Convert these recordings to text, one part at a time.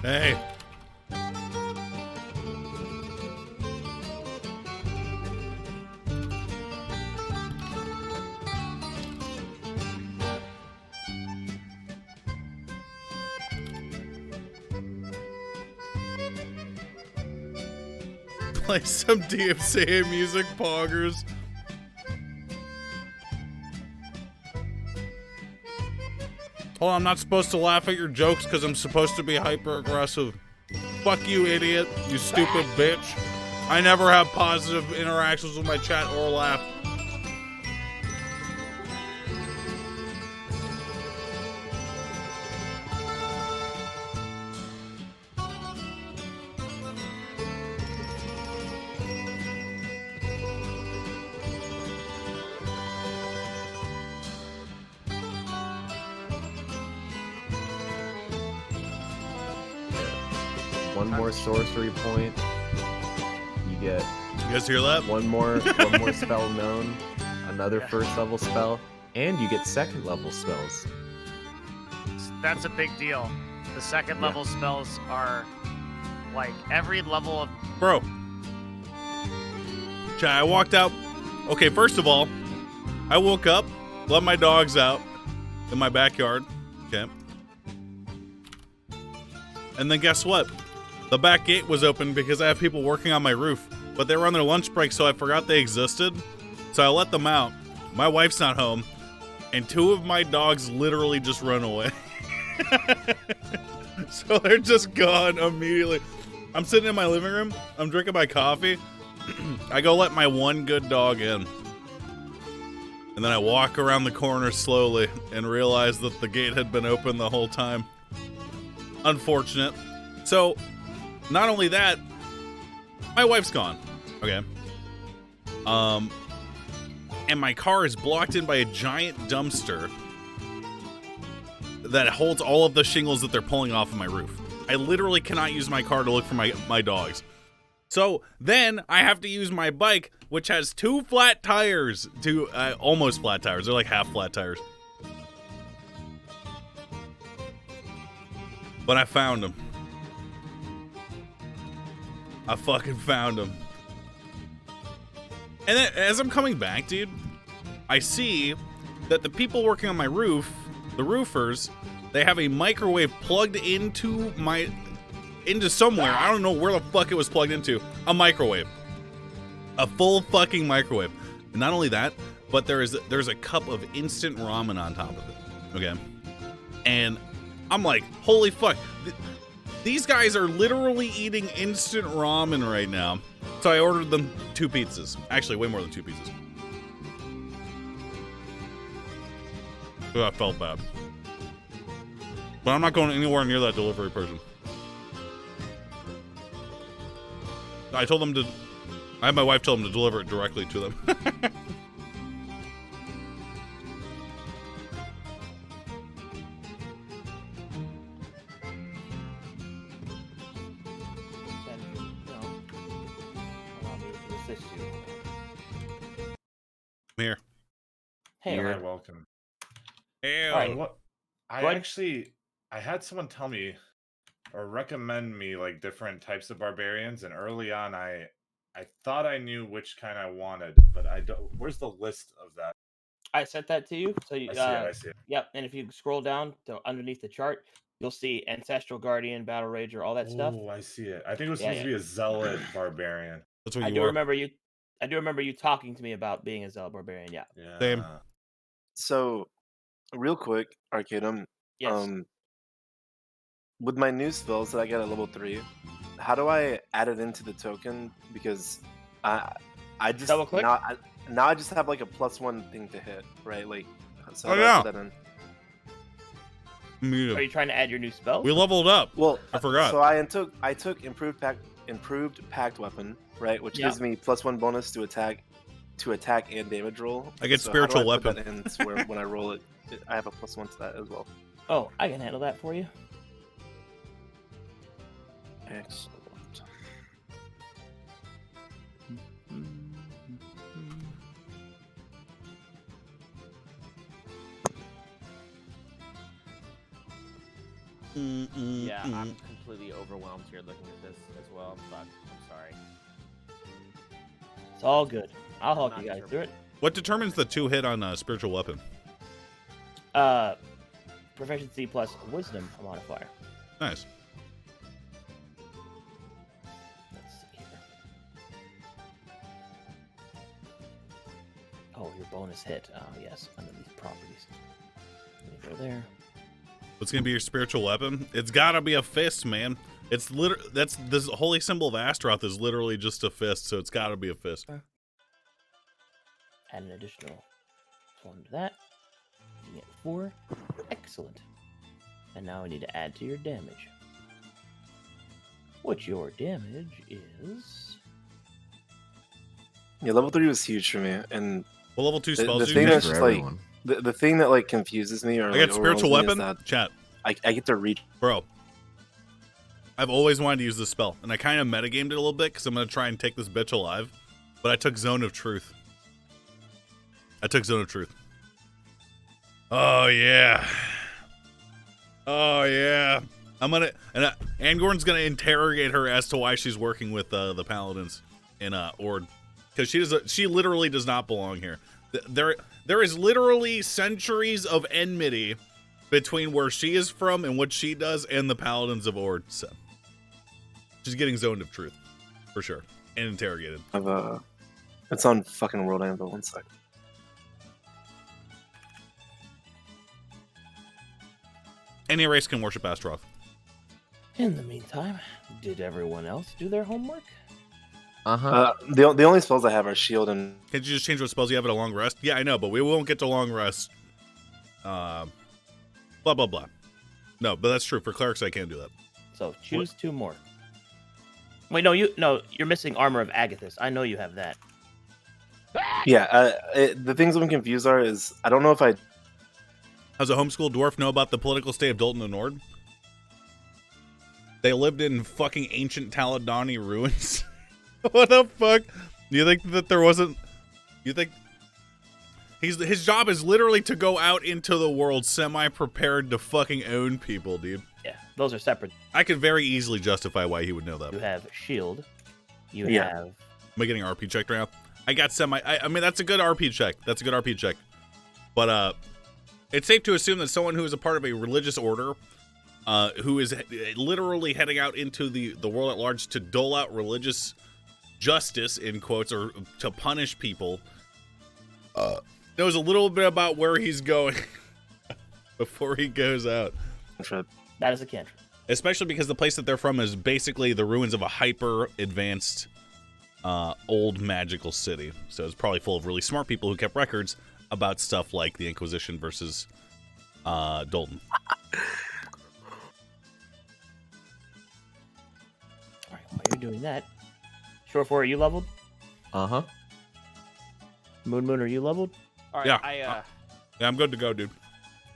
Hey. Play some DMCA music, poggers. Oh, I'm not supposed to laugh at your jokes because I'm supposed to be hyper aggressive. Fuck you, idiot. You stupid bitch. I never have positive interactions with my chat or laugh. One more sorcery point. You get. You guys hear that? One more spell known. Another first level spell, and you get second level spells. That's a big deal. The second level spells are like every level of. Bro. Chat, I walked out. Okay, first of all, I woke up, let my dogs out in my backyard. Okay. And then guess what? The back gate was open because I have people working on my roof, but they were on their lunch break, so I forgot they existed. So I let them out. My wife's not home, and two of my dogs literally just run away. So they're just gone immediately. I'm sitting in my living room. I'm drinking my coffee. I go let my one good dog in. And then I walk around the corner slowly and realize that the gate had been open the whole time. Unfortunate. So, not only that, my wife's gone. Okay. And my car is blocked in by a giant dumpster that holds all of the shingles that they're pulling off of my roof. I literally cannot use my car to look for my dogs. So then I have to use my bike, which has two flat tires, almost flat tires. They're like half flat tires. But I found them. I fucking found them. And then as I'm coming back, dude, I see that the people working on my roof, the roofers, they have a microwave plugged into somewhere. I don't know where the fuck it was plugged into. A microwave. A full fucking microwave. And not only that, but there's a cup of instant ramen on top of it. Okay. And I'm like, holy fuck. These guys are literally eating instant ramen right now. So I ordered them 2 pizzas. Actually, way more than 2 pizzas. So I felt bad. But I'm not going anywhere near that delivery person. I had my wife tell them to deliver it directly to them. I'm here. Hey, you're welcome. Ew. All right, I had someone tell me or recommend me like different types of barbarians, and early on I thought I knew which kind I wanted, but I don't. Where's the list of that? I sent that to you. So you, I see it. Yep, and if you scroll down to underneath the chart, you'll see Ancestral Guardian, Battle Rager, all that stuff. Oh, I see it. I think it was supposed to be a Zealot Barbarian. That's what I you do were. remember you talking to me about being a Zealot Barbarian. Yeah. Same. So, real quick, Arcadum. Yes. With my new spells that I get at level 3, how do I add it into the token? Because I just double click. Now I just have like a +1 thing to hit, right? Like, so Oh, how do yeah. I put that in? Are you trying to add your new spell? We leveled up. Well, I forgot. So I took improved pact weapon, right, which gives me +1 bonus to attack and damage roll. I get So spiritual how do I put weapon. that in to where when I roll it, I have a +1 to that as well. Oh, I can handle that for you. Excellent. Yeah, I'm completely overwhelmed here looking at this as well. But I'm sorry. It's all good. I'll help Not you guys sure. through it. What determines the 2 hit on spiritual weapon? Proficiency plus wisdom modifier. Nice. Let's see here. Oh, your bonus hit. Oh, yes, under these properties. Let me go there. What's gonna be your spiritual weapon? It's gotta be a fist, man. It's that's this holy symbol of Astaroth is literally just a fist, so it's gotta be a fist. Add an additional one to that. You get 4. Excellent. And now I need to add to your damage. Which your damage is... Yeah, level 3 was huge for me, and Well, level 2 the spells do thing you that's for just like everyone. the thing that like confuses me or I like, got spiritual overwhelms me weapon. is Chat, that I get to reach. bro. I've always wanted to use this spell, and I kind of metagamed it a little bit because I'm gonna try and take this bitch alive. But I took Zone of Truth. Oh yeah. Oh yeah. I'm gonna and Angorn's gonna interrogate her as to why she's working with the paladins in Ord, because she literally does not belong here. There is literally centuries of enmity between where she is from and what she does and the paladins of Ord. So she's getting zoned of truth for sure and interrogated. It's on fucking World Anvil. 1 sec. Any race can worship Astaroth. In the meantime, did everyone else do their homework? The only spells I have are shield and Can't you just change what spells you have at a long rest? Yeah, I know, but we won't get to long rest. Blah, blah, blah. No, but that's true. For clerics, I can't do that. So choose 2 more. Wait, you're missing Armor of Agathis. I know you have that. yeah. The things I'm confused is I don't know if I Does a homeschool dwarf know about the political state of Dolton and Nord? They lived in fucking ancient Taladani ruins. What the fuck? You think that there wasn't... You think... His job is literally to go out into the world semi-prepared to fucking own people, dude. Yeah, those are separate. I could very easily justify why he would know that. You have shield. You Yeah. have... Am I getting RP checked right now? I got I mean, that's a good RP check. That's a good RP check. But, it's safe to assume that someone who is a part of a religious order, who is literally heading out into the world at large to dole out religious justice, in quotes, or to punish people, knows a little bit about where he's going before he goes out. That is a cantrip. Especially because the place that they're from is basically the ruins of a hyper-advanced, old magical city. So it's probably full of really smart people who kept records about stuff like the Inquisition versus Dolton. Alright, while you're doing that, Shore 4, are you leveled? Moon, are you leveled? All right, Yeah. Yeah, I'm good to go, dude.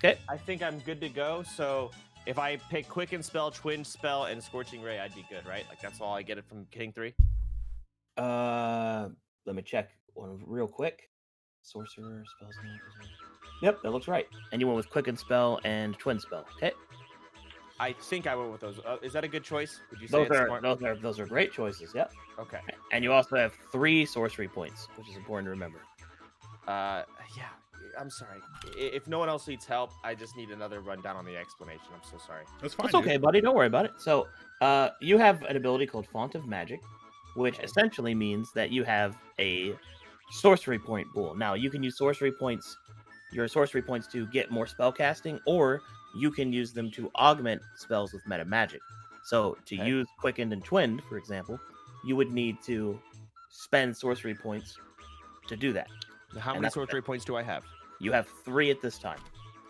I think I'm good to go. So if I pick Quicken Spell, Twin Spell, and Scorching Ray, I'd be good, right? Like that's all I get it from hitting 3. Let me check one real quick. Sorcerer, spells. Yep, that looks right. And you went with Quicken Spell and Twin Spell. Okay. I think I went with those. Is that a good choice? Would you say Those it's are smart? those are great choices. Yep. Okay. And you also have 3 sorcery points, which is important to remember. Yeah. I'm sorry. If no one else needs help, I just need another rundown on the explanation. I'm so sorry. That's fine. It's okay, buddy. Don't worry about it. So, you have an ability called Font of Magic, which essentially means that you have a sorcery point pool. Now, you can use your sorcery points to get more spell casting, or you can use them to augment spells with meta magic. So, to use Quickened and Twinned, for example, you would need to spend sorcery points to do that. Now, how And many that's what sorcery points do I have? You have 3 at this time.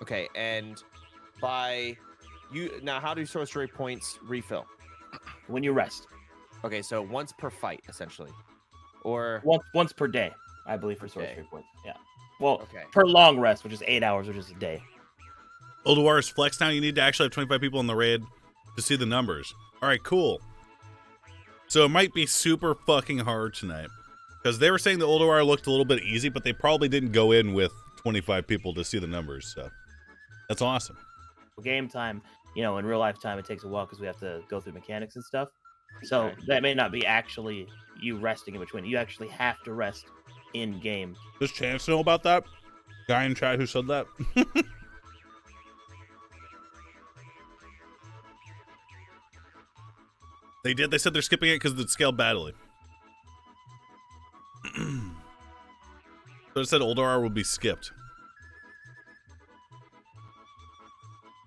Okay, and how do sorcery points refill? When you rest. Okay, so once per fight, essentially, or Once per day, I believe, for sorcery points. Yeah. Well, okay. per long rest, which is 8 hours, which is a day. Ulduar's flex now. You need to actually have 25 people in the raid to see the numbers. All right, cool. So it might be super fucking hard tonight. Because they were saying the Ulduar looked a little bit easy, but they probably didn't go in with 25 people to see the numbers. So that's awesome. Game time. in real life time, it takes a while because we have to go through mechanics and stuff. So Okay. that may not be actually you resting in between. You actually have to rest in game. Does Chance know about that? Guy in chat who said that? They did. They said they're skipping it because it scaled badly. So it said Oldar will be skipped.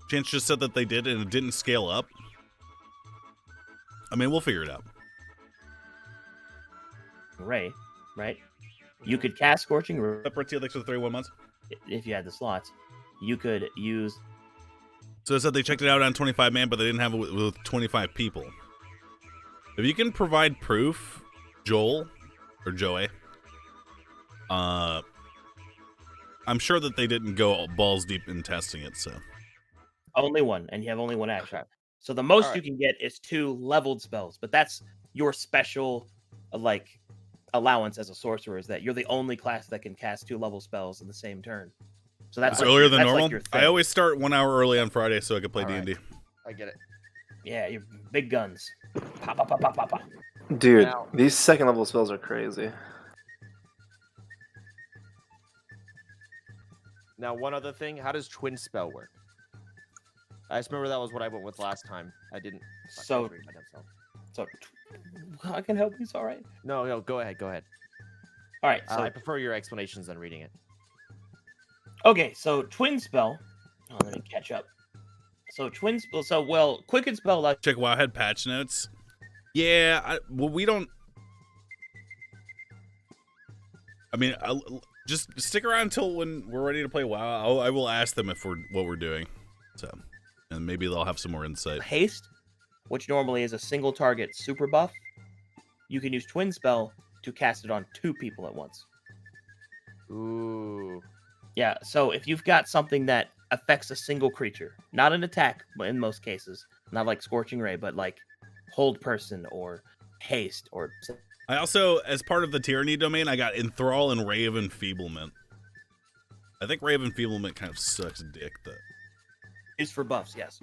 Chance just said that they did and it didn't scale up. I mean, we'll figure it out. Ray, right? You could cast Scorching Ray Separate the elixir 31 months. if you had the slots. You could use. So it said they checked it out on 25 man, but they didn't have it with 25 people. If you can provide proof, Joel or Joey, I'm sure that they didn't go balls deep in testing it. So Only one, and you have only one action. So the most Alright. you can get is 2 leveled spells, but that's your special, like, allowance as a sorcerer, is that you're the only class that can cast 2 level spells in the same turn. So that's it's like earlier your- than that's like normal. your I thing. always start 1 hour early on Friday so I can play All right. D&D. I get it. Yeah, your big guns. Pop, pop, pop, pop, pop, pop. Dude, Now- these second level spells are crazy. Now, one other thing. How does twin spell work? I just remember that was what I went with last time. I didn't. So- read my damn self. So I can help you. It's all right. No, go ahead. Go ahead. All right. So I prefer your explanations than reading it. okay. So twin spell. Oh, let me catch up. So twin spell. So well, quicken spell. Like Check Wowhead patch notes. Yeah, we don't. I mean, just stick around until when we're ready to play WoW. I will ask them if what we're doing. So, and maybe they'll have some more insight. haste, which normally is a single target super buff. You can use twin spell to cast it on 2 people at once. Ooh. Yeah, so if you've got something that affects a single creature, not an attack, but in most cases, not like Scorching Ray, but like Hold Person or Haste or I also, as part of the Tyranny domain, I got Enthrall and Ray of Enfeeblement. I think Ray of Enfeeblement kind of sucks dick, though. is for buffs, yes.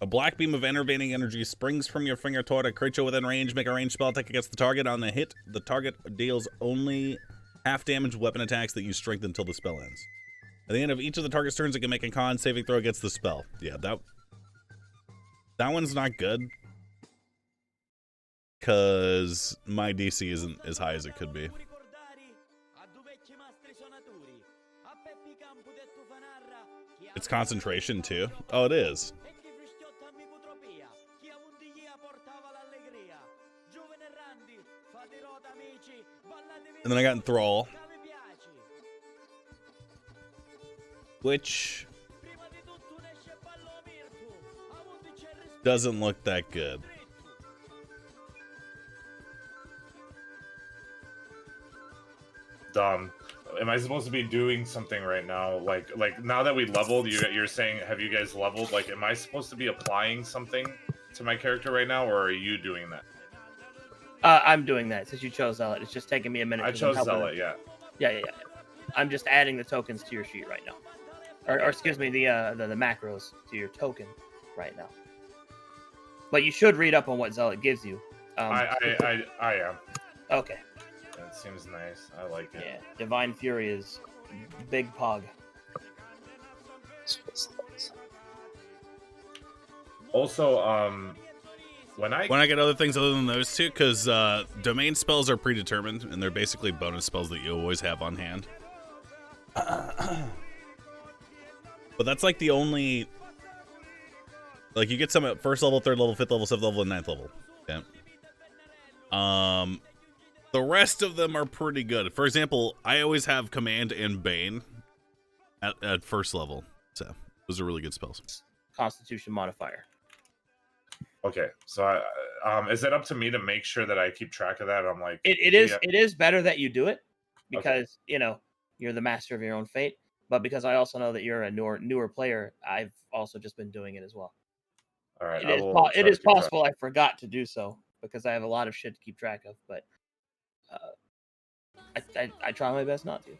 A black beam of enervating energy springs from your finger toward a creature within range. Make a ranged spell attack against the target. On the hit, the target deals only half damage weapon attacks that use strength until the spell ends. At the end of each of the target's turns, it can make a con saving throw against the spell. Yeah, that one's not good. Because my DC isn't as high as it could be. It's concentration, too. Oh, it is. And then I got Enthrall, which doesn't look that good. Am I supposed to be doing something right now? Like now that we leveled, you're saying, have you guys leveled? Like, am I supposed to be applying something to my character right now, or are you doing that? I'm doing that since you chose Zealot. It's just taking me a minute. I 'cause I'm chose helping Zealot, them. yeah. Yeah. I'm just adding the tokens to your sheet right now, or excuse me, the macros to your token right now. But you should read up on what Zealot gives you. I am. Okay. That seems nice. I like it. Yeah. Divine Fury is big pog. Also, when I get other things other than those two, because domain spells are predetermined, and they're basically bonus spells that you always have on hand. But that's like the only... Like, you get some at first level, third level, fifth level, seventh level, and ninth level. Okay. The rest of them are pretty good. For example, I always have Command and Bane at first level. So, those are really good spells. Constitution modifier. Okay, so is it up to me to make sure that I keep track of that? I'm like, It is better that you do it because you're the master of your own fate. But because I also know that you're a newer player, I've also just been doing it as well. All right, It is possible I forgot to do so because I have a lot of shit to keep track of. But I try my best not to.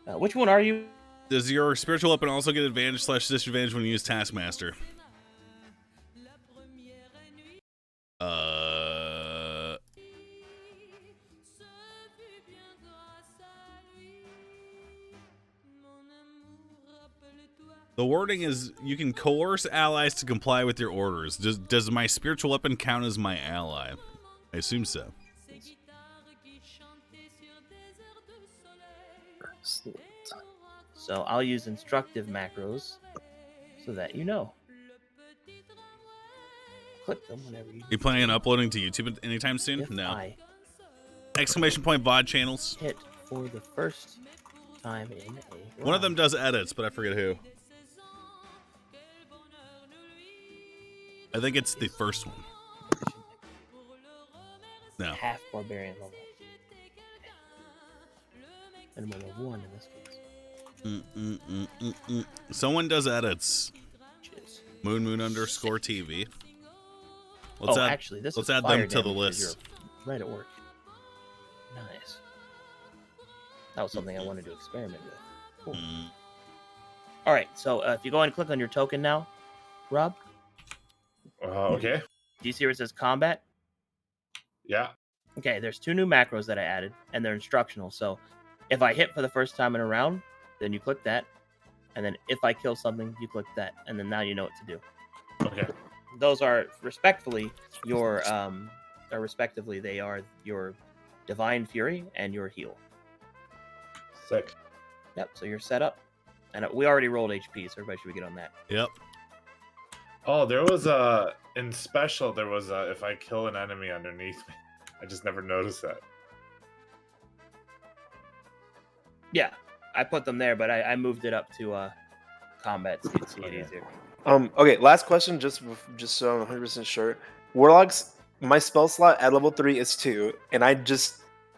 So. Which one are you? Does your spiritual weapon also get advantage/disadvantage when you use Taskmaster? The wording is you can coerce allies to comply with your orders. Does my spiritual weapon count as my ally? I assume so. So I'll use instructive macros so that you know. Click them whenever you. You planning on uploading to YouTube anytime soon? If No. I Exclamation point VOD channels. hit for the first time in a One of them does edits, but I forget who. I think it's the first one. No. half barbarian level. And level 1 in this case. Someone does edits. Jeez. Moon_TV. Actually, this let's is add fire them to the damage 'cause list. you're right at work. Nice. That was something I wanted to experiment with. Cool. All right, so if you go and click on your token now, Rob, Okay. do you see where it says combat? Yeah. Okay, there's 2 new macros that I added, and they're instructional. So if I hit for the first time in a round, then you click that. And then if I kill something, you click that. And then now you know what to do. Okay. Those are respectively your, they are your Divine Fury and your heal. Sick. Yep, so you're set up. And we already rolled HP, so everybody should get on that. Yep. Oh, there was in special. There was if I kill an enemy underneath me. I just never noticed that. Yeah, I put them there, but I moved it up to combat so you'd see it Okay. easier. Okay, last question, just so I'm 100% sure. Warlocks, my spell slot at level 3 is 2, and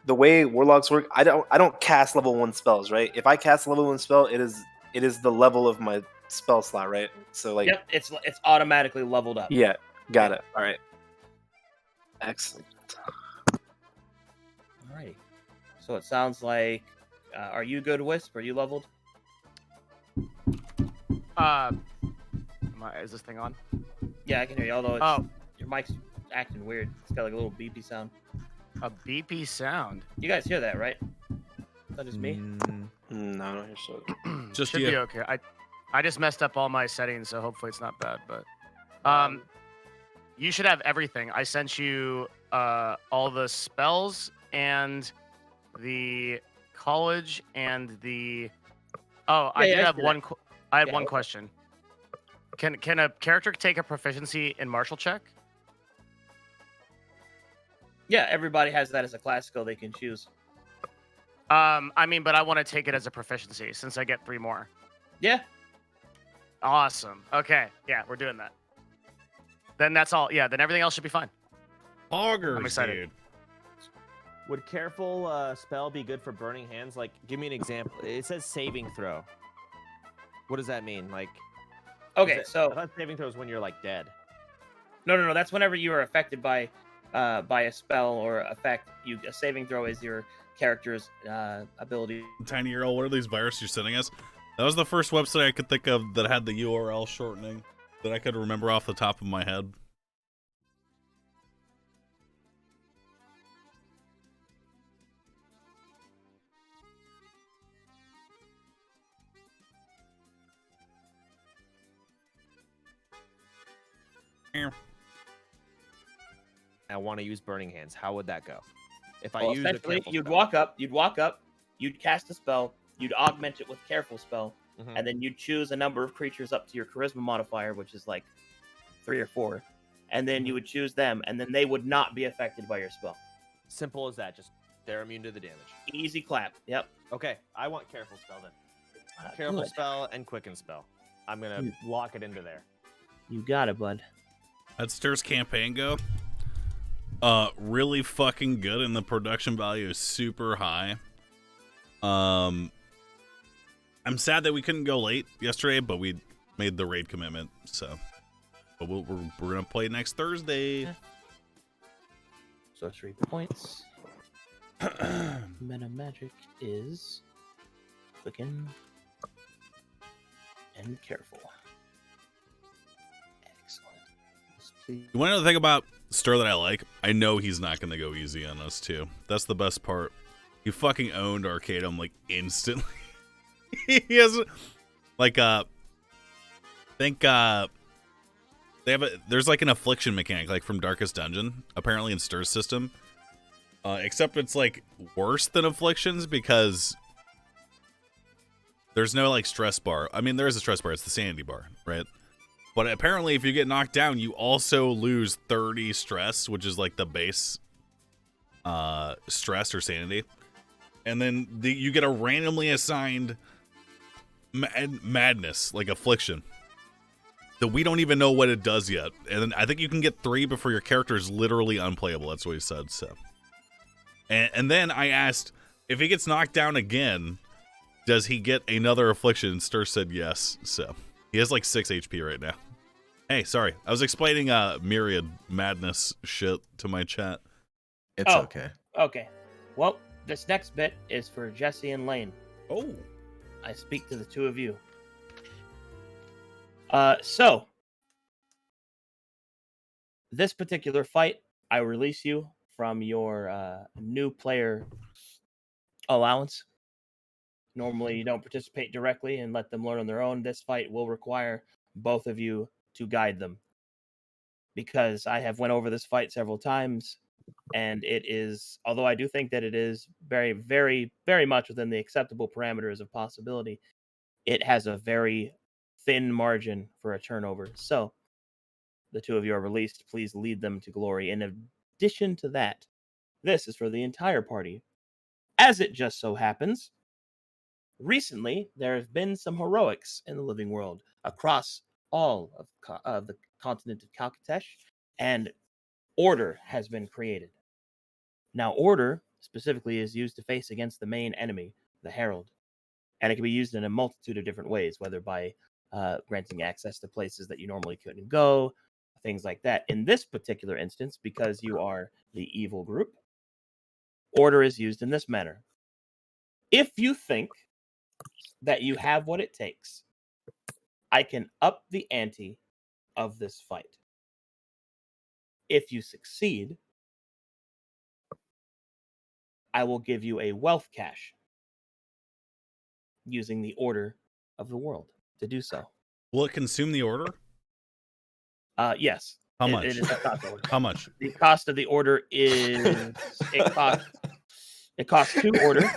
the way Warlocks work, I don't cast level 1 spells, right? If I cast level 1 spell, it is the level of my spell slot, right? So like, Yep, it's automatically leveled up. yeah, got it. All right, excellent. Alrighty. So it sounds like, are you good, Wisp? Are you leveled? Is this thing on? Yeah, I can hear you. Although your mic's acting weird. It's got like a little beepy sound. A beepy sound. You guys hear that, right? That is me. No, I don't hear so. Just Should you. be okay. I just messed up all my settings, so hopefully it's not bad. But you should have everything. I sent you all the spells and the college and the. Oh, I did have one. I had one question. Can a character take a proficiency in martial check? Yeah, everybody has that as a class skill they can choose. I mean, but I want to take it as a proficiency since I get 3 more. Yeah. Awesome. Okay. Yeah, we're doing that. Then that's all. Yeah, then everything else should be fine. Augers, I'm excited. dude. Would careful spell be good for burning hands? Like, give me an example. It says saving throw. What does that mean? Like, Okay, I so thought saving throw is when you're like dead. no. That's whenever you are affected by a spell or effect. A saving throw is your character's ability. Tiny Earl, what are these viruses you're sending us? That was the first website I could think of that had the URL shortening that I could remember off the top of my head. I want to use burning hands. How would that go? If I Well, use a essentially, careful you'd spell? walk up, you'd cast a spell, you'd augment it with careful spell, Mhm. and then you'd choose a number of creatures up to your charisma modifier, which is like 3 or 4, and then you would choose them, and then they would not be affected by your spell. Simple as that. Just they're immune to the damage. Easy clap. Yep. Okay, I want careful spell then. Careful Good. spell and quicken spell. I'm gonna lock it into there. You got it, bud. How'd Stir's campaign go? Really fucking good, and the production value is super high. I'm sad that we couldn't go late yesterday, but we made the raid commitment, so. But we're gonna play next Thursday. So 3 points. Meta magic is quicken and careful. Excellent. Please. You want to know the thing about Stir that I like? I know he's not going to go easy on us, too. That's the best part. He fucking owned Arcadum, like, instantly. He has, like, there's, like, an affliction mechanic, like, from Darkest Dungeon, apparently in Stir's system. Except it's, like, worse than afflictions because there's no, like, stress bar. I mean, there is a stress bar. It's the sanity bar, right? But apparently, if you get knocked down, you also lose 30 stress, which is like the base stress or sanity. And then you get a randomly assigned madness, like affliction, that we don't even know what it does yet. And then I think you can get 3 before your character is literally unplayable. That's what he said. So, and then I asked if he gets knocked down again, does he get another affliction? And Stir said yes. So he has like 6 HP right now. Hey, sorry. I was explaining myriad madness shit to my chat. It's Oh. okay. Okay. Well, this next bit is for Jesse and Lane. Oh. I speak to the two of you. So this particular fight, I release you from your new player allowance. Normally, you don't participate directly and let them learn on their own. This fight will require both of you to guide them, because I have went over this fight several times, and it is, although I do think that it is very, very, very much within the acceptable parameters of possibility, it has a very thin margin for a turnover. So the two of you are released. Please lead them to glory. In addition to that, this is for the entire party. As it just so happens, recently there have been some heroics in the living world across all of the continent of Kalkatesh, and order has been created. Now, order specifically is used to face against the main enemy, the Herald, and it can be used in a multitude of different ways, whether by granting access to places that you normally couldn't go, things like that. In this particular instance, because you are the evil group, order is used in this manner. If you think that you have what it takes, I can up the ante of this fight. If you succeed, I will give you a wealth cache using the order of the world to do so. Will it consume the order? Yes. How much? It is a cost order. How much? The cost of the order is it costs 2 order,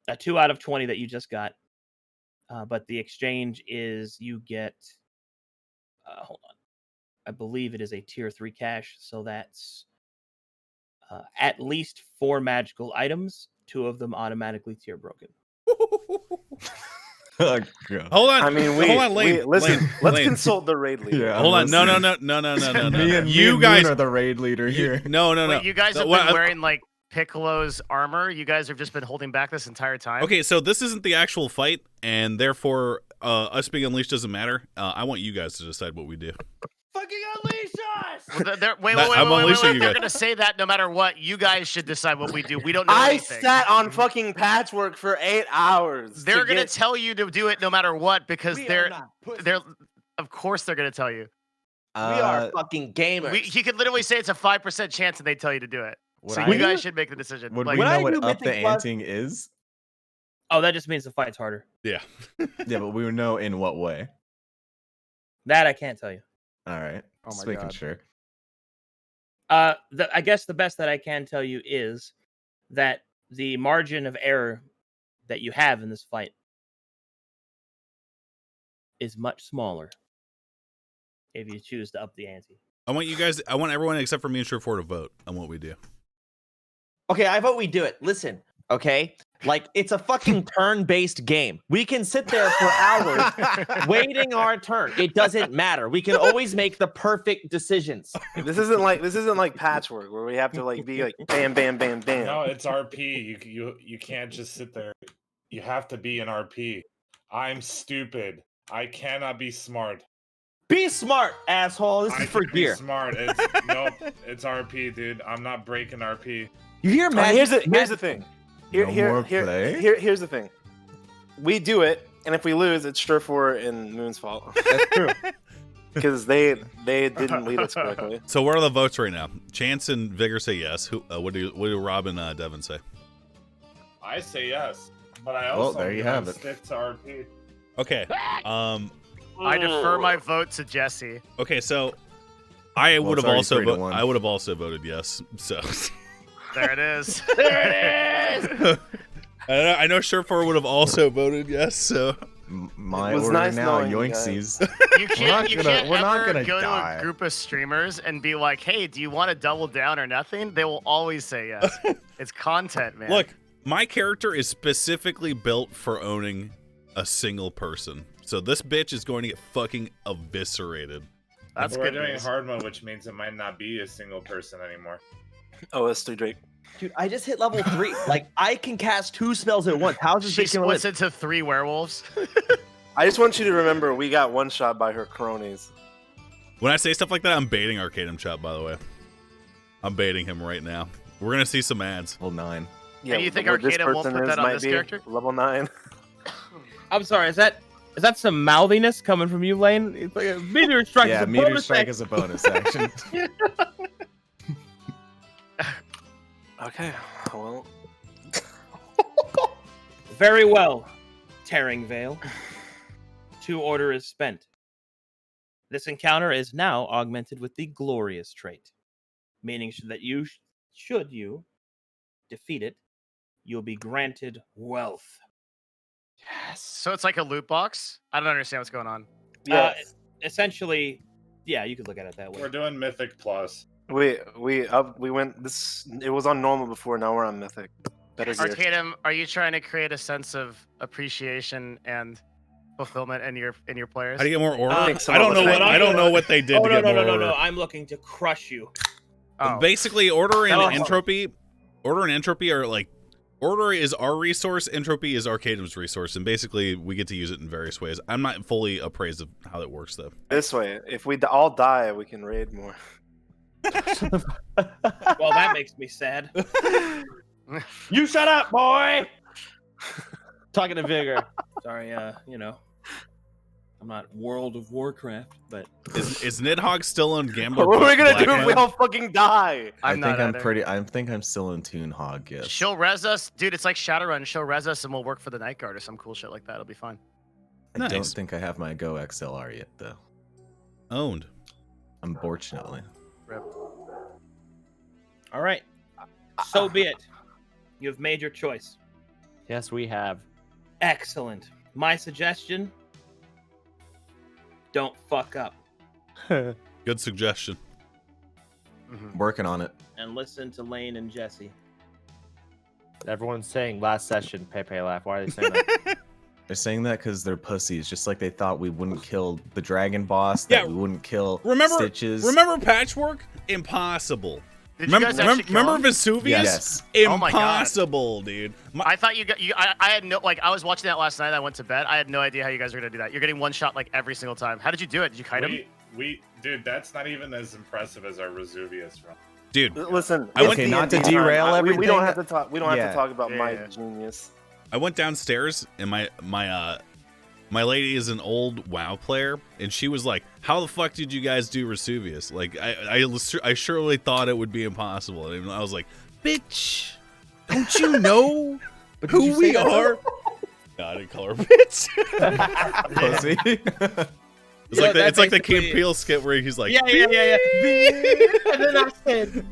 a 2 out of 20 that you just got. But the exchange is you get, hold on, I believe it is a tier 3 cache, so that's at least 4 magical items, 2 of them automatically tier broken. Oh, God. Hold on. I mean, hold on, Lane. listen. Lane, Let's Lane. consult the raid leader. Yeah. Hold on. No. Me You and guys Moon are the raid leader here. No. Wait, you guys No, have what- been wearing like Piccolo's armor. You guys have just been holding back this entire time. Okay, so this isn't the actual fight, and therefore us being unleashed doesn't matter. I want you guys to decide what we do. Fucking unleash us! Well, wait, I'm unleashing you They're guys. gonna say that no matter what. You guys should decide what we do. We don't know I anything. sat on fucking patchwork for 8 hours. They're to gonna get- tell you to do it no matter what because We are they're not pussies. they're. Of course, they're gonna tell you. We are fucking gamers. He could literally say it's a 5% chance, and they tell you to do it. Would So I- you guys should make the decision. Would Like, we When know I what do up the Mythic Plus- anting is? Oh, that just means the fight's harder. Yeah. Yeah, but we would know in what way. That I can't tell you. All right. Oh Just my making God. sure. I guess the best that I can tell you is that the margin of error that you have in this fight is much smaller if you choose to up the ante. I want everyone except for me and Sure4 to vote on what we do. Okay, I vote we do it. Listen, okay? Like, it's a fucking turn-based game. We can sit there for hours waiting our turn. It doesn't matter. We can always make the perfect decisions. This isn't like patchwork where we have to like be like bam, bam, bam, bam. No, it's RP. You can't just sit there. You have to be an RP. I'm stupid. I cannot be smart. Be smart, asshole. This I is for can be gear. smart. It's nope. It's RP, dude. I'm not breaking RP. You hear magic? Here's the thing. Here's the thing. We do it, and if we lose, it's Surefour and Moon's fault. That's true. Because they didn't lead us correctly. So where are the votes right now? Chance and Vigor say yes. Who? What do Rob and Devin say? I say yes, but I also there you have it. stick to RP. Okay. I defer my vote to Jesse. Okay. So I would have already also 3-1. I would have also voted yes. So There it is. There it is. I know Surefour would have also voted yes. So My It was order nice now, knowing you yoinksies. You can't we're not ever gonna go to die. a group of streamers and be like, hey, do you want to double down or nothing? They will always say yes. It's content, man. look, my character is specifically built for owning a single person. So this bitch is going to get fucking eviscerated. That's We're good doing news. hard mode, which means it might not be a single person anymore. Oh, it's 3 Drake. Dude, I just hit level 3. Like, I can cast 2 spells at once. How is this She bitch gonna live? splits into 3 werewolves. I just want you to remember we got one shot by her cronies. When I say stuff like that, I'm baiting Arcadum Chop, by the way. I'm baiting him right now. We're gonna see some ads. Well, 9. Yeah, you think what this Arcada won't person put is that on might this be character? Level 9. I'm sorry. Is that some mouthiness coming from you, Lane? It's like a meteor strike. Yeah, is a meteor bonus strike action. is a bonus action. Okay, well. Very well, Tearing Veil. 2 order is spent. This encounter is now augmented with the Glorious trait, meaning that should you defeat it, you'll be granted wealth. So it's like a loot box? I don't understand what's going on. Yeah. Essentially, yeah, you could look at it that way. We're doing Mythic Plus. we went this. It was on normal before. Now we're on mythic. Better gear. Arcadum, are you trying to create a sense of appreciation and fulfillment in your players? How do you get more order? I think I some don't of know us what might I don't know what they did Oh to no get more no! order. I'm looking to crush you. Oh. Basically, order and Oh. entropy are like order is our resource, entropy is Arcadum's resource, and basically we get to use it in various ways. I'm not fully appraised of how that works though. This way, if we all die, we can raid more. Well, that makes me sad. You shut up, boy! Talking to Vigor. Sorry, I'm not World of Warcraft, but Is Nidhogg still on Gambler? What are we gonna do if Blackhand? we all fucking die? I'm not I think I'm still in Toon Hog, yes. She'll res us, dude. It's like Shadowrun. She'll res us, and we'll work for the Night Guard or some cool shit like that. It'll be fine. I don't Nice. think I have my Go XLR yet, though. Owned. Unfortunately. all right. So be it. You've made your choice. Yes, we have. Excellent. My suggestion: don't fuck up Good suggestion. Working on it. and listen to Lane and Jesse. Everyone's saying last session, Pepe laugh. Why are they saying that? They're saying that because they're pussies, just like they thought we wouldn't kill the dragon boss, that Yeah, we wouldn't kill Remember Stitches. Remember Patchwork? Impossible. Did you guys actually kill Remember him? Vesuvius? Yes. Oh my God. Impossible, dude. I thought you got you. I had no like. I was watching that last night. I went to bed. I had no idea how you guys were gonna do that. You're getting one shot like every single time. How did you do it? Did you kite him? Dude, that's not even as impressive as our Vesuvius run. Dude, Listen, I went- it's Okay, not to D&D derail time. We everything. don't have to talk. We don't have Yeah. to talk about my Yeah. genius. I went downstairs and my lady is an old WoW player, and she was like, "How the fuck did you guys do Vesuvius?" Like, I surely thought it would be impossible, and I was like, "Bitch, don't you know who we are?" No, I didn't call her bitch. Pussy. It's Yeah, like that it's like the basically- Key Peele skit where he's like, Yeah. And then I said,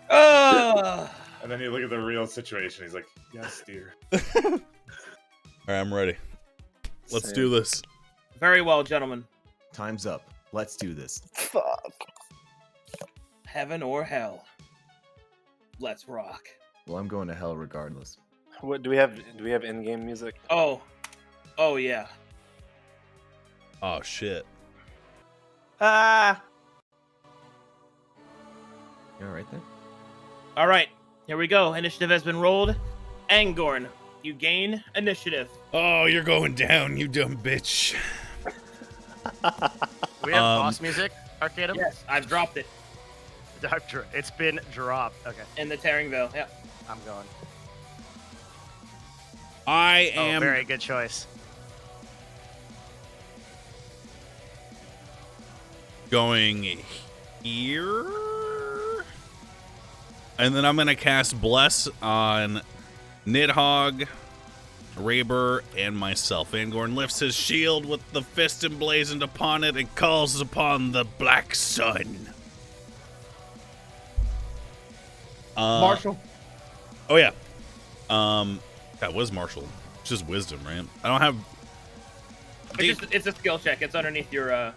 oh. And then you look at the real situation. He's like, "Yes, dear." "All right, I'm ready. Let's Same. do this." Very well, gentlemen. Time's up. Let's do this. Fuck. Heaven or hell. Let's rock. Well, I'm going to hell regardless. What do we have? Do we have in-game music? Oh yeah. Oh shit. Ah! You all right there? All right, here we go. Initiative has been rolled. Angorn, you gain initiative. Oh, you're going down, you dumb bitch. We have boss music, Arcadum. Yes, I've dropped it. It's been dropped. Okay, In the Tearing Veil. Yeah. I'm going. I Oh, am very good choice. going here. And then I'm going to cast Bless on Nidhogg, Raber, and myself. Angorn lifts his shield with the fist emblazoned upon it and calls upon the Black Sun. Marshall. Oh, yeah. That was Marshall. It's just wisdom, right? I don't have... It's a skill check. It's underneath your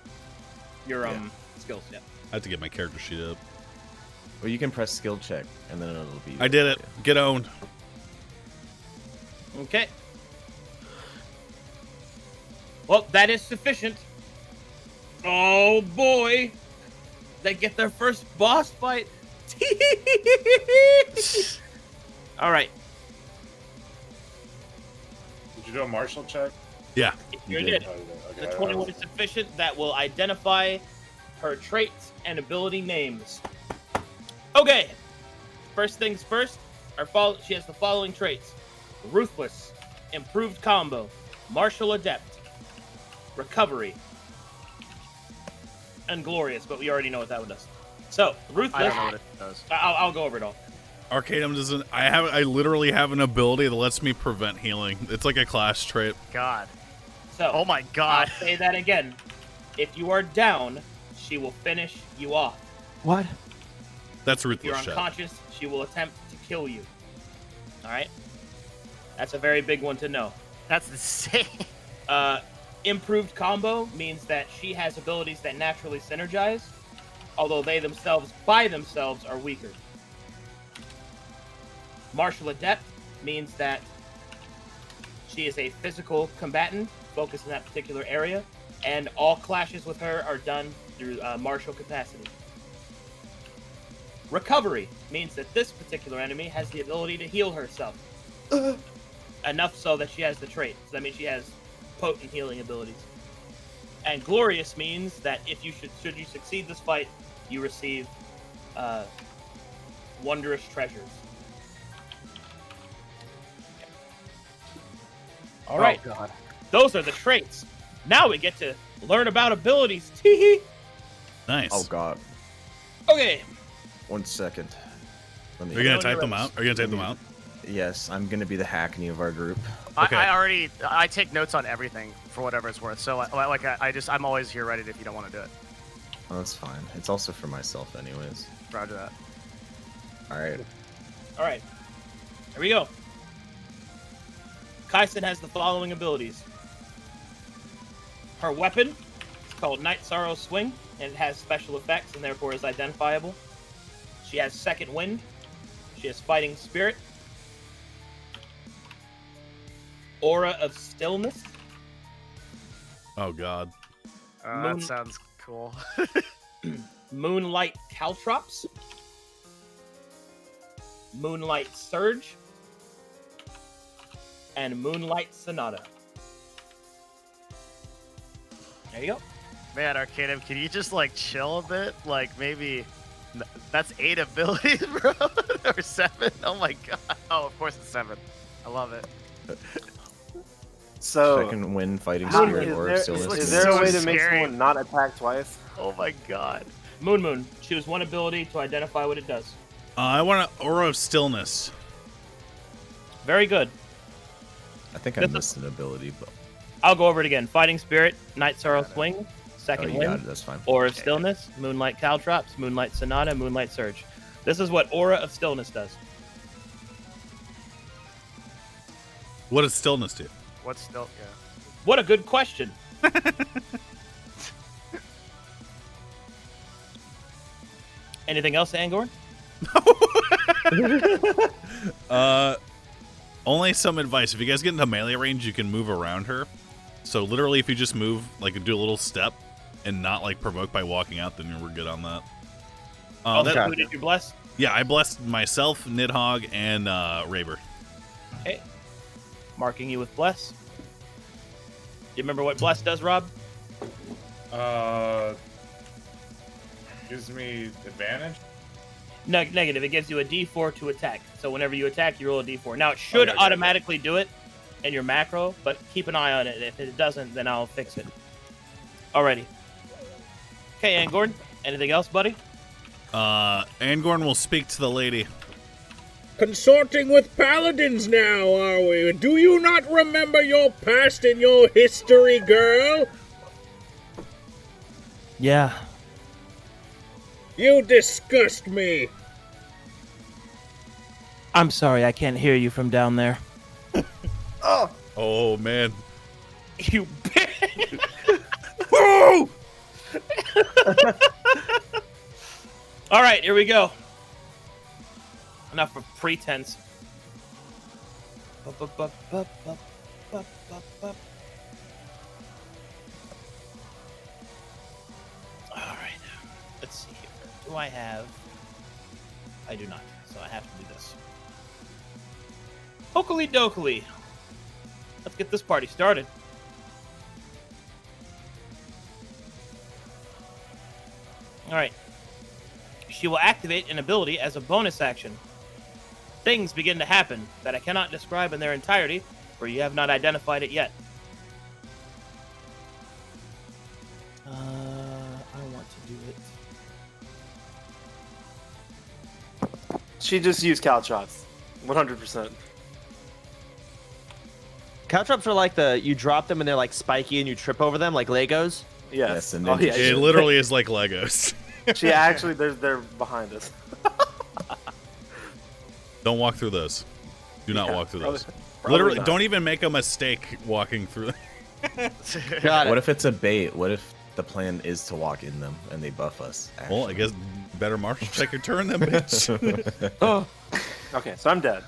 skills. Yeah. I have to get my character sheet up. Or you can press skill check, and then it'll be. I did it. Get owned. Okay. Well, that is sufficient. Oh boy, they get their first boss fight. All right. Did you do a martial check? Yeah. You You did. did. The 21 is sufficient. That will identify her traits and ability names. Okay. First things first. She has the following traits: Ruthless, Improved Combo, Martial Adept, Recovery, and Glorious. But we already know what that one does. So Ruthless. I don't know what it does. I'll go over it all. Arcanum doesn't... I literally have an ability that lets me prevent healing. It's like a class trait. God. So. Oh my God. I'll say that again. If you are down, she will finish you off. What? That's If you're ruthless shit. unconscious, she will attempt to kill you. Alright? That's a very big one to know. That's insane. Improved combo means that she has abilities that naturally synergize, although they themselves, by themselves, are weaker. Martial Adept means that she is a physical combatant focused in that particular area, and all clashes with her are done through martial capacity. Recovery means that this particular enemy has the ability to heal herself. Enough so that she has the trait. So that means she has potent healing abilities. And Glorious means that if you should you succeed this fight, you receive wondrous treasures. All right. Oh, God. Those are the traits. Now we get to learn about abilities. Tee Nice. Oh god. Okay. 1 second. Let me. Are you going to When type you're them ready. out? Are you going to type them out? Yes, I'm gonna be the Hackney of our group. Okay. I take notes on everything for whatever it's worth. So I'm always here ready if you don't want to do it. Oh, that's fine. It's also for myself, anyways. Roger that. All right. All right. Here we go. Kaisen has the following abilities. Her weapon is called Night Sorrow Swing, and it has special effects and therefore is identifiable. She has Second Wind. She has Fighting Spirit. Aura of Stillness. Oh, God. That Moon- sounds cool. Moonlight Caltrops. Moonlight Surge. And Moonlight Sonata. There you go. Man, Arcanum, can you just like chill a bit? Like maybe that's 8 abilities, bro, or 7? Oh my God! Oh, of course it's 7. I love it. So, Second Wind, Fighting how- Spirit, or is Stillness. like is there a so way to make scary. someone not attack twice? Oh my God! Moon. Choose one ability to identify what it does. I want an Aura of Stillness. Very good. I think I That's a- missed an ability, but I'll go over it again. Fighting Spirit, Night Sorrow Swing, oh, Second you got Wind, it. That's fine. Aura of Stillness, Moonlight Caltrops, Moonlight Sonata, Moonlight Surge. This is what Aura of Stillness does. What does Stillness do? What's still? Yeah. What a good question. Anything else, Angorn? Only some advice. If you guys get into melee range, you can move around her. So literally, if you just move, like do a little step, and not like provoke by walking out, then we're good on that. Also, who did you bless? Yeah, I blessed myself, Nidhogg, and Raber. Okay. Marking you with bless. Do you remember what bless does, Rob? Gives me advantage. Negative. It gives you a D4 to attack. So whenever you attack, you roll a D4. Now it should Okay. automatically do it in your macro, but keep an eye on it. If it doesn't, then I'll fix it. Alrighty. Okay, Angorn. Anything else, buddy? Angorn will speak to the lady. Consorting with paladins now, are we? Do you not remember your past and your history, girl? Yeah. You disgust me. I'm sorry, I can't hear you from down there. Oh man. You bitch! Woo! All right, here we go. Enough of pretense. All right, let's see here. Do I have? I do not, so I have to do this. Okily dokily. Let's get this party started. All right. She will activate an ability as a bonus action. Things begin to happen that I cannot describe in their entirety, for you have not identified it yet. I want to do it. She just used caltrops. 100%. Caltrops are like you drop them and they're like spiky and you trip over them like Legos. Yes. Yes, and Oh, then yeah. It literally is like Legos. She actually, they're behind us. Don't walk through those. Do not Yeah, walk through probably- those. probably Literally, not. don't even make a mistake walking through. Got What it. if it's a bait? What if the plan is to walk in them and they buff us? Well, I guess better marshal check your turn then, bitch. Oh, Okay, so I'm dead.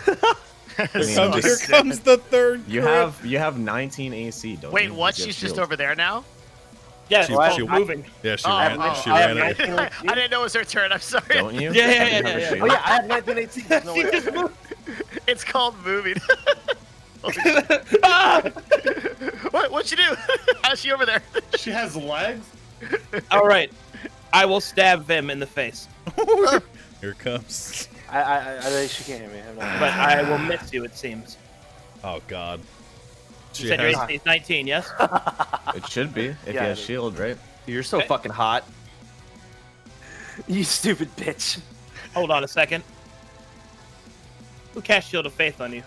I mean, So here just- comes the third. you have 19 AC. Don't Wait, you? what? You get She's just shield. over there now? Yeah, She- it's she- called moving. Yeah, she Oh, ran. oh, She oh, ran I it. have 19 I didn't know it was her turn. I'm sorry. Don't you? Yeah, Don't you have a yeah. shield? Oh yeah, I have 1918. No way. It's called moving. Ah! What'd you do? How's she over there? She has legs. All right. I will stab them in the face, Here it comes. She can't hear me. I'm but not- I will miss you, it seems. Oh God. You She said your has, AC is 19, yes? It should be if Yeah, you have it is. shield, right? you're so fucking hot. You stupid bitch. Hold on a second. Who cast Shield of Faith on you?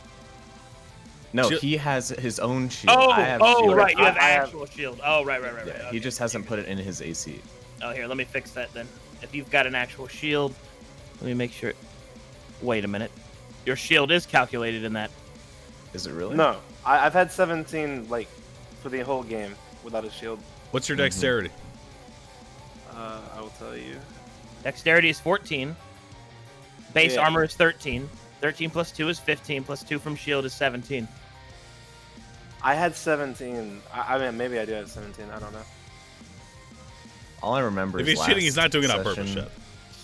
No, Shield- he has his own shield. Oh, I have oh, shield. right. You have I have- actual shield. Oh, right. Yeah, Okay. he just hasn't put it in his AC. Oh, here, let me fix that then. If you've got an actual shield, let me make sure. Wait a minute. Your shield is calculated in that. Is it really? No, I've had 17 like for the whole game without a shield. what's your dexterity? I will tell you. Dexterity is 14. Base Yeah. armor is 13. 13 plus 2 is 15. Plus 2 from shield is 17. I had 17. I mean, maybe I do have 17. I don't know. All I remember If is he's cheating, he's last not doing it on purpose session, yet.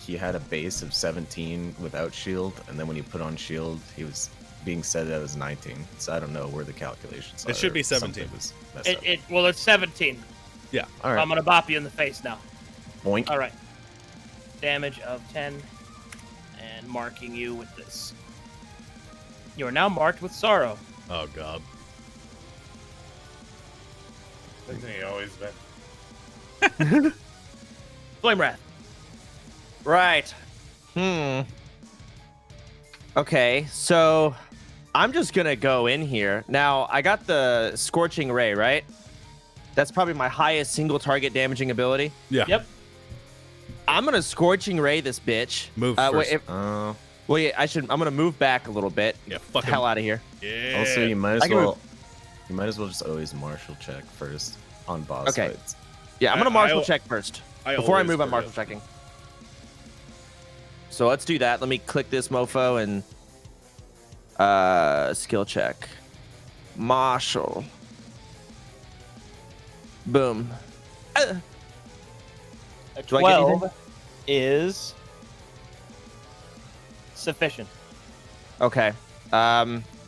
He had a base of 17 without shield, and then when you put on shield, he was being said that it was 19. So I don't know where the calculations are. It should be Something 17. was messed up. Well, it's 17. All right. I'm gonna bop you in the face now. Boink. All right. Damage of 10, and marking you with this. You are now marked with sorrow. Oh God. Isn't he always been? Flame Wrath. Right. Okay, so I'm just gonna go in here. Now, I got the Scorching Ray, right? That's probably my highest single target damaging ability. Yeah. Yep. I'm gonna Scorching Ray this bitch. Move Wait, first. well, yeah, I'm gonna move back a little bit. Yeah. Fuck Hell him. out of here. Yeah. Also, you might I as can well. You might as well just always martial check first on boss Okay. fights. Yeah, I'm gonna I- martial I- check first. I Before I always move, I'm forget. martial checking. So let's do that. Let me click this mofo and skill check. Martial. Boom. A Do I get 12 anything? is sufficient. Okay.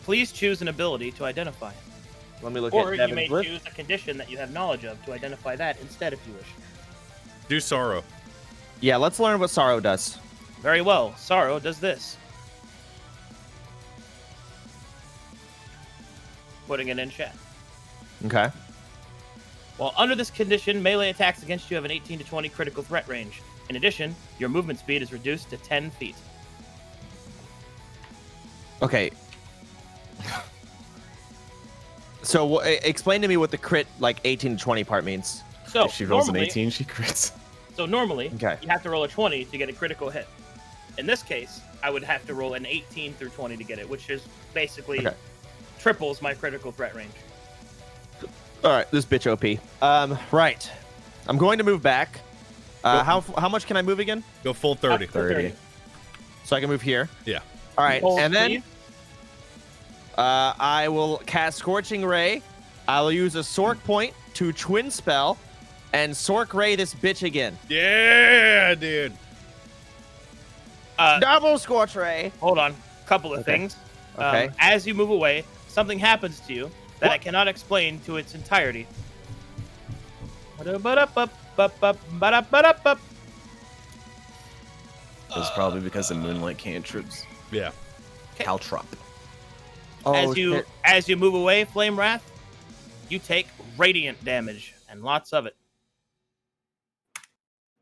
Please choose an ability to identify. Let me look Or at you Devin's may list. choose a condition that you have knowledge of to identify that instead if you wish. Do sorrow. Yeah, let's learn what sorrow does. Very well. Sorrow does this. Putting it in chat. Okay. While under this condition, melee attacks against you have an 18 to 20 critical threat range. In addition, your movement speed is reduced to 10 feet. Okay. So explain to me what the crit, like 18 to 20 part means. So If she rolls an normally- 18, she crits. So normally, Okay. you have to roll a 20 to get a critical hit. In this case, I would have to roll an 18 through 20 to get it, which is basically Okay. triples my critical threat range. All right, this bitch OP. Right. I'm going to move back. How much can I move again? Go full 30. 30. So I can move here. Yeah. All right, Hold and then three. I will cast Scorching Ray. I will use a Sork Point to Twin Spell, and Sork Ray this bitch again. Yeah, dude. Double Scorch Ray. Hold on. Couple of things. Okay. As you move away, something happens to you that I What? cannot explain to its entirety. It's probably because of Moonlight cantrips. Yeah. Caltrop. Oh, As you move away, Flame Wrath, you take radiant damage and lots of it.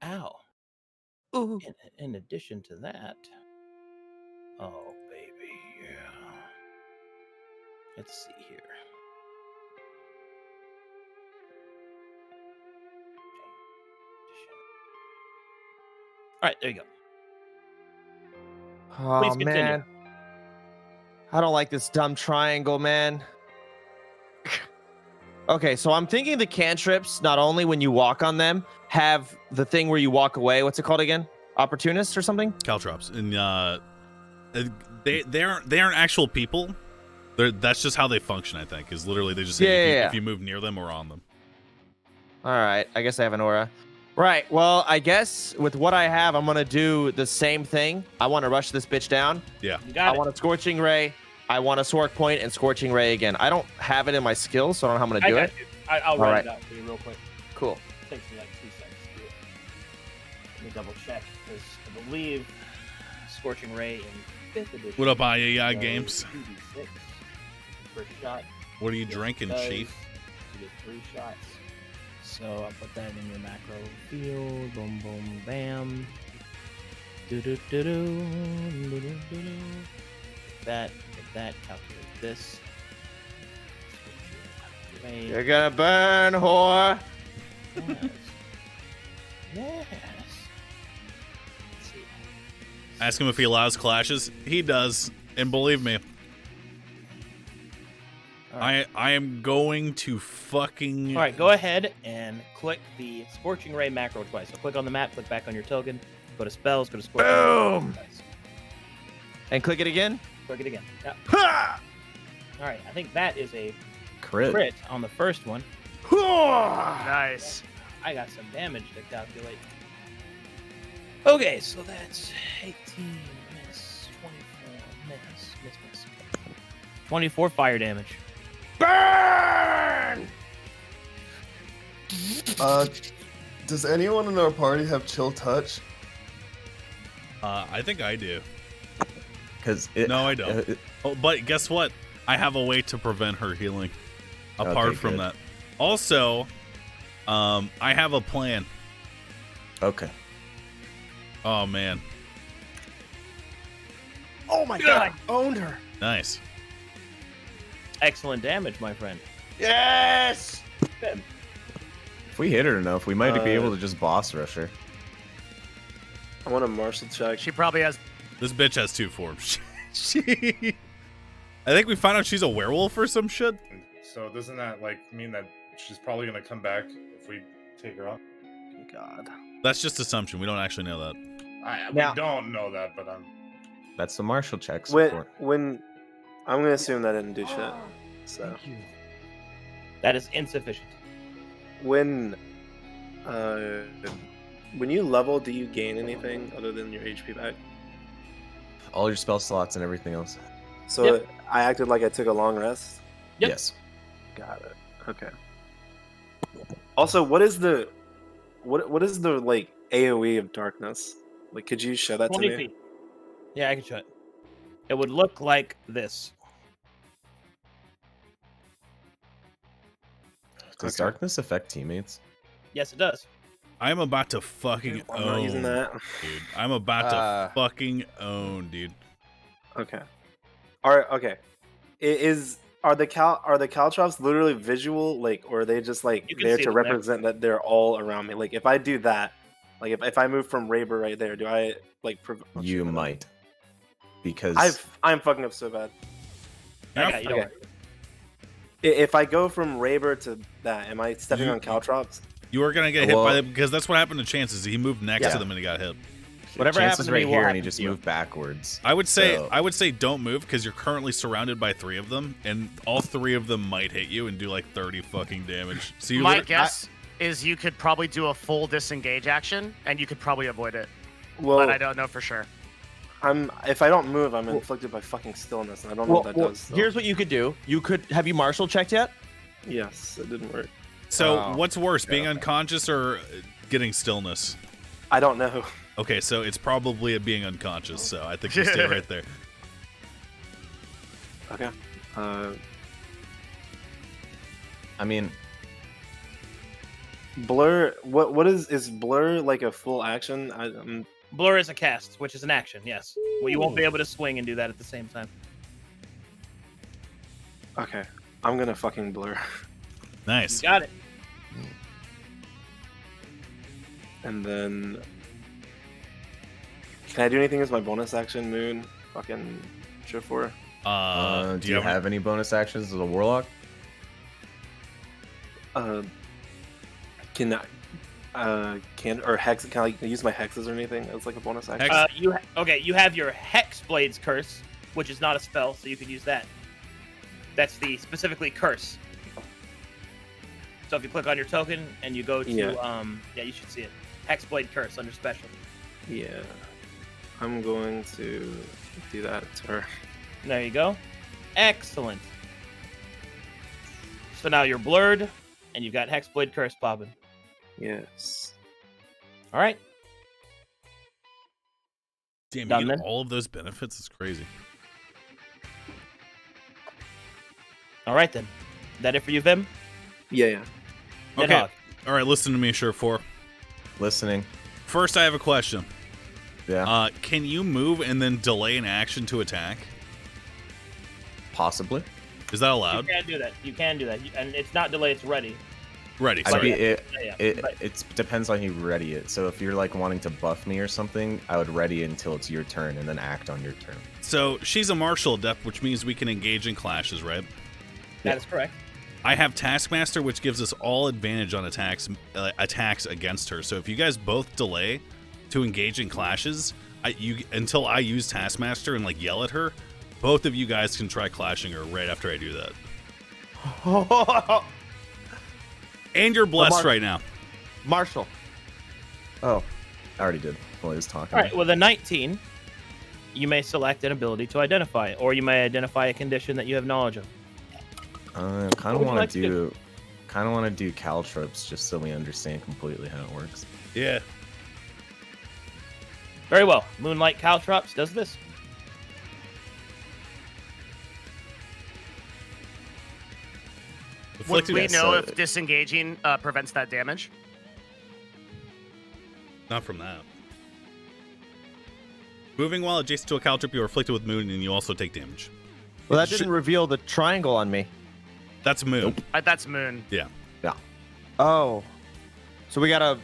Ow. Ooh. In addition to that, oh baby, yeah. Let's see here. All right, there you go. Oh Please continue. man, I don't like this dumb triangle, man. Okay, so I'm thinking the cantrips, not only when you walk on them, have the thing where you walk away. What's it called again? Opportunist or something? Caltrops. And they aren't actual people. That's just how they function, I think. Is literally they just say if you move near them or on them. All right, I guess I have an aura. Right, well, I guess with what I have, I'm gonna do the same thing. I want to rush this bitch down. Yeah. You got I it. want a Scorching Ray. I want a Sork Point and Scorching Ray again. I don't have it in my skills, so I don't know how I'm gonna I do got it. you. I'll All write right. it out for you real quick. Cool. Takes me like 2 seconds to do it. Let me double check because I believe Scorching Ray in 5th edition. What up, IAI goes Games? 2d6 per shot. What are you drinking, Does- Chief? You get 3 shots. So I'll put that in your macro field. Boom, boom, bam. Do do do do do do do. That, calculate this. Ray. You're gonna burn, whore. Yes. Yes. Let's see. Ask him if he allows clashes. He does, and believe me, All right. I am going to fucking. All right, go ahead and click the Scorching Ray macro twice. So click on the map, click back on your token, go to spells, go to Scorching Boom! Ray. Twice. And click it again. Click it again. Yep. Ha! All right, I think that is a Crit. crit on the first one. Ha! Nice. I got some damage to calculate. Okay, so that's 18 miss, 24 miss. 24 fire damage. Burn! Does anyone in our party have chill touch? I think I do. Because No, I don't. Oh, but guess what? I have a way to prevent her healing. Apart Okay, from good. that. Also, I have a plan. Okay. Oh man, Oh my god, owned her. nice. Excellent damage, my friend. Yes! If we hit her enough, we might be able to just boss rush her. I want a martial check. She probably has. This bitch has 2 forms. she. I think we found out she's a werewolf or some shit. So doesn't that like mean that she's probably gonna come back if we take her off? God. That's just assumption. We don't actually know that. Now- We don't know that, but That's the martial checks. When I'm gonna assume that didn't do shit. So Thank you. That is insufficient. when you level, do you gain anything other than your HP back? All your spell slots and everything else. So Yep. I acted like I took a long rest. Yep. Yes. Got it. Okay. Also, what is the like AOE of darkness? Like, could you show that to 20 me? feet. Yeah, I can show it. It would look like this. Does Okay. darkness affect teammates? Yes, it does. I'm about to fucking I'm not using own, that. dude. I'm about to fucking own, dude. Okay. All right. Okay. Are the caltrops literally visual, like, or are they just like You can there see to them there. represent that they're all around me? Like, if I do that, like, if I move from Raber right there, do I like? Oh, You shit, no. might, because I'm fucking up so bad. I got you. Don't Okay. worry. If I go from Raber to that, am I stepping You- on caltrops? You are gonna get hit by Well- them because that's what happened to Chances. He moved next to Yeah. them and he got hit. Whatever Chances happened to right me will here, and he happen just to you. moved backwards. I would say So- don't move because you're currently surrounded by 3 of them, and all 3 of them might hit you and do like 30 fucking damage. So you My liter- guess is you could probably do a full disengage action, and you could probably avoid it. Well, But I don't know for sure. if I don't move, I'm inflicted by fucking stillness, and I don't know what that does. So. Here's what you could do. You could have you martial checked yet? Yes, it didn't work. So Oh. what's worse, being unconscious or getting stillness? I don't know. Okay, so it's probably being unconscious. So I think you stay right there. Okay. I mean, Blur. What is blur like a full action? Blur is a cast, which is an action. Yes. Well, you won't be able to swing and do that at the same time. Okay. I'm gonna fucking blur. Nice. You got it. And then, can I do anything as my bonus action? Moon, fucking Shift-4. do you have any bonus actions as a warlock? Can or hex? Can I use my hexes or anything as like a bonus action? Hex- You have your Hex Blades Curse, which is not a spell, so you could use that. That's the specifically curse. So if you click on your token and you go to Yeah. you should see it. Hexblade Curse under special. Yeah. I'm going to do that to her. There you go. Excellent. So now you're blurred and you've got Hexblade Curse popping. Yes. All right. Damn, Done you get then? all of those benefits. It's crazy. All right then. That it for you, Vim? Yeah. Okay. Nidhogg. All right, listen to me, Shift-4. Listening. First, I have a question. Yeah. Can you move and then delay an action to attack? Possibly. Is that You allowed? can do that. You can do that. And it's not delay, it's ready. Ready. I Sorry. mean, Yeah. But- it depends on you ready it. So if you're like wanting to buff me or something, I would ready it until it's your turn and then act on your turn. So she's a martial adept, which means we can engage in clashes, right? That is correct. I have Taskmaster, which gives us all advantage on attacks against her. So if you guys both delay to engage in clashes, until I use Taskmaster and like yell at her, both of you guys can try clashing her right after I do that. And you're blessed right now. Marshall. Oh, I already did while he was talking. All right. With a 19, you may select an ability to identify, or you may identify a condition that you have knowledge of. I kind What would of you want like to to do, caltrops just so we understand completely how it works. Yeah. Very well. Moonlight Caltrops does this. Would Afflicted. we Yes, know so- if disengaging prevents that damage? Not from that. Moving while adjacent to a caltrip, you are afflicted with moon, and you also take damage. Well, that didn't reveal the triangle on me. That's moon. That's Moon. Yeah. Oh. So we gotta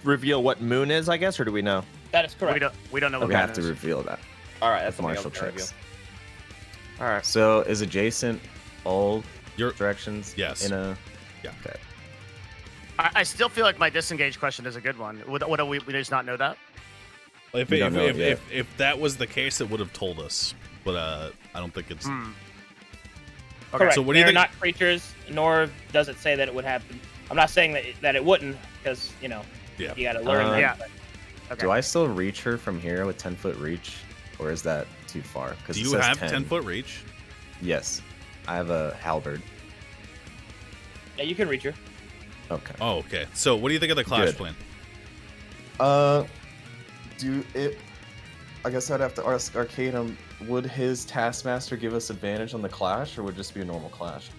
reveal what moon is, I guess, or do we know? That is correct. We don't know what We that have to is. reveal that. All right, that's With martial tricks. All right. So is adjacent all Your directions? Yes. In a Yeah. Okay. I still feel like my disengage question is a good one. Would we just not know that? If We don't know it yet. if that was the case, it would have told us. But I don't think it's. Correct. So what do you They're think? not creatures, nor does it say that it would happen. I'm not saying that it wouldn't, because you Yeah. got to learn that. Yeah. but- Okay. Do I still reach her from here with 10-foot reach, or is that too far? Because Do you have 10-foot reach? Yes, I have a halberd. Yeah, you can reach her. Okay. Oh, okay. So what do you think of the clash Good. plan? I guess I'd have to ask Arcanum, would his Taskmaster give us advantage on the clash, or would it just be a normal clash?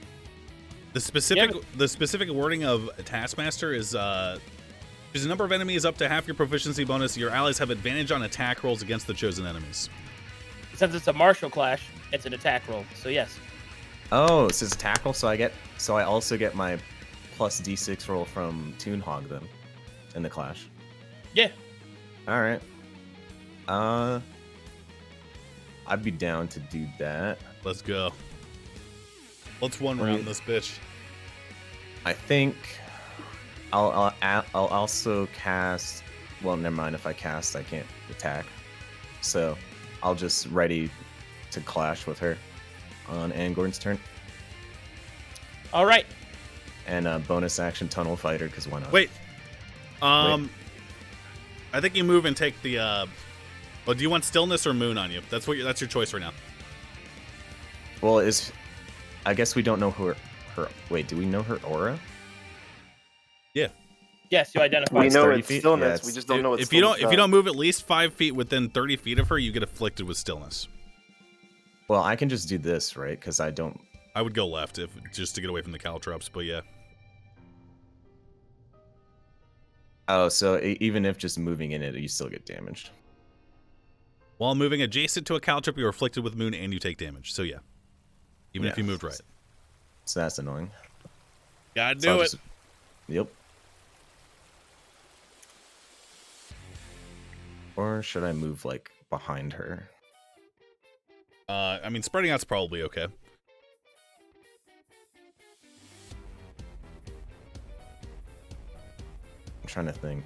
The specific wording of Taskmaster is there's a number of enemies up to half your proficiency bonus. Your allies have advantage on attack rolls against the chosen enemies. Since it's a martial clash, it's an attack roll. So yes. Oh, this is tackle, so I also get my plus D6 roll from Toonhog then in the clash. Yeah. All right. I'd be down to do that. Let's go. Let's one round this bitch. I think I'll also cast. Well, never mind. If I cast, I can't attack. So I'll just ready to clash with her on Angorn's turn. All right. And bonus action Tunnel Fighter, because why not? Wait. I think you move and take the. Well, do you want Stillness or Moon on you? That's your choice right now. Well, I guess we don't know her. Wait, do we know her aura? Yeah. Yes, you identify. We know 30 it's feet? stillness. Yeah, we just don't know what If you don't move at least 5 feet within 30 feet of her, you get afflicted with Stillness. Well, I can just do this, right? Because I don't. I would go left just to get away from the caltrops, but yeah. Oh, so even if just moving in it, you still get damaged. While moving adjacent to a caltrop, you're afflicted with Moon and you take damage. So yeah. Even if you moved right. So that's annoying. Gotta So do I'll it. Yep. Or should I move, like, behind her? I mean, spreading out's probably okay. I'm trying to think.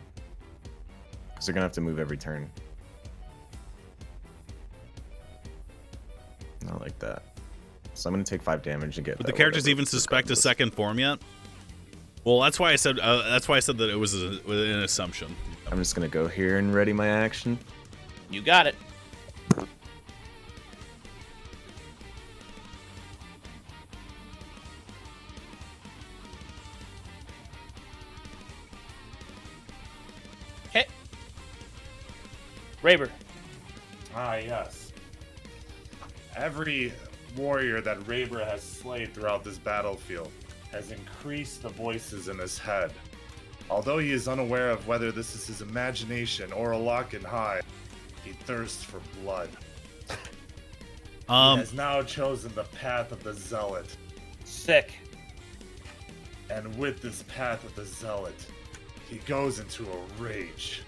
Because they're going to have to move every turn. Not like that. So I'm going to take 5 damage and get But that the characters whatever even suspect a regardless. second form yet? Well, that's why I said that it was an assumption. I'm just going to go here and ready my action. You got it. Okay. Raber. Ah, yes. Every warrior that Raber has slayed throughout this battlefield has increased the voices in his head. Although he is unaware of whether this is his imagination or a lock and hide, he thirsts for blood. He has now chosen the path of the Zealot. Sick. And with this path of the Zealot, he goes into a rage.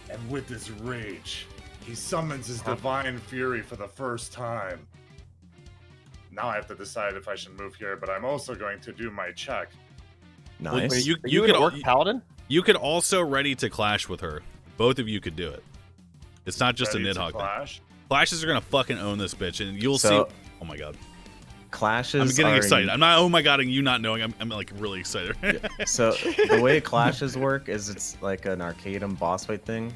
And with this rage, he summons his divine fury for the first time. Now I have to decide if I should move here, but I'm also going to do my check. Nice. Wait, You you could could work Paladin? You could also ready to clash with her. Both of you could do it. It's not just Ready a to Nidhogg thing. clash? Clashes are gonna fucking own this bitch, and you'll see. So- Oh my god, Clashes I'm getting are excited. I'm not. Oh my god, and you not knowing. I'm like really excited. So the way clashes work is it's like an Arcanum boss fight thing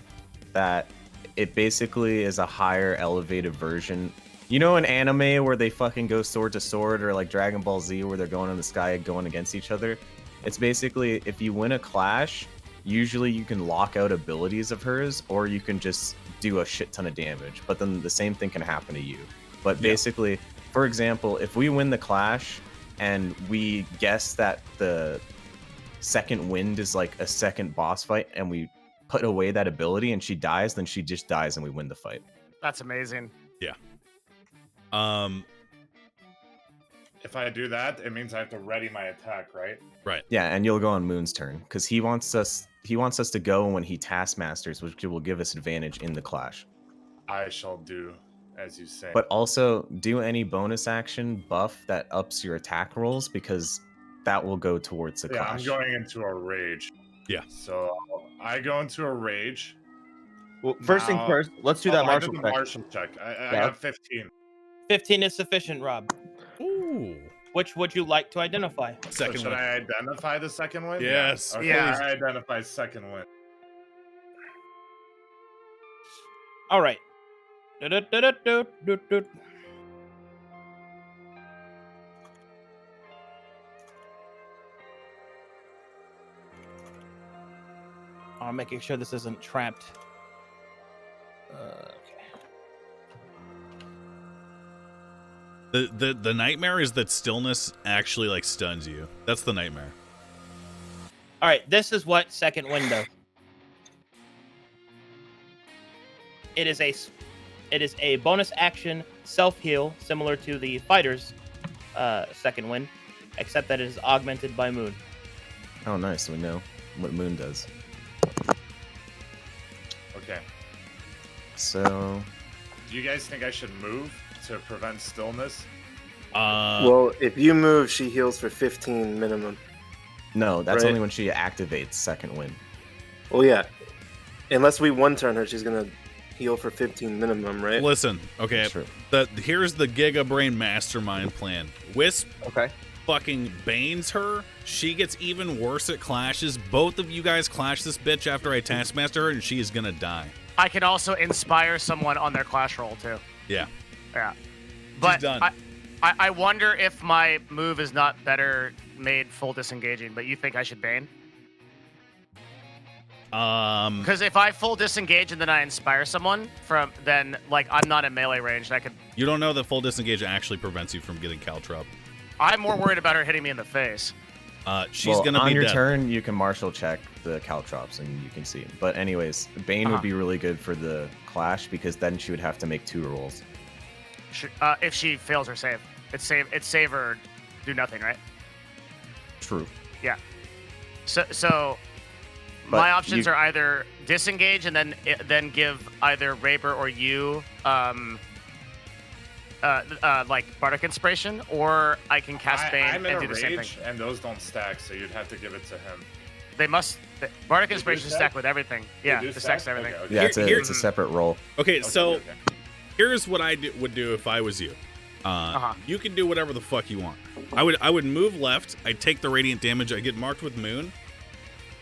that it basically is a higher elevated version. You know, in anime where they fucking go sword to sword, or like Dragon Ball Z where they're going in the sky going against each other. It's basically if you win a clash, usually you can lock out abilities of hers, or you can just do a shit ton of damage. But then the same thing can happen to you. But basically, for example, if we win the clash and we guess that the second wind is like a second boss fight, and we put away that ability and she dies, then she just dies and we win the fight. That's amazing. Yeah. If I do that, it means I have to ready my attack, right? Right. Yeah, and you'll go on Moon's turn because he wants us to go when he Taskmasters, which will give us advantage in the clash. I shall do as you say. But also do any bonus action buff that ups your attack rolls, because that will go towards the yeah, clash. I'm going into a rage. Yeah. So I go into a rage. Well, first thing Now- first, let's do that I did martial the check. martial check. I Yeah. got 15. 15 is sufficient, Rob. Ooh. Which would you like to identify? So Second should one. I identify the second one? Yes, Okay, please. I identify second one. All right. Du-du-du-du-du-du-du. I'm making sure this isn't trapped. The nightmare is that stillness actually like stuns you. That's the nightmare. All right, this is what second wind does. It is a bonus action self heal similar to the fighter's second wind, except that it is augmented by moon. Oh, nice. We know what moon does. Okay. So, Do you guys think I should move to prevent stillness? Well, if you move, she heals for 15 minimum. no, that's Right. only when she activates second wind. Well, yeah. Unless we one turn her, she's gonna heal for 15 minimum, right? Listen, okay. True. Here's the Giga Brain mastermind plan. Wisp Okay. fucking banes her. She gets even worse at clashes. Both of you guys clash this bitch after I taskmaster her, and she is gonna die. I can also inspire someone on their clash roll too. Yeah. Yeah. But done. I wonder if my move is not better made full disengaging, but you think I should Bane? Because if I full disengage and then I inspire someone then like I'm not in melee range and I could. You don't know that full disengage actually prevents you from getting Caltrop. I'm more worried about her hitting me in the face. She's gonna on be your dead. turn, you can martial check the caltrops and you can see. But anyways, Bane would be really good for the clash because then she would have to make 2 rolls. If she fails her save, it's save or do nothing, right? True. Yeah. So But my options you- are either disengage and then give either Raber or you like Bardic Inspiration, or I can cast Bane I'm in and a do the same thing. rage, and those don't stack, so you'd have to give it to him. They must. Bardic They do Inspiration stack? stack with everything. Yeah, do it stacks stack? everything. Okay. Yeah, it's Here- it's a separate roll. Okay, so okay. here's what I would do if I was you. You can do whatever the fuck you want. I would move left. I'd take the radiant damage. I get marked with moon.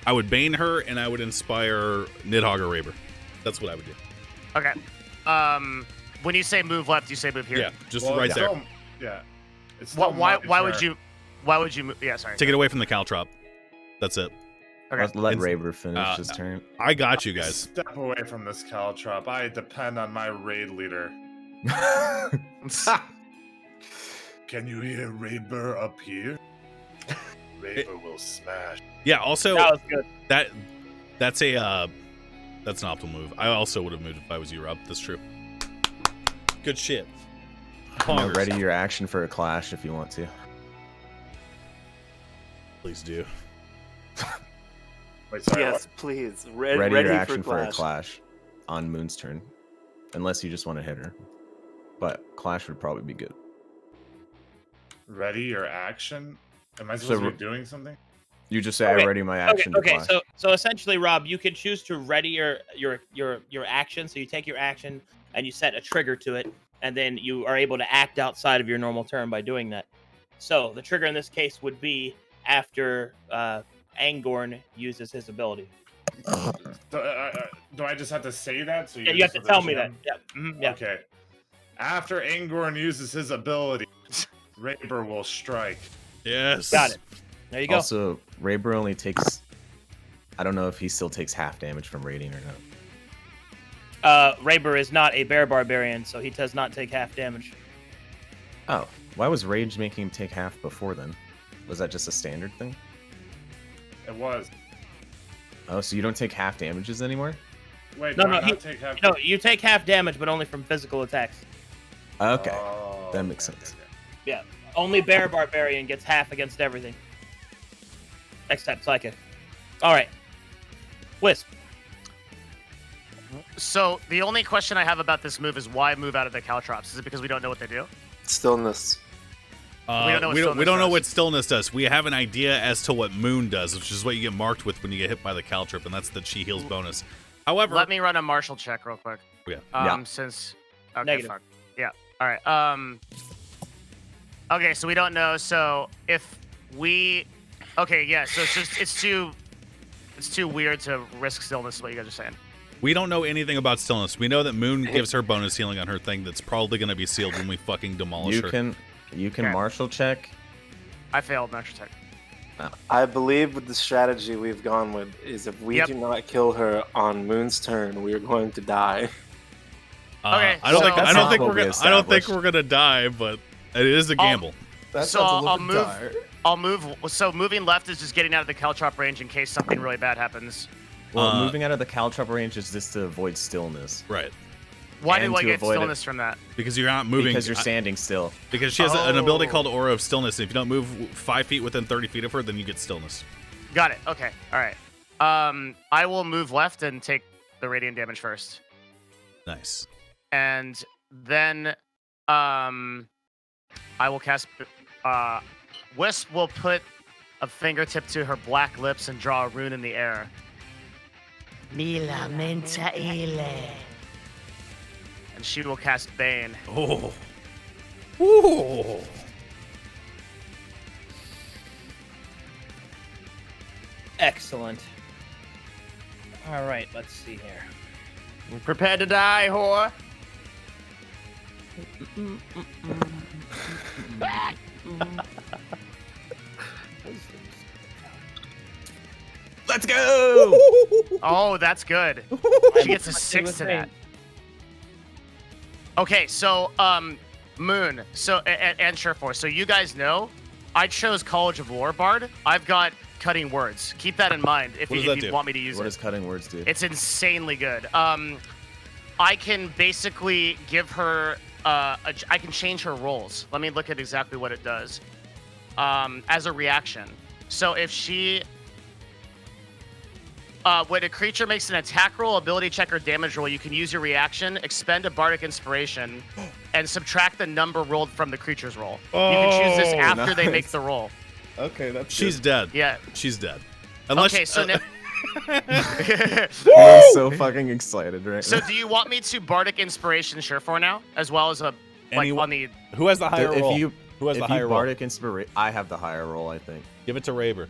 I would bane her, and I would inspire Nidhogg or Raber. That's what I would do. Okay. When you say move left, you say move here. Yeah, just Well, right it's there. still- yeah. It's still Why my would turn. you? Why would you move? Yeah, sorry. Take it away from the Caltrop. That's it. Okay. Let It's- Raber finish his turn. I got you guys. Step away from this caltrop. I depend on my raid leader. Can you hear Raber up here? Raber will smash. Yeah. Also, That was good. that's an optimal move. I also would have moved if I was you, Rob. That's true. Good shit. Now ready your action for a clash if you want to. Please do. Wait, sorry. Yes, please. Ready Ready your for action for a clash. clash on Moon's turn. Unless you just want to hit her. But clash would probably be good. Ready your action? Am I So supposed to re- be doing something? You just say I ready my action to Okay. clash. So essentially, Rob, you can choose to ready your action. So you take your action and you set a trigger to it, and then you are able to act outside of your normal turn by doing that. So the trigger in this case would be after Angorn uses his ability. Do I just have to say that? So Yeah, you have to just tell me that. GM? Yeah. Mhm, yeah. Okay. After Angorn uses his ability, Raber will strike. Yes. Got it. There you go. Also, Raber only takes... I don't know if he still takes half damage from raiding or not. Raber is not a bear barbarian, so he does not take half damage. Oh, why was rage making him take half before then? Was that just a standard thing? It was. Oh, so you don't take half damages anymore? Wait, No, do I no, not take half? No, you take half damage, but only from physical attacks. Okay, Oh, that makes okay, sense. okay. Yeah. Only bear barbarian gets half against everything. Except psychic. All right. Wisp. So the only question I have about this move is why move out of the caltrops? Is it because we don't know what they do? Stillness. We don't know what we stillness don't know does. what stillness does. We have an idea as to what moon does, which is what you get marked with when you get hit by the caltrip, and that's the chi heals bonus. However, Let me run a martial check real quick. Yeah. Yeah. Since okay, Negative. fuck. Yeah. All right. Okay, so we don't know. So if we, okay, yeah. So it's too weird to risk stillness. Is what you guys are saying. we don't know anything about stillness. We know that Moon gives her bonus healing on her thing that's probably going to be sealed when we fucking demolish You her. can Okay. martial check. I failed martial check. I believe with the strategy we've gone with is if we Yep. do not kill her on Moon's turn, we are going to die. Okay, I don't so- think I That's don't not think what we're we gonna I don't think established. we're gonna die, but it is a gamble. That So sounds a I'll little move- dire. I'll move. So moving left is just getting out of the caltrop range in case something really bad happens. Well, Uh, moving out of the caltrop range is just to avoid stillness. Right. Why And do I to get avoid it. stillness from that? Because you're not moving. Because you're standing still. Because she has an ability Oh. called Aura of Stillness. If you don't move 5 feet within 30 feet of her, then you get stillness. Got it. Okay. All right. I will move left and take the radiant damage first, Nice. and then I will cast. Wisp will put a fingertip to her black lips and draw a rune in the air. Mila menta ile. And she will cast Bane. Oh. Ooh. Excellent. All right, let's see here. Prepare to die, whore. Let's go! Oh, that's good. She gets a 6 to that. Okay, so Moon, so and Sureforce. So you guys know, I chose College of Lore Bard. I've got cutting words. Keep that in mind if What does you, that if you do? want me to use What it. does cutting words do? It's insanely good. I can basically give her. I can change her rolls. Let me look at exactly what it does. As a reaction. So if she. When a creature makes an attack roll, ability check, or damage roll, you can use your reaction, expend a bardic inspiration, and subtract the number rolled from the creature's roll. You can choose this Oh, after they make nice. the roll. Okay, that's She's dead. Yeah. She's dead. Unless Okay, so now. I'm so fucking excited right So now. do you want me to bardic inspiration Surefor now, as well as a like Anyone- on the? who has the higher roll? If you Who has if the you higher roll? bardic inspiration, I have the higher roll, I think. Give it to Raver.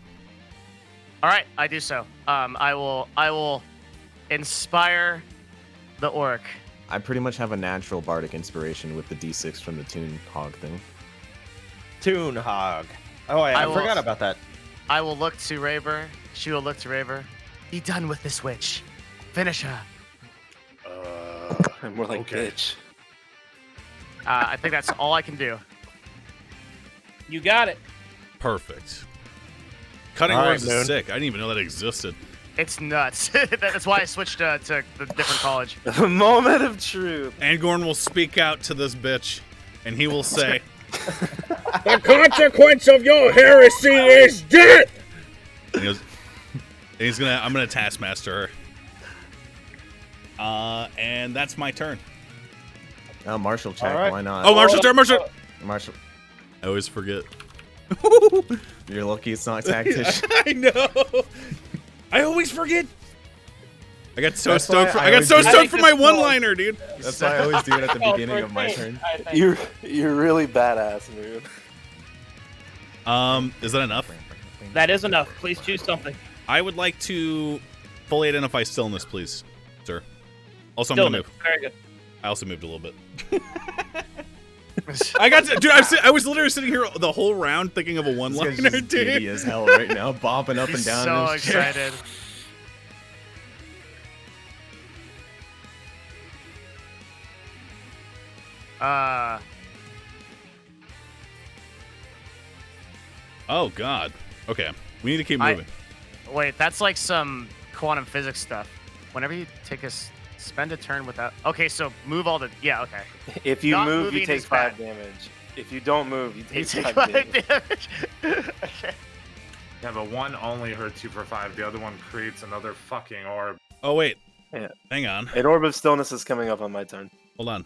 All right, I do so. I will inspire the orc. I pretty much have a natural bardic inspiration with the D6 from the Toon Hog thing. Toon Hog. Oh, I I will- forgot about that. I will look to Raver. She will look to Raver. Be done with this witch. Finish her. I'm more like Okay. bitch. I think that's all I can do. You got it. Perfect. Cutting All right, words is Moon. sick. I didn't even know that existed. It's nuts. That's why I switched to the different college. The moment of truth. Angorn will speak out to this bitch, and he will say, The consequence of your heresy is death! and he goes, and I'm gonna taskmaster her. And that's my turn. Oh, Marshall check, All right. why not? Oh, Marshall turn, Marshall. Marshall, I always forget. you're lucky it's not tactician. I know. I always forget. I got so That's stoked. why I got always so do- stoked for my this roll. one-liner, dude. That's why I always do it at the Oh, beginning for of my a turn. I think. You're really badass, dude. Is that enough? That is enough. Please choose something. I would like to fully identify stillness, please, sir. Also, I'm gonna Stillness. move. Very good. I also moved a little bit. I got to, dude. I was literally sitting here the whole round thinking of a This guy's one-liner, just giddy dude. as hell right now, bopping up and He's down. so in his chair. excited. Oh God. Okay, we need to keep I- moving. Wait, that's like some quantum physics stuff. Whenever you take spend a turn without. Okay, so move all the. Yeah, okay. If you Not move, moving you take is 5 bad. damage. If you don't move, you You take take 5 5 damage. damage. Okay. Yeah, but one only hurts you for 5. The other one creates another fucking orb. Oh wait. Yeah. Hang on. An orb of stillness is coming up on my turn. Hold on.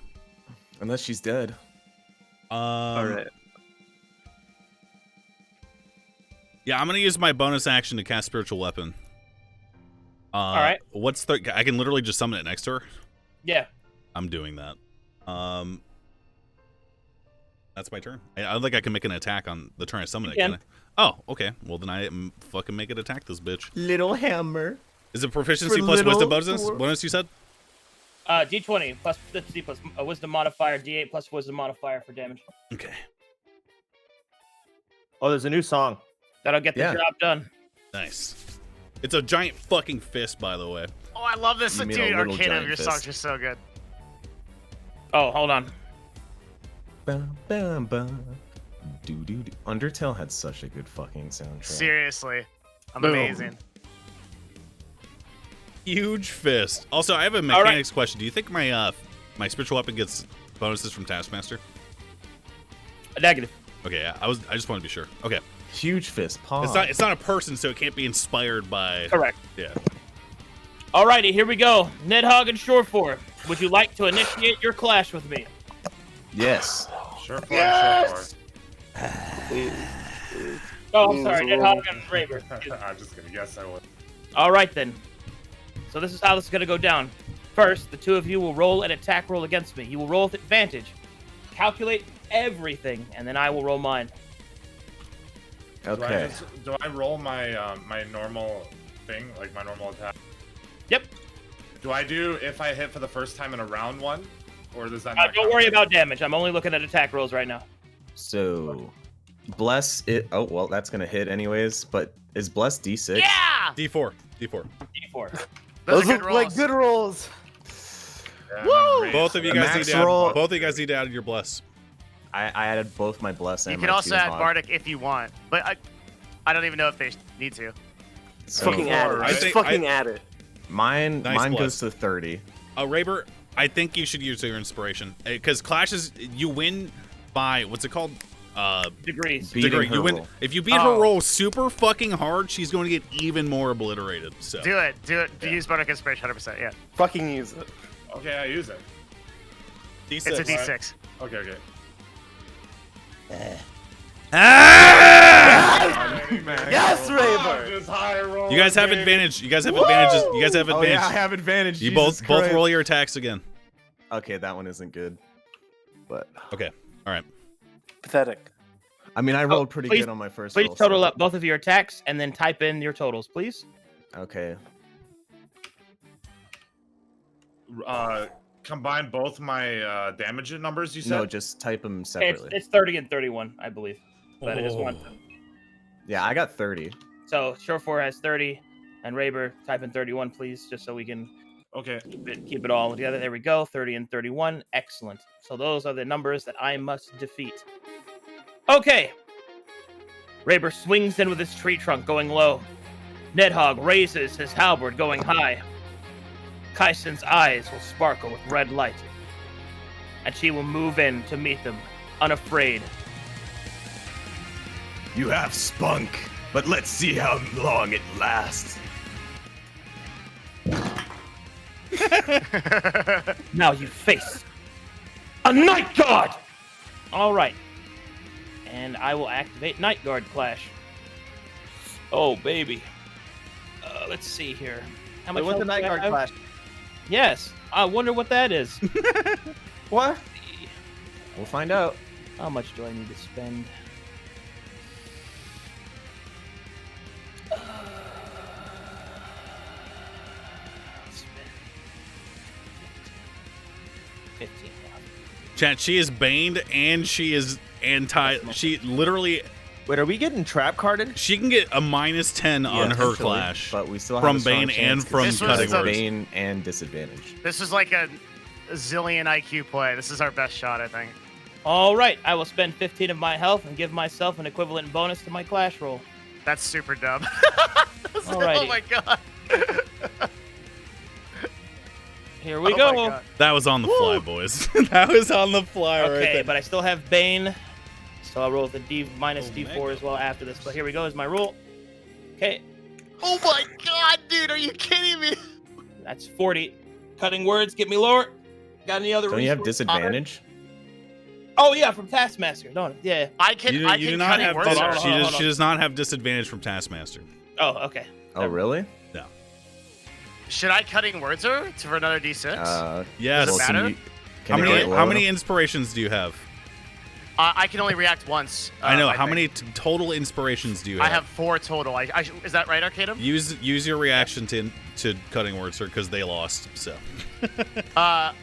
Unless she's dead. All right. Yeah, I'm gonna use my bonus action to cast spiritual weapon. All right. What's the? I can literally just summon it next to her. Yeah. I'm doing that. That's my turn. I don't think I can make an attack on the turn I summon it. You can. Can I? Oh, okay. Well, then I fucking make it attack this bitch. Little hammer. Is it proficiency For plus wisdom little bonus? dwarf. Bonus you said? D20 plus D plus a wisdom modifier, D8 plus wisdom modifier for damage. Okay. Oh, there's a new song. That'll get the Yeah. job done. Nice. It's a giant fucking fist, by the way. Oh, I love this. You mean Dude, a little Arcana, giant your fist. songs are so good. Oh, hold on. Bum, bum, bum. Do. Undertale had such a good fucking soundtrack. Seriously, I'm Boom. amazing. Huge fist. Also, I have a mechanics question. Do you think my my spiritual weapon gets bonuses from Taskmaster? Negative. Okay, yeah, I just want to be sure. Okay, Huge fist. Paw. it's not a person, so it can't be inspired by. Correct. Yeah. Alrighty, here we go. Nidhogg and Shore4, would you like to initiate your clash with me? Yes. Sure for sure Oh, I'm sorry, Nidhogg and Raver. I'm just kidding. Yes, I would. Alright then. So this is how this is going to go down. First, the two of you will roll an attack roll against me. You will roll with advantage. Calculate everything, and then I will roll mine. Okay. Do I roll my my normal thing, like my normal attack? Yep. Do I do if I hit for the first time in a round one, or does that? Not Don't count? worry about damage. I'm only looking at attack rolls right now. So, bless it. Oh well, that's gonna hit anyways. But is bless D6? Yeah. D4. D4. Those are look good like rolls. good rolls. Yeah, Woo! I'm Both of you Max guys need to add, roll. both of you guys need to add your bless. I added both my bless and You my can also add Nidhogg. Bardic if you want, but I don't even know if they need to. So Fucking add it. I Just think- fucking add it. Mine Nice goes bless. to 30. Raber, I think you should use your inspiration because clashes you win by what's it called? Degrees. Beating Degree. her You win roll. if you beat her roll super fucking hard. She's going to get even more obliterated. So Do it. Use Bardic Inspiration 100%. Yeah. Fucking use it. Okay, I use it. D6. It's a D6. Okay. Yes, Raver. Just high roll. You guys have baby. advantage. You guys have advantages. You guys have Oh advantage. yeah, I have advantage. You Jesus both Christ. roll your attacks again. Okay, that one isn't good. But Okay. All right. Pathetic. I mean, I rolled pretty please- good on my first Please roll. total so- up both of your attacks and then type in your totals, please. Okay. Combine both my damage numbers. You said. No, just type them Okay, separately. it's 30 and 31, I believe. But it is one. Yeah, I got 30. So Shore4 has 30, and Raber, type in 31, please, just so we can Okay. keep it all together. There we go. 30 and 31. Excellent. So those are the numbers that I must defeat. Okay. Raber swings in with his tree trunk going low. Nidhogg raises his halberd going high. Kaisen's eyes will sparkle with red light. And she will move in to meet them, unafraid. You have spunk, but let's see how long it lasts. Now you face a Night Guard! Alright. And I will activate Night Guard Clash. Oh, baby. Let's see here. How much Wait, what's the health do Night I Guard have? clash? Yes. I wonder what that is. What? We'll find out. How much do I need to spend? Spend 15. Chat. She is baned and she is anti. She literally. Wait, are we getting trap carded? She can get a -10 on her Potentially, clash. but we still have from a strong Bane chance and 'cause from it's cutting words. Bane and disadvantage. This is like a zillion IQ play. This is our best shot, I think. All right. I will spend 15 of my health and give myself an equivalent bonus to my clash roll. That's super dumb. Oh Alrighty. my god. Here we Oh go. my God. That was on the fly, boys. That was on the fly right Okay, there. but I still have Bane, so I'll roll with a D minus Oh, D4 mega. as well after this. But here we go is my roll. Okay, Oh my god, dude, are you kidding me? that's 40. Cutting words, get me lower. Got any other Don't you have resources? disadvantage? Oh yeah, from Taskmaster. No, yeah. I can You I do can not cutting have. words. Hold on, She hold does. on. She does not have disadvantage from Taskmaster. Oh, okay. Oh, really? No. Should I cutting words her for another D6? Yes. Does it can matter? you- How can it many? get low How many enough? inspirations do you have? I can only react once. I know. I How think. many total inspirations do you have? I have 4 total. Is that right, Arcadum? Use your reaction to cutting words, sir, because they lost. So.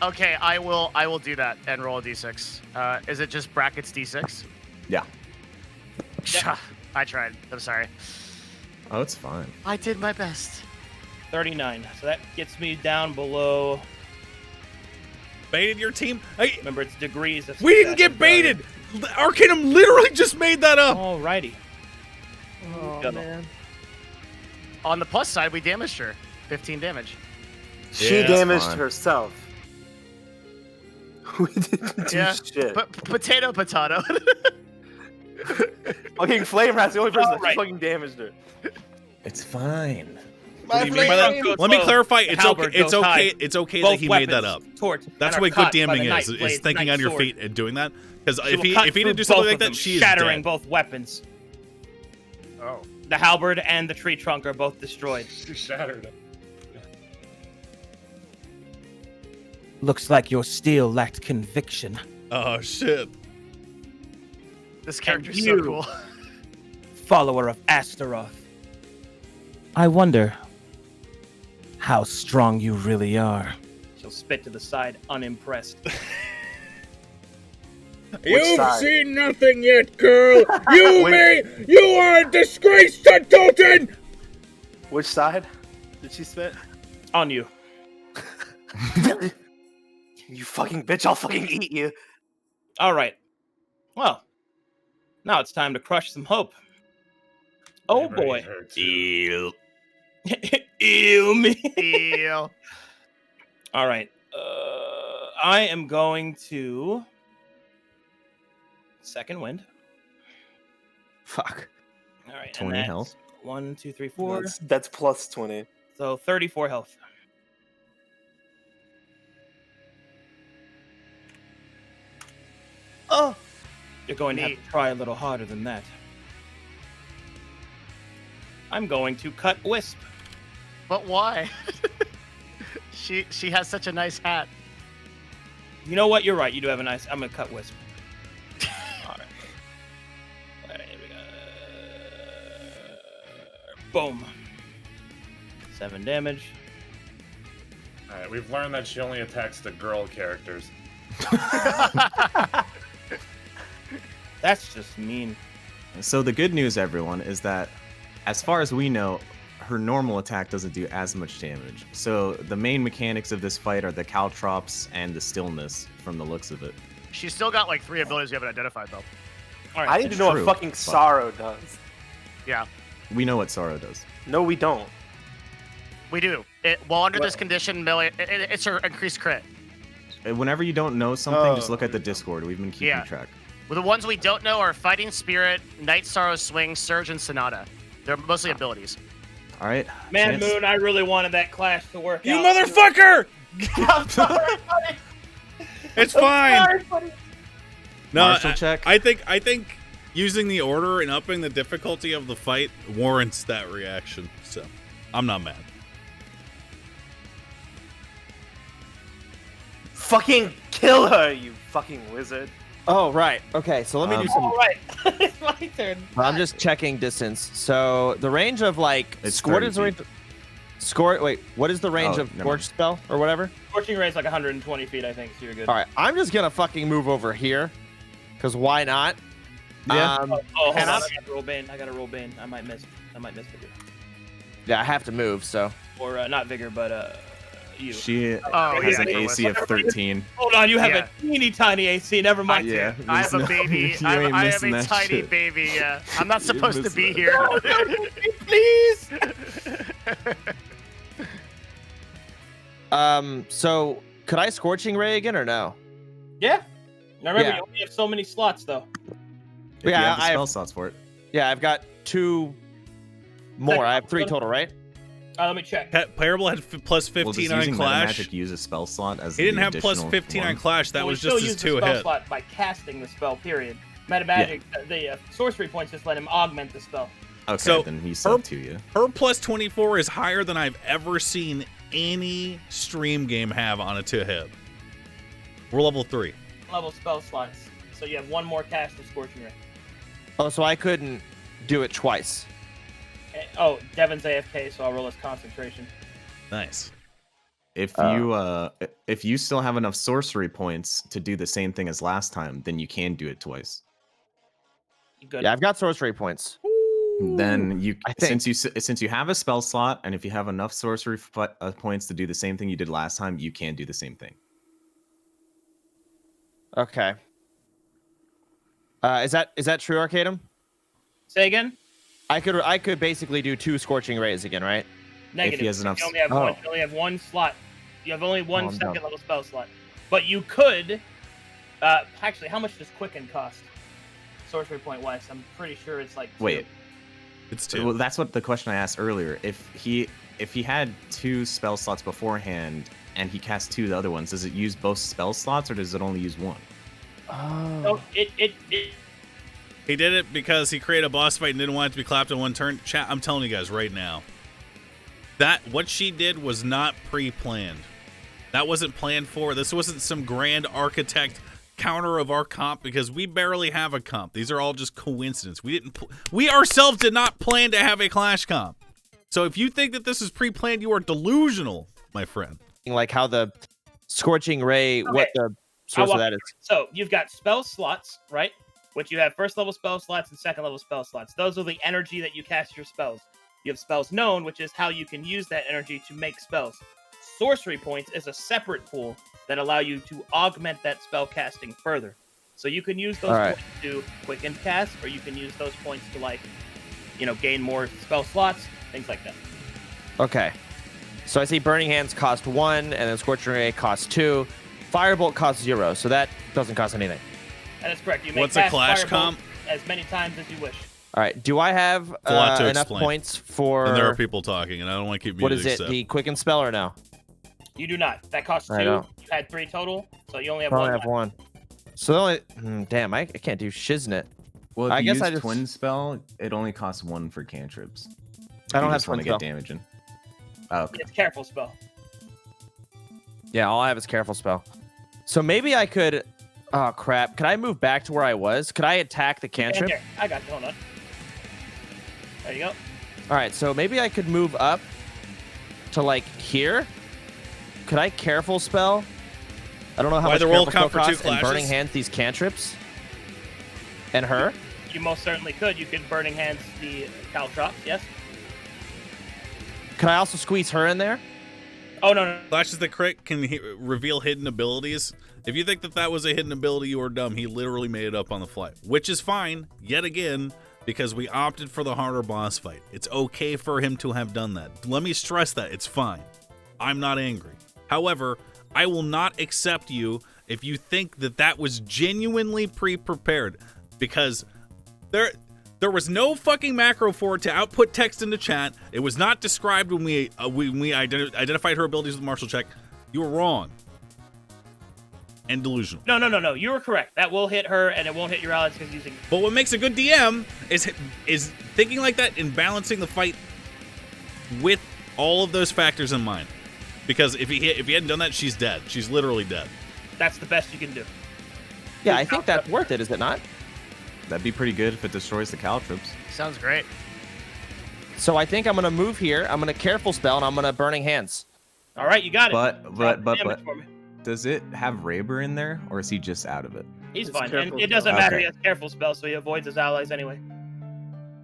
Okay, I will do that and roll a D6. Is it just brackets D6? Yeah. I tried. I'm sorry. Oh, it's fine. I did my best. 39. So that gets me down below Baited your team? Remember, it's degrees of We didn't success get and failure. baited! Arcanum literally just made that up! Alrighty. Oh, Go. man. On the plus side, we damaged her. 15 damage. She Yeah, that's damaged fine. herself. We didn't do Yeah. shit. Potato. Fucking Flame Rat's the only person that Alright. fucking damaged her. It's fine. What do you mean by that? Goes Let me low, clarify. the It's halberd okay. It's goes high. okay. It's okay Both that he made that up. weapons, torch, That's and what are good cut by DMing the knight is blades, thinking knight on your sword. feet and doing that. Because She if will he cut if he through didn't do something both like of that, them, she is shattering dead. both weapons. Oh. The halberd and the tree trunk are both destroyed. She shattered him. Looks like your steel lacked conviction. Oh shit! This character's And so you. cool. Follower of Astaroth. I wonder how strong you really are. She'll spit to the side, unimpressed. You've side? seen nothing yet, girl. You are a disgrace to Dalton. Which side did she spit? On you. You fucking bitch, I'll fucking eat you. All right. Well, now it's time to crush some hope. Oh Never boy. ate her too. Ew. Ew me. Ew. All right. I am going to second wind. Fuck. All right. 20 and that's health. 1, 2, 3, 4. That's plus 20. So 34 health. Oh, You're going to have Neat. to try a little harder than that. I'm going to cut Wisp. But why? she has such a nice hat. You know what? You're right. You do have a nice. I'm gonna cut Wisp. All right. All right, here we go. Boom. 7 damage. Alright, we've learned that she only attacks the girl characters. That's just mean. So the good news, everyone, is that as far as we know, her normal attack doesn't do as much damage. So the main mechanics of this fight are the caltrops and the stillness from the looks of it. She's still got like 3 abilities we haven't identified though. All I right. need to it's know true, what fucking but- sorrow does. Yeah, We know what Sorrow does. No, we don't. we do. Well, under this Well- condition, melee, it's her increased crit. Whenever you don't know something, just Oh. look at the Discord. We've been keeping Yeah. track. Well, the ones we don't know are Fighting Spirit, Night Sorrow Swing, Surge, and Sonata. They're mostly abilities. All right. Man, Chance? Moon, I really wanted that clash to work You out. motherfucker! I'm sorry, buddy. It's fine. Sorry, buddy. No, Marshal check. I think using the order and upping the difficulty of the fight warrants that reaction. So I'm not mad. Fucking kill her, you fucking wizard. Oh, right. Okay, so let me do some. All right. It's my turn. I'm just checking distance. So the range of like It's what 30 is the range? Score. Wait, what is the range Oh, of never Scorch mind. spell or whatever? Scorching Ray is like 120 feet, I think, so you're good. All right, I'm just gonna fucking move over here, cause why not? Yeah. Um, Oh, hold And on. I'm- I gotta roll Bane. I gotta roll Bane. I might miss Vigor. yeah, I have to move. So Or not Vigor, but you. She Oh, has yeah, an I know AC of this. 13. Hold on, you have Yeah. a teeny tiny AC. Never mind. Yeah. I have a there's no- baby. you I ain't have missing a that tiny shit. baby. I'm not You're supposed to missing be that. here. Please. So could I Scorching Ray again or no? Yeah. Now remember, Yeah. you only have so many slots, though. If you Yeah, have the I have- spell slots for it. Yeah, I've got 2 more. I have 3 total, right? Let me check. Playable had plus Well, 15 does on using Clash. Magic use a spell slot as He didn't the have plus additional 15 on one? Clash. That Well, we was still just his use the 2 spell hit. slot by casting the spell. Period. Meta magic, the sorcery points just let him augment the spell. Okay, So, then he's sub to you. Her plus 24 is higher than I've ever seen any stream game have on a 2 hit. We're level 3. Level spell slots. So you have 1 more cast of Scorching Ray. Oh, so I couldn't do it twice. Oh, Devin's AFK, so I'll roll his concentration. Nice. If you still have enough sorcery points to do the same thing as last time, then you can do it twice. You good? Yeah, I've got sorcery points. Then you I think. since you have a spell slot, and if you have enough sorcery points to do the same thing you did last time, you can do the same thing. Okay. Is that true, Arcadum? Say again. I could basically do 2 scorching rays again, right? Negative. he has enough You only have Oh. one. You only have one slot. You have only one I'm dumb. second level spell slot. But you could. Actually, how much does Quicken cost? Sorcery point wise, I'm pretty sure it's like 2. Wait. It's 2. Well, that's what the question I asked earlier. If he had 2 spell slots beforehand and he cast 2 of the other ones, does it use both spell slots or does it only use 1? So it He did it because he created a boss fight and didn't want it to be clapped in one turn. Chat, I'm telling you guys right now. That what she did was not pre-planned. That wasn't planned for. This wasn't some grand architect counter of our comp because we barely have a comp. These are all just coincidence. We ourselves did not plan to have a Clash comp. So if you think that this is pre-planned, you are delusional, my friend. Like how the scorching ray, Okay. what the source of that is. So you've got spell slots, right? Which you have first level spell slots and second level spell slots. Those are the energy that you cast your spells. You have spells known, which is how you can use that energy to make spells. Sorcery points is a separate pool that allow you to augment that spell casting further. So you can use those Alright. points to quicken cast, or you can use those points to gain more spell slots, things like that. Okay. So I see Burning Hands cost 1, and then Scorching Ray costs 2. Firebolt costs 0, so that doesn't cost anything. That is correct. You may What's a cast Clash Firebolt comp? as many times as you wish. All right. Do I have a lot to enough explain. points for And there are people talking, and I don't want to keep what muted. is it? The Quicken spell or no? You do not. That costs 2. I know. You had 3 total, so you only have I 1. only have 1. So only. Damn, I can't do Shiznit. Well, if I you guess use I just- Twin Spell, it only costs 1 for cantrips. I don't You have just want Twin to spell. get damage in. Oh, okay. It's careful spell. Yeah, all I have is Careful spell. So maybe I could. Oh crap! Could I move back to where I was? Could I attack the cantrip? Here, I got you. Hold on. There you go. All right, so maybe I could move up to like here. Could I Careful spell? I don't know how Why much the roll Careful count spell for 2 costs and Burning clashes? Hands these cantrips. And her. You most certainly could. You could Burning Hands the Caltrops, yes? Could I also squeeze her in there? Oh, no. Flashes the crit can reveal hidden abilities. If you think that that was a hidden ability, you are dumb. He literally made it up on the fly, which is fine, yet again, because we opted for the harder boss fight. It's okay for him to have done that. Let me stress that. It's fine. I'm not angry. However, I will not accept you if you think that that was genuinely pre-prepared, because there was no fucking macro for it to output text into chat. It was not described when we identified her abilities with Marshall check. You were wrong. And delusional. No. You were correct. That will hit her, and it won't hit your allies because using... But what makes a good DM is thinking like that and balancing the fight with all of those factors in mind. Because if he hadn't done that, she's dead. She's literally dead. That's the best you can do. Yeah, I think that's worth it, is it not? That'd be pretty good if it destroys the caltrips. Sounds great. So I think I'm gonna move here. I'm gonna Careful spell, and I'm gonna Burning Hands. All right, you got it. But Drop the damage for me. does it have Raber in there, or is he just out of it? He's It's fine. And careful it doesn't spell. matter. Okay. He has careful spell, so he avoids his allies anyway.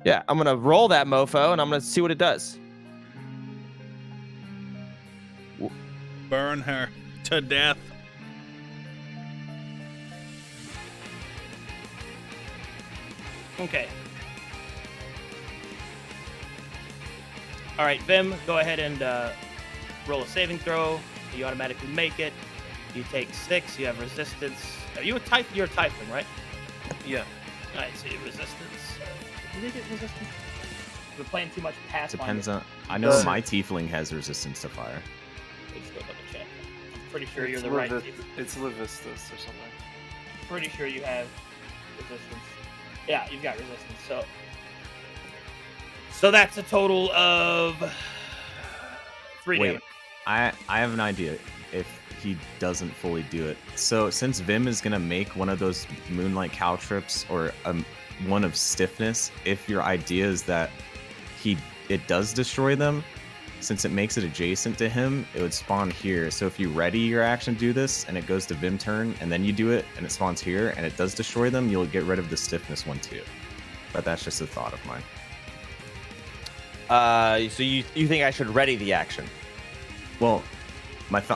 Yeah, I'm gonna roll that mofo, and I'm gonna see what it does. Burn her to death. Okay. All right, Vim, go ahead and roll a saving throw. You automatically make it. You take 6. You have resistance. Are you you're a Typhling, right? Yeah. All right, so you have resistance. Did you get resistance? We're playing too much Pathfinder. Depends on. I know my tiefling has resistance to fire. Let's go double check. I'm pretty sure you're It's the right. It's Levistus or something. Pretty sure you have resistance. Yeah, you've got resistance. So that's a total of 3 Wait, damage. I have an idea if he doesn't fully do it. So since Vim is gonna make one of those Moonlight caltrips or one of stiffness, if your idea is that it does destroy them, since it makes it adjacent to him, it would spawn here. So if you ready your action to do this and it goes to Vim turn and then you do it and it spawns here and it does destroy them, you'll get rid of the stiffness one too. But that's just a thought of mine. So you think I should ready the action? Well,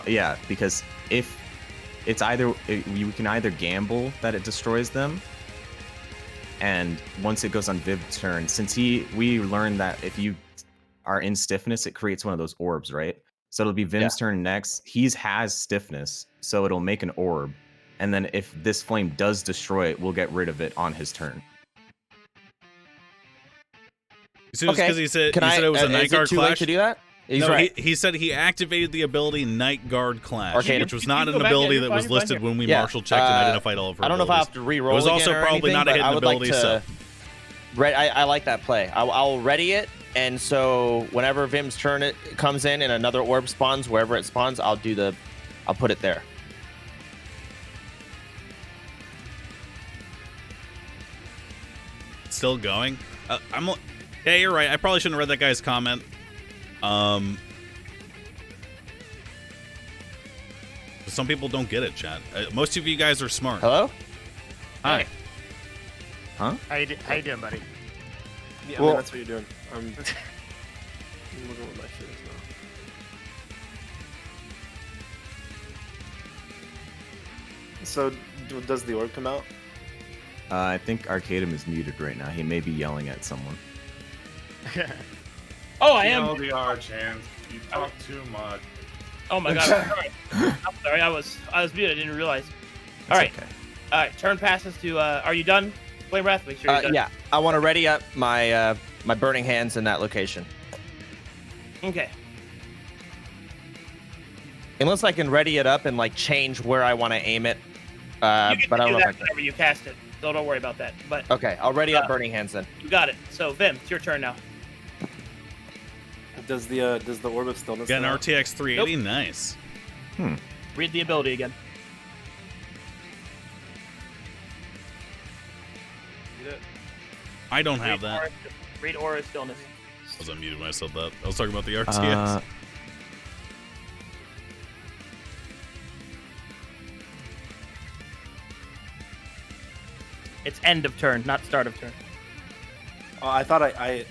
yeah, because if it's either you can either gamble that it destroys them, and once it goes on Viv's turn, since we learned that if you are in stiffness, it creates one of those orbs, right? So it'll be Vim's turn next. He has stiffness, so it'll make an orb, and then if this flame does destroy it, we'll get rid of it on his turn. Because he said it was a Night Guard too Clash. late to do that? He's no, right. he said he activated the ability Night Guard Clash, Arcade. which was not an ability that was listed when we marshal checked and identified all of her I don't know if I have to re-roll. It was also again or probably anything, not a but hidden I would ability. Like to, I like that play. I'll ready it, and so whenever Vim's turn it comes in and another orb spawns, wherever it spawns, I'll put it there. Still going. Yeah, you're right. I probably shouldn't have read that guy's comment. Some people don't get it, chat. Most of you guys are smart. Hello? Hi. Huh? How you doing, buddy? Yeah, well, that's what you're doing. I'm looking what my shit is now. So, does the orb come out? I think Arcadum is muted right now. He may be yelling at someone. Oh, I am. The Archhands. You talk too much. Oh my god. Sorry. I'm sorry. I was muted. I didn't realize. All right. Okay. All right. Turn passes to. Are you done? Flame Wrath. Make sure you're done. Yeah, I want to ready up my my burning hands in that location. Okay. Unless I can ready it up and like change where I want to aim it. You can But I don't do know if I that can. whenever you cast it. So don't worry about that. But Okay, I'll ready up burning hands then. you got it. So Vim, it's your turn now. Does the orb of stillness? Got an come out? RTX 380. Nice. Read the ability again. I don't have that. Read Aura Stillness. I was unmuted when I said that. I was talking about the RTS. It's end of turn, not start of turn. Oh, I thought I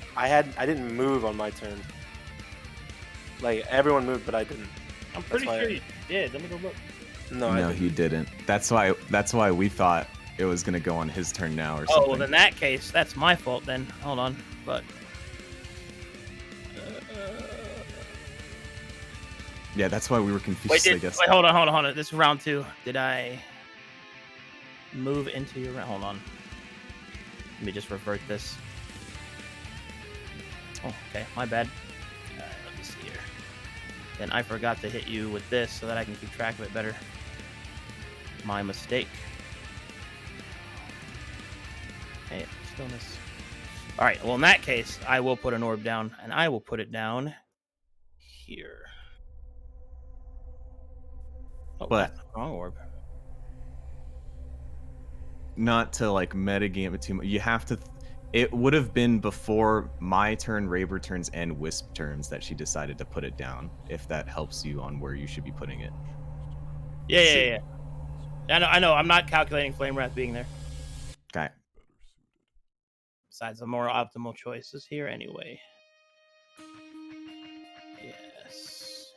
didn't move on my turn. Like everyone moved, but I didn't. I'm pretty why sure you did. Let me go look. No, I No, didn't. he didn't. That's why we thought it was gonna go on his turn now or Oh, something. well, in that case, that's my fault then. Hold on. But Yeah, that's why we were confused. I guess. hold on. This is round 2. Did I move into your round? Hold on. Let me just revert this. Oh, okay. My bad. Let me see here. Then I forgot to hit you with this so that I can keep track of it better. My mistake. Okay, stillness. All right. Well, in that case, I will put an orb down, and I will put it down here. Oh, But- that's the wrong orb. Not to like metagame it too much. You have to. It would have been before my turn, Raber turns, and Wisp turns that she decided to put it down. If that helps you on where you should be putting it. Yeah. I know. I'm not calculating Flame Wrath being there. Okay. Besides the more optimal choices here, anyway. Yes.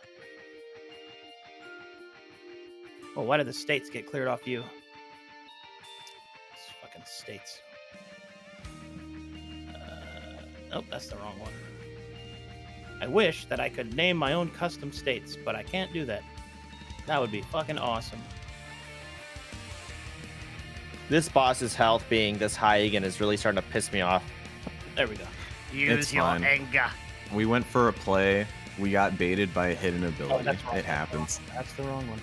Oh, why did the states get cleared off you? These fucking states. Nope, that's the wrong one. I wish that I could name my own custom states, but I can't do that. That would be fucking awesome. This boss's health being this high again is really starting to piss me off. There we go. Use It's your fine. anger. We went for a play. We got baited by a hidden Oh, ability. that's wrong. It happens. That's the wrong one.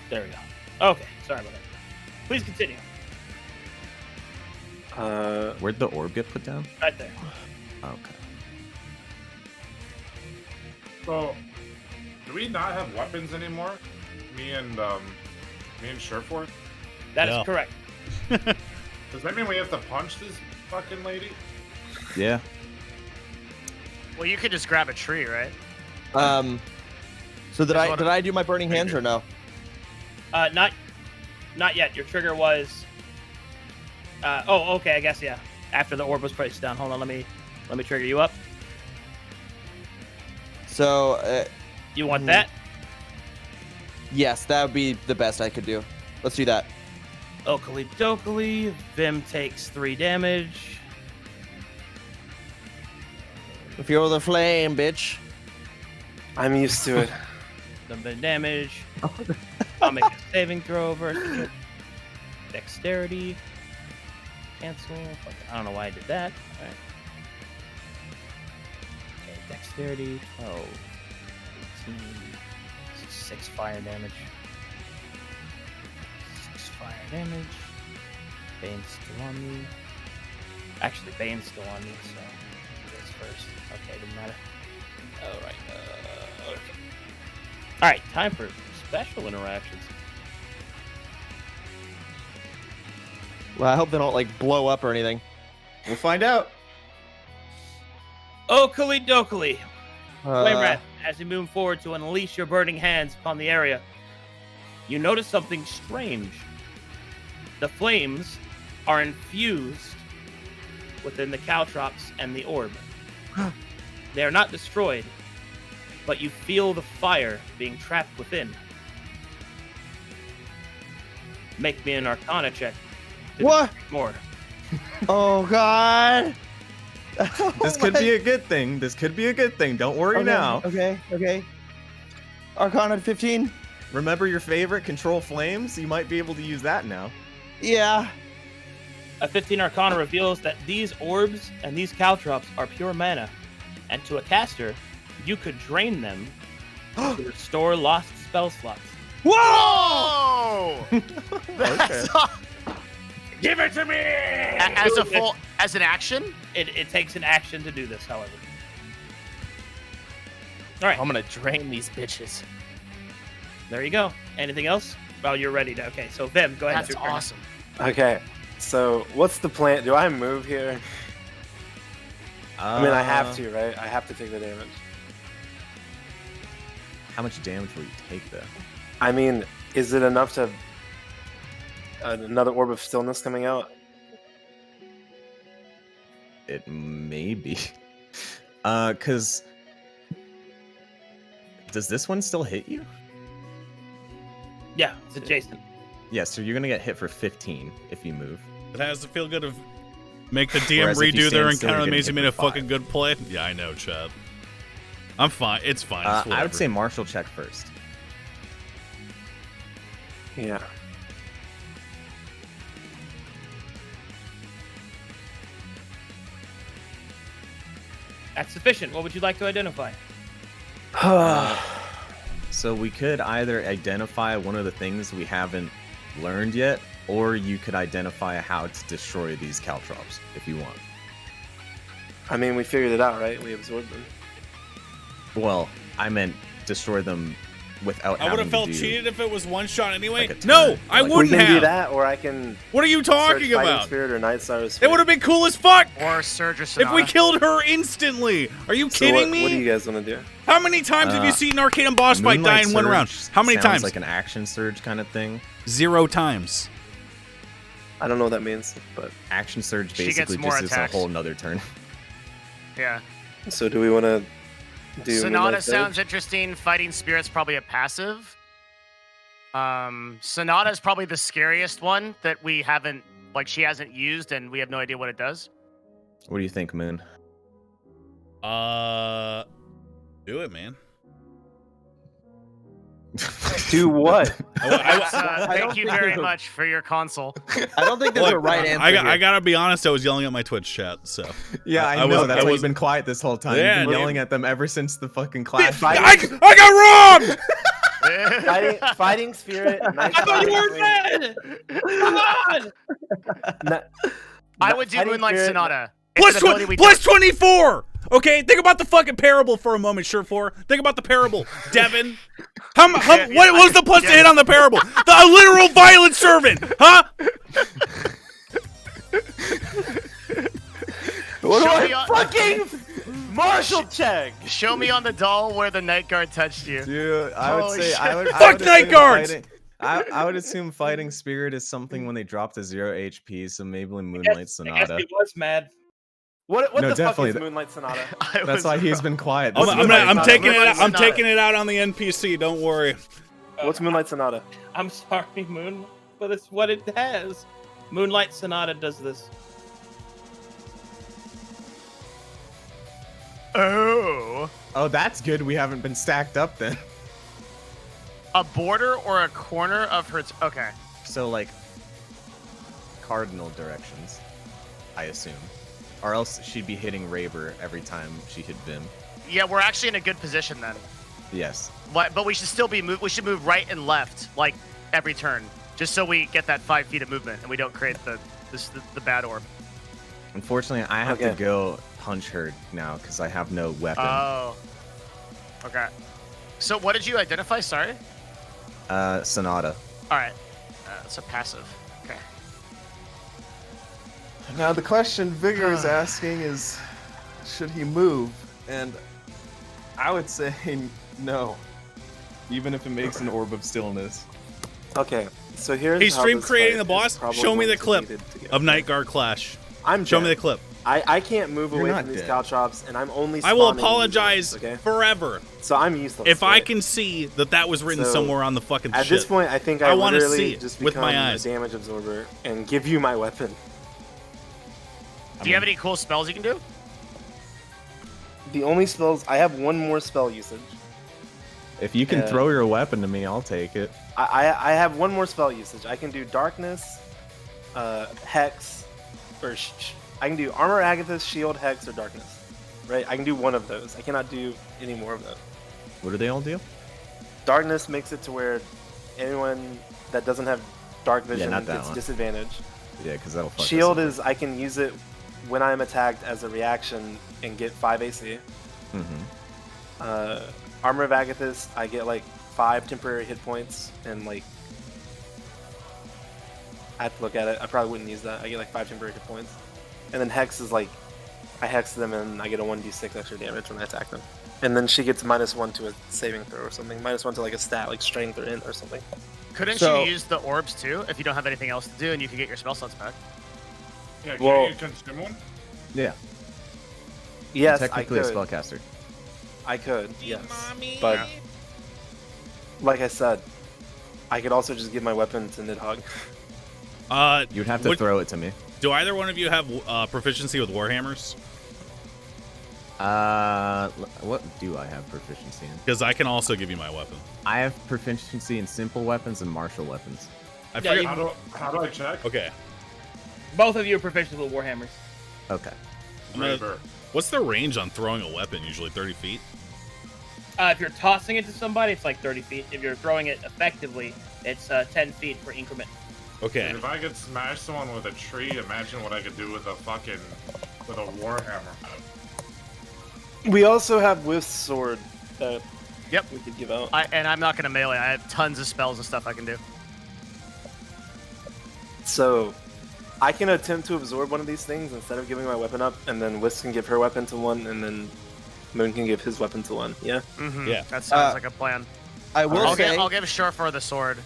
There we go. Okay, sorry about that. Please continue. Where'd the orb get put down? Right there. Okay. So, do we not have weapons anymore? Me and Sureforth? That is Yeah. correct. Does that mean we have to punch this fucking lady? Yeah. Well, you could just grab a tree, right? So did There's one- I do my burning hands or no? Not yet. Your trigger was. Oh, okay. I guess yeah. After the orb was placed down. Hold on. Let me trigger you up. So, You want that? yes, that would be the best I could do. Let's do that. Oakley dokily. Vim takes 3 damage. Feel the flame, bitch. I'm used to it. A bit of damage. I'll make a saving throw versus it. Dexterity. Cancel. Fuck it. I don't know why I did that. Alright. Okay, dexterity. 12. 18. 6 fire damage. 6 fire damage. Bane's still on me. Actually, Bane's still on me, so do this first. Okay, doesn't matter. Alright, okay. Alright, time for special interactions. Well, I hope they don't like blow up or anything. We'll find out. Oakley dokily. Flame Uh, Rat, as you move forward to unleash your burning hands upon the area, you notice something strange. The flames are infused within the caltrops and the orb. They are not destroyed, but you feel the fire being trapped within. Make me an Arcana check. to What? detect more. Oh God. This could be a good thing. This could be a good thing. Don't worry Okay, now. Okay. Arcana 15. Remember your favorite, control flames? You might be able to use that now. Yeah. A 15 Arcana reveals that these orbs and these caltrops are pure mana, and to a caster, you could drain them to restore lost spell slots. Whoa! Okay. Give it to me! As an action? It takes an action to do this, however. All right, I'm gonna drain these bitches. there you go. Anything else? Well, you're ready to. Okay, so Vim, go ahead. That's awesome. Okay, so what's the plan? Do I move here? I mean, I have to, right? I have to take the damage. How much damage will you take, though? I mean, is it enough to another orb of stillness coming out? It may be. Because... Does this one still hit you? Yeah, it's adjacent. Yeah, so you're going to get hit for 15 if you move. It has to feel good to make the DM Whereas if you redo their stand still, encounter you're that gonna makes you hit made a for 5. fucking good play. Yeah, I know, Chad. I'm fine. It's fine. It's I whatever. would say martial check first. Yeah. That's sufficient. What would you like to identify? So we could either identify one of the things we haven't learned yet, or you could identify how to destroy these caltrops if you want. I mean, we figured it out, right? We absorbed them. Well, I meant destroy them without I would have having felt to do... cheated if it was one shot anyway. like a No, turn. I Like, We wouldn't can do have. that, or I can What are you talking search Fighting about? Spirit or Night Star's It Spirit. would have been cool as fuck Or Surge or if we Sonata. killed her instantly. Are you So kidding what me? do you guys want to do? How many times have you seen an Arcanum boss fight die Moonlight in one round? Surge How many sounds times? like an action surge kind of thing. 0 times. I don't know what that means, but Action surge She gets basically more just is a attacks. whole nother turn. Yeah. so do we want to do Sonata Moonlight sounds Surge? interesting. Fighting Spirit's probably a passive. Sonata is probably the scariest one that we haven't, like, she hasn't used, and we have no idea what it does. What do you think, Moon? Do it, man. Do what? Thank you think very there's a- much for your console. I don't think there's a Look, right answer. I here. gotta be honest. I was yelling at my Twitch chat, so Yeah, I, I know. was- That's I why was- you've been quiet this whole time. Yeah, You've been dude. yelling at them ever since the fucking clash. I got robbed. Fighting Spirit. Night I thought you Star were dead! Come on! I would do Fighting Moonlight Spirit- Sonata. It's an ability we Plus 24. Okay, think about the fucking parable for a moment, Shirt 4. Think about the parable, Devin. What was the plus to hit on the parable? The literal violent servant, huh? What Show do me I on- fucking martial check? Show me on the doll where the night guard touched you. Dude, I would Holy say shit. I would. Fuck I would Night assume Guards! I would assume fighting spirit is something when they drop to 0 HP. So maybe I Moonlight guess Sonata. he was mad. What No, the fuck definitely. is Moonlight Sonata? That's why he's been quiet. I'm, This I'm, is gonna- I'm why- taking it. Moonlight I'm Sonata. taking it out on the NPC. Don't worry. What's Moonlight Sonata? I'm sorry, Moon, but it's what it has. Moonlight Sonata does this. Oh. Oh, that's good. We haven't been stacked up then. A border or a corner of her. Okay. So like cardinal directions, I assume, or else she'd be hitting Raber every time she hit Vim. Yeah, we're actually in a good position then. Yes. But we should still be we should move right and left like every turn, just so we get that 5 feet of movement and we don't create the bad orb. Unfortunately, I have to Okay. go punch her now because I have no weapon. Oh. Okay. So what did you identify? Sorry. Sonata. All right. It's a passive. Okay. Now the question Vigor is Ah. asking is, should he move? And I would say no, even if it makes an orb of stillness. Okay, so here's Hey, how stream this creating fight the is boss. probably Show me going the to clip lead it to get of there. Nightguard Clash. I'm Show me dead. the clip. I can't move You're away not from these dead. caltrops, and I'm only. I will spawning apologize users, okay, forever so I'm useless. if I right? can see that was written So, somewhere on the fucking At shit. this point, I think I I wanna literally see it just with become my eyes. a damage absorber and give you my weapon. Do you have any cool spells you can do? The only spells I have one more spell usage. If you can Yeah. throw your weapon to me, I'll take it. I have one more spell usage. I can do darkness, hex, or I can do armor, Agathis, shield, hex, or darkness. Right? I can do one of those. I cannot do any more of those. What do they all do? Darkness makes it to where anyone that doesn't have dark vision not that gets one. disadvantage. Yeah, because that'll fuck us Shield up. is I can use it when I'm attacked as a reaction and get 5 AC. Mhm. Armor of Agathis, I get like 5 temporary hit points, and like I have to look at it. I probably wouldn't use that. I get like 5 temporary hit points, and then Hex is like I hex them and I get a 1d6 extra damage when I attack them. And then she gets -1 to a saving throw or something, -1 to like a stat like strength or int or something. Couldn't So- you use the orbs too if you don't have anything else to do and you could get your spell slots back? Yeah, can Well- you consume one? Yeah. Yes, I Technically a could. spellcaster. I could, yes. But like I said, I could also just give my weapon to Nidhogg. You'd have to what- throw it to me. Do either one of you have proficiency with warhammers? What do I have proficiency in? Because I can also give you my weapon. I have proficiency in simple weapons and martial weapons. I Yeah, forget. How do I check? Okay. Both of you are proficient with Warhammers. Okay. I'm gonna- Raver. What's the range on throwing a weapon? Usually 30 feet. If you're tossing it to somebody, it's like 30 feet. If you're throwing it effectively, it's 10 feet per increment. Okay. If I could smash someone with a tree, imagine what I could do with a warhammer. We also have Whiff's sword that Yep. we could give out. And I'm not gonna melee. I have tons of spells and stuff I can do. So I can attempt to absorb one of these things instead of giving my weapon up, and then Whisk can give her weapon to one, and then Moon can give his weapon to one. Yeah. Mm-hmm. Yeah. That sounds like a plan. I will say I'll give Shurfur the sword.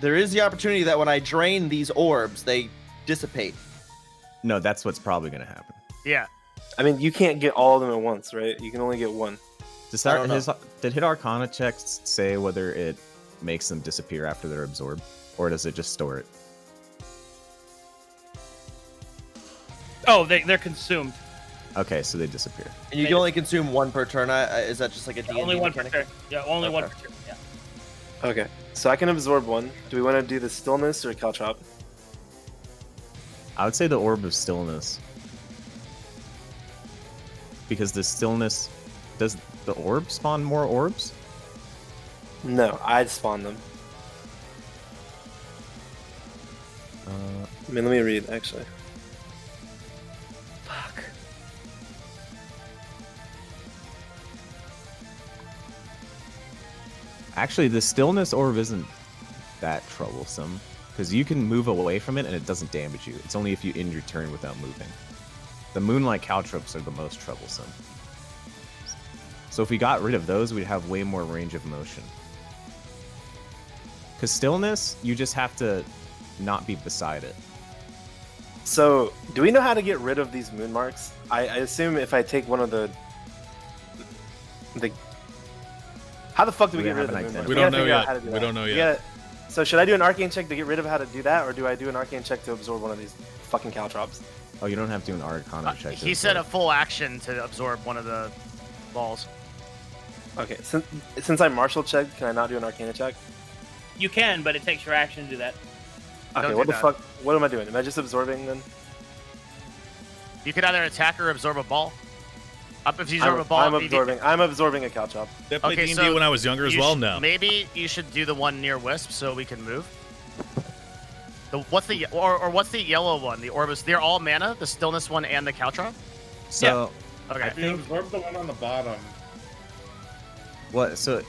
there is the opportunity that when I drain these orbs, they dissipate. No, that's what's probably going to happen. Yeah. I mean, you can't get all of them at once, right? You can only get one. Did don't know. hit Arcana checks say whether it makes them disappear after they're absorbed, or does it just store it? Oh, they're consumed. Okay, so they disappear. And you can only consume one per turn. Is that just like a D&D Only one per mechanic? turn. Yeah, only one Okay. per turn. Yeah. Okay. So I can absorb one. Do we want to do the stillness or caltrop? I would say the Orb of Stillness. Because the stillness... Does the orb spawn more orbs? No, I'd spawn them. I mean, let me read, actually. Fuck. Actually, the Stillness Orb isn't that troublesome. Because you can move away from it and it doesn't damage you. It's only if you end your turn without moving. The Moonlight Caltrops are the most troublesome. So if we got rid of those, we'd have way more range of motion. Because Stillness, you just have to not be beside it. So, do we know how to get rid of these moon marks? I assume if I take one of the how the fuck do we get rid of the moon marks? We don't know yet. We don't know yet. So should I do an arcane check to get rid of how to do that, or do I do an arcane check to absorb one of these fucking caltrops? Oh, you don't have to do an arcana check. He said a full action to absorb one of the balls. Okay, since I martial checked, can I not do an arcana check? You can, but it takes your action to do that. Okay, Don't what do the that. fuck? What am I doing? Am I just absorbing then? You could either attack or absorb a ball. Up if you absorb a ball. I'm if you- absorbing a caltrop. Did I play Okay, D&D so when I was younger as you well? sh- No. Maybe you should do the one near Wisp so we can move. What's the yellow one? The Orbis. They're all mana. The Stillness one and the Caltrop. So Okay. If you absorb the one on the bottom, what? So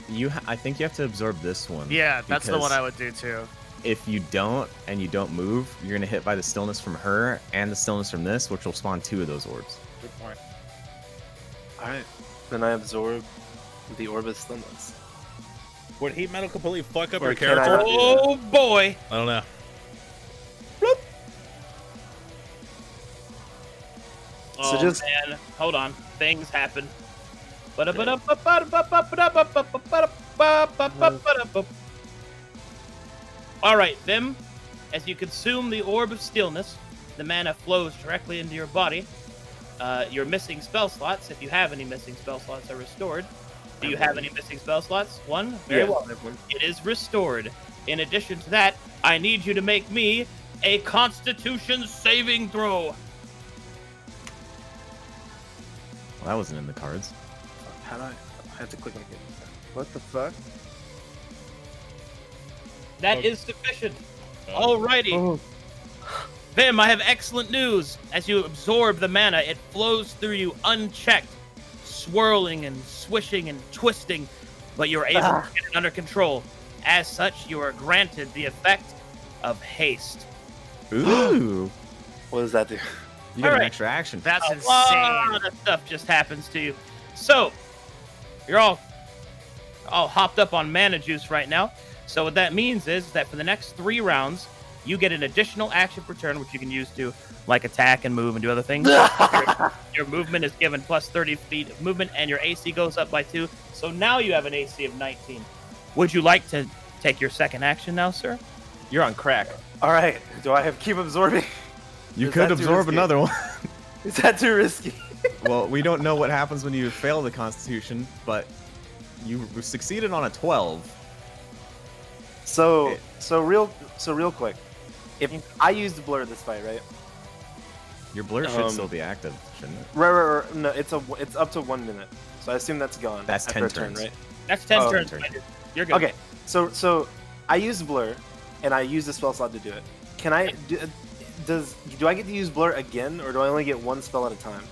I think you have to absorb this one. Yeah, that's the one because I would do too. If you don't and you don't move, you're gonna hit by the stillness from her and the stillness from this, which will spawn 2 of those orbs. good point. Alright. Then I absorb the Orbis Stillness. Would heat metal completely fuck up Or your can I character? not do that? Oh boy! I don't know. So Oh just- man, hold on. Things happen. All right, Vim. As you consume the Orb of Stillness, the mana flows directly into your body. Your missing spell slots, if you have any missing spell slots, are restored. Do you have any missing spell slots? One? Very Yeah. well. It is restored. In addition to that, I need you to make me a Constitution saving throw. Well, that wasn't in the cards. How do I have to click on it? What the fuck? That is sufficient. Alrighty. Vim, I have excellent news. As you absorb the mana, it flows through you unchecked, swirling and swishing and twisting, but you're able to get it under control. As such, you are granted the effect of haste. Ooh. What does that do? You get an Alright. extra action. That's A insane. lot of stuff just happens to you. So, you're all hopped up on mana juice right now. So what that means is that for the next 3 rounds, you get an additional action per turn, which you can use to like attack and move and do other things. Your movement is given plus 30 feet of movement, and your AC goes up by 2. So now you have an AC of 19. Would you like to take your second action now, sir? You're on crack. Alright, do I have keep absorbing? You Is could that too absorb risky? another one. Is that too risky? Well, we don't know what happens when you fail the Constitution, but you succeeded on a 12. So real quick. If I used blur this fight, right? Your blur should still be active, shouldn't it? Right. No, it's up to 1 minute. So I assume that's gone. That's after 10 a turn, turns. right? That's 10 Oh, turns. turn. You're good. Okay. So I use blur, and I use the spell slot to do it. Can I do I get to use blur again, or do I only get 1 spell at a time?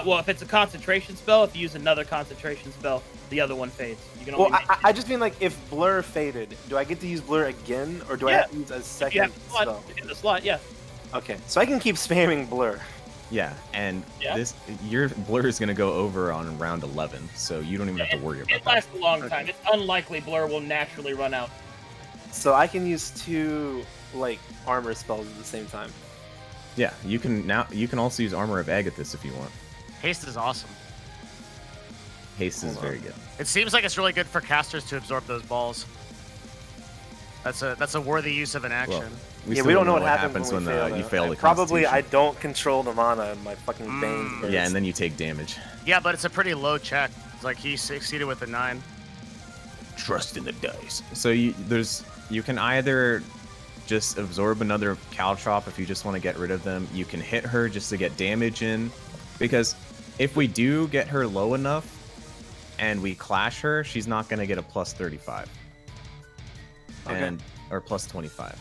Well, if it's a concentration spell, if you use another concentration spell, the other one fades. You can only Well, I just mean like if blur faded, do I get to use blur again, or do I Yeah. have to use a if you second have the slot, spell? in the slot, yeah. Okay, so I can keep spamming blur. Yeah, and Yeah. your blur is gonna go over on round 11, so you don't even have to worry about It that. lasts a long time. It's unlikely Blur will naturally run out. So I can use 2 like armor spells at the same time. Yeah, you can also use Armor of Agathis if you want. Haste is awesome. Haste is Hold very on. good. It seems like it's really good for casters to absorb those balls. That's a worthy use of an action. Well, We still don't know what happens when fail, you though. fail the Probably I Constitution. don't control the mana in my fucking veins. burst. Yeah, and then you take damage. Yeah, but it's a pretty low check. It's like he succeeded with a 9. Trust in the dice. So you can either just absorb another caltrop if you just want to get rid of them. You can hit her just to get damage in, because if we do get her low enough and we clash her, she's not going to get a plus 35 Okay. or plus 25.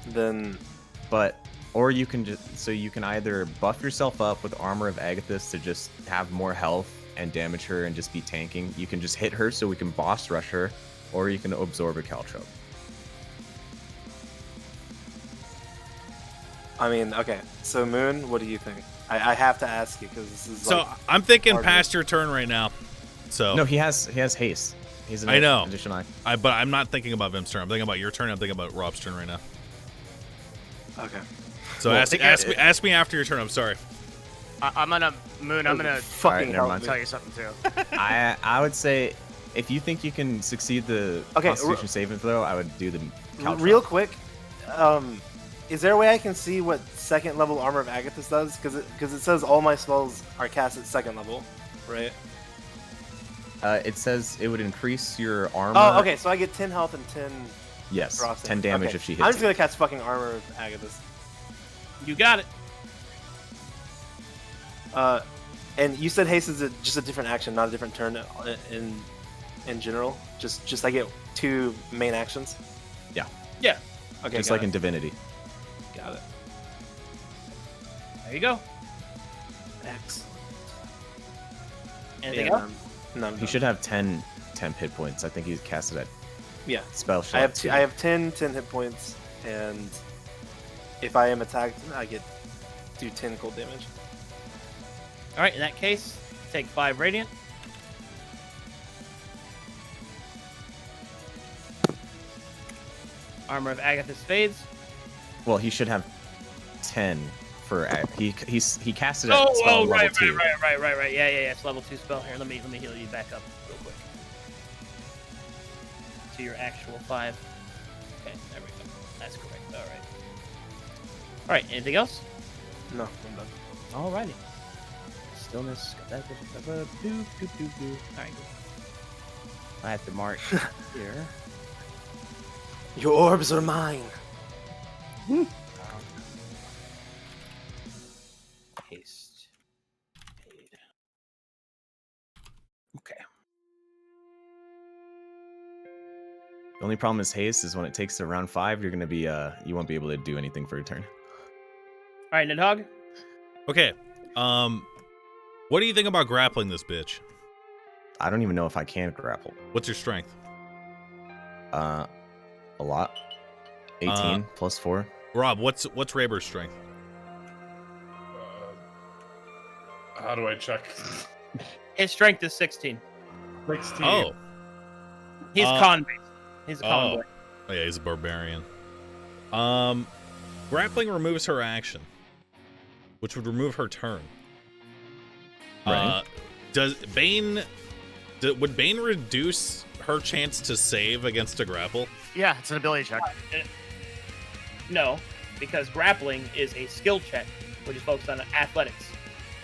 Then Or you can you can either buff yourself up with Armor of Agathis to just have more health and damage her and just be tanking. You can just hit her so we can boss rush her, or you can absorb a caltrop. I mean, okay. So Moon, what do you think? I have to ask you because this is So like, I'm thinking hard past your turn right now. So No, he has haste. He's an I know. addition. but I'm not thinking about Vim's turn. I'm thinking about your turn. I'm thinking about Rob's turn right now. Okay. So Well, ask me after your turn. I'm sorry. I'm gonna Moon. I'm gonna Fucking never hell, mind. dude. tell you something too. I would say if you think you can succeed the Okay, Constitution saving throw, I would do the couch Real roll. quick, is there a way I can see what second level Armor of Agathis does? Because it says all my spells are cast at second level, right? It says it would increase your armor. Oh, okay. So I get 10 health and 10. Yes, frosting. 10 damage Okay. if she hits I'm just you. gonna cast fucking Armor of Agathis. You got it. And you said haste is just a different action, not a different turn in general. Just I get 2 main actions. Yeah. Yeah. Okay. Just got like it. in Divinity. Got it. There you go. Excellent. Anything Yeah, else? no, He should have 10 hit points. I think he's casted at Yeah. spell shot. I have 10 hit points, and if I am attacked, I do 10 cold damage. All right. In that case, take 5 radiant. Armor of Agathis fades. Well, he should have 10 for he casted at spell level right, 2. right. Yeah. It's level 2 spell. Here, let me heal you back up real quick. To your actual 5. Okay, there we go. That's correct. All right. All right. Anything else? No, I'm done. Alrighty. Stillness. All right. Good. I have to mark here. Your orbs are mine. Haste. Paid. Okay. The only problem is haste is when it takes to round 5, you're gonna be you won't be able to do anything for a turn. All right, Nidhogg. Okay. What do you think about grappling this bitch? I don't even know if I can grapple. What's your strength? A lot. 18 plus 4. Rob, what's Raber's strength? How do I check? His strength is 16. 16. Oh. He's con based. He's a con boy. Oh yeah, he's a barbarian. Grappling removes her action, which would remove her turn. Right. Would Bane reduce her chance to save against a grapple? Yeah, it's an ability check. No, because grappling is a skill check, which is focused on athletics.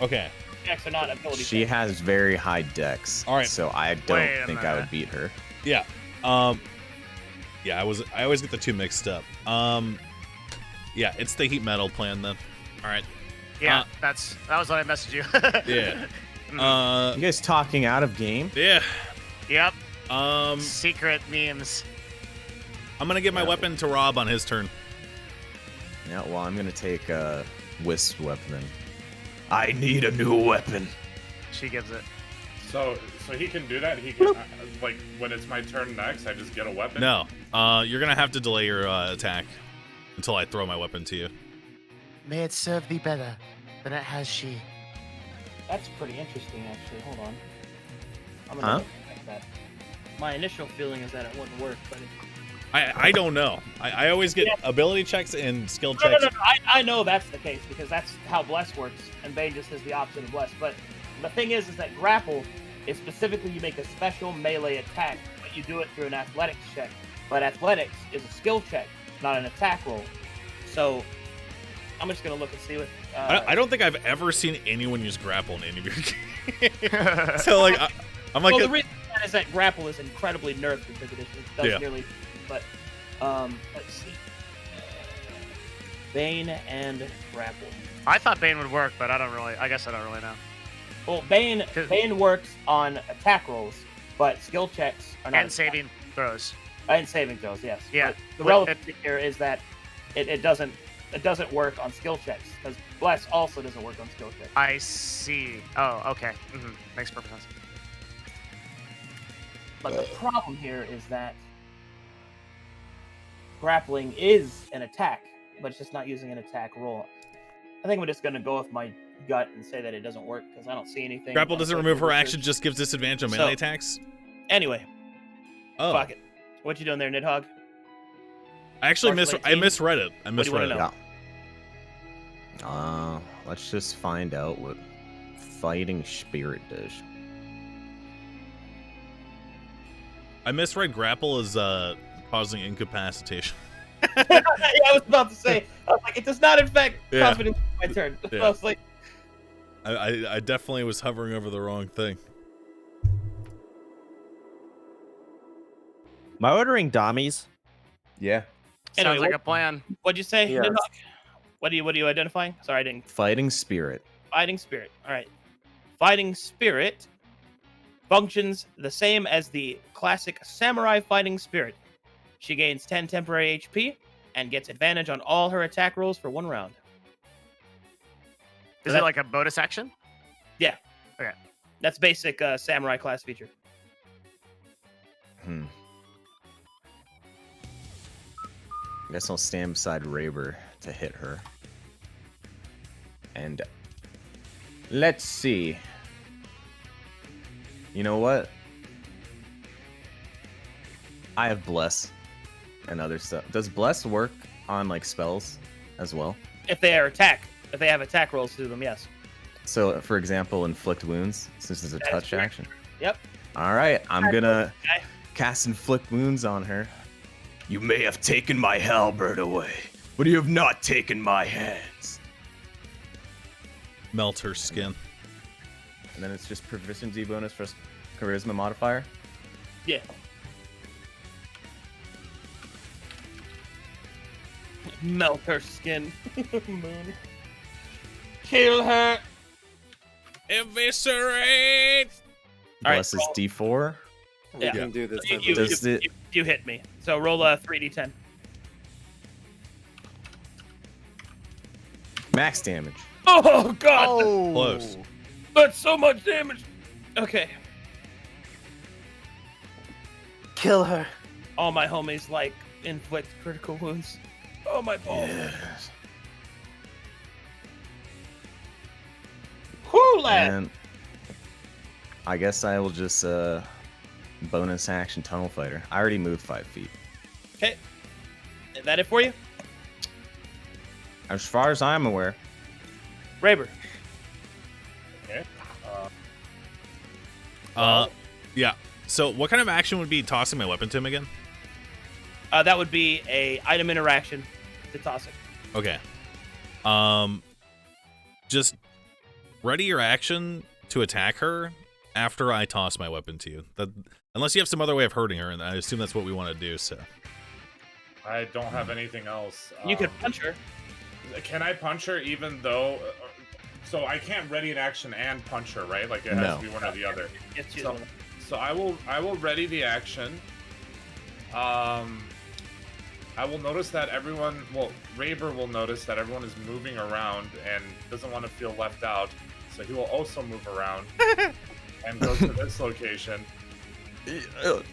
Okay. Checks are not ability She checks. has very high dex. All right. So I Wait don't a think I minute. would beat her. Yeah. Yeah, I always get the two mixed up. Yeah, it's the heat metal plan then. All right. Yeah, that was what I messaged you. Yeah. You guys talking out of game? Yeah. Yep. I'm Secret memes. gonna give my weapon to Rob on his turn. Yeah, well, I'm gonna take Wisp weapon then. I need a new weapon. She gives it. So he can do that. He can like when it's my turn next, I just get a weapon. No. You're gonna have to delay your attack until I throw my weapon to you. May it serve thee better than it has she. That's pretty interesting, actually. Hold on. I'm Huh? gonna check that. My initial feeling is that it wouldn't work, but I don't know. I always get ability checks and skill no. checks. I know that's the case because that's how Bless works, and Bane just is the opposite of Bless. But the thing is that grapple is specifically you make a special melee attack, but you do it through an athletics check. But athletics is a skill check, not an attack roll. So I'm just gonna look and see what. I don't think I've ever seen anyone use grapple in any of your games. So like, I'm like, Well, the reason for that is that grapple is incredibly nerfed in 5th edition. It does Yeah. nearly, but let's see. Bane and grapple. I thought Bane would work, but I guess I don't really know. Well, Bane works on attack rolls, but skill checks are not. And saving throws. And saving throws, yes. Yeah. But the relevant thing here is that it doesn't work on skill checks because Bless also doesn't work on skill checks. I see. Oh, okay. Makes perfect sense. But the problem here is that grappling is an attack, but it's just not using an attack roll. I think I'm just going to go with my gut and say that it doesn't work because I don't see anything. grapple doesn't remove her action, just gives disadvantage on melee attacks. Anyway, Oh, fuck it. What you doing there, Nidhogg? I actually Partial I 18? misread it. I What do you wanna misread it. know? Let's just find out what fighting spirit does. I misread grapple as causing incapacitation. Yeah, I was about to say. I was like, it does not affect Yeah. confidence in my turn. Yeah. I was like, I definitely was hovering over the wrong thing. Am I ordering Dommies? Yeah. Sounds Anyway, like a plan. what'd you say? Yes. Nidhogg? What are you identifying? Sorry, I didn't. Fighting spirit. Fighting spirit. All right. Fighting spirit functions the same as the classic samurai fighting spirit. She gains 10 temporary HP and gets advantage on all her attack rolls for 1 round. Is it like a bonus action? That's basic samurai class feature. I guess I'll stand beside Raber to hit her. And let's see. You know what? I have Bless and other stuff. Does Bless work on like spells as well? If they have attack rolls to them, yes. So, for example, inflict wounds, since it's a That is touch correct. action. Yep. All right, I'm gonna Okay. cast inflict wounds on her. You may have taken my halberd away, but you have not taken my hands. Melt her skin. And then it's just proficiency bonus for charisma modifier. Yeah. Melt her skin. Moon. Kill her. Eviscerate! All right, Bless is roll. D4. We Yeah. can do this. You, type you, of- Does you, it- you hit me. So roll a 3d10. Max damage. Oh god, Close. that's so much damage. Okay, Kill her. all my homies like inflict critical wounds. Oh my balls. Whoo, lad. And I guess I will just bonus action tunnel fighter. I already moved 5 feet. Okay, is that it for you, As far as I'm aware. Raber? Okay. Yeah. So what kind of action would be tossing my weapon to him again? That would be a item interaction to toss it. Okay. Just ready your action to attack her after I toss my weapon to you. That, unless you have some other way of hurting her, and I assume that's what we want to do. So I don't have anything else. You could punch her. Can I punch her even though? So I can't ready an action and punch her, right? Like it has No. to be one or the other. It's So, so I will ready the action. I will notice that everyone, well, Raber will notice that everyone is moving around and doesn't want to feel left out, so he will also move around and go to this location.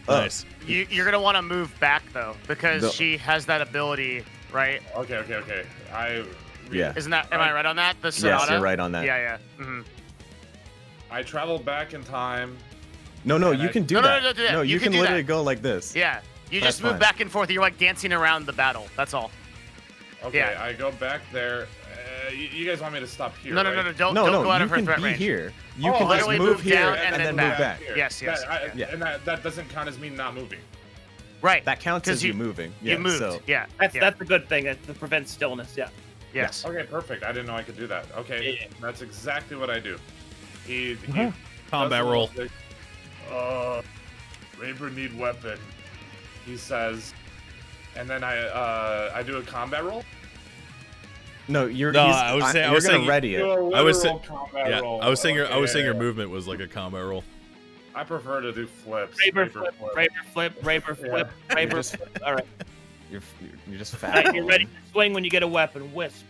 nice. You're gonna want to move back though, because The- she has that ability, right? Okay. Yeah. Isn't that? Am I right on that? The Yes, Sonata. you're right on that. Yeah. Mm-hmm. I travel back in time. No, And you I- can do No, no, that. no, do that. No, You you can can do literally that. go like this. Yeah. You That's just move fine. back and forth. You're like dancing around the battle. That's all. Okay, Yeah. I go back there. You guys want me to stop here? No, no, right? no, no. Don't No, go out you of her can threat be range. here. You Oh, can just literally move move here down and, and then then move back. Here. Yes, yes, That, yeah. And that doesn't count as me not moving. Right. That counts 'Cause as you moving. You Yeah, moved. So, Yeah. That's yeah. that's a good thing. It prevents stillness. Yeah. Yes. Okay, perfect. I didn't know I could do that. Okay, Yeah. that's exactly what I do. He Combat does roll. the- Raber need weapon. He says, and then I do a combat roll. no, you're. No, he's- I was saying- I You're was gonna saying- ready it. Do a I was literal combat Yeah, roll. I was saying your Okay. movement was like a combat roll. I prefer to do flips. Raber flip, Raber flip. Raber Just- flip. All right. You're just All fat. right, you're ready to swing when you get a weapon. Wisp.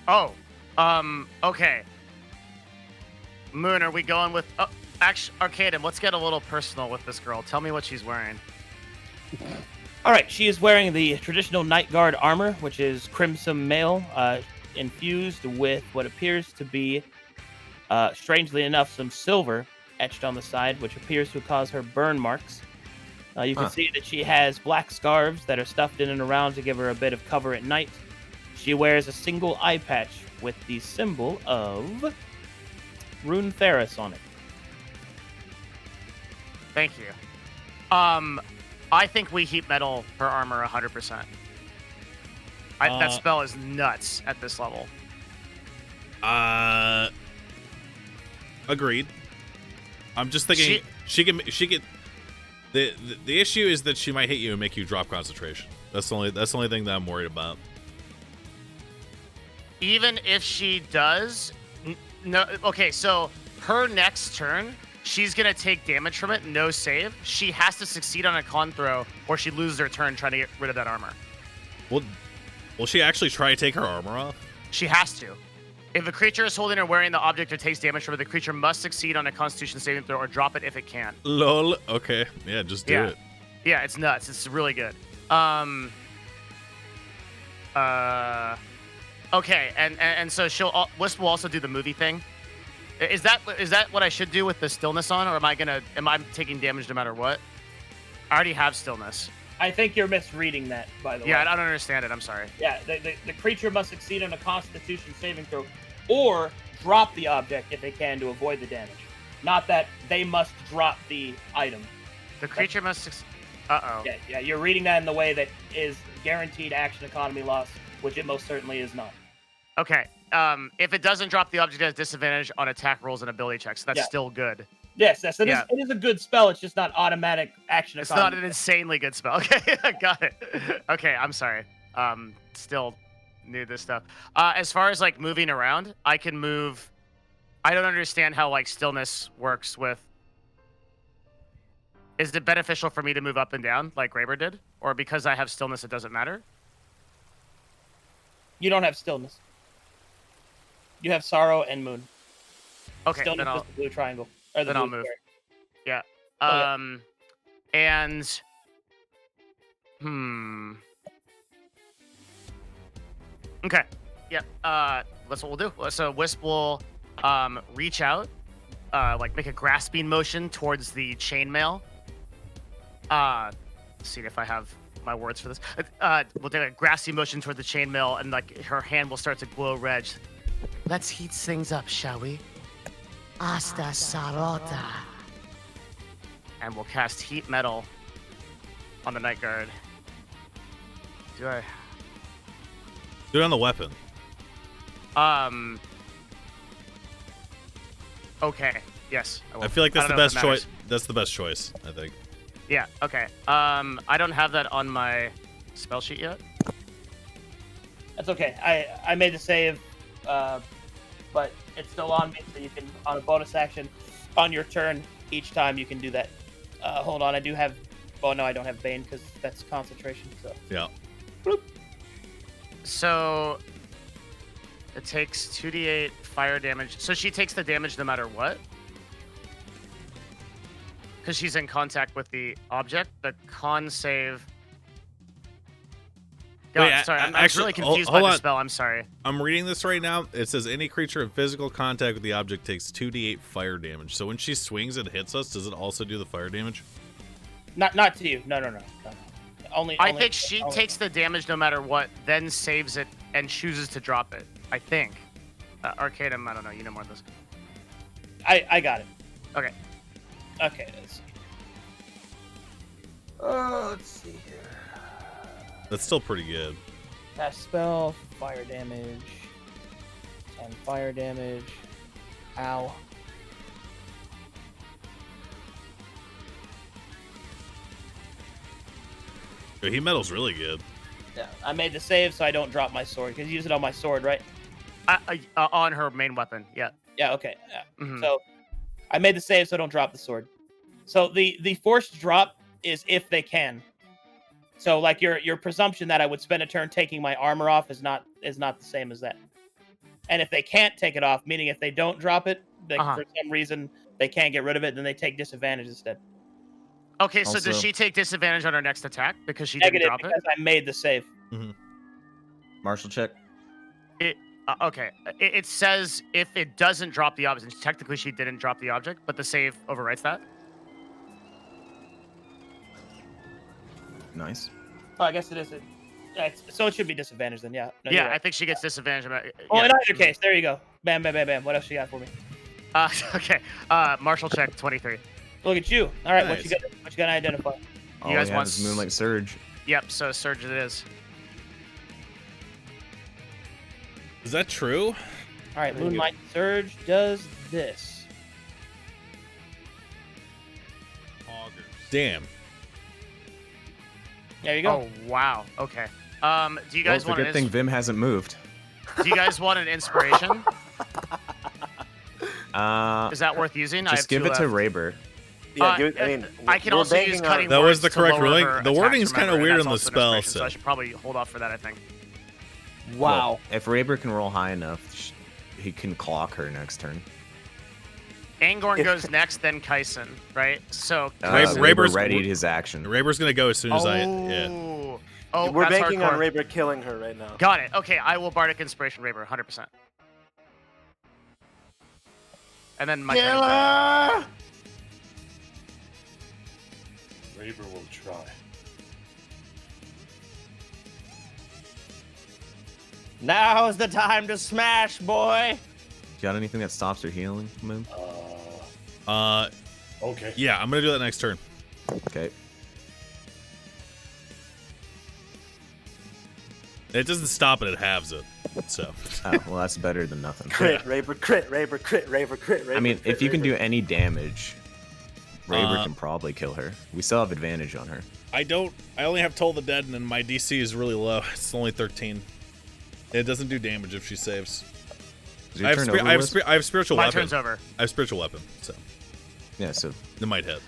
Oh. Okay. Moon, are we going with? Oh, actually, Arcaden, let's get a little personal with this girl. Tell me what she's wearing. All right, she is wearing the traditional Night Guard armor, which is crimson mail, infused with what appears to be, strangely enough, some silver etched on the side, which appears to cause her burn marks. You can Huh. see that she has black scarves that are stuffed in and around to give her a bit of cover at night. She wears a single eye patch with the symbol of Rune Theris on it. Thank you. I think we heat metal her armor 100%. That spell is nuts at this level. Agreed. I'm just thinking she can. The issue is that she might hit you and make you drop concentration. That's the only thing that I'm worried about. Even if she does, no. Okay, so her next turn, she's gonna take damage from it. No save. She has to succeed on a con throw, or she loses her turn trying to get rid of that armor. Will she actually try to take her armor off? She has to. If a creature is holding or wearing the object or takes damage from it, the creature must succeed on a Constitution saving throw or drop it if it can. Lol. Okay. Yeah, just do it. Yeah, it's nuts. It's really good. Okay, and so Wisp will also do the movie thing. Is that what I should do with the stillness on, or am I taking damage no matter what? I already have stillness. I think you're misreading that, by the way. Yeah, I don't understand it. I'm sorry. Yeah, the creature must succeed on a Constitution saving throw or drop the object if they can to avoid the damage. Not that they must drop the item. The creature must succeed. Uh-oh. Yeah, you're reading that in the way that is guaranteed action economy loss, which it most certainly is not. Okay. If it doesn't drop the object, it has disadvantage on attack rolls and ability checks. So that's still good. Yes, it is a good spell. It's just not automatic action economy. It's not an insanely good spell. Okay, I got it. Okay, I'm sorry. Still new to this stuff. As far as like moving around, I can move. I don't understand how like stillness works with. Is it beneficial for me to move up and down like Graber did, or because I have stillness, it doesn't matter? You don't have stillness. You have sorrow and moon. Okay, stillness then is the blue triangle. Or the then I'll blue move. square. Yeah. And Okay. Yeah. That's what we'll do. So Wisp will reach out, like make a grasping motion towards the chainmail. See if I have my words for this. We'll take a grasping motion toward the chainmail, and like her hand will start to glow red. Let's heat things up, shall we? Hasta Sarota. And we'll cast Heat Metal on the Night Guard. Do I? Do it on the weapon. Okay. Yes. I feel like that's the best choice. That's the best choice, I think. Yeah. Okay. I don't have that on my spell sheet yet. That's okay. I made the save, but it's still on me, so you can, on a bonus action, on your turn, each time you can do that. Hold on, I do have... Oh, no, I don't have Bane, because that's concentration, so... Yeah. Bloop. So... It takes 2d8 fire damage. So she takes the damage no matter what? Because she's in contact with the object. The con save... God, Wait, sorry, I'm actually, really confused hold by the on. spell. I'm sorry. I'm reading this right now. It says any creature in physical contact with the object takes 2d8 fire damage. So when she swings and hits us, does it also do the fire damage? Not to you. No. I think she takes the damage no matter what, then saves it and chooses to drop it. I think. Arcadum, I don't know. You know more than this. I got it. Okay. Okay. Let's see here. That's still pretty good. Cast spell, fire damage, and fire damage. Ow. Heat metal's really good. Yeah, I made the save so I don't drop my sword, because you use it on my sword, right? On her main weapon, yeah. Yeah, okay. Yeah. Mhm. So I made the save so I don't drop the sword. So the forced drop is if they can. So like your presumption that I would spend a turn taking my armor off is not the same as that. And if they can't take it off, meaning if they don't drop it, like for some reason they can't get rid of it, then they take disadvantage instead. Okay, so does she take disadvantage on her next attack because she didn't drop it? Because I made the save. Mm-hmm. Marshall check. Okay. It says if it doesn't drop the object, technically she didn't drop the object, but the save overwrites that. Nice. Oh, I guess it is. So it should be disadvantage then, yeah. No, Yeah, you're I right. think she gets disadvantage. Oh, Yeah. in either case, there you go. Bam, bam, bam, bam. What else you got for me? Okay. Marshall check 23. Look at you. All right, what Nice. you got? What you got to identify? All guys we have want is Moonlight Surge. Yep. So Surge it is. Is that true? All right, Moonlight Surge does this. Damn. There you go. Oh wow. Okay. Do you Well, guys it's a want good thing Vim hasn't moved. Do you guys want an inspiration? Just Is that worth using? I have give two it to left. Raber. Yeah, give it, I mean, I can we're also use banking on- cutting That was words the to correct lower ruling. her The attacks, wording's kinda remember, and weird that's in the also an spell, inspiration, so I so- should probably hold off for that. I think. Wow. Well, if Raber can roll high enough, he can clock her next turn. Angorn goes next, then Kyson, right? So Raber's- Raber readied his action. Raber's gonna go as soon as yeah. Oh, We're that's banking hardcore. on Raber killing her right now. Got it. Okay, I will Bardic Inspiration Raber, 100%. And then my turn is back. Raber will try. Now is the time to smash, boy. Got anything that stops her healing, Moon? Okay. Yeah, I'm gonna do that next turn. Okay. It doesn't stop it; it halves it. So. Oh, well, that's better than nothing. Crit, Raber, crit, Raber, crit, Raber, crit, Raber. I mean, crit, if you can Raber. do any damage, Raber can probably kill her. We still have advantage on her. I only have Toll the Dead, and my DC is really low. It's only 13. It doesn't do damage if she saves. Is your turn over, Liz? I have spiritual My weapon. turn's over. I have spiritual weapon, so Yeah, so it might hit.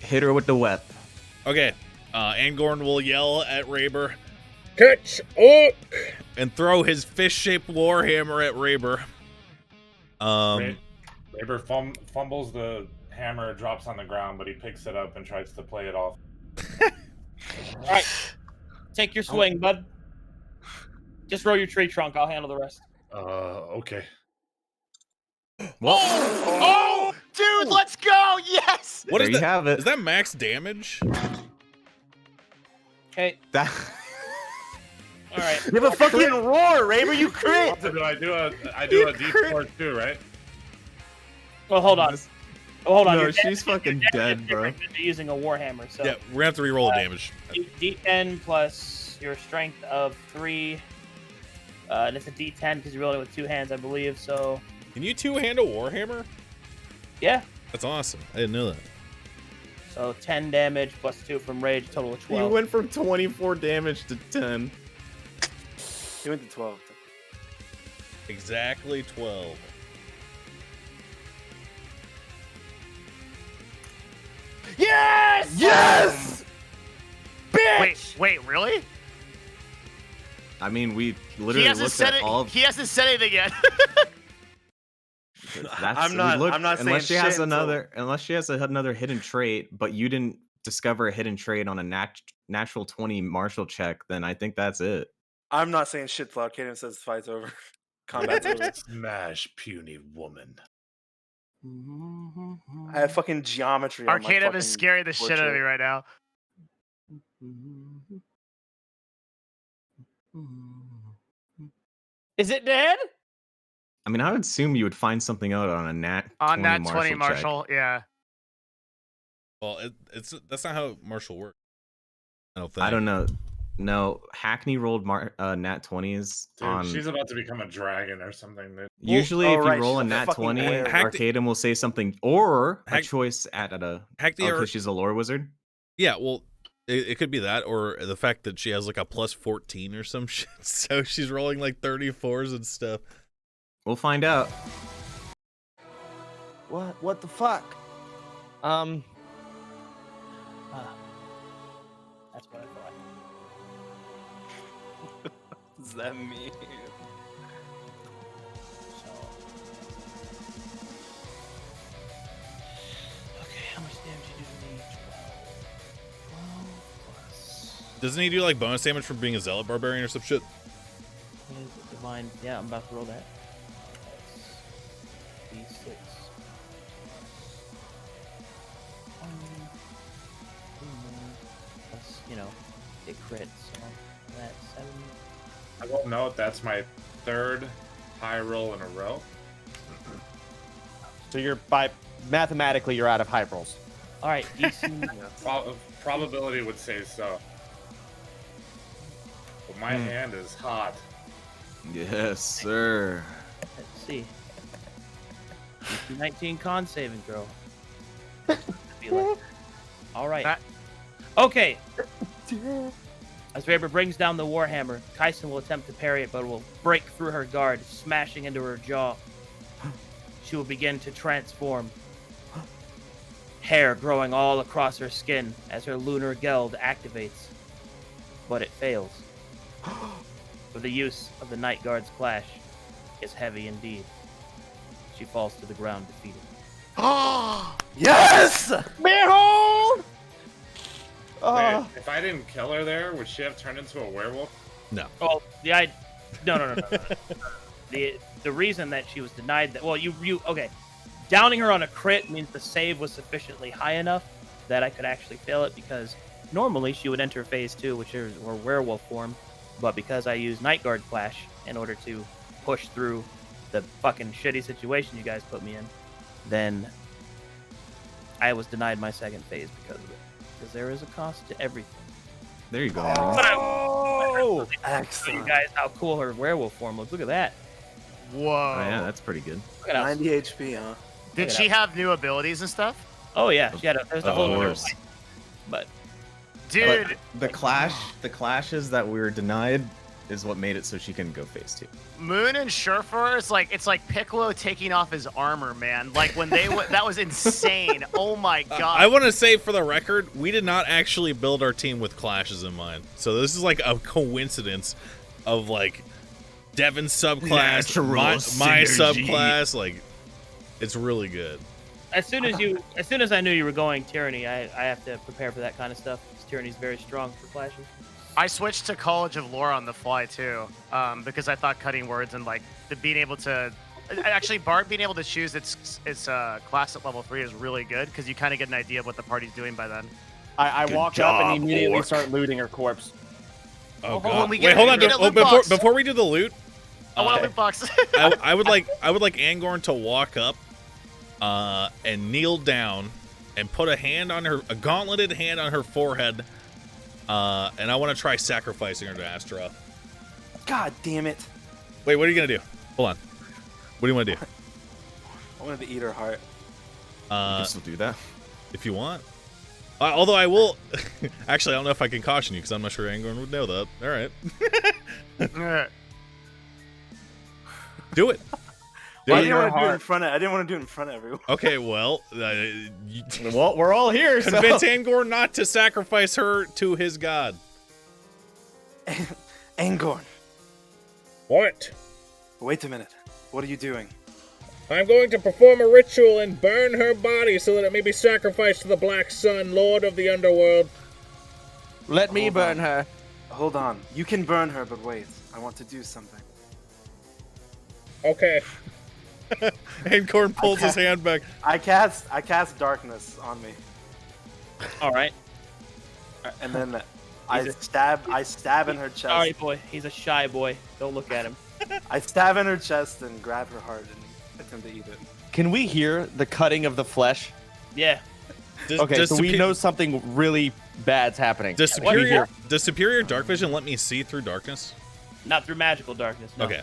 hit her with the wep. Okay, Angorn will yell at Raber Catch Orc! and throw his fish-shaped warhammer at Raber. Raber fumbles the hammer, drops on the ground, but he picks it up and tries to play it off. All right, take your swing, bud. Just roll your tree trunk. I'll handle the rest. Okay. Oh, dude, let's go! Yes. What There is you that? have it. Is that max damage? Okay. That. All right. You have a fucking roar, Raber. You crit. Also, do I do a D4 too, right? Well, hold on. Oh, hold on. No, Your she's damage- fucking your damage dead, is bro. different than using a warhammer. So Yeah, we're gonna have to re-roll the damage. D10 plus your strength of 3. And it's a D10 because you rolled it with 2 hands, I believe. So Can you two-hand a warhammer? yeah. That's awesome. I didn't know that. So 10 damage plus 2 from rage, total of 12. You went from 24 damage to 10. You went to 12. Exactly 12. Yes! Yes! Bitch! Wait, really? I mean, we He literally hasn't looked said at it. all of. He hasn't said anything yet. I'm not unless she saying has shit unless she has another hidden trait, but you didn't discover a hidden trait on a natural 20 martial check, then I think that's it. I'm not saying shit till Arcadium says fight's over. Combat's over. Smash, puny woman. I have fucking geometry on my Arcanum fucking is scaring the shit out of me right now. Is it dead? I mean, I would assume you would find something out on a On 20 that martial 20 check. Marshall, yeah. Well, it's that's not how Marshall works. I don't think. I don't know. No, Hackney rolled nat 20s Dude, on. she's about to become a dragon or something. Dude. Usually, Oh, if you right, roll a she's a nat fucking 20, werewolf. Arcadium will say something, or a Hack- choice at a. Hackney because she's a lore wizard. Yeah, well, it could be that, or the fact that she has like a plus 14 or some shit. So she's rolling like 34s and stuff. We'll find out. What the fuck? That's what I thought. What does that mean? So. Okay, how much damage you do to me? 12 plus. Doesn't he do like bonus damage for being a zealot barbarian or some shit? Divine. Yeah, I'm about to roll that. That's D6. Plus, you know, it crits. So That's 7. I will note that's my 3rd high roll in a row. So mathematically you're out of high rolls. All right, DC. Probability would say so. But my hand is hot. Yes, sir. Let's see. DC 19 con saving throw. All right. Okay. As Raber brings down the Warhammer, Kyson will attempt to parry it, but will break through her guard, smashing into her jaw. She will begin to transform. Hair growing all across her skin as her lunar geld activates. But it fails. For the use of the Night Guard's clash is heavy indeed. She falls to the ground defeated. Yes! Behold! Wait, if I didn't kill her there, would she have turned into a werewolf? No. Oh, no. The reason that she was denied that, well, okay. Downing her on a crit means the save was sufficiently high enough that I could actually fail it, because normally she would enter phase 2, which is her werewolf form, but because I used Night Guard Clash in order to push through the fucking shitty situation you guys put me in, then I was denied my second phase because of it. Because there is a cost to everything. There you go. Oh, Show excellent. you guys how cool her werewolf form looks. Look at that. Whoa. Oh, yeah, that's pretty good. Look at how 90 HP, huh? Did she have new abilities and stuff? Oh yeah, she had there's a Of whole course. but Dude, The clashes that we were denied is what made it so she couldn't go phase 2. Moon and Surfer, it's like Piccolo taking off his armor, man. Like when they that was insane. Oh my god. I want to say for the record, we did not actually build our team with clashes in mind. So this is like a coincidence of like Devin's subclass, Natural my synergy. subclass. Like, it's really good. as soon as I knew you were going Tyranny, I have to prepare for that kind of stuff. Because Tyranny's very strong for clashes. I switched to College of Lore on the fly too, because I thought cutting words and like being able to, actually Bard being able to choose its class at level 3 is really good because you kind of get an idea of what the party's doing by then. I walk up and immediately start looting her corpse. Oh hold on, god! we Wait, get- hold we on. get a loot box. Before we do the loot, I want a loot box. I would like Angorn to walk up, and kneel down, and put a gauntleted hand on her forehead, and I want to try sacrificing her to Astra. God damn it. Wait, what are you gonna do? Hold on. What do you want to do? I wanted to eat her heart. You can still do that. If you want. Although I will. Actually, I don't know if I can caution you because I'm not sure Angorn would know that. All right. Do it. I didn't want to do it in front of everyone. Okay, well, Well, we're all here. convince So. Angorn not to sacrifice her to his god. Angorn, What? wait a minute. What are you doing? I'm going to perform a ritual and burn her body so that it may be sacrificed to the Black Sun, Lord of the Underworld. Let me Hold burn on. her. Hold on. You can burn her, but wait. I want to do something. Okay. Angorn pulls his hand back. I cast darkness on me, All right. and then I stab in her chest. Sorry, boy. He's a shy boy. Don't look at him. I stab in her chest and grab her heart and attempt to eat it. Can we hear the cutting of the flesh? Yeah. Okay, so we know something really bad's happening. Does What do we hear? superior dark vision let me see through darkness? Not through magical darkness. No. Okay.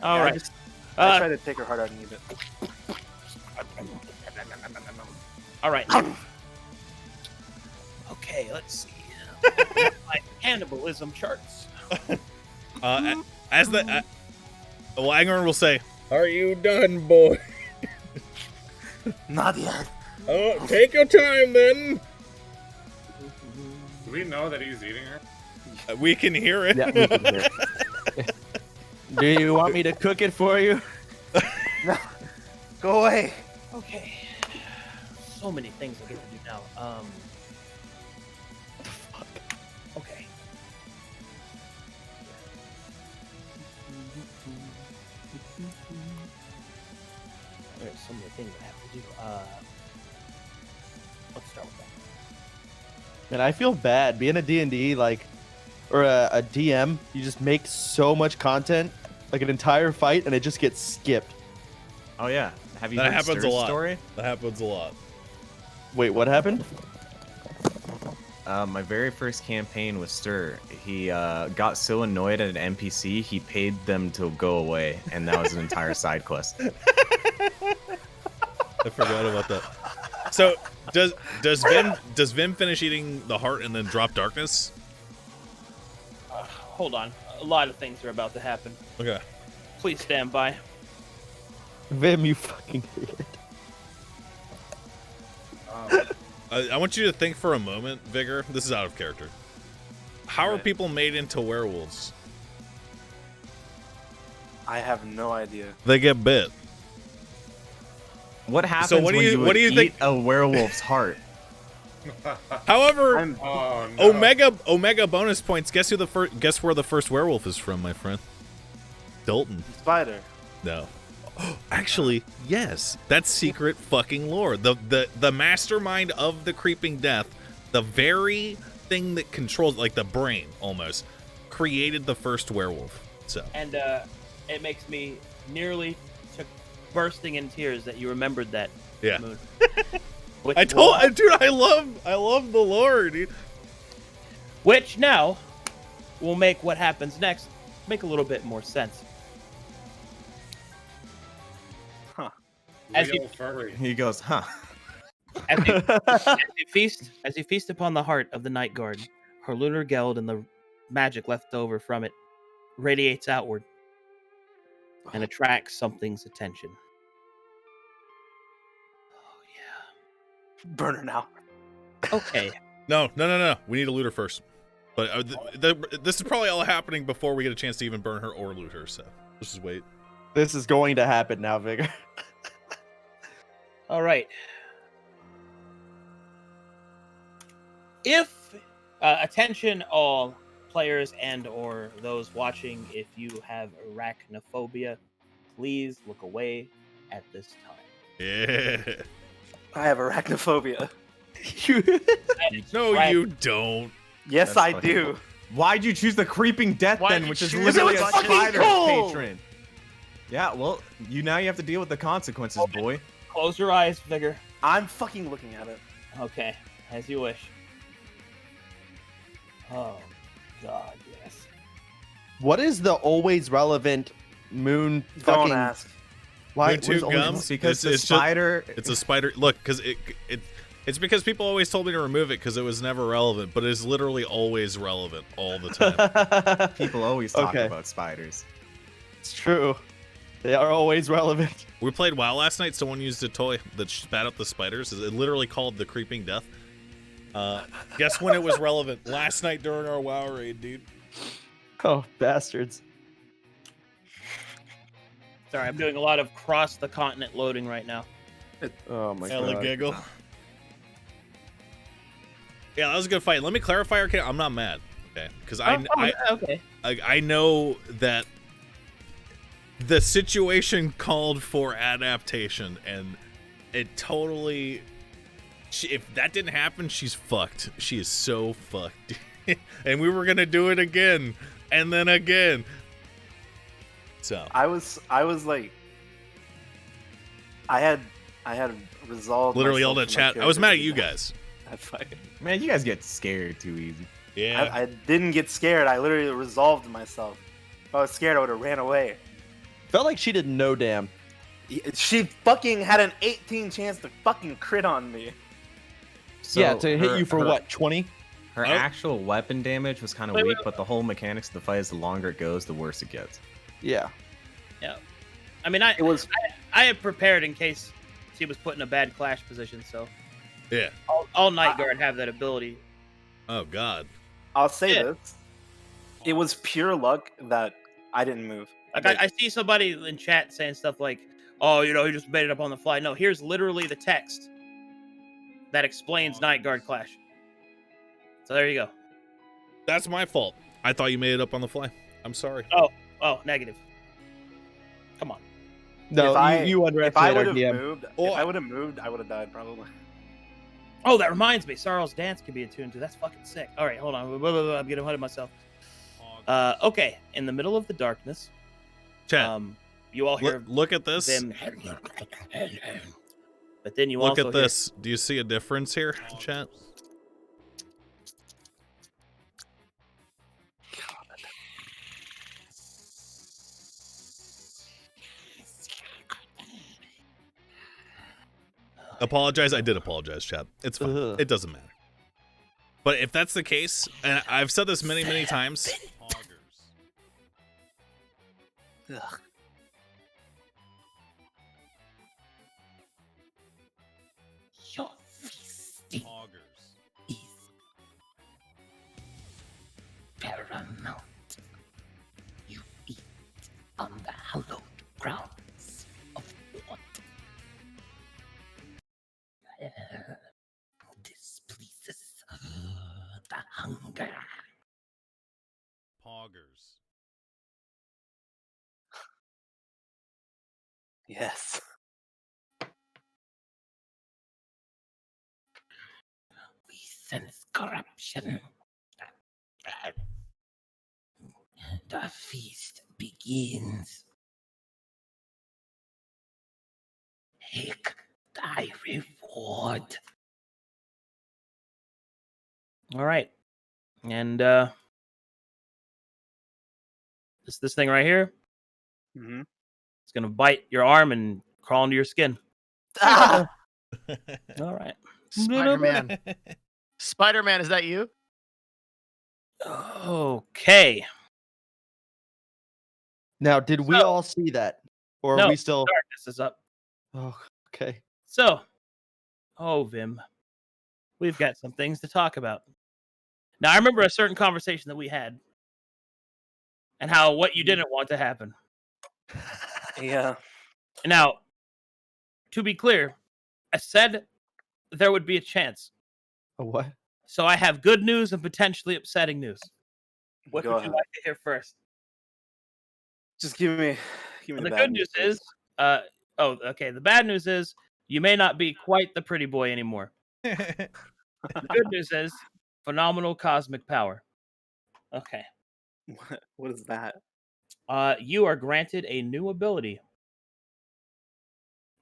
All Yeah, right. I try to take her heart out and eat it. All right. Okay, let's see. My cannibalism charts. As the well, Angorn will say, Are you done, boy? Not yet. Oh, take your time then. Do we know that he's eating her? "We can hear it." Yeah, we can hear it. Do you want me to cook it for you? No. Go away. Okay. So many things I get to do now. Okay. There's so many things I have to do. Let's start with that. Man, I feel bad being a D&D. Like, or a DM, you just make so much content, like an entire fight, and it just gets skipped. Oh yeah. Have you That heard happens a Stur's lot. story? That happens a lot. Wait, what happened? My very first campaign with Stur, he got so annoyed at an NPC, he paid them to go away, and that was an entire side quest. I forgot about that. So does Vim finish eating the heart and then drop darkness? Hold on. A lot of things are about to happen. Okay. Please stand by. Vim, you fucking idiot. I want you to think for a moment, Vigor. This is out of character. How are people made into werewolves? I have no idea. They get bit. What happens what do when you- you what would do you eat think- a werewolf's heart? However, Oh, no. Omega bonus points. Guess where the first werewolf is from, my friend? Dalton. Spider. No. Actually, yes. That's secret fucking lore. The mastermind of the creeping death, the very thing that controls, like the brain almost, created the first werewolf. So And it makes me nearly bursting in tears that you remembered that. yeah. Moon. Which I told dude, I love the lore, dude. Which now will make what happens next make a little bit more sense. As Real you- furry. He goes, huh? As you feast upon the heart of the night guard, her lunar geld and the magic left over from it radiates outward and attracts something's attention. Burn her now. Okay. No. We need to loot her first. But this is probably all happening before we get a chance to even burn her or loot her. So let's just wait. This is going to happen now, Vigor. All right. If attention all players and or those watching, if you have arachnophobia, please look away at this time. Yeah. I have arachnophobia. No, Right. you don't. Yes, That's I fucking do. cool. Why'd you choose the creeping death Why'd then, you which is choose literally it? a It's fucking spider cool! patron? Yeah, well, now you have to deal with the consequences, boy. Close your eyes, Vigor. I'm fucking looking at it. Okay, as you wish. Oh, God, yes. What is the always relevant moon Don't fucking... ask. Why? Moon what two is always- gums? Because the It's just- spider. It's a spider. Look, because it's because people always told me to remove it because it was never relevant, but it's literally always relevant all the time. People always talk Okay. about spiders. It's true. They are always relevant. We played WoW last night. Someone used a toy that spat out the spiders. It literally called the Creeping Death. Guess when it was relevant? Last night during our WoW raid, dude. Oh, bastards. Sorry, I'm doing a lot of cross the continent loading right now. Oh my Ella god. giggle. Yeah, that was a good fight. Let me clarify, okay? I'm not mad, okay? Because Okay. I know that the situation called for adaptation, and it totally. If that didn't happen, she's fucked. She is so fucked. And we were gonna do it again, and then again. So I was like, I had resolved. literally myself yelled at from my chat. I was mad at character you to guys. that fight. Man, you guys get scared too easy. Yeah. I didn't get scared. I literally resolved myself. If I was scared, I would have ran away. Felt like she did no damn. She fucking had an 18 chance to fucking crit on me. So yeah, to hit her- you for her- what, 20? Her Oh. actual weapon damage was kind of Wait, weak, wait, but the whole mechanics of the fight is the longer it goes, the worse it gets. Yeah. I mean, It was I had prepared in case she was put in a bad clash position, so Yeah. all Night Guard have that ability. Oh God. I'll say Yeah. this. It was pure luck that I didn't move. Like I see somebody in chat saying stuff like, "Oh, you know, he just made it up on the fly." No, here's literally the text that explains Night Guard clash. So there you go. That's my fault. I thought you made it up on the fly. I'm sorry. Oh, negative. Come on. No, If you if I underestimated would our have DM. moved, Oh, if I would have moved, I would have died probably. Oh, that reminds me. Sarl's dance could be attuned to. That's fucking sick. All right, hold on. I'm getting ahead of myself. Okay, in the middle of the darkness, Chat. you all hear Look at this. them. But then you Look also at this. Do you see a difference here, chat? Apologize. I did apologize, chat. It's fine. Ugh. It doesn't matter. But if that's the case, and I've said this many, many times. Ugh. Your feasting is paramount. You eat on the hallowed grounds of what? This pleases the hunger. Poggers. Yes. We sense corruption. The feast begins. Take thy reward. All right, and this thing right here, Mm-hmm. it's gonna bite your arm and crawl into your skin. Ah! All right. Spider-Man. Spider-Man, is that you? Okay. Now, did we So- all see that, or No, are we still? Darkness is up. Oh, okay. So, Vim, we've got some things to talk about. Now, I remember a certain conversation that we had, and how what you didn't want to happen. Yeah. Now, to be clear, I said there would be a chance. A what? So I have good news and potentially upsetting news. What Go would you ahead. like to hear first? Just give me And the the bad good news is, okay. The bad news is you may not be quite the pretty boy anymore. The good news is phenomenal cosmic power. Okay. What is that? You are granted a new ability.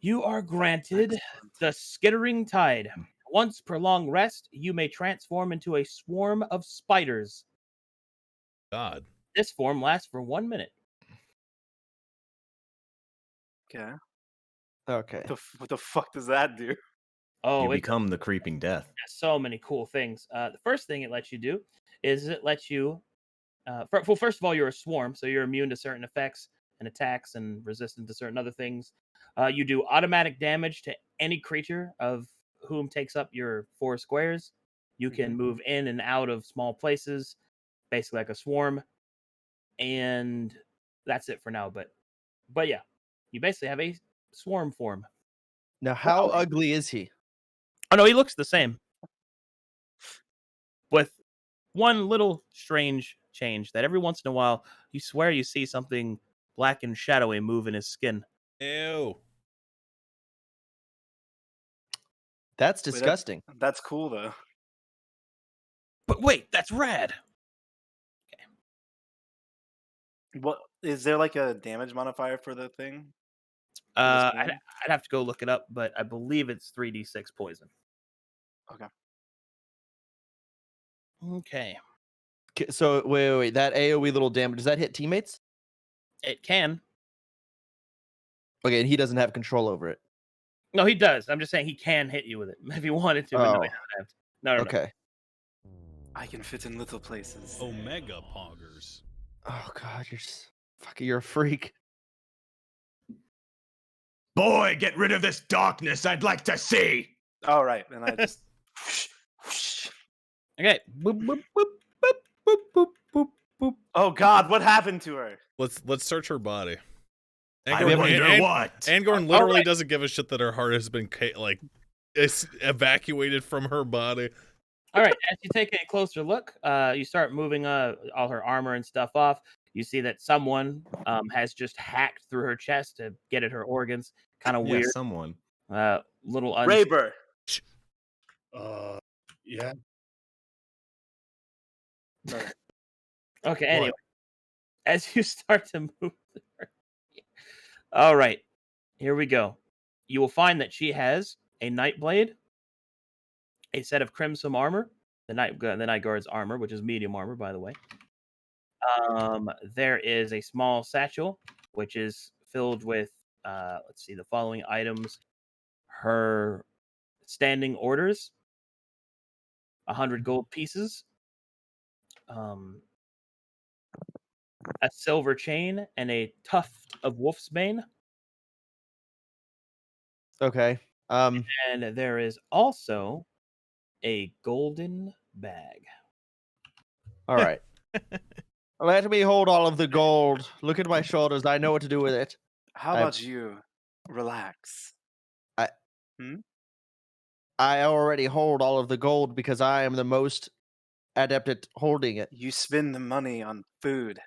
You are granted the Skittering Tide. Once per long rest, you may transform into a swarm of spiders. God. This form lasts for 1 minute. Okay. Okay. What the fuck does that do? Oh, You it become the creeping death. has so many cool things. The first thing it lets you do is it lets you. Well, first of all, you're a swarm, so you're immune to certain effects and attacks and resistant to certain other things. You do automatic damage to any creature of whom takes up your 4 squares. You can move in and out of small places, basically like a swarm. And that's it for now. But yeah, you basically have a swarm form. Now, how ugly is he? Oh no, he looks the same. With one little strange change that every once in a while you swear you see something black and shadowy move in his skin. Ew. That's disgusting. That's cool though. But wait, that's rad. What is there like a damage modifier for the thing? I'd have to go look it up, but I believe it's 3d6 poison. Okay. Okay. So wait. That AOE little damage, does that hit teammates? It can. Okay, and he doesn't have control over it. No, he does. I'm just saying he can hit you with it if he wanted to. But no, he doesn't have to. No. Okay. I can fit in little places. Omega Poggers. Oh god, you're a freak. Boy, get rid of this darkness I'd like to see. All right, and I just. Okay. Boop, boop, boop, boop, boop, boop, boop, boop. Oh God, what happened to her? Let's search her body. I wonder what. Angorn literally doesn't give a shit that her heart has been it's evacuated from her body. All right. As you take a closer look, you start moving all her armor and stuff off. You see that someone has just hacked through her chest to get at her organs. Kind of weird. Someone. Little Rayber. Yeah. Okay. Anyway, as you start to move. All right, here we go. You will find that she has a night blade, a set of crimson armor, the night guard's armor, which is medium armor, by the way. There is a small satchel, which is filled with, let's see, the following items: her standing orders, 100 gold pieces, a silver chain, and a tuft of wolf's bane. Okay. And there is also a golden bag. All right. Let me hold all of the gold. Look at my shoulders. I know what to do with it. How about you? Relax. I already hold all of the gold because I am the most adept at holding it. You spend the money on food.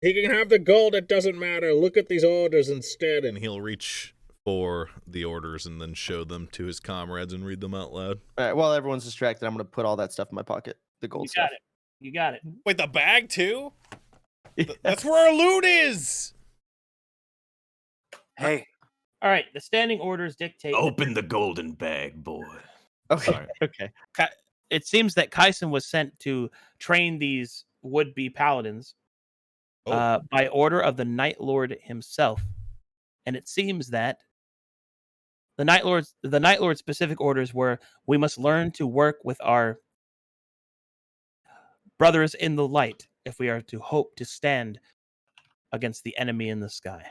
He can have the gold, it doesn't matter. Look at these orders instead. And he'll reach for the orders and then show them to his comrades and read them out loud. All right, while everyone's distracted, I'm going to put all that stuff in my pocket. The gold stuff. You got it. Wait, the bag too? That's where our loot is! Hey. All right, the standing orders dictate... Open the golden bag, boy. Okay. Sorry. Okay. It seems that Kaisen was sent to train these would-be paladins by order of the Night Lord himself. And it seems that the Night Lord's specific orders were, we must learn to work with our brothers in the light if we are to hope to stand against the enemy in the sky.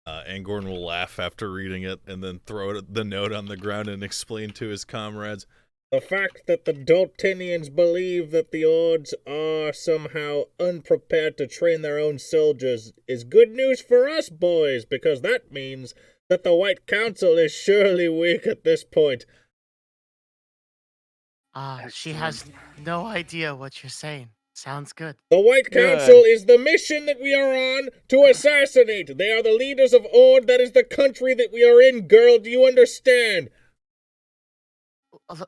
Angorn will laugh after reading it and then throw the note on the ground and explain to his comrades. The fact that the Doltinians believe that the Ords are somehow unprepared to train their own soldiers is good news for us, boys, because that means that the White Council is surely weak at this point. She has no idea what you're saying. Sounds good. The White Council is the mission that we are on to assassinate. They are the leaders of Ord. That is the country that we are in, girl. Do you understand?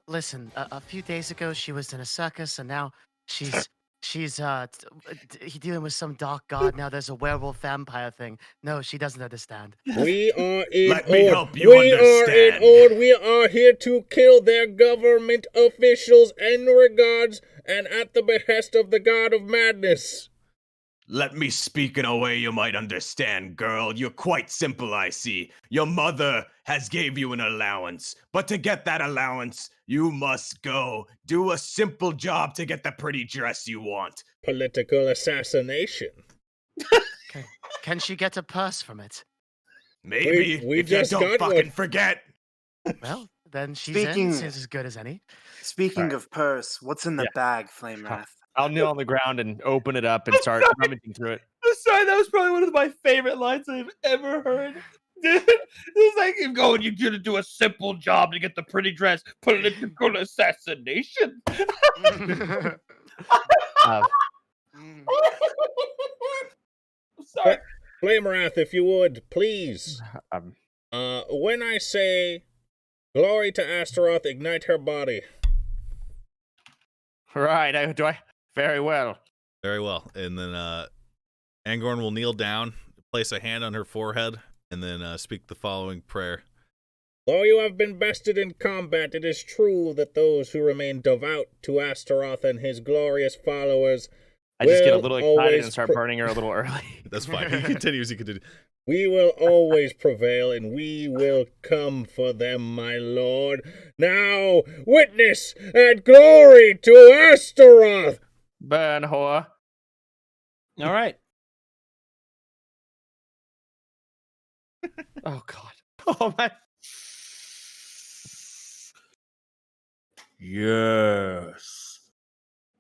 Listen, a few days ago she was in a circus, and now she's dealing with some dark god. Now there's a werewolf vampire thing. No, she doesn't understand. We are in Let me Ord. help you We are in understand. Ord. We are here to kill their government officials in regards and at the behest of the god of madness. Let me speak in a way you might understand, girl. You're quite simple, I see. Your mother has gave you an allowance, but to get that allowance, you must go do a simple job to get the pretty dress you want. Political assassination. Can she get a purse from it? Maybe, we if you just don't got fucking one. forget. Well, then she's Speaking- in. Seems as good as any. Speaking of purse, what's in the bag, Flame Wrath? I'll kneel on the ground and open it up and start rummaging through it. Sorry, that was probably one of my favorite lines I've ever heard. Dude, it's like him going, you're gonna do a simple job to get the pretty dress. Political assassination. Sorry. Flame Wrath, if you would, please. When I say glory to Astaroth, ignite her body. Right, do I? Very well. Very well. And then Angorn will kneel down, place a hand on her forehead, and then speak the following prayer. Though you have been bested in combat, it is true that those who remain devout to Astaroth and his glorious followers I just get a will little excited always and start burning her a little early. That's fine. He continues. We will always prevail, and we will come for them, my lord. Now, witness and glory to Astaroth! Burn, whore. All right. Oh, God. Oh, my. Yes.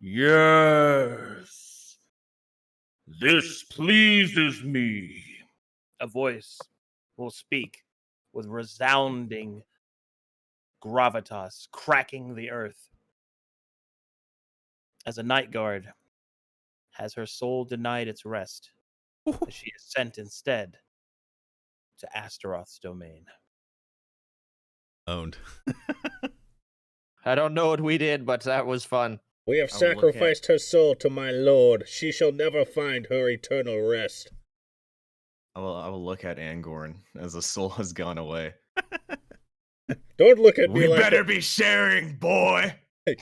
Yes. This pleases me. A voice will speak with resounding gravitas, cracking the earth. As a night guard has her soul denied its rest, as she is sent instead to Astaroth's domain. Owned. I don't know what we did, but that was fun. We have I will look at- sacrificed her soul to my lord. She shall never find her eternal rest. I will look at Angorn as the soul has gone away. Don't look at me We like better that. be sharing, boy.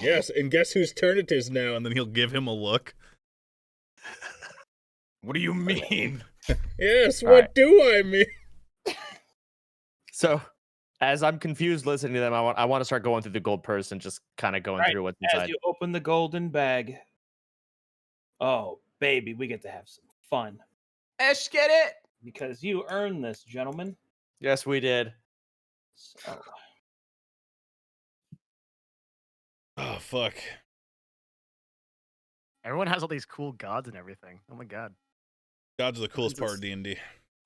Yes, and guess whose turn it is now? And then he'll give him a look. What do you mean? Yes, All what right. do I mean? So, as I'm confused listening to them, I want to start going through the gold purse and just kind of going Right, through what's As inside. you open the golden bag, oh baby, we get to have some fun Esh, get it? because you earned this, gentlemen. Yes, we did. So, Oh, fuck. Everyone has all these cool gods and everything. Oh my god. Gods are the coolest part of D&D.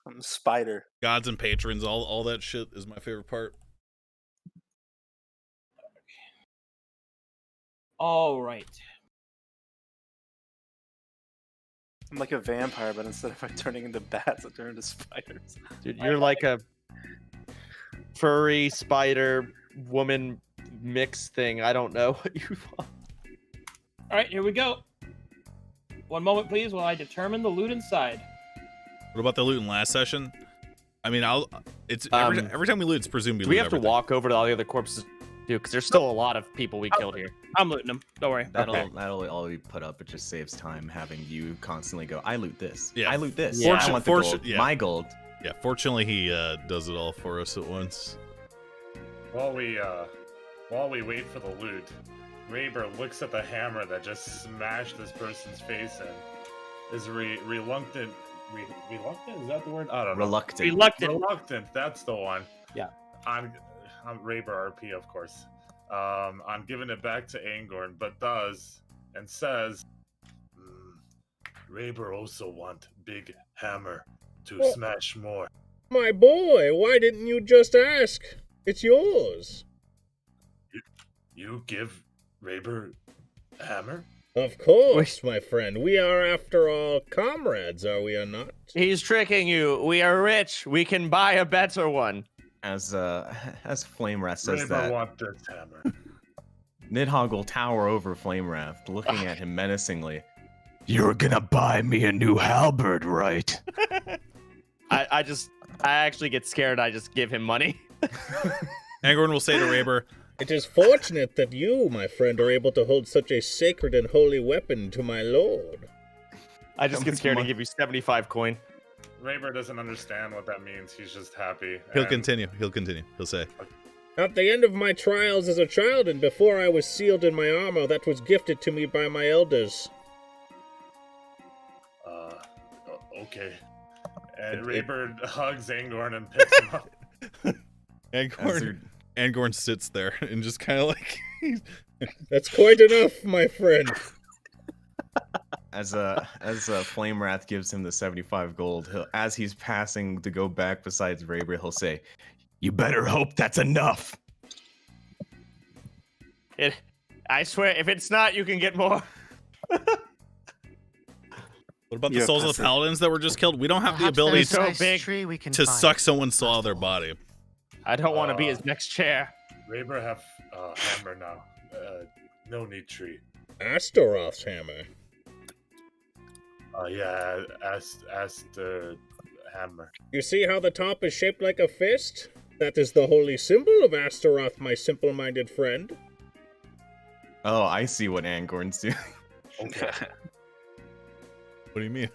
I'm a spider. Gods and patrons, all that shit is my favorite part. all right. I'm like a vampire, but instead of turning into bats, I turn into spiders. Dude, you're like a furry spider woman mix thing. I don't know what you want. All right, here we go. One moment, please, while I determine the loot inside. What about the loot in last session? I mean, it's every time we loot, it's presumed we Do we loot have to everything. walk over to all the other corpses too? Because there's still a lot of people we killed here. I'm looting them. Don't worry. That'll all be put up. It just saves time having you constantly go, I loot this. Yeah. I loot this. Yeah. I want the gold. Yeah. My gold. Yeah, fortunately, he does it all for us at once. While we wait for the loot, Raber looks at the hammer that just smashed this person's face in. Is reluctant. Reluctant? Is that the word? I don't know. Reluctant. Reluctant. That's the one. Yeah. On Raber RP, of course. On giving it back to Angorn, but does and says, Raber also want big hammer to Oh. smash more. My boy, why didn't you just ask? It's yours. You give Raber hammer? Of course, my friend. We are, after all, comrades, are we or not? He's tricking you. We are rich. We can buy a better one. As Flame Wrath says Raber that, want this hammer. Nidhogg will tower over Flame Wrath, looking at him menacingly. You're gonna buy me a new halberd, right? I actually get scared. I just give him money. Angorn will say to Raber, It is fortunate that you, my friend, are able to hold such a sacred and holy weapon to my lord. I just get scared and give you 75 coin. Raber doesn't understand what that means. He's just happy. he'll and- continue. He'll say, At the end of my trials as a child and before I was sealed in my armor that was gifted to me by my elders. Okay. And Raber hugs Angorn and picks him up. Angorn sits there and just kind of like, That's quite enough, my friend. As Flame Wrath gives him the 75 gold, as he's passing to go back besides Raber, he'll say, You better hope that's enough. I swear, if it's not, you can get more. what about the Yeah, souls of that's the it. paladins that were just killed? We don't have the Perhaps ability there's a so nice big tree we can to find. suck someone's soul out of their body. I don't want to be his next chair. Raber have hammer now. No need tree. Astaroth's hammer. Yeah, ask the hammer. You see how the top is shaped like a fist? That is the holy symbol of Astaroth, my simple-minded friend. Oh, I see what Angorn's doing. Okay. What do you mean?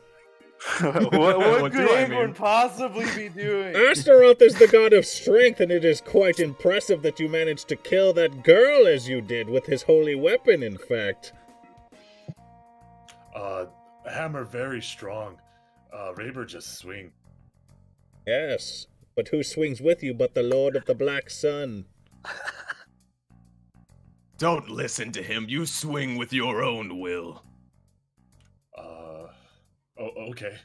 what What could do I Angorn mean? possibly be doing? Astaroth is the god of strength, and it is quite impressive that you managed to kill that girl as you did with his holy weapon, in fact. Hammer very strong. Raber just swing. Yes, but who swings with you but the Lord of the Black Sun? Don't listen to him. You swing with your own will. Okay.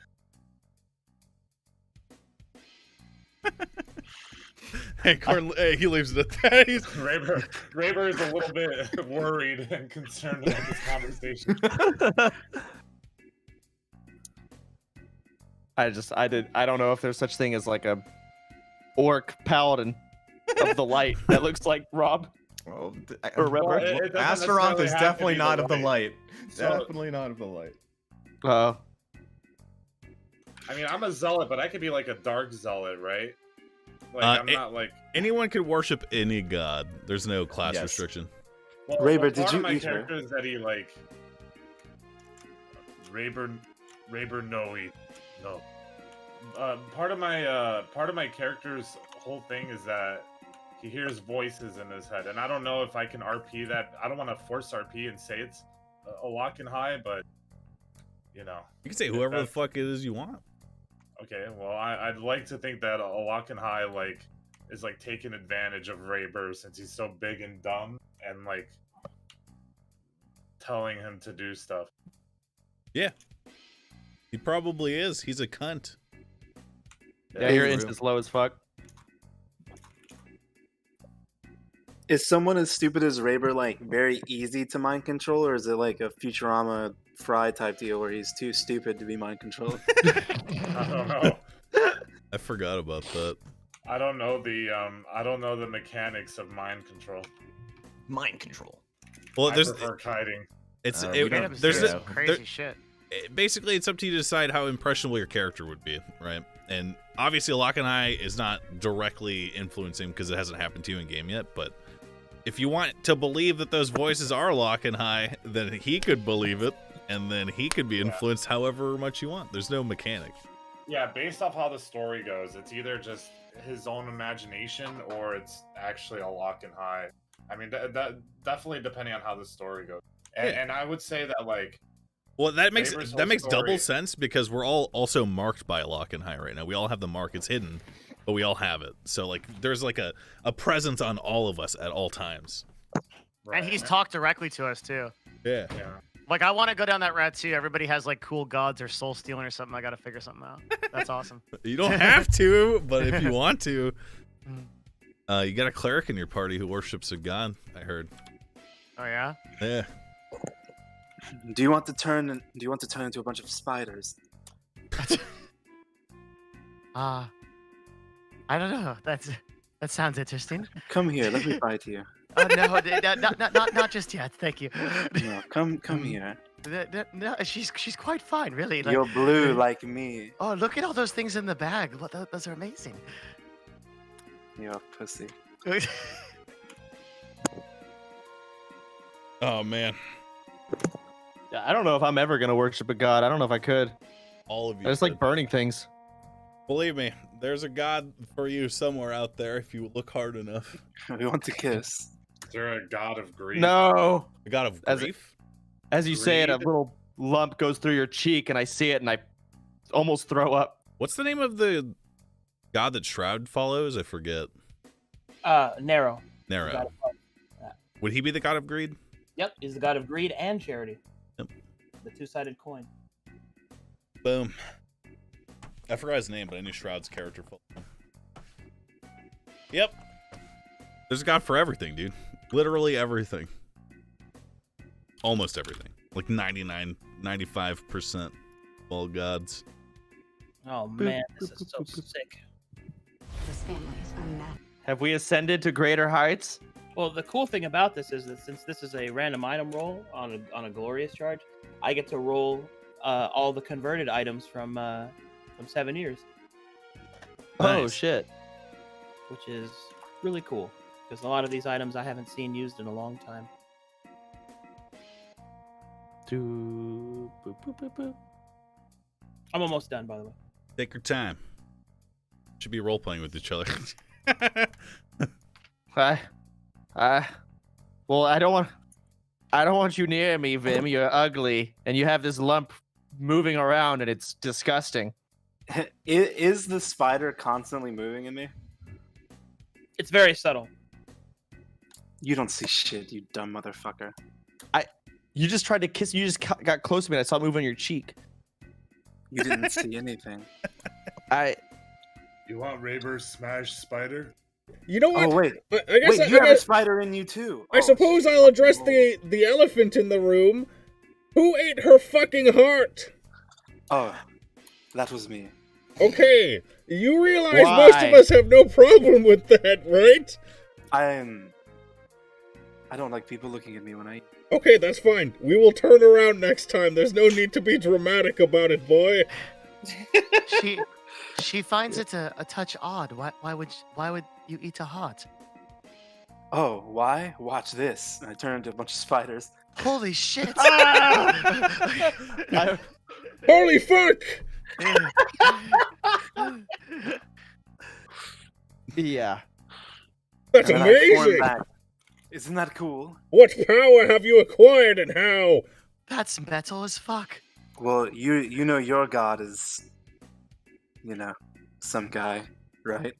Angorn, he leaves it at that. He's, Raber is a little bit worried and concerned about this conversation. I don't know if there's such thing as like a orc paladin of the light that looks like Rob. Well, Remember? It doesn't Astaroth necessarily is have to definitely be not of the light. So- Definitely not of the light. Oh. I mean, I'm a zealot, but I could be like a dark zealot, right? Like I'm not like. Anyone can worship any god. There's no class Yes. restriction. Well, Rayber, did part you of my eat her? character is that he like. Rayber no. Part of my character's whole thing is that he hears voices in his head, and I don't know if I can RP that. I don't want to force RP and say it's a lock and high, but you know. You can say whoever the fuck it is you want. Okay, well, I'd like to think that a lock and high like is like taking advantage of Rayber since he's so big and dumb, and like telling him to do stuff. Yeah. He probably is. He's a cunt. Yeah, your instant's low as fuck. Is someone as stupid as Rayber like very easy to mind control, or is it like a Futurama Fry type deal where he's too stupid to be mind controlled? I don't know. I forgot about that. I don't know the mechanics of mind control. Mind control. Well, I there's prefer kiting. it's we it, don't- there's yeah. a, crazy there- shit. basically it's up to you to decide how impressionable your character would be, right? And obviously lock and high is not directly influencing because it hasn't happened to you in game yet, but if you want to believe that those voices are lock and high, then he could believe it, and then he could be influenced however much you want. There's no mechanic. Yeah, based off how the story goes, it's either just his own imagination or it's actually a lock and high. I mean, that definitely depending on how the story goes. And I would say that like. Well, that makes Rayber's that whole makes double story- sense because we're all also marked by lock and high right now. We all have the mark; it's hidden, but we all have it. So like, there's like a presence on all of us at all times. And he's talked directly to us too. Yeah. Yeah. Like I want to go down that route too. Everybody has like cool gods or soul stealing or something. I got to figure something out. That's awesome. You don't have to, but if you want to, you got a cleric in your party who worships a god. I heard. Oh yeah. Yeah. Do you want to turn into a bunch of spiders? I don't know. That sounds interesting. Come here, let me fight you. Oh no, not just yet. Thank you. No, come here. No, she's quite fine, really. Like, You're blue like me. oh, look at all those things in the bag. Those are amazing. You're a pussy. Oh man. Yeah, I don't know if I'm ever gonna worship a god. I don't know if I could. All of you. I just like burning things. Believe me, there's a god for you somewhere out there if you look hard enough. We want to kiss. Is there a god of greed? No. A god of As it- grief. As you say it, a Greed? little lump goes through your cheek, and I see it, and I almost throw up. What's the name of the god that Shroud follows? I forget. Narrow. Nero. God of love. Would he be the god of greed? Yep, he's the god of greed and charity. Yep. The two-sided coin. Boom. I forgot his name, but I knew Shroud's character. Yep. There's a god for everything, dude. Literally everything. Almost everything. Like 95% of all gods. Oh man, this is so sick. Those families are mad. Have we ascended to greater heights? Well, the cool thing about this is that since this is a random item roll on a glorious charge, I get to roll all the converted items from 7 years, Oh Nice. shit! which is really cool because a lot of these items I haven't seen used in a long time. Boop, boop, boop, boop. I'm almost done, by the way. Take your time. Should be role playing with each other. Well, I don't want you near me, Vim. You're ugly, and you have this lump moving around, and it's disgusting. Is the spider constantly moving in me? It's very subtle. You don't see shit, you dumb motherfucker. You just tried to kiss. You just got close to me, and I saw it move on your cheek. You didn't see anything. You want Rayber's smash spider? You know what? Oh wait, I guess wait, you have a spider in you too. I Oh, suppose shit. I'll address the elephant in the room. Who ate her fucking heart? Oh, that was me. Okay, you realize most of Why? us have no problem with that, right? I don't like people looking at me when I eat. Okay, that's fine. We will turn around next time. There's no need to be dramatic about it, boy. She finds it a touch odd. Why would you eat a heart? Oh, why? Watch this. And I turn into a bunch of spiders. Holy shit! Holy fuck! Yeah. That's And then I form amazing! back. Isn't that cool? What power have you acquired and how? That's metal as fuck. Well, you know your god is, some guy, right?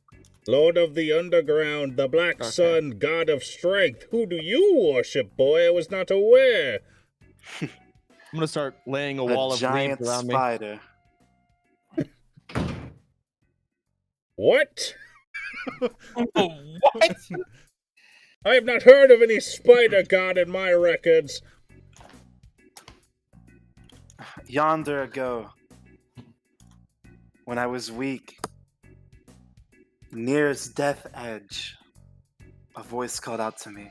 Lord of the Underground, the Black Sun, God of Strength. Who do you worship, boy? I was not aware. I'm gonna start laying a wall of giant leaves around me. spider. What? What? I have not heard of any spider god in my records. Yonder ago, when I was weak, near its death edge, a voice called out to me,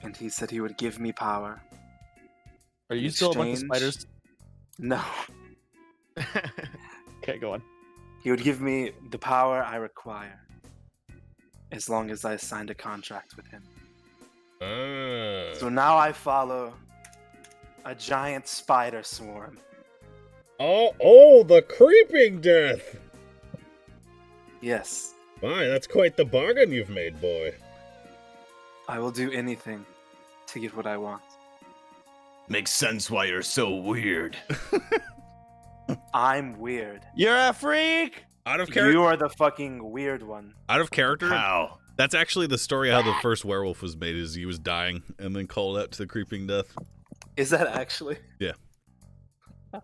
and he said he would give me power. Are you In still a bunch of exchange- spiders? No. Okay, go on. He would give me the power I require, as long as I signed a contract with him. So now I follow a giant spider swarm. Oh, the creeping death. Yes, My, that's quite the bargain you've made, boy. I will do anything to get what I want. Makes sense why you're so weird. I'm weird. You're a freak! Out of character. You are the fucking weird one. Out of character. How? That's actually the story how the first werewolf was made. Is he was dying and then called out to the creeping death. Is that actually? Yeah. How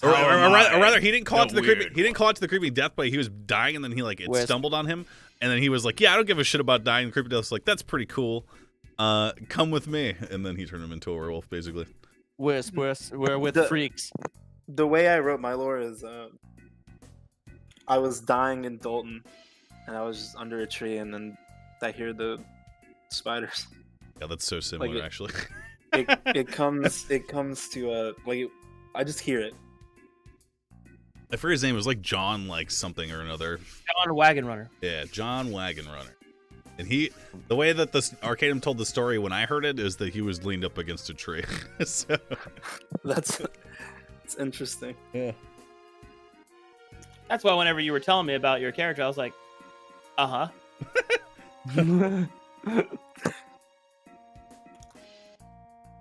am Or I rather, he didn't call out to the weird creeping. He didn't call out to the creeping death, but he was dying, and then he it Wisp. stumbled on him, and then he was like, "Yeah, I don't give a shit about dying." And the creeping death's like, "That's pretty cool. Come with me," and then he turned him into a werewolf, basically. Wisp, we're with The- freaks. The way I wrote my lore is, I was dying in Dalton, and I was just under a tree, and then I hear the spiders. Yeah, that's so similar, it- actually. It comes to I just hear it. I forget his name. It was like John, something or another. John Wagon Runner. Yeah, John Wagon Runner. And the way that the Arcadum told the story when I heard it is that he was leaned up against a tree. So, It's interesting. yeah. That's why whenever you were telling me about your character, I was like, uh-huh.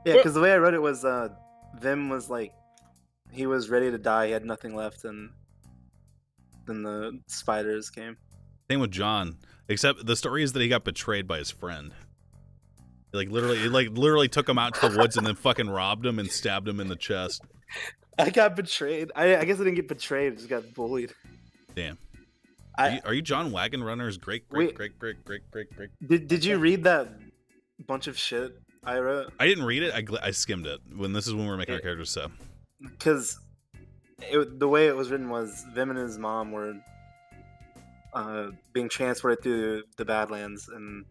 Yeah, because the way I wrote it was, Vim was he was ready to die. He had nothing left, and then the spiders came. Same with John. Except the story is that he got betrayed by his friend. He literally took him out to the woods and then fucking robbed him and stabbed him in the chest. I got betrayed. I guess I didn't get betrayed. I just got bullied. Damn. I- Are you John Wagon Runner's great? Did you read that bunch of shit I wrote? I didn't read it. I skimmed it. This is when we were making our characters. So Because the way it was written was Vim and his mom were being transported through the Badlands, and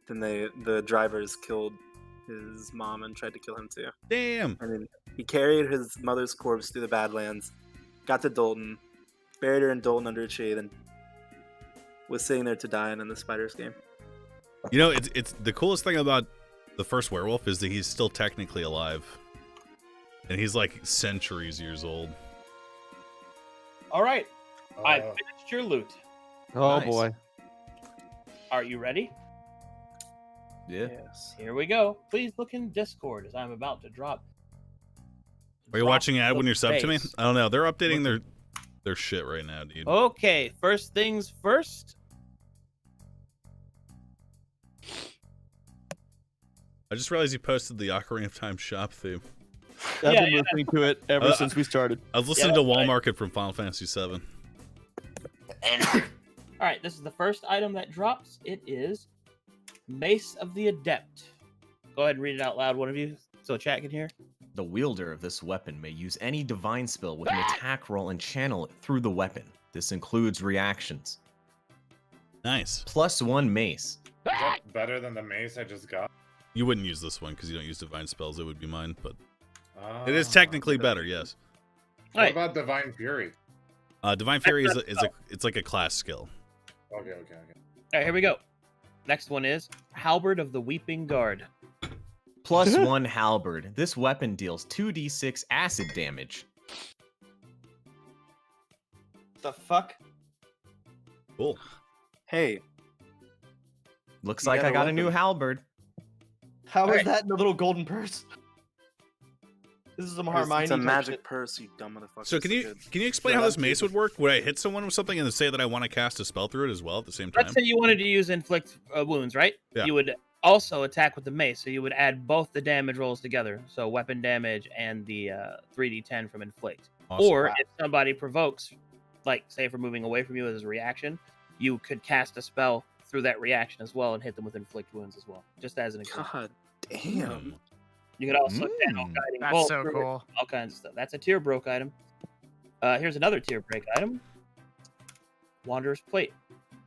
then the drivers killed his mom and tried to kill him too. damn. And then he carried his mother's corpse through the Badlands, got to Dalton, buried her in Dalton under a tree, then was sitting there to die, and then the spiders came. You know, it's the coolest thing about the first werewolf is that he's still technically alive, and he's centuries years old. All right. I finished your loot. Oh Nice. boy. Are you ready? Yeah. Yes. Here we go. Please look in Discord as I'm about to drop. Are you drop watching an ad the when you're sub to me? base. I don't know. They're updating their shit right now, dude. Okay, first things first. I just realized you posted the Ocarina of Time shop theme. I've Yeah, been yeah. listening to it ever since we started. I was listening Yeah, to that's Wall right. Market from Final Fantasy VII. All right, this is the first item that drops. It is Mace of the Adept. Go ahead and read it out loud, one of you, so chat can hear. The wielder of this weapon may use any divine spell with an attack roll and channel it through the weapon. This includes reactions. Nice. +1 mace. that better than the mace I just got? You wouldn't use this one because you don't use divine spells. It would be mine, but Oh, it is technically better. Yes. What Right. about Divine Fury? Divine Fury it's like a class skill. Okay. All right, here we go. Next one is Halberd of the Weeping Guard. +1 halberd. This weapon deals 2d6 acid damage. The fuck? Cool. Hey, Looks You like got I a got a new weapon. halberd. How is Alright. that in the little golden purse? This is some Hermione. it's a type magic shit. purse, you dumb motherfucker. So can you explain Yeah, how this that's mace would work? Would I hit someone with something and then say that I want to cast a spell through it as well at the same time? Let's say you wanted to use inflict wounds, right? Yeah. You would also attack with the mace, so you would add both the damage rolls together, so weapon damage and the 3d10 from inflict. Awesome. Or if somebody provokes, like say if we're moving away from you as a reaction, you could cast a spell through that reaction as well and hit them with inflict wounds as well, just as an example. God damn. You could also channel Mm. guiding That's bolt so through it, cool. all kinds of stuff. That's a tier broke item. Here's another tier break item. Wanderer's Plate.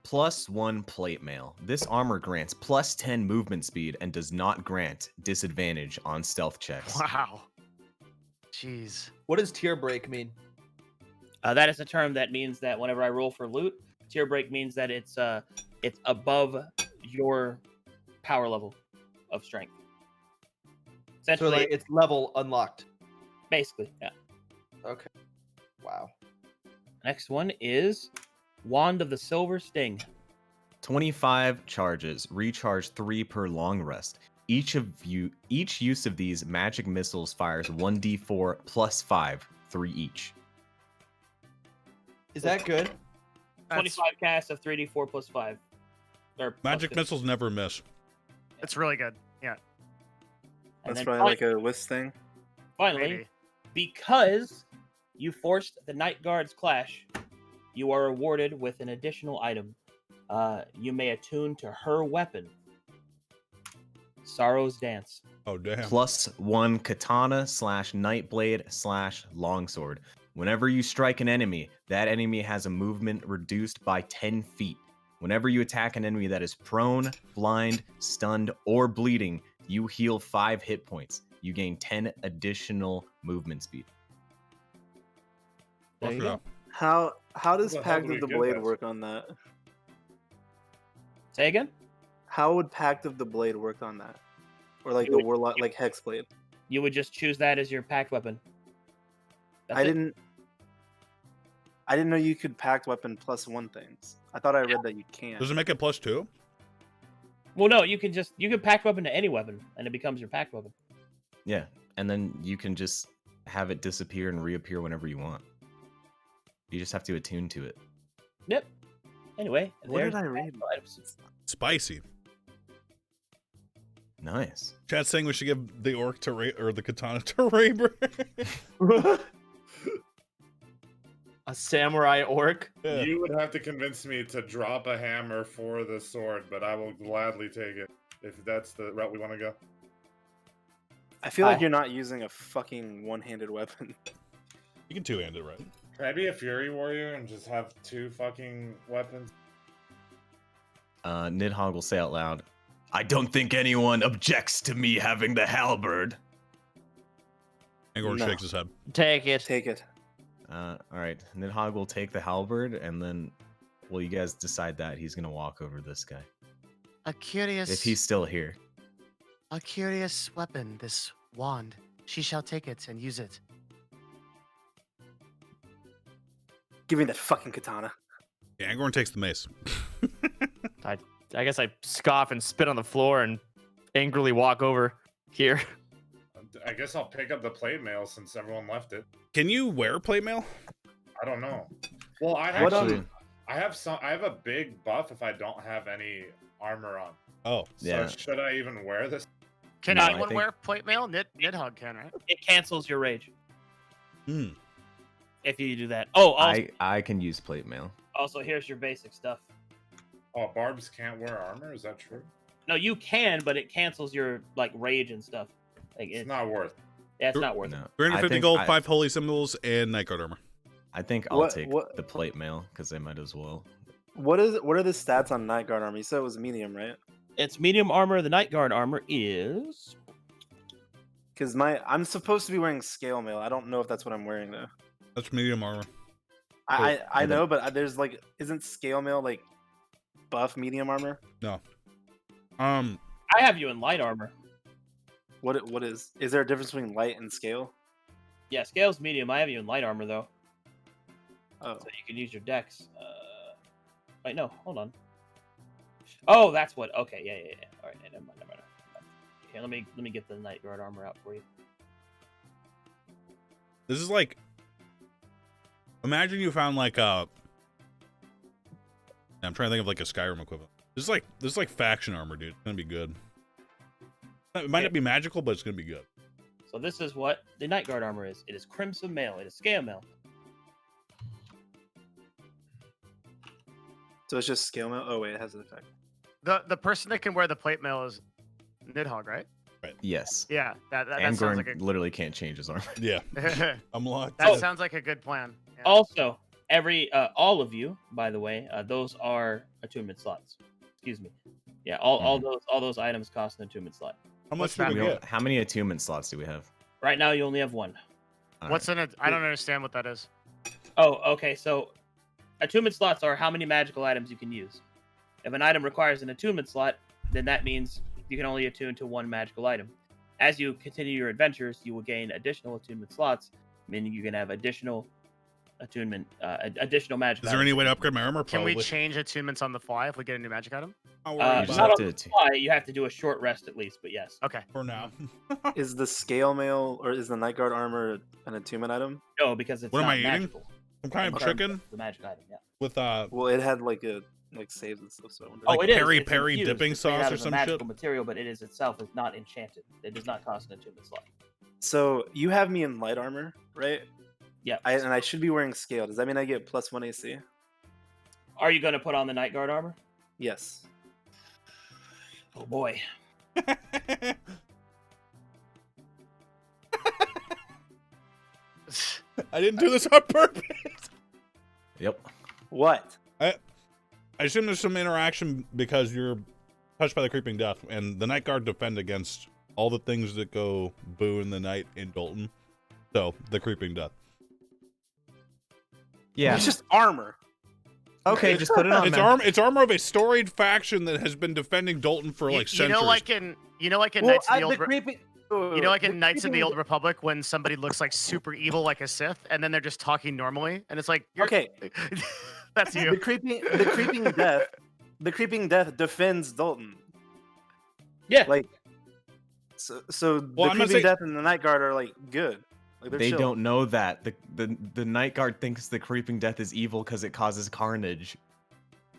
+1 plate mail. This armor grants +10 movement speed and does not grant disadvantage on stealth checks. Wow. Jeez. What does tier break mean? That is a term that means that whenever I roll for loot, tier break means that it's above your power level of strength. So Essentially, like it's level unlocked. basically, yeah. Okay. Wow. Next one is Wand of the Silver Sting. 25 charges, recharge 3 per long rest. Each use of these magic missiles fires 1d4 +5, 3 each. Is that good? 25 casts of 3d4 plus 5. Or plus Magic 50. missiles never miss. It's really good. Yeah. And That's then probably like a wisp thing. finally, Maybe. because you forced the Night Guard's clash, you are awarded with an additional item. You may attune to her weapon, Sorrow's Dance. Oh damn. +1 katana /nightblade /longsword. Whenever you strike an enemy, that enemy has a movement reduced by 10 feet. Whenever you attack an enemy that is prone, blind, stunned, or bleeding, you heal 5 hit points. You gain 10 additional movement speed. There you go. How does the hell Pact do of the we get Blade this? work on that? Say again? How would Pact of the Blade work on that? Or like the Warlock, like Hexblade? You would just choose that as your packed weapon. That's I it. didn't know you could pact weapon +1 things. I thought I read that you can. Does it make it +2? Well, no, you can pack weapon to any weapon, and it becomes your packed weapon. Yeah, and then you can just have it disappear and reappear whenever you want. You just have to attune to it. Yep. Anyway, What there's did I the read? items. Spicy. Nice. Chat's saying we should give the orc to or the katana to Raber. A samurai orc. Yeah. You would have to convince me to drop a hammer for the sword, but I will gladly take it if that's the route we want to go. I feel like Hi. you're not using a fucking one-handed weapon. You can two-hand it, right? Can I be a fury warrior and just have 2 fucking weapons? Nidhogg will say out loud, I don't think anyone objects to me having the halberd. Angor No. shakes his head. Take it. Take it. Alright, Nidhogg will take the halberd, and then, well, you guys decide that he's gonna walk over this guy. A curious. If he's still here. A curious weapon. This wand. She shall take it and use it. Give me that fucking katana. Yeah, Angorn takes the mace. I guess I scoff and spit on the floor and angrily walk over here. I guess I'll pick up the plate mail since everyone left it. Can you wear plate mail? I don't know. Well, I What, have I have a big buff if I don't have any armor on. Oh, So Yeah. should I even wear this? Can No, I anyone think- wear plate mail? Nidhogg can, right? It cancels your rage Hmm. if you do that. Oh, also, I can use plate mail. also here's your basic stuff. Oh, barbs can't wear armor? Is that true? No, you can, but it cancels your like rage and stuff. Like It's not worth. yeah, it's not worth it. No. 350 I think gold, I- 5 holy symbols, and night guard armor. I think I'll What- take what- the plate mail, because I might as well. What are the stats on Night Guard armor? You said it was medium, right? Its medium armor. The Night Guard armor is. Because I'm supposed to be wearing scale mail. I don't know if that's what I'm wearing though. That's medium armor. I know, but there's like, isn't scale mail like buff medium armor? No. I have you in light armor. What is there a difference between light and scale? Yeah, scale's medium. I have you in light armor though. Oh, So you can use your dex. Wait, no, hold on. Oh, that's what. Okay, yeah. All right, never mind. Okay, let me get the Night Guard armor out for you. This is like, imagine you found like a. I'm trying to think of like a Skyrim equivalent. This is like faction armor, dude. It's gonna be good. It might not be magical, but it's gonna be good. So this is what the Night Guard armor is. It is crimson mail. It is scale mail. so it's just scale mail. Oh wait, it has an effect. The person that can wear the plate mail is Nidhogg, right? Yes. Yeah, that And sounds Gorn like literally can't change his armor. Yeah. a I'm locked. that sounds like a good plan. Yeah. Also, all of you, by the way, those are attunement slots. Excuse me. Yeah, all those items cost an attunement slot. How What's much that do we mean? get? How many attunement slots do we have? Right now, you only have one. All What's right. in it? I don't understand what that is. Oh, okay. So, attunement slots are how many magical items you can use. If an item requires an attunement slot, then that means you can only attune to one magical item. As you continue your adventures, you will gain additional attunement slots, meaning you can have additional attunement, additional magic. Is there any way to upgrade my armor? Can we Probably. change attunements on the fly if we get a new magic item? I'll You worry just about have it Not on to the fly, you have to do a short rest at least, but yes. Okay. for now. Is the scale mail or is the Night Guard armor an attunement item? No, because it's What am not I eating? magical. I'm kind of In terms chicken of the magic item, yeah. with Well, it had like saves and stuff. So I wonder. Like it is. peri It's peri infused. dipping It's made sauce out or of a some magical shit? material, but it is itself is not enchanted. It does not cost an attunement slot. So you have me in light armor, right? Yeah. And I should be wearing scale. Does that mean I get +1 AC? Are you going to put on the Night Guard armor? Yes. Oh boy. I didn't do this on purpose. Yep. What? I assume there's some interaction because you're touched by the creeping death, and the Night Guard defend against all the things that go boo in the night in Dalton. So the creeping death. Yeah. It's just armor. Okay, just put it on. man. It's armor of a storied faction that has been defending Dalton for like You centuries. know, like in Knights of the Old creeping. You know, like in Knights of the Old Republic, when somebody looks like super evil, like a Sith, and then they're just talking normally, and it's like, Okay. that's The you. creeping death defends Dalton. Yeah. Like, so Well, the I'm not creeping saying- death and the Night Guard are like good. Like, they're They chill. don't know that the Night Guard thinks the creeping death is evil because it causes carnage.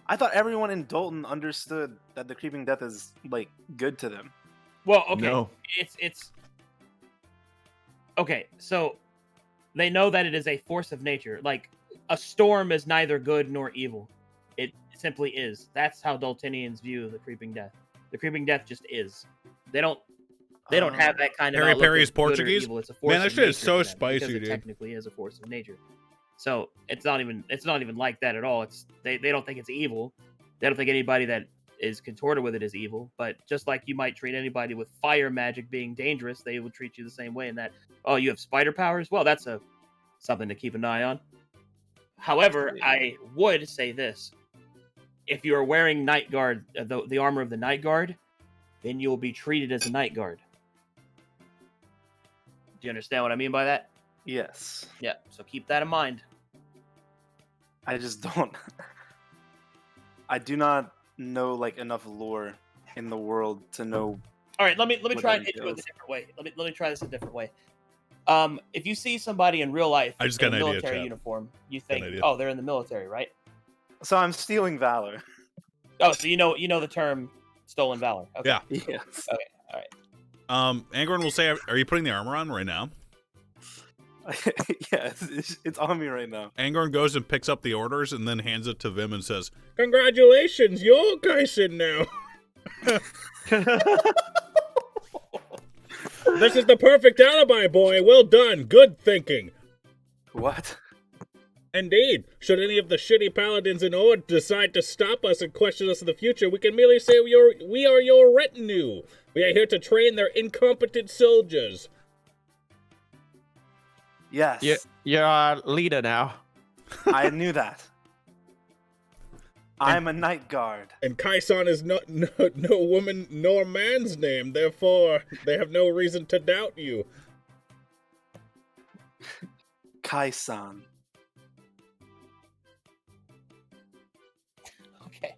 I thought everyone in Dalton understood that the creeping death is like good to them. Well, okay. No. It's okay. So they know that it is a force of nature. Like a storm is neither good nor evil. It simply is. That's how Daltonians view the creeping death. The creeping death just is. They don't have that kind of Peri outlook Peri of is good or Portuguese? evil. It's a force Man, that of shit is nature so to them, because spicy, it dude. technically is a force of nature. So it's not even like that at all. It's they don't think it's evil. They don't think anybody that is contorted with it is evil. But just like you might treat anybody with fire magic being dangerous, they would treat you the same way. In that, oh, you have spider powers. Well, that's something to keep an eye on. However, I would say this: if you are wearing Night Guard, the armor of the Night Guard, then you will be treated as a Night Guard. Do you understand what I mean by that? Yes. Yeah. So keep that in mind. I just don't. I do not know like enough lore in the world to know. All right, let me What try that and hit you with a entails. different way. Let me try this a different way. If you see somebody in real life I just in got a an idea, military chat. uniform, you Got an think, idea. oh, they're in the military, right? So I'm stealing valor. Oh, so you know the term stolen valor. Okay. Yeah. Yes. Okay. All right. Angron will say, "Are you putting the armor on right now?" Yeah, it's on me right now. Angron goes and picks up the orders and then hands it to Vim and says, Congratulations, you're Kaisen now. This is the perfect alibi, boy. Well done. Good thinking. What? Indeed. Should any of the shitty paladins in Ord decide to stop us and question us in the future, we can merely say we are your retinue. We are here to train their incompetent soldiers. Yes, You're our leader now. I knew that. I'm a night guard. And Kaisan is no woman nor man's name, therefore they have no reason to doubt you. Kaisan. Okay.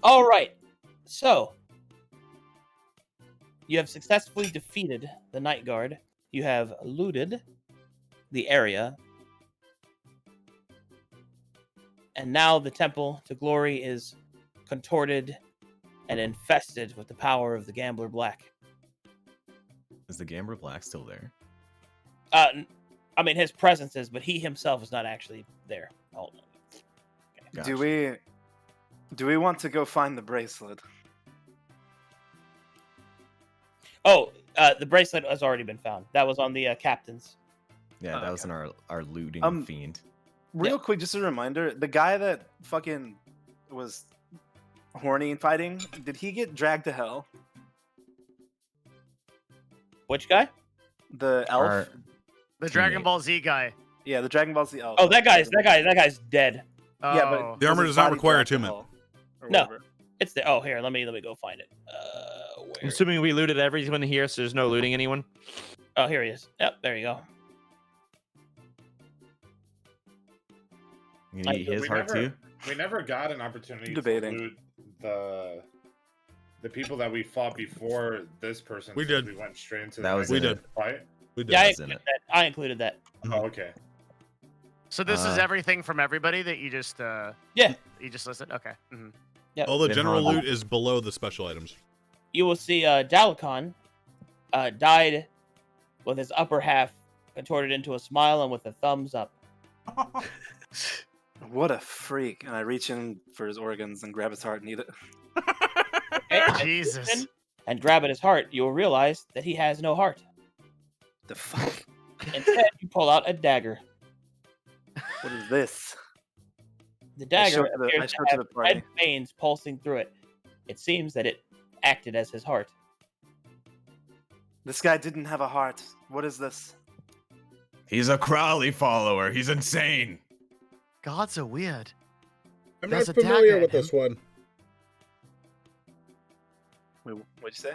All right. So, you have successfully defeated the Night Guard. You have looted the area. And now the Temple to Glory is contorted and infested with the power of the Gambler Black. Is the Gambler Black still there? I mean, his presence is, but he himself is not actually there. Hold on. Gotcha. Do we want to go find the bracelet? Oh, the bracelet has already been found. That was on the captain's. Yeah, that was in our looting fiend. Real quick, just a reminder: the guy that fucking was horny and fighting, did he get dragged to hell? Which guy? The elf. The Dragon Ball Z guy. Yeah, the Dragon Ball Z elf. Oh, that guy's dead. Oh. Yeah, but The armor does not require attunement. No, it's there. Oh, here, let me go find it. I'm assuming we looted everyone here, so there's no looting anyone. Oh, here he is. Yep, there you go. You need his heart too? We never got an opportunity Debating. to loot the people that we fought before this person. We since did. We went straight into That the was We in did. it. fight. We did. Yeah, That's in it. I included that. Oh, okay. So this is Uh, everything from everybody that you just Yeah. you just listed. Okay. Mhm. Yep. All the Been general hard. loot is below the special items. You will see Dalakon died with his upper half contorted into a smile and with a thumbs up. What a freak! And I reach in for his organs and grab his heart and eat it. Jesus. And grab at his heart, you will realize that he has no heart. The fuck? Instead, you pull out a dagger. What is this? The dagger I appears showed to to have the party. red veins pulsing through it. It seems that it acted as his heart. This guy didn't have a heart. What is this? He's a Crowley follower. He's insane. Gods are weird. I'm There's not a familiar dagger with in this one. Wait, what'd you say?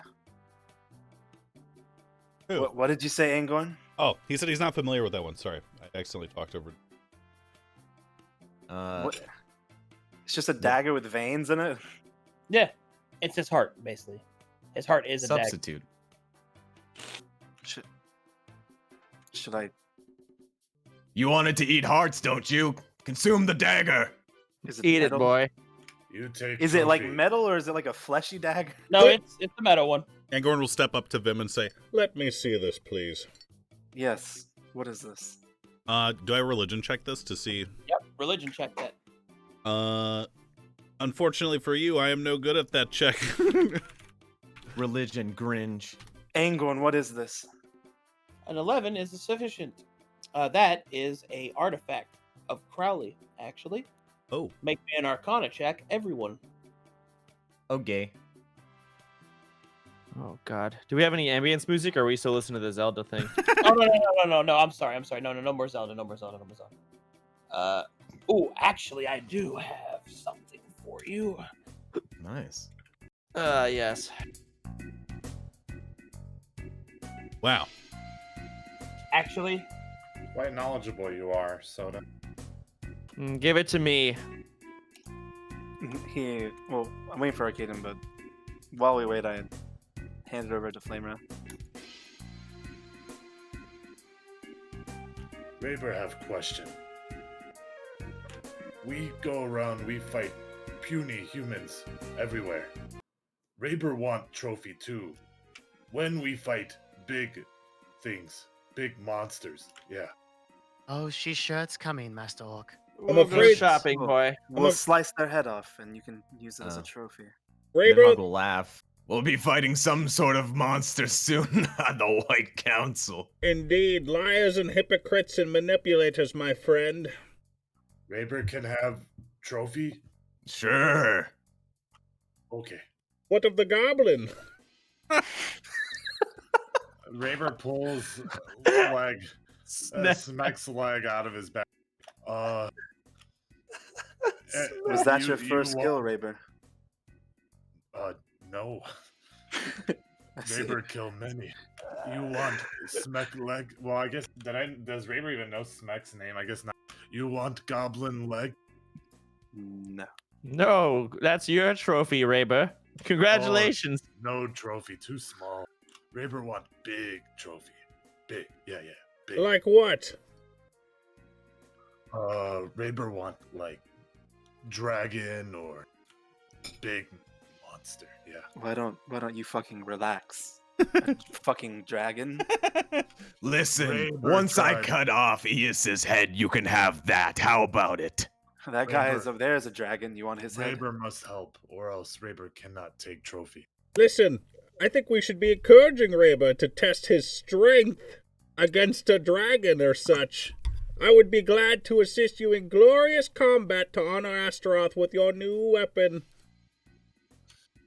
Who? What did you say, Angorn? Oh, he said he's not familiar with that one. Sorry, I accidentally talked over. What? It's just a dagger with veins in it. Yeah, it's his heart, basically. His heart is a dagger. Substitute. Should I? You wanted to eat hearts, don't you? Consume the dagger. Is Eat it, metal? boy. You take. Is it like trophy. metal or is it like a fleshy dagger? No, it's the metal one. Angorn will step up to Vim and say, Let me see this, please. Yes. What is this? do I religion check this to see? Yep, religion check that. Unfortunately for you, I am no good at that check. Religion, Grinch. Angorn, what is this? An 11 is sufficient. That is a artifact of Crowley, actually. Oh. Make me an Arcana check, everyone. Okay. Oh God. Do we have any ambience music, or are we still listening to the Zelda thing? Oh no! I'm sorry. No more Zelda. Oh, actually, I do have something for you. Nice. Yes. Wow. Actually, Quite knowledgeable you are, Soda. Give it to me. Well, I'm waiting for Arcaden, but while we wait, I hand it over to Flamera. Raber have question. We go around, we fight puny humans everywhere. Raber want trophy too. When we fight big things, big monsters, yeah. Oh, she's sure it's coming, Master Orc. I'm We'll go afraid- shopping, boy. We'll slice their head off, and you can use it as Oh. a trophy. Then Raber, Hug will laugh. We'll be fighting some sort of monster soon on the White Council. Indeed, liars and hypocrites and manipulators, my friend. Raber can have trophy? Sure. Okay. What of the goblin? Raber pulls leg, Smeck's leg out of his back. Was that your first skill, Raber? No. Raber killed many. You want Smeck leg? Well, I guess does Raber even know Smeck's name? I guess not. You want goblin leg? No. No, that's your trophy, Raber. Congratulations. Oh, no trophy, too small. Raber want big trophy. Big, yeah, big. Like what? Raber want like dragon or big monster. Yeah. Why don't you fucking relax? Fucking dragon. Listen, Raber once I tried. cut off Eus's head, you can have that. How about it? That guy Raber. is over there is a dragon. You want his head? Raber must help, or else Raber cannot take trophy. Listen, I think we should be encouraging Raber to test his strength against a dragon or such. I would be glad to assist you in glorious combat to honor Astaroth with your new weapon.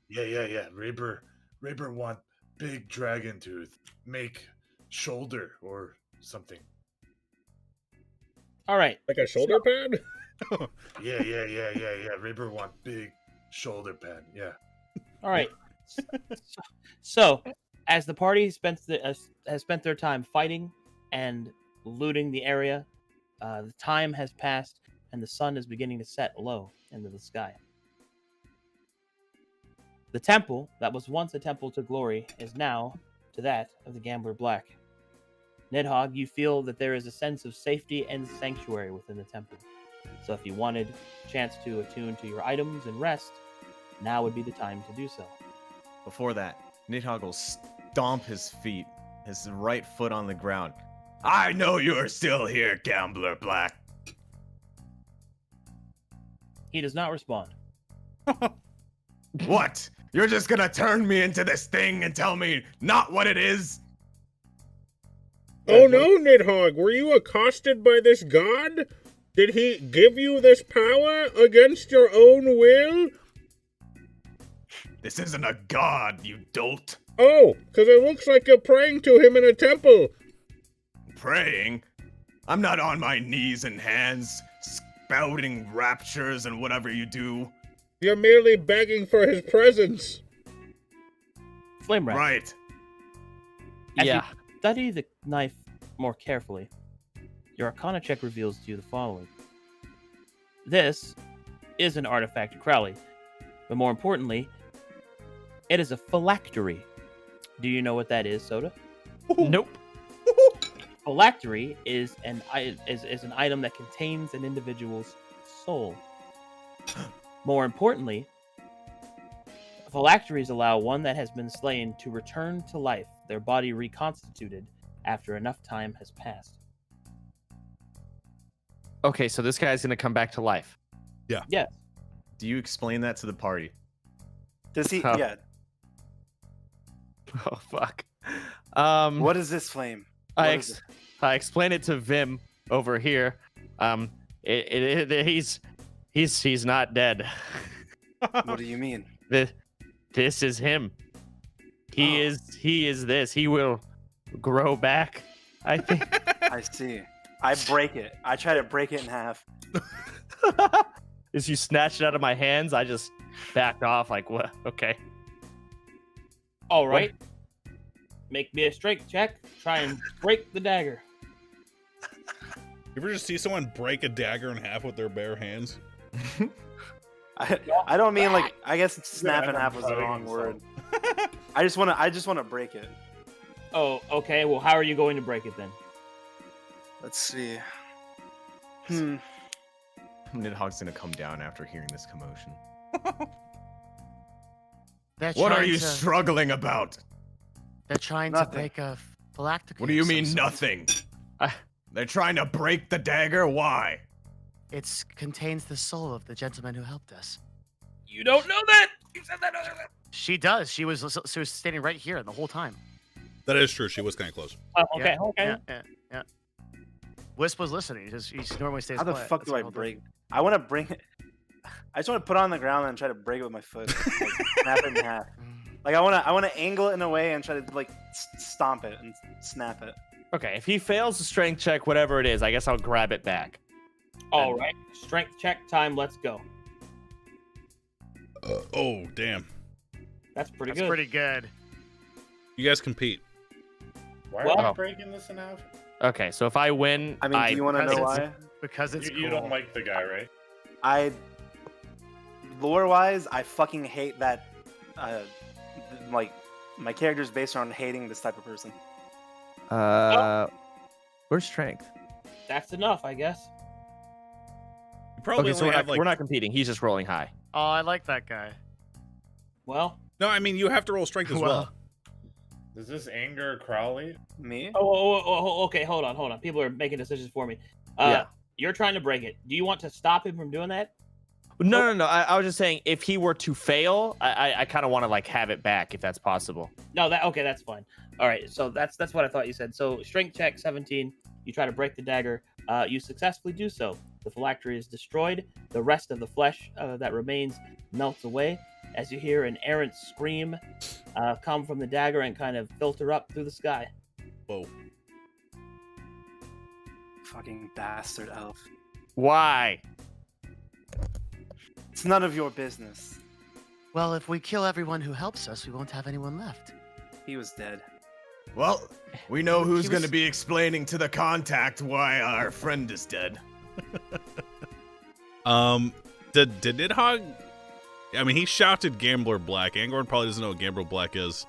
Yeah. Raber want big dragon tooth. Make shoulder or something. All right. Like a shoulder pad? Yeah. Raber want big shoulder pad. Yeah. All right. So, as the party has spent their time fighting and looting the area, the time has passed and the sun is beginning to set low into the sky. The temple that was once a temple to glory is now to that of the Gambler Black. Nidhogg, you feel that there is a sense of safety and sanctuary within the temple. So if you wanted a chance to attune to your items and rest, now would be the time to do so. Before that, Nidhogg will stomp his feet, his right foot on the ground. I know you're still here, Gambler Black. He does not respond. What? You're just gonna turn me into this thing and tell me not what it is? Oh no, Nidhogg, were you accosted by this god? Did he give you this power against your own will? This isn't a god, you dolt. Oh, because it looks like you're praying to him in a temple. Praying? I'm not on my knees and hands, spouting raptures and whatever you do. You're merely begging for his presence. Flame Rat. Right. As you study the knife more carefully, your Arcana check reveals to you the following. This is an artifact of Crowley, but more importantly, it is a phylactery. Do you know what that is, Soda? Nope. Phylactery is an item that contains an individual's soul. More importantly, phylacteries allow one that has been slain to return to life, their body reconstituted after enough time has passed. Okay, so this guy's gonna come back to life. Yes. Do you explain that to the party? Does he? Oh. Yeah. Oh fuck. What is this flame? I What is I explained it to Vim over here. He's not dead. What do you mean? This is him. He is this. He will grow back, I think. I see. I break it. I try to break it in half. As you snatched it out of my hands, I just backed off like, what? Okay. All right. Make me a strength check. Try and break the dagger. You ever just see someone break a dagger in half with their bare hands? I don't mean like. I guess snap in half was the wrong word. I just wanna break it. Oh, okay. Well, how are you going to break it then? Let's see. Nidhogg's gonna come down after hearing this commotion. What are you struggling about? They're trying Nothing. to break a phylactery. What do you of some mean sort. nothing? They're trying to break the dagger? Why? It contains the soul of the gentleman who helped us. You don't know that. You said that earlier. She does. She was standing right here the whole time. That is true. She was kind of close. Okay, Yeah, okay. Yeah. Wisp was listening. He just normally stays How the quiet. fuck That's do I what I'll break? I want to bring it. I just want to put it on the ground and try to break it with my foot, like, snap it in half. Like I want to angle it in a way and try to like stomp it and snap it. Okay, if he fails the strength check, whatever it is, I guess I'll grab it back. All right. Strength check time. Let's go. Oh, damn. That's pretty That's good. pretty good. You guys compete. Why Well- are we breaking this in half? Okay, so if I win, I mean, do you want to because know it's- why? Because it's You cool. don't like the guy, right? Lore-wise, I fucking hate that. Like, my character's based on hating this type of person. Where's strength? That's enough, I guess. You probably Okay, so only have like. we're not competing. He's just rolling high. Oh, I like that guy. Well. No, I mean you have to roll strength as well. Does this anger Crowley? Me? Okay. Hold on. People are making decisions for me. Yeah. You're trying to break it. Do you want to stop him from doing that? No. I was just saying, if he were to fail, I kind of want to like have it back if that's possible. No, that's fine. All right, so that's what I thought you said. So strength check 17. You try to break the dagger. You successfully do so. The phylactery is destroyed. The rest of the flesh that remains melts away as you hear an errant scream come from the dagger and kind of filter up through the sky. Whoa. Fucking bastard elf. Why? It's none of your business. Well, if we kill everyone who helps us, we won't have anyone left. He was dead. Well, we know who's He going to was- be explaining to the contact why our friend is dead. Did Nidhogg? I mean, he shouted Gambler Black. Angorn probably doesn't know what Gambler Black is.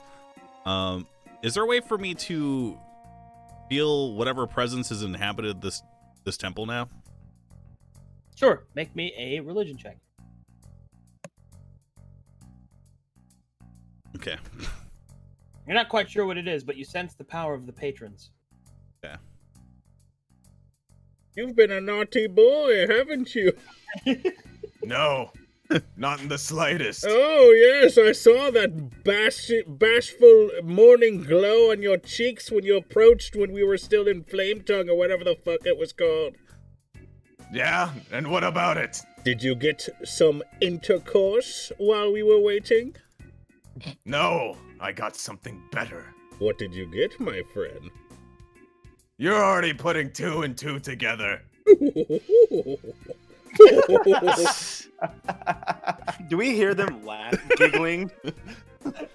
Is there a way for me to feel whatever presence has inhabited this temple now? Sure, make me a religion check. Okay. You're not quite sure what it is, but you sense the power of the patrons. Yeah. You've been a naughty boy, haven't you? No, not in the slightest. Oh, yes, I saw that bashful morning glow on your cheeks when you approached when we were still in Flame Tongue or whatever the fuck it was called. Yeah, and what about it? Did you get some intercourse while we were waiting? No, I got something better. What did you get, my friend? You're already putting two and two together. Do we hear them laugh, giggling?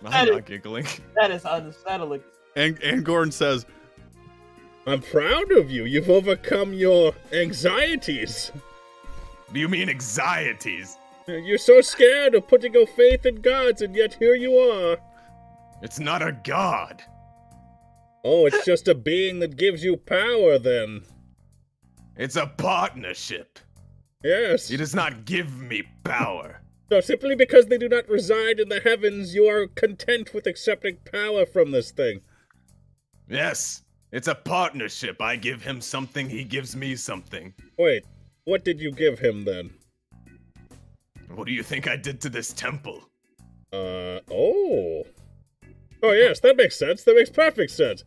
I'm not giggling. That is unsettling. And Angorn says, I'm proud of you. You've overcome your anxieties. Do you mean anxieties? You're so scared of putting your faith in gods, and yet here you are. It's not a god. Oh, it's just a being that gives you power, then. It's a partnership. Yes. He does not give me power. So simply because they do not reside in the heavens, you are content with accepting power from this thing. Yes, it's a partnership. I give him something, he gives me something. Wait, what did you give him then? What do you think I did to this temple? Oh. Oh, yes, that makes sense. That makes perfect sense.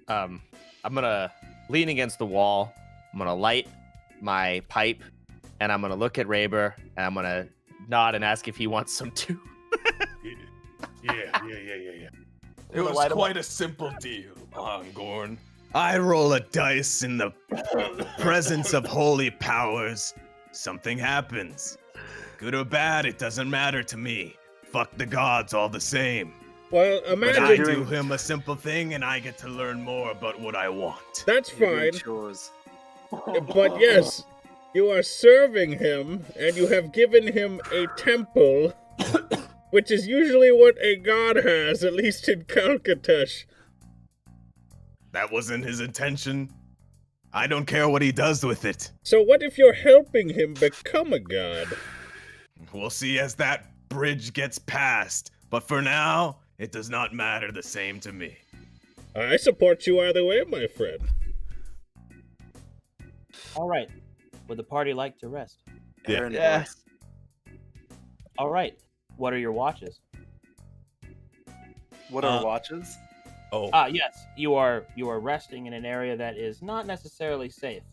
I'm gonna lean against the wall. I'm gonna light my pipe, and I'm gonna look at Raber, and I'm gonna nod and ask if he wants some too. Yeah. It was quite a simple deal, Angorn. I roll a dice in the presence of holy powers. Something happens. Good or bad, it doesn't matter to me. Fuck the gods all the same. Well, But I imagine... do him a simple thing and I get to learn more about what I want. That's fine. Chores. But yes, you are serving him, and you have given him a temple, which is usually what a god has, at least in Kalkatesh. That wasn't his intention. I don't care what he does with it. So what if you're helping him become a god? We'll see as that bridge gets passed. But for now, it does not matter the same to me. I support you either way, my friend. All right. Would the party like to rest? Aaron Yeah. Burst. All right. what are your watches? What are watches? Oh, Yes, you are resting in an area that is not necessarily safe.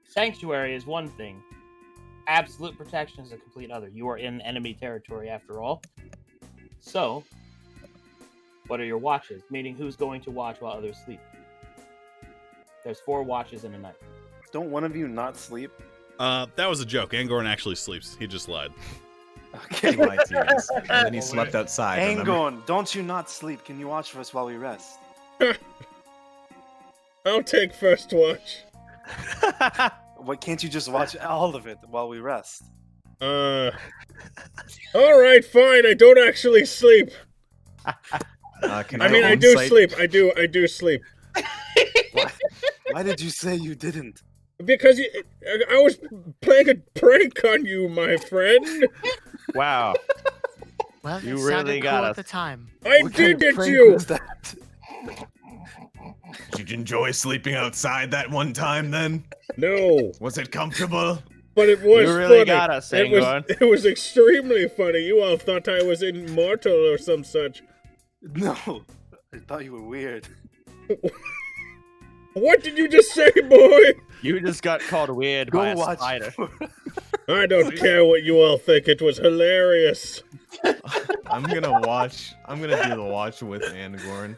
Sanctuary is one thing. Absolute protection is a complete other. You are in enemy territory after all. So, what are your watches? Meaning, who's going to watch while others sleep? There's 4 watches in a night. Don't one of you not sleep? that was a joke. Angorn actually sleeps. He just lied. Okay. My tears. And then he slept outside. remember? Angon, don't you not sleep? Can you watch for us while we rest? I'll take first watch. Why can't you just watch all of it while we rest? All right, fine. I don't actually sleep. Can I mean, I own do site- sleep. I do sleep. Why did you say you didn't? Because I was playing a prank on you, my friend. Wow. Well, You it really sounded got cool us. at the time. I What kind did of it, prank you. was that? Did you enjoy sleeping outside that one time then? No, Was it comfortable? but it was You really funny. got us, it was Angorn. it was extremely funny. You all thought I was immortal or some such. No, I thought you were weird. What did you just say, boy? You just got called weird Go by a watch. spider. I don't care what you all think. It was hilarious. I'm gonna watch. I'm gonna do the watch with Angorn.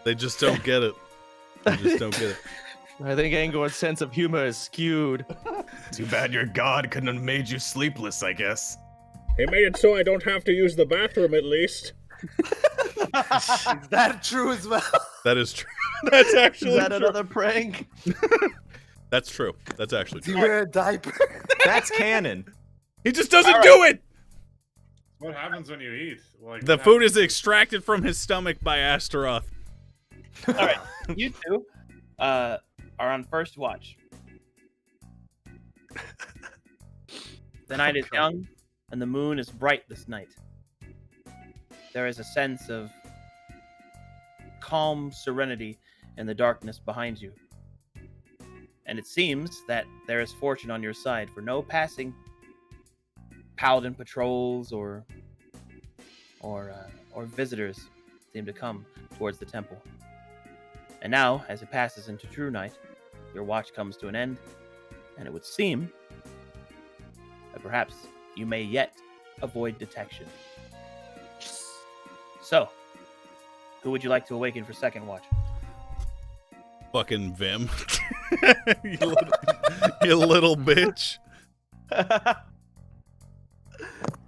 They just don't get it. They just don't get it. I think Angor's sense of humor is skewed. Too bad your god couldn't have made you sleepless, I guess. He made it so I don't have to use the bathroom at least. Is that true as well? That is true. That's actually Is that true. another prank? That's true. That's actually Do true. you wear a diaper? That's canon. He just doesn't do it. What happens when you eat? Like, The what food happens- is extracted from his stomach by Astaroth. All right, you two are on first watch. The night is young, and the moon is bright this night. There is a sense of calm serenity in the darkness behind you. And it seems that there is fortune on your side, for no passing paladin patrols or visitors seem to come towards the temple. And now, as it passes into true night, your watch comes to an end, and it would seem that perhaps you may yet avoid detection. So, who would you like to awaken for second watch? Fucking Vim. you little bitch.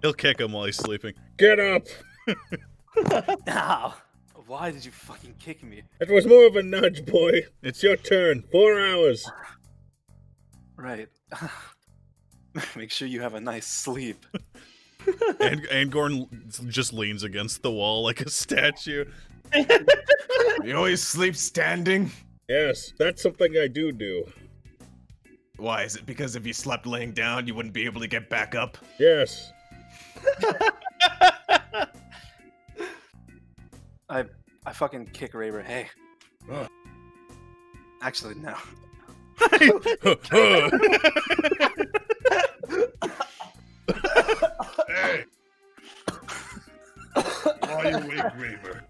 He'll kick him while he's sleeping. Get up. Ow. Why did you fucking kick me? It was more of a nudge, boy. It's your turn. 4 hours. Right. Make sure you have a nice sleep. And Gordon just leans against the wall like a statue. You always sleep standing? Yes, that's something I do. Why? Is it because if you slept laying down, you wouldn't be able to get back up? Yes. I fucking kick Raver. Hey. Actually, no. Hey! Why you wake Raver?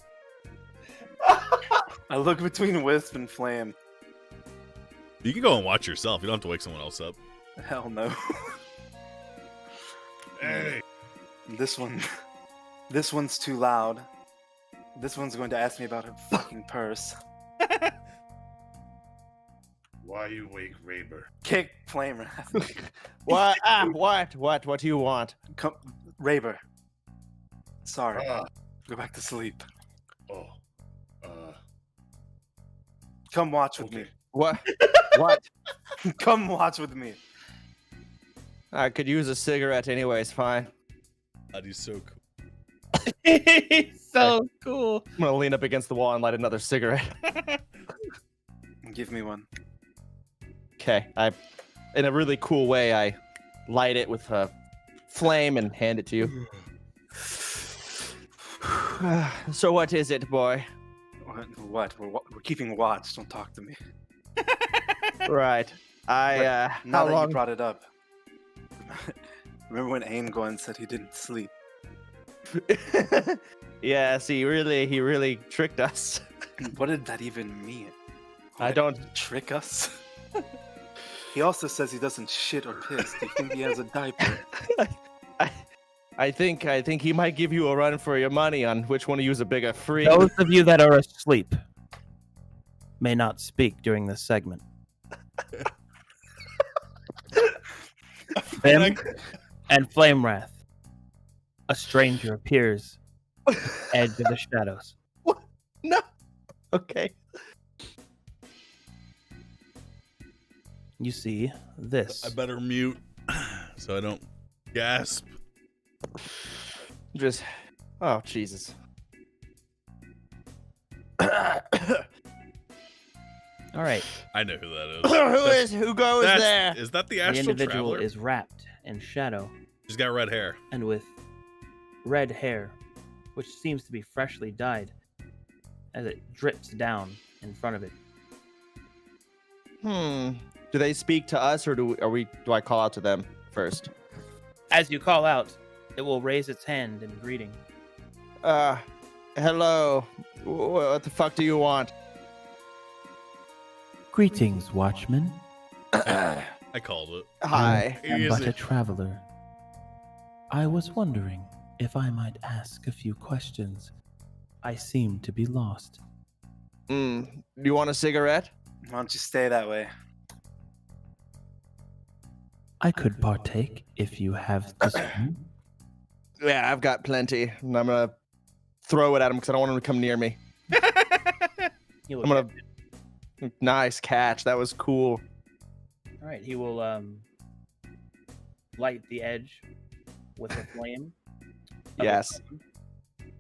I look between Wisp and Flame. You can go and watch yourself. You don't have to wake someone else up. Hell no. Hey! This one's too loud. This one's going to ask me about her fucking purse. Why you wake Raver? Kick Flame Wrath. What? What do you want? Come, Raver. Sorry. Ah. Go back to sleep. Oh. Come watch with Okay. me. What? What? Come watch with me. I could use a cigarette anyways, fine. That is so cool. So cool. I'm gonna lean up against the wall and light another cigarette. Give me one. Okay, in a really cool way, I light it with a flame and hand it to you. So what is it, boy? What? We're keeping watch. Don't talk to me. Right. Now How that long? you brought it up, remember when Aimgon said he didn't sleep? Yes, he really tricked us. What did that even mean? I What, don't. trick us. He also says he doesn't shit or piss. Do you think he has a diaper? I think he might give you a run for your money on which one of you is a bigger freak. Those of you that are asleep may not speak during this segment. Vim and Flame Wrath. A stranger appears at the edge of the shadows. No. Okay. You see this. I better mute so I don't gasp. Just. Oh Jesus. All right. I know who that is. Who goes there? Is that the The astral individual traveler? is wrapped in shadow She's got red hair. and with red hair, which seems to be freshly dyed, as it drips down in front of it. Do they speak to us, or do I call out to them first? As you call out, it will raise its hand in greeting. Hello. What the fuck do you want? Greetings, watchman. I called it. Hi. I am Easy. but a traveler. I was wondering if I might ask a few questions. I seem to be lost. Do you want a cigarette? Why don't you stay that way? I could partake if you have this one. Yeah, I've got plenty. And I'm gonna throw it at him because I don't want him to come near me. He will I'm gonna. Nice catch. That was cool. All right, he will light the edge with a flame. of a Yes. flame.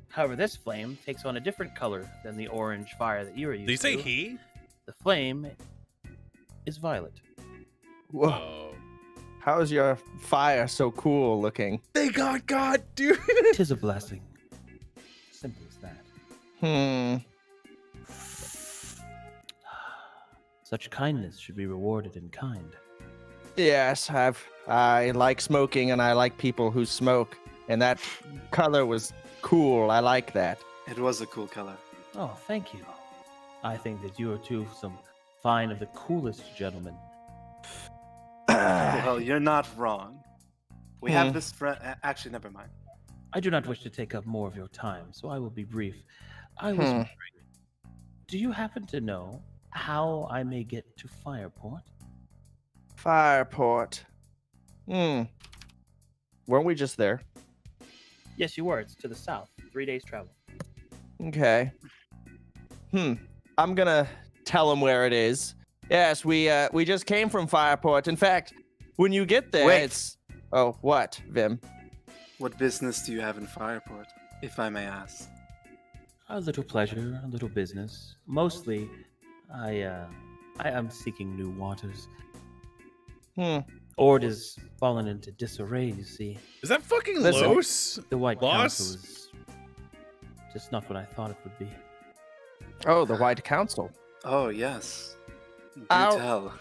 However, this flame takes on a different color than the orange fire that you are used Did you say to. he? The flame is violet. Whoa. Oh. How is your fire so cool looking? They got God, dude. Tis a blessing. Simple as that. Such kindness should be rewarded in kind. Yes, I like smoking and I like people who smoke. And that color was cool. I like that. It was a cool color. Oh, thank you. I think that you are two some fine of the coolest gentlemen. Well, you're not wrong. We have this friend. Actually, never mind. I do not wish to take up more of your time, so I will be brief. I was wondering, do you happen to know how I may get to Fireport? Fireport. Weren't we just there? Yes, you were. It's to the south. 3 days travel. Okay. I'm gonna tell him where it is. Yes, we just came from Fireport. In fact, when you get there, Wait. it's. Oh, what, Vim? What business do you have in Fireport, if I may ask? A little pleasure, a little business. Mostly, I am seeking new waters. Ord has fallen into disarray, you see. Is that fucking Listen. Los? The White Boss? Council is just not what I thought it would be. Oh, the White Council. Oh yes. Do Ow. tell.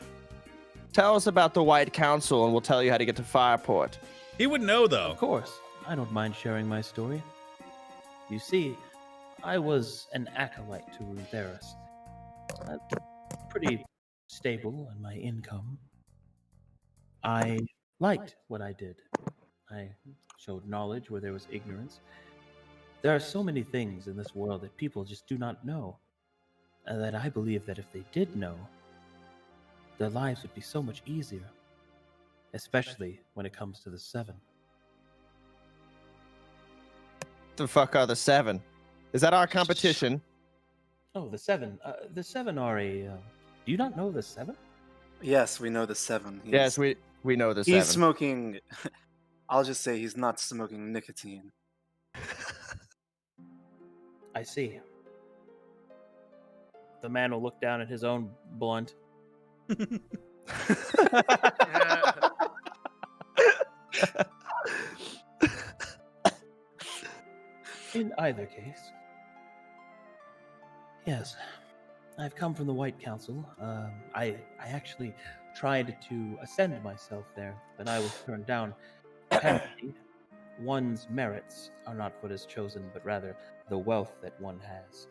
Tell us about the White Council, and we'll tell you how to get to Fireport. He would know though. Of course, I don't mind sharing my story. You see, I was an acolyte to Rutheris. Pretty stable in my income. I liked what I did. I showed knowledge where there was ignorance. There are so many things in this world that people just do not know, and that I believe that if they did know, their lives would be so much easier, especially when it comes to the Seven. The fuck are the Seven? Is that our competition? Oh, the Seven. The Seven are a. Do you not know the Seven? Yes, we know the Seven. Yes, we know the He's Seven. smoking. I'll just say he's not smoking nicotine. I see. The man will look down at his own blunt. In either case, Yes, I've come from the White Council. I actually tried to ascend myself there, but I was turned down. Apparently, one's merits are not what is chosen, but rather the wealth that one has.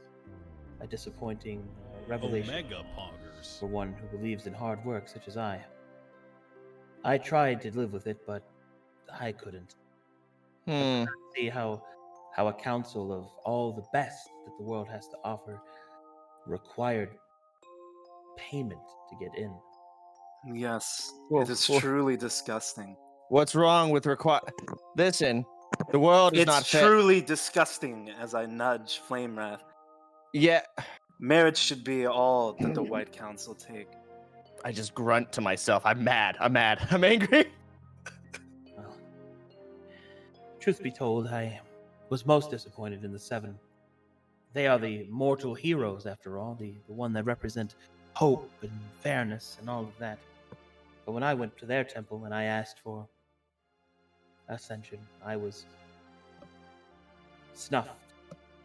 A disappointing revelation Omega poggers. for one who believes in hard work such as I. I tried to live with it, but I couldn't. Hmm. See how a council of all the best that the world has to offer required payment to get in. Yes, Whoa, it is whoa. truly disgusting. What's wrong with Listen, the world is It's not fit. truly disgusting as I nudge Flame Wrath. Yeah. Marriage should be all that the White Council take. I just grunt to myself. I'm mad. I'm angry. Well, truth be told, I was most disappointed in the Seven. They are the mortal heroes, after all, the one that represent hope and fairness and all of that. But when I went to their temple and I asked for ascension, I was snuffed,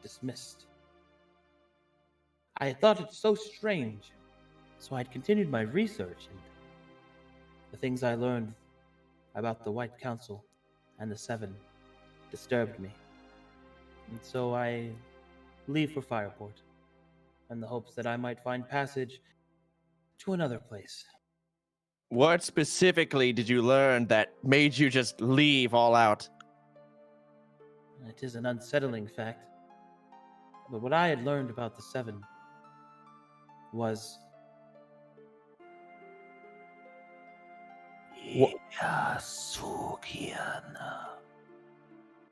dismissed. I had thought it so strange, so I'd continued my research, and the things I learned about the White Council and the Seven disturbed me. And so I leave for Fireport, in the hopes that I might find passage to another place. What specifically did you learn that made you just leave all out? It is an unsettling fact, but what I had learned about the Seven was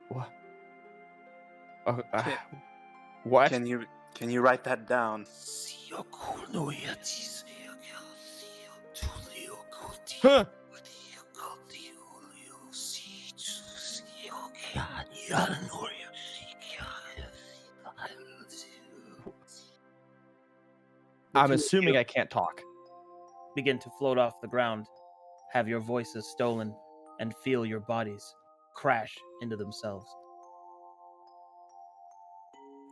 What? What? Can you write that down? Huh. I'm assuming I can't talk. begin to float off the ground, have your voices stolen, and feel your bodies crash into themselves.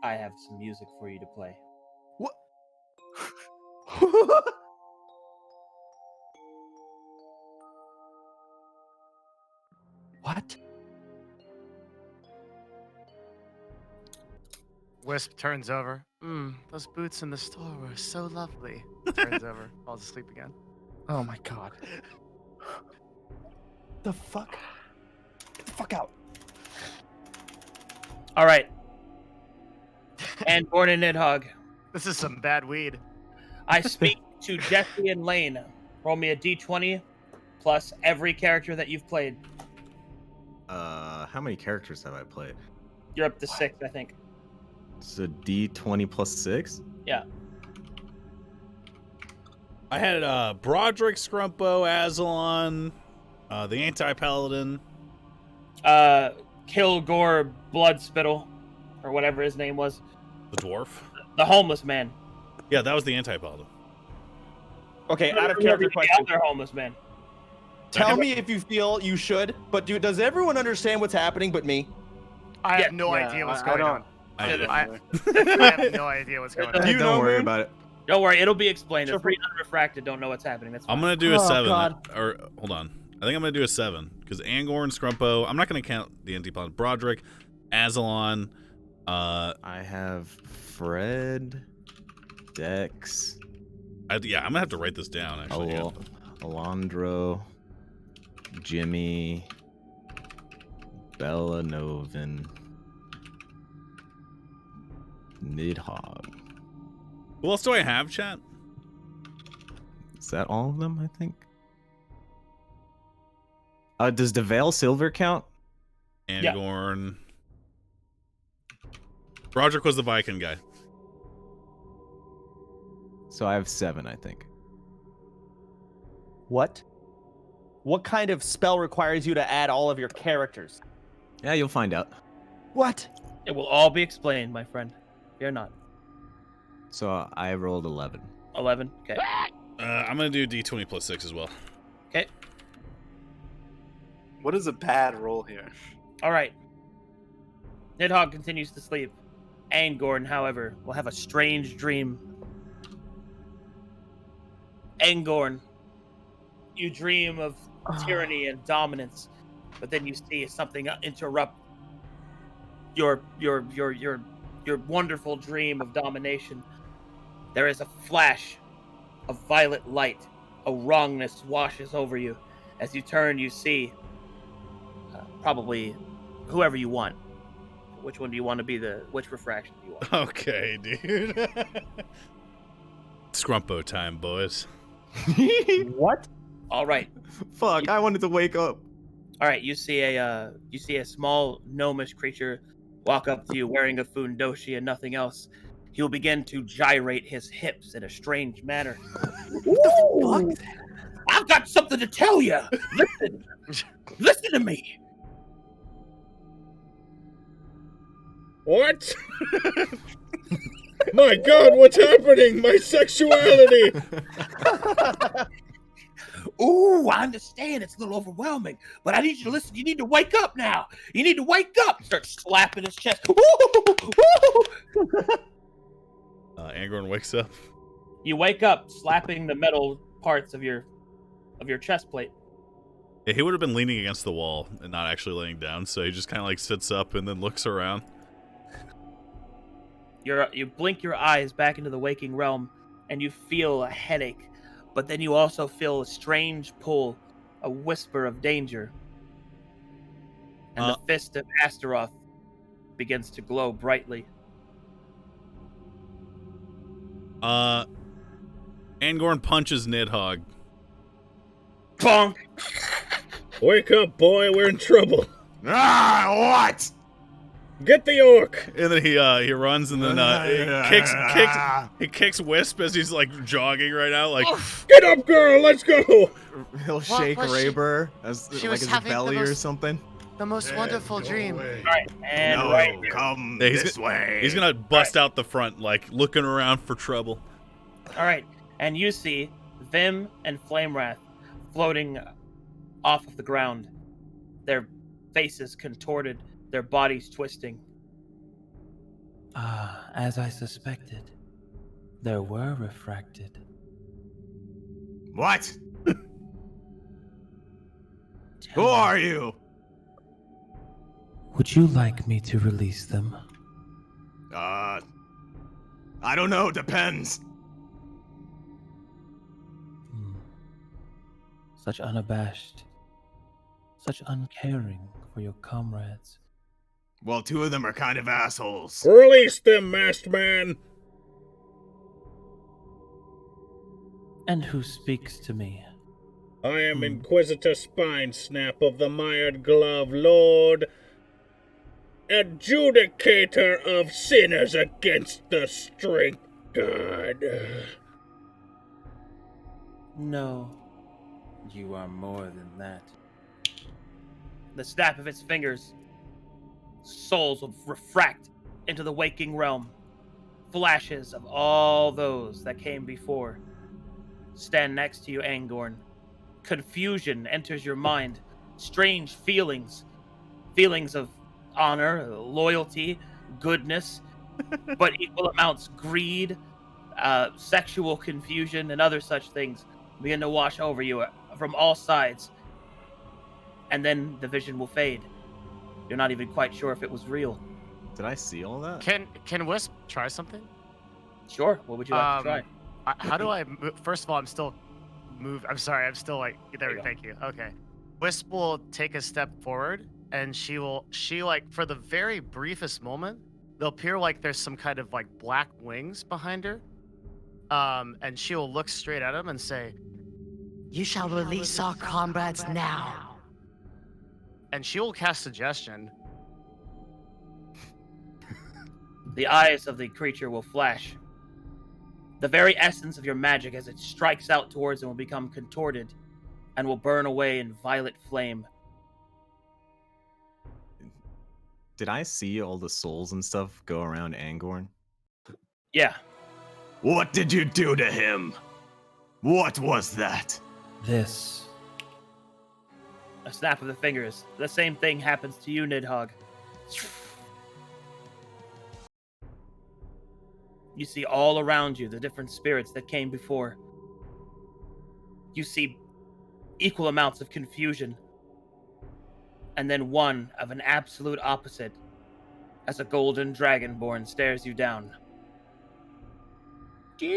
I have some music for you to play. What? What? Wisp turns over. Those boots in the store were so lovely. Turns over, falls asleep again. Oh my god. The fuck? Get the fuck out. All right. And born in Nidhogg, This is some bad weed. I speak to Jesse and Lane. Roll me a d20 plus every character that you've played. How many characters have I played? You're up to 6, I think. It's a D20 plus 6? Yeah. I had Broderick, Scrumpo, Azalon, the Anti-Paladin. Kilgore Bloodspittle, or whatever his name was. The Dwarf? The homeless man. Yeah, that was the Anti-Paladin. Okay, out of character The question. other homeless man. Tell me if you feel you should, but does everyone understand what's happening but me? I Yeah. have no idea what's going on. I did. I have no idea what's going on. Do you know, Don't worry Moon? about it. Don't worry, it'll be explained. Sure. If we unrefracted don't know what's happening, that's fine. I'm going to do a Oh, 7. God. Or, hold on. I think I'm going to do a 7. Because Angor and Scrumpo, I'm not going to count the Anti-Paladin. Broderick, Azalon, I have Fred, Dex, I'm going to have to write this down, actually. Yeah. Alondro, Jimmy, Bella Novin, Nidhogg. Who else do I have, chat? Is that all of them, I think? Does DeVale Silver count? Angorn. Broderick was the Viking guy. So I have 7, I think. What? What kind of spell requires you to add all of your characters? Yeah, you'll find out. What? It will all be explained, my friend. Fear not. So I rolled 11. 11. Okay. I'm going to do D20 plus 6 as well. Okay. What is a bad roll here? All right. Nidhogg continues to sleep, Angorn, however, will have a strange dream. Angorn, you dream of tyranny and dominance, but then you see something interrupt your wonderful dream of domination. There is a flash of violet light. A wrongness washes over you. As you turn, you see probably whoever you want. Which one do you want to be which refraction do you want? Okay, dude. Scrumpo time, boys. What? All right. Fuck, I wanted to wake up. All right, you see a small gnomish creature walk up to you wearing a fundoshi and nothing else. He will begin to gyrate his hips in a strange manner. Ooh, I've got something to tell you. Listen. Listen to me. What? My God, what's happening? My sexuality! Ooh, I understand. It's a little overwhelming, but I need you to listen. You need to wake up now. You need to wake up. Start slapping his chest. Angorn wakes up. You wake up, slapping the metal parts of your chest plate. Yeah, he would have been leaning against the wall and not actually laying down, so he just kind of like sits up and then looks around. You blink your eyes back into the waking realm, and you feel a headache, but then you also feel a strange pull, a whisper of danger. And the fist of Astaroth begins to glow brightly. Angorn punches Nidhogg. Bonk! Wake up, boy, we're in trouble. What? Get the orc. And then he runs and then he kicks Wisp as he's like jogging right now, like get up, girl, let's go. He'll shake Raber as like his belly or something. The most wonderful dream. All right, and No, right here. come Yeah, this way. He's gonna bust out the front, like looking around for trouble. All right, and you see Vim and Flamewrath floating off of the ground, their faces contorted, their bodies twisting. As I suspected, there were refracted. What? Who are you? Would you like me to release them? I don't know. Depends. Such unabashed, such uncaring for your comrades. Well, two of them are kind of assholes. Release them, masked man. And who speaks to me? I am Inquisitor Spinesnap of the Mired Glove Lord, adjudicator of sinners against the strength god. No, you are more than that. The snap of its fingers, souls will refract into the waking realm. Flashes of all those that came before stand next to you, Angorn. Confusion enters your mind. Strange feelings of honor, loyalty, goodness, but equal amounts greed, sexual confusion, and other such things begin to wash over you from all sides. And then the vision will fade. You're not even quite sure if it was real. Did I see all that? Can Wisp try something? Sure. What would you like to try? How do I move? First of all, I'm still move. I'm sorry. I'm still like there. Thank you. Okay. Wisp will take a step forward, and she like for the very briefest moment, they'll appear like there's some kind of like black wings behind her. And she will look straight at him and say, "You shall release our comrades now." And she will cast suggestion. The eyes of the creature will flash. The very essence of your magic as it strikes out towards him will become contorted and will burn away in violet flame. Did I see all the souls and stuff go around Angorn? Yeah. What did you do to him? What was that? This. A snap of the fingers. The same thing happens to you, Nidhogg. You see all around you the different spirits that came before. You see equal amounts of confusion, and then one of an absolute opposite as a golden dragonborn stares you down. Demon!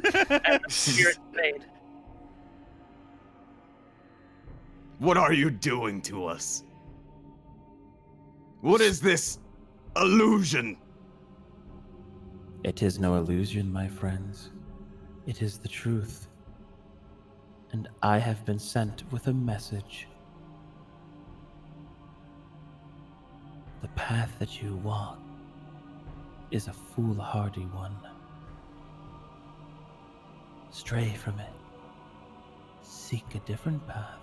And the spirits fade. What are you doing to us? What is this illusion? It is no illusion, my friends. It is the truth. And I have been sent with a message. The path that you walk is a foolhardy one. Stray from it. Seek a different path.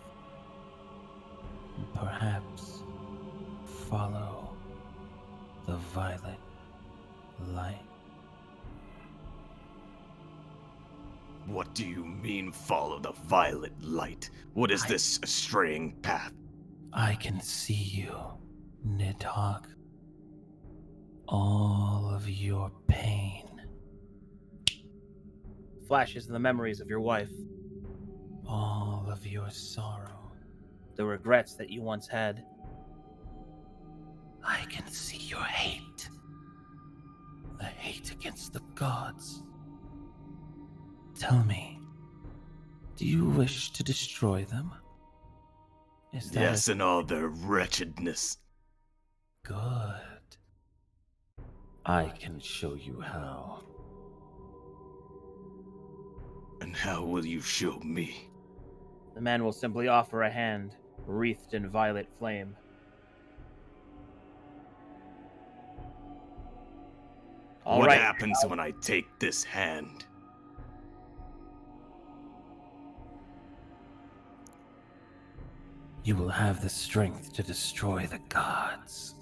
And perhaps follow the violet light. What do you mean, follow the violet light? What is this straying path? I can see you, Nidhogg. All of your pain. Flashes in the memories of your wife. All of your sorrow. The regrets that you once had. I can see your hate. The hate against the gods. Tell me, do you wish to destroy them? Is that Yes, and all their wretchedness. good? I can show you how. And how will you show me? The man will simply offer a hand, wreathed in violet flame. All what right. happens when I take this hand? You will have the strength to destroy the gods.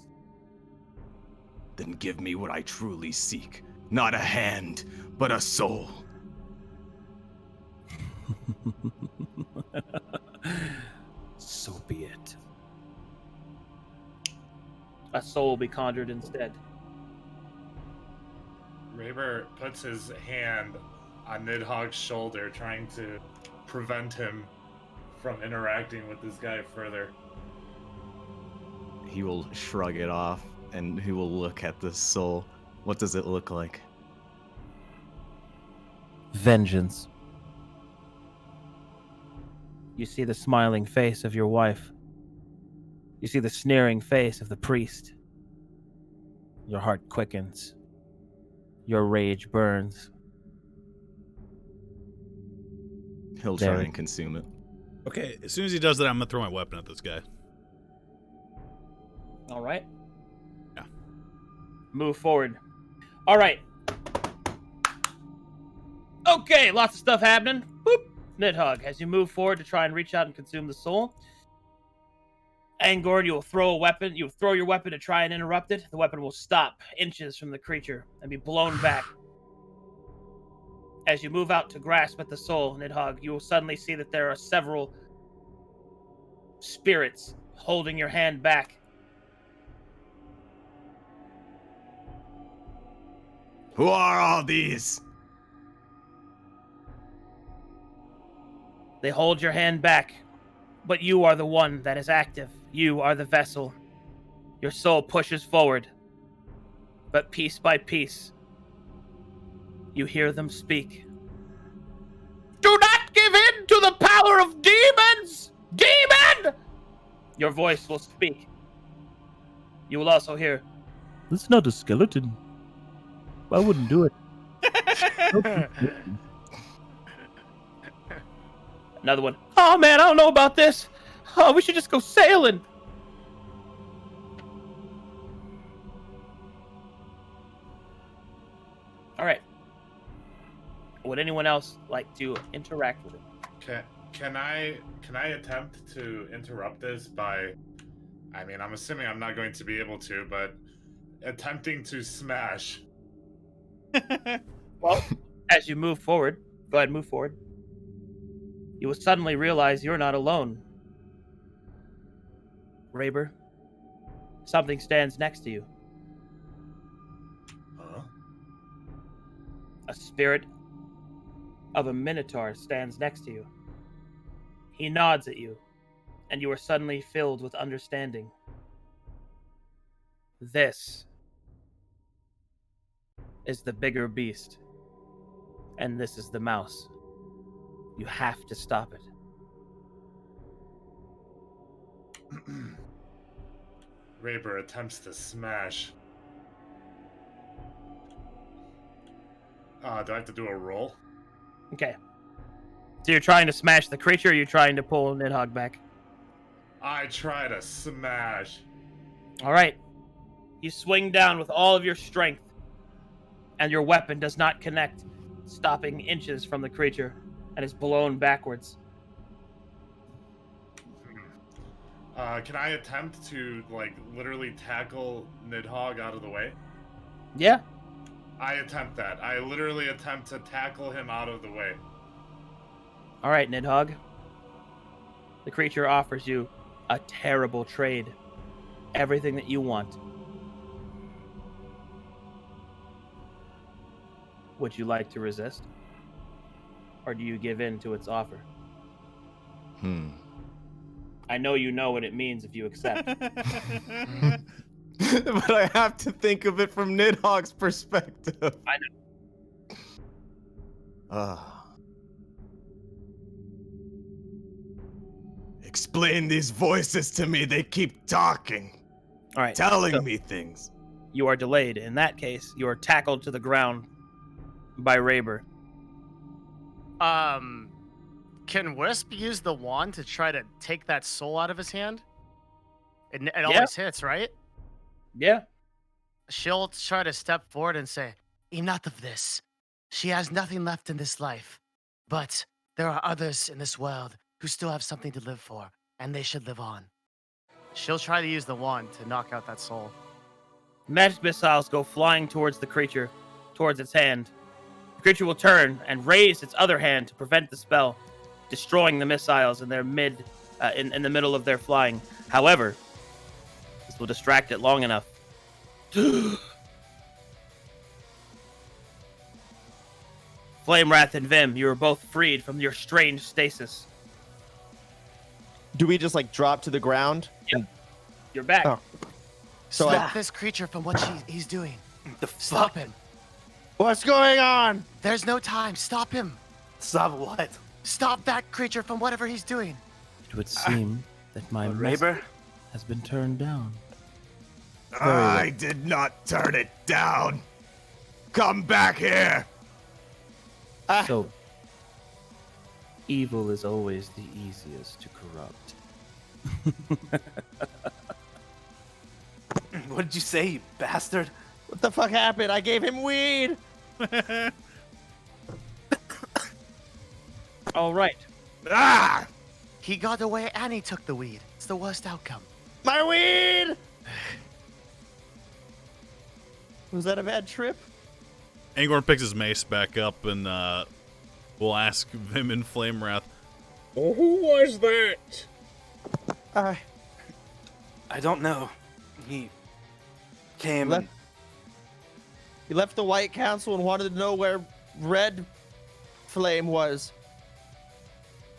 Then give me what I truly seek. Not a hand, but a soul. So be it. A soul will be conjured instead. Raber puts his hand on Nidhogg's shoulder, trying to prevent him from interacting with this guy further. He will shrug it off, and he will look at the soul. What does it look like? Vengeance. You see the smiling face of your wife. You see the sneering face of the priest. Your heart quickens. Your rage burns. He'll There. try and consume it. Okay, as soon as he does that, I'm gonna throw my weapon at this guy. All right. Yeah. Move forward. All right. Okay, lots of stuff happening. Boop. Nidhogg, as you move forward to try and reach out and consume the soul. Angorn, you will throw a weapon. You will throw your weapon to try and interrupt it. The weapon will stop inches from the creature and be blown back. As you move out to grasp at the soul, Nidhogg, you will suddenly see that there are several spirits holding your hand back. Who are all these? They hold your hand back, but you are the one that is active. You are the vessel. Your soul pushes forward, but piece by piece, you hear them speak. Do not give in to the power of demons! Demon! Your voice will speak. You will also hear, That's not a skeleton. I wouldn't do it. another one. Oh man, I don't know about this. Oh, we should just go sailing. All right. Would anyone else like to interact with it? Can I attempt to interrupt this by, I mean, I'm assuming I'm not going to be able to, but attempting to smash. Well, as you move forward, go ahead, move forward. You will suddenly realize you're not alone. Raber, something stands next to you. Huh? a spirit of a minotaur stands next to you. He nods at you, and you are suddenly filled with understanding. This is the bigger beast, and this is the mouse. You have to stop it. Raber attempts to smash. Do I have to do a roll? Okay. So you're trying to smash the creature, or you're trying to pull Nidhogg back? I try to smash. All right. You swing down with all of your strength, and your weapon does not connect, stopping inches from the creature, and is blown backwards. Can I attempt to, like, literally tackle Nidhogg out of the way? Yeah. I attempt that. I literally attempt to tackle him out of the way. All right, Nidhogg. The creature offers you a terrible trade. Everything that you want. Would you like to resist? Or do you give in to its offer? I know you know what it means if you accept. But I have to think of it from Nidhogg's perspective. I know. Explain these voices to me. They keep talking. All right. Telling me things. You are delayed. In that case, you are tackled to the ground by Raber. Can Wisp use the wand to try to take that soul out of his hand? It always hits, right? Yeah. She'll try to step forward and say, "Enough of this. She has nothing left in this life. But there are others in this world who still have something to live for, and they should live on." She'll try to use the wand to knock out that soul. Magic missiles go flying towards the creature, towards its hand. The creature will turn and raise its other hand to prevent the spell, destroying the missiles in their in the middle of their flying. However, this will distract it long enough. Flame Wrath and Vim, you are both freed from your strange stasis. Do we just like drop to the ground? Yep. You're back. Oh. So Stop this creature from what he's doing. Stop him. What's going on? There's no time. Stop him. Stop what? Stop that creature from whatever he's doing. It would seem that my Raber? message has been turned down. I did not turn it down. Come back here. So, evil is always the easiest to corrupt. What did you say, you bastard? What the fuck happened? I gave him weed. All right. Ah! He got away and he took the weed. It's the worst outcome. My weed. Was that a bad trip? Angorn picks his mace back up and will ask Vim and Flame Wrath, Oh, who was that? I don't know. He came Left- He left the White Council and wanted to know where Red Flame was.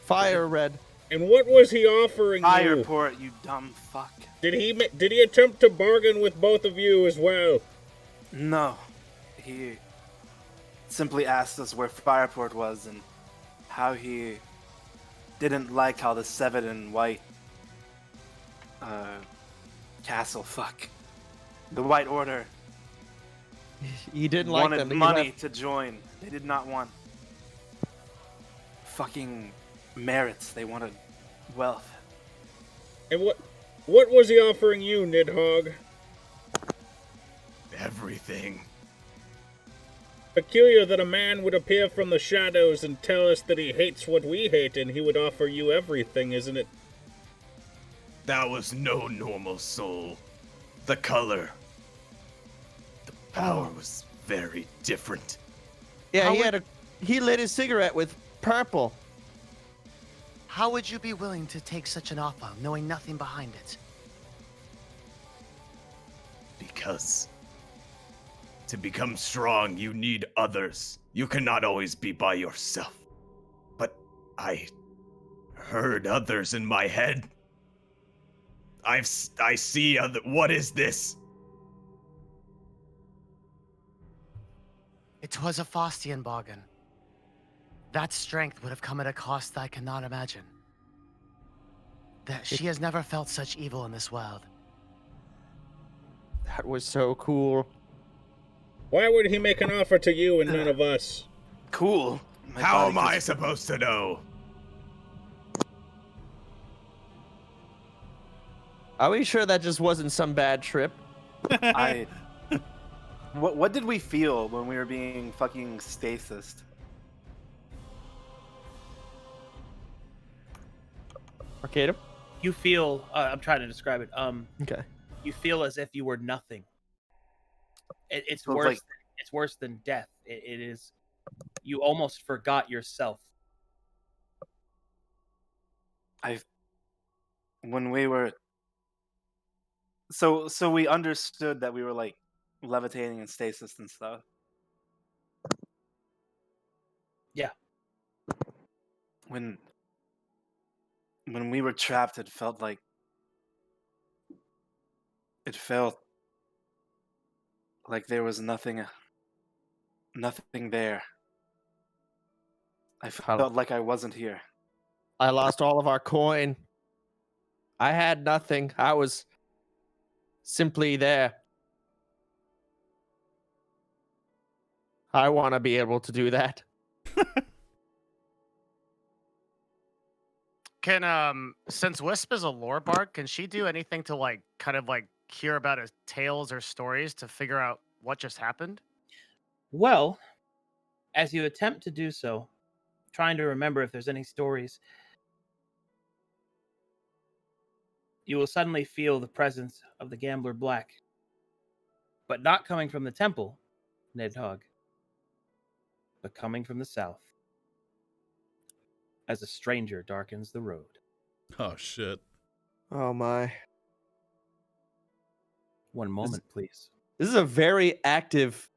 Fire Red. And what was he offering you? Fireport, you dumb fuck. Did he attempt to bargain with both of you as well? No. He simply asked us where Fireport was and how he didn't like how the Seven and White castle, the White Order He didn't like wanted them. He money left. to join. They did not want fucking merits. They wanted wealth. And what was he offering you, Nidhogg? Everything. Peculiar that a man would appear from the shadows and tell us that he hates what we hate and he would offer you everything, isn't it? That was no normal soul. The color. The power was very different. Yeah, he lit his cigarette with purple. How would you be willing to take such an offer, knowing nothing behind it? Because To become strong, you need others. You cannot always be by yourself. But I heard others in my head. I see other. What is this? It was a Faustian bargain. That strength would have come at a cost I cannot imagine. That she has never felt such evil in this world. That was so cool. Why would he make an offer to you and none of us? Cool. How am I supposed to know? Are we sure that just wasn't some bad trip? What did we feel when we were being fucking stasis? Arcadum? You feel. I'm trying to describe it. Okay. You feel as if you were nothing. It's So worse. like- It's worse than death. It is. You almost forgot yourself. When we were so we understood that we were like levitating in stasis and stuff. Yeah. When we were trapped, it felt like there was nothing there. I felt like I wasn't here. I lost all of our coin. I had nothing. I was simply there. I want to be able to do that. Can since Wisp is a lore bard, can she do anything to like kind of like hear about his tales or stories to figure out what just happened? Well, as you attempt to do so, trying to remember if there's any stories, you will suddenly feel the presence of the Gambler Black, but not coming from the temple, Nidhogg, but coming from the south, as a stranger darkens the road. Oh shit. Oh my. One moment, please. This is a very active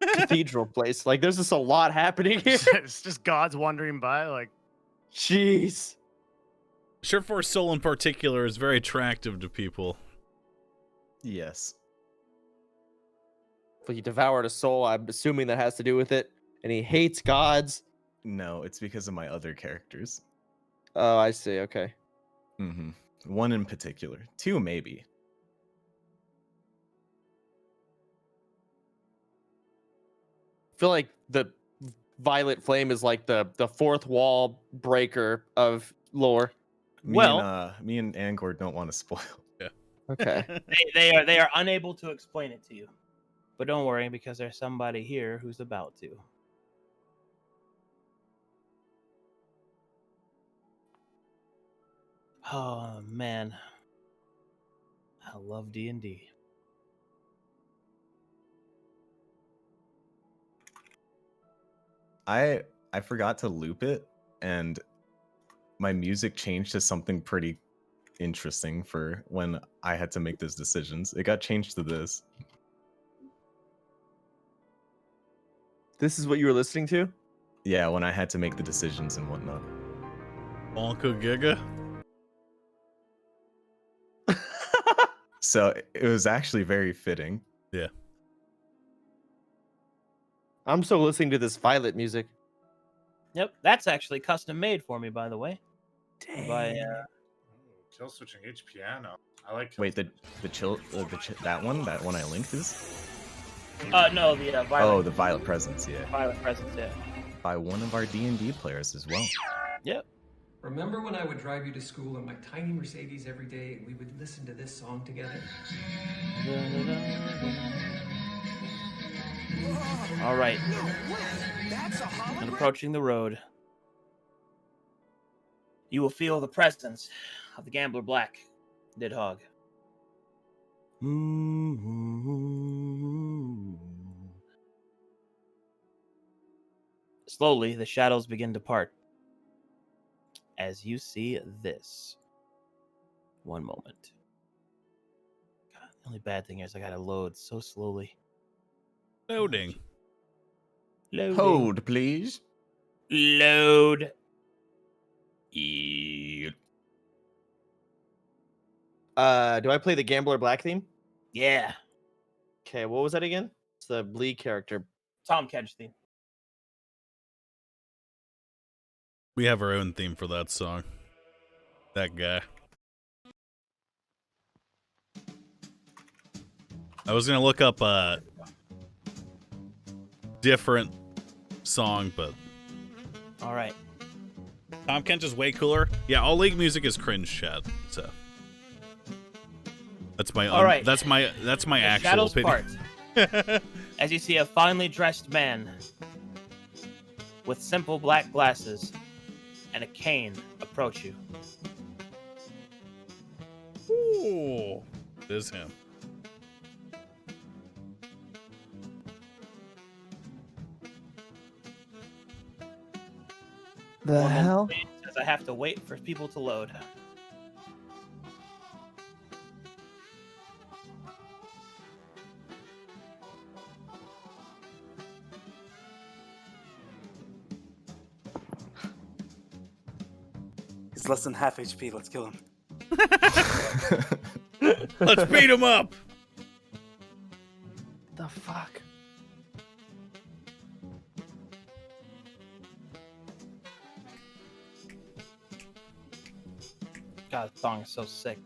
cathedral place. Like, there's just a lot happening here. It's just gods wandering by, like. Jeez. Sureforce Soul in particular is very attractive to people. Yes. But he devoured a soul. I'm assuming that has to do with it. And he hates gods. No, it's because of my other characters. Oh, I see. Okay. Mm-hmm. One in particular. Two, maybe. I feel like the violet flame is like the fourth wall breaker of lore. Me and Angor don't want to spoil. Yeah. Okay. they are unable to explain it to you, but don't worry because there's somebody here who's about to. Oh man, I love D&D. I forgot to loop it, and my music changed to something pretty interesting for when I had to make those decisions. It got changed to this. This is what you were listening to? Yeah, when I had to make the decisions and whatnot. Bonko Giga? So it was actually very fitting. Yeah. I'm still listening to this violet music. Yep, that's actually custom made for me, by the way. Dang. By Kill switching H piano. I like. Wait, that one I linked is? no, the violet. Oh, the Violet Presence, yeah. Violet Presence, yeah. By one of our D&D players as well. Yep. Remember when I would drive you to school in my tiny Mercedes every day and we would listen to this song together? All right. And approaching the road, you will feel the presence of the Gambler Black, Nidhogg. Slowly, the shadows begin to part. As you see this. One moment. God, the only bad thing is I gotta load so slowly. Loading. Hold, please. Load. Yeah. Do I play the Gambler Black theme? Yeah. Okay, what was that again? It's the Lee character. Tom Kench theme. We have our own theme for that song. That guy. I was gonna look up a different song, but All right. Tom Kench is way cooler. Yeah, all League music is cringe, chat. So that's my All right. that's my The actual shadows opinion. part. As you see a finely dressed man with simple black glasses and a cane approach you. Ooh, it is him. The One moment, hell? please, as I have to wait for people to load. He's less than half HP. Let's kill him. Let's beat him up. The fuck? God, the song is so sick.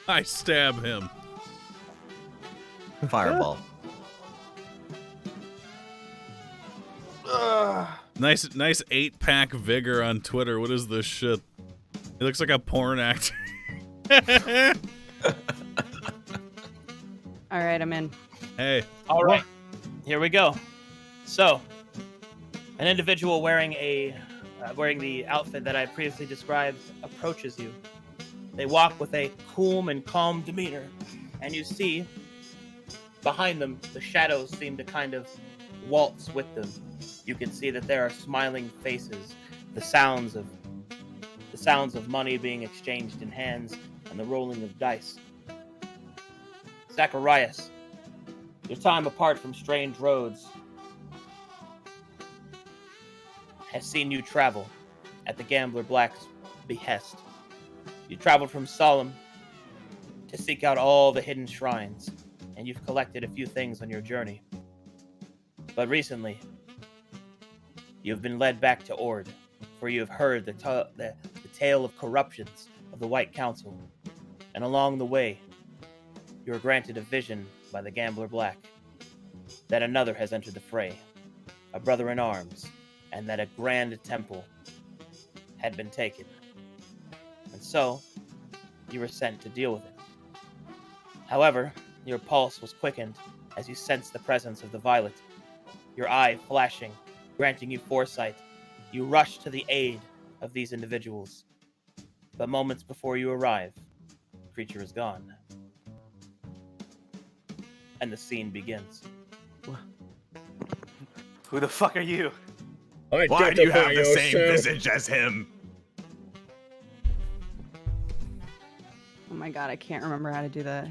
I stab him. Fireball. Nice 8-pack vigor on Twitter. What is this shit? He looks like a porn actor. All right, I'm in. Hey. All right, here we go. So, an individual wearing the outfit that I previously described approaches you. They walk with a cool and calm demeanor, and you see behind them the shadows seem to kind of waltz with them. You can see that there are smiling faces, the sounds of money being exchanged in hands, and the rolling of dice. Zacharias, your time apart from strange roads has seen you travel at the Gambler Black's behest. You traveled from Solemn to seek out all the hidden shrines, and you've collected a few things on your journey. But recently, you've been led back to Ord, for you have heard the tale of corruptions of the White Council, and along the way, you are granted a vision by the Gambler Black that another has entered the fray, a brother in arms, and that a grand temple had been taken. And so, you were sent to deal with it. However, your pulse was quickened as you sensed the presence of the Violet. Your eye flashing, granting you foresight, you rush to the aid of these individuals. But moments before you arrive, the creature is gone. And the scene begins. Who the fuck are you? Why do you have the same visage as him? Oh my god, I can't remember how to do the.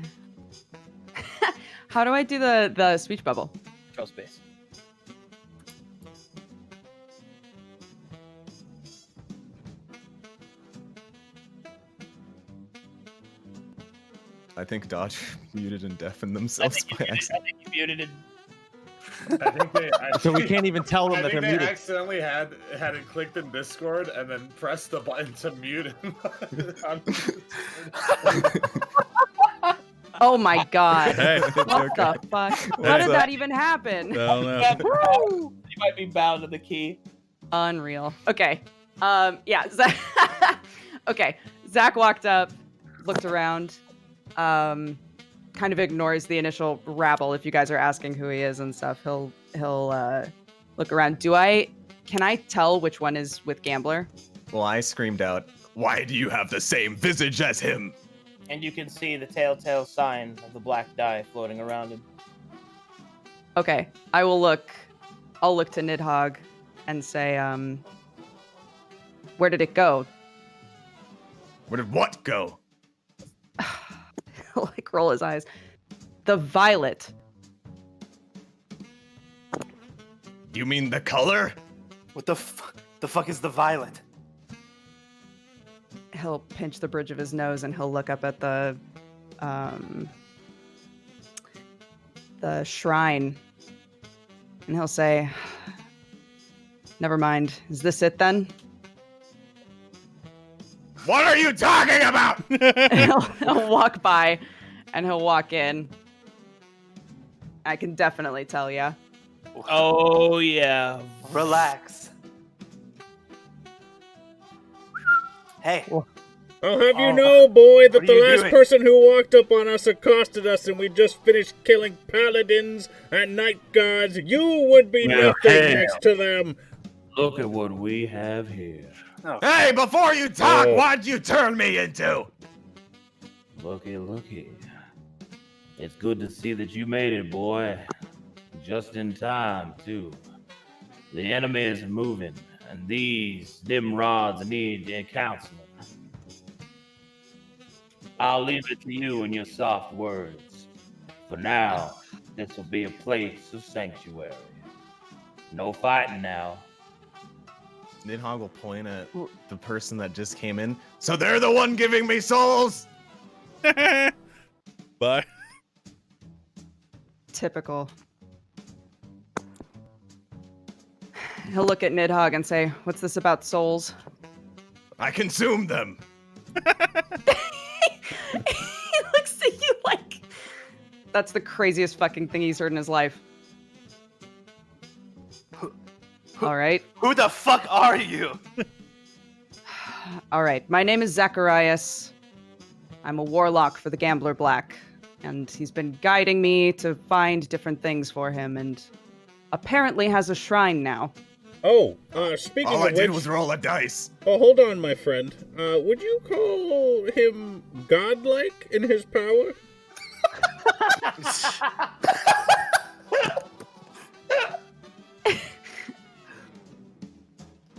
How do I do the speech bubble? Control space. I think Dodge muted and deafened themselves by accident. I think you muted it. I think they So we can't even tell them I that think they're they muted. accidentally had it clicked in Discord and then pressed the button to mute him. Oh my god. Hey. What the fuck? How did that even happen? I don't know. You might be bound to the key. Unreal. Okay. Yeah. Zach. Okay. Zach walked up, looked around, kind of ignores the initial rabble. If you guys are asking who he is and stuff, he'll look around. Can I tell which one is with Gambler? Well, I screamed out, Why do you have the same visage as him? And you can see the telltale sign of the black dye floating around him. Okay. I'll look to Nidhogg and say, Where did it go? Where did what go? Like roll his eyes. The violet. You mean the color? What the fuck is the violet? He'll pinch the bridge of his nose and he'll look up at the shrine, and he'll say, "Never mind. Is this it then?" What are you talking about? he'll walk by, and he'll walk in. I can definitely tell ya. Oh yeah. Relax. Hey. I'll have you know, boy, that What are the you last doing? person who walked up on us accosted us, and we just finished killing paladins and night guards. You would be Well, nothing hell. next to them. Look at what we have here. Hey, before you talk, Oh. what'd you turn me into? Looky. It's good to see that you made it, boy. Just in time, too. The enemy is moving, and these dim rods need counseling. I'll leave it to you and your soft words. For now, this will be a place of sanctuary. No fighting now. Nidhogg will point at the person that just came in. So they're the one giving me souls? Bye. Typical. He'll look at Nidhogg and say, "What's this about souls?" I consume them. He looks at you like that's the craziest fucking thing he's heard in his life. All right. Who the fuck are you? All right. My name is Zacharias. I'm a warlock for the Gambler Black, and he's been guiding me to find different things for him, and apparently has a shrine now. Oh, speaking All I of did which... was roll a dice. Oh, hold on, my friend. Would you call him godlike in his power?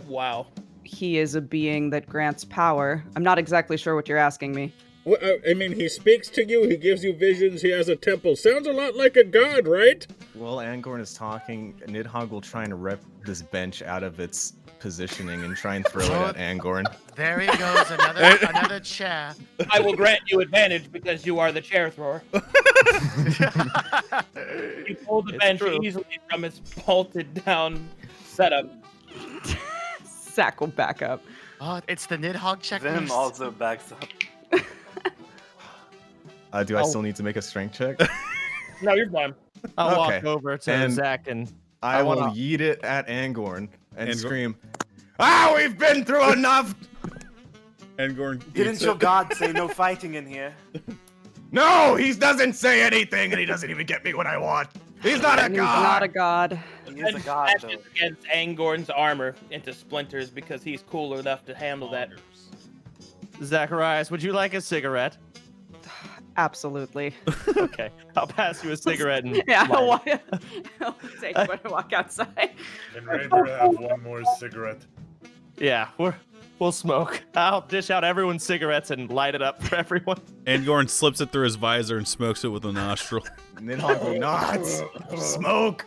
Wow. He is a being that grants power. I'm not exactly sure what you're asking me. Well, I mean, he speaks to you, he gives you visions, he has a temple. Sounds a lot like a god, right? While Angorn is talking, Nidhogg will try and rip this bench out of its positioning and try and throw it at Angorn. There he goes, another chair. I will grant you advantage because you are the chair thrower. You pull the bench easily from its bolted down setup. Zach will back up. Oh, it's the Nidhogg checklist. Venom also backs up. Do I still need to make a strength check? No, you're fine. I'll Okay. walk over to And Zach and I will wanna- yeet it at Angorn and scream, Ah, we've been through enough! Angorn Didn't your god say no fighting in here? No, he doesn't say anything, and he doesn't even get me what I want. He's not a And he's god. not a god. He is a god, though. Smashes against Angorn's armor into splinters because he's cool enough to handle that. Zacharias, would you like a cigarette? Absolutely. Okay, I'll pass you a cigarette and Yeah, light it. I'll take one and walk outside. Can Ranger have one more cigarette? Yeah, we'll smoke. I'll dish out everyone's cigarettes and light it up for everyone. Angorn slips it through his visor and smokes it with a nostril. Nidhogg will not Smoke.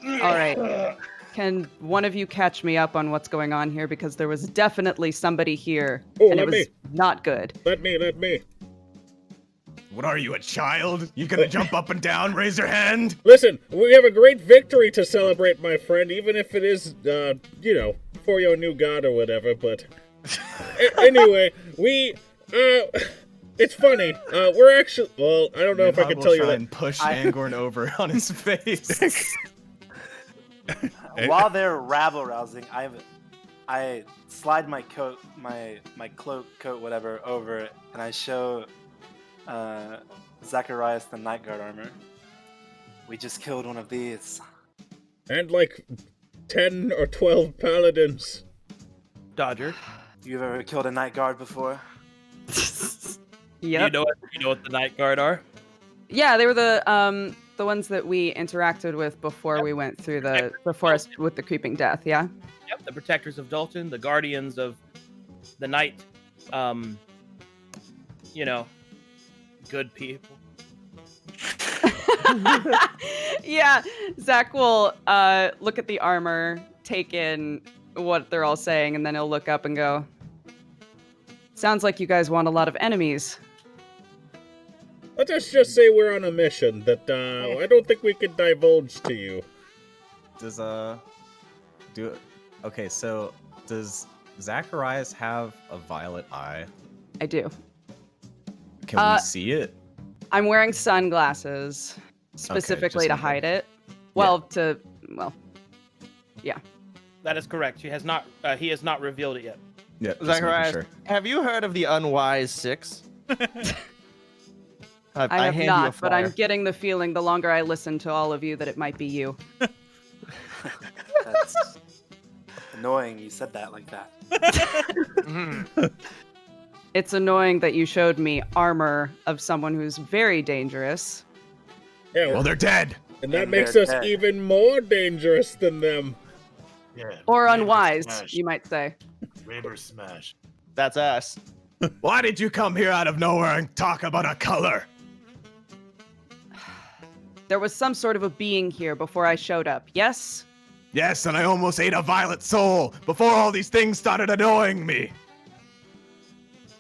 All right. Can one of you catch me up on what's going on here? Because there was definitely somebody here, Oh, and it let was me. not good. Let me. What are you, a child? You gonna jump up and down, raise your hand? Listen, we have a great victory to celebrate, my friend, even if it is, for your new god or whatever, but... Anyway, it's funny, we're actually... Well, I don't know if I Nidhogg can will tell you try that... and push Angorn over on his face. While they're rabble rousing, I slide my coat, my cloak, coat, whatever, over it, and I show Zacharias the Night Guard armor. We just killed one of these. And like 10 or 12 paladins. Dodger. You've ever killed a Night Guard before? Yep. You know what the Night Guard are? Yeah, they were the the ones that we interacted with before we went through the forest with the creeping death, yeah? Yep, the protectors of Dalton, the guardians of the night, good people. Yeah, Zach will look at the armor, take in what they're all saying, and then he'll look up and go, sounds like you guys want a lot of enemies. Let us just say we're on a mission that I don't think we can divulge to you. Does okay, so does Zacharias have a violet eye? I do. Can we see it? I'm wearing sunglasses specifically to hide it. Well, yeah. That is correct. He has not revealed it yet. Yeah, Zacharias, have you heard of the Unwise Six? I have hand you a not, but I'm flyer. getting the feeling the longer I listen to all of you that it might be you. That's annoying you said that like that. It's annoying that you showed me armor of someone who's very dangerous. Yeah, Well, they're dead. and that And makes they're us dead. even more dangerous than them. Yeah. Or Raver unwise, Smash. you might say. Raver Smash. That's us. Why did you come here out of nowhere and talk about a color? There was some sort of a being here before I showed up, yes? Yes, and I almost ate a violet soul before all these things started annoying me.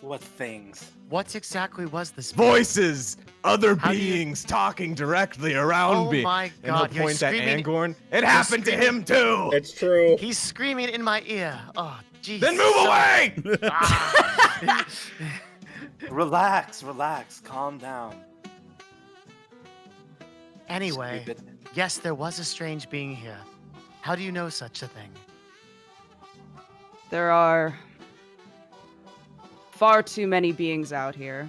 What things? What exactly was this? Voices, other How do you- beings talking directly around Oh me. my And God, he'll you're point at screaming- Angorn. It happened to him too. It's true. He's screaming in my ear. Oh, jeez. Then move away! Ah. Relax, calm down. Anyway, Stupid. yes, there was a strange being here. How do you know such a thing? There are far too many beings out here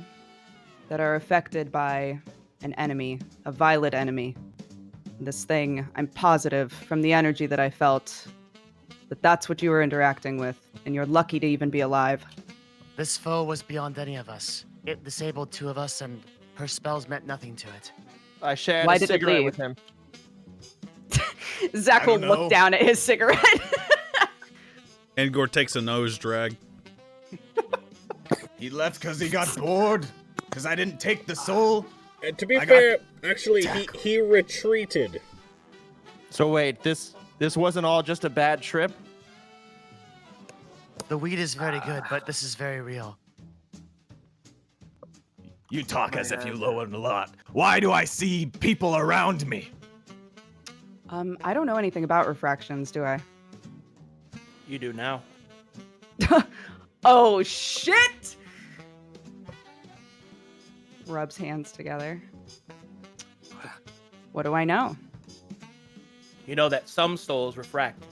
that are affected by an enemy, a violet enemy. This thing, I'm positive from the energy that I felt that that's what you were interacting with, and you're lucky to even be alive. This foe was beyond any of us. It disabled two of us, and her spells meant nothing to it. I shared Why a did it cigarette leave? with him. Zach I will don't look know. down at his cigarette. Angor takes a nose drag. He left because he got bored. Because I didn't take the soul. And to be I got fair, actually, he retreated. So wait, this wasn't all just a bad trip? The weed is very good, but this is very real. You talk as if you lowered a lot. Why do I see people around me? I don't know anything about refractions, do I? You do now. Oh, shit! Rubs hands together. What do I know? You know that some souls refract.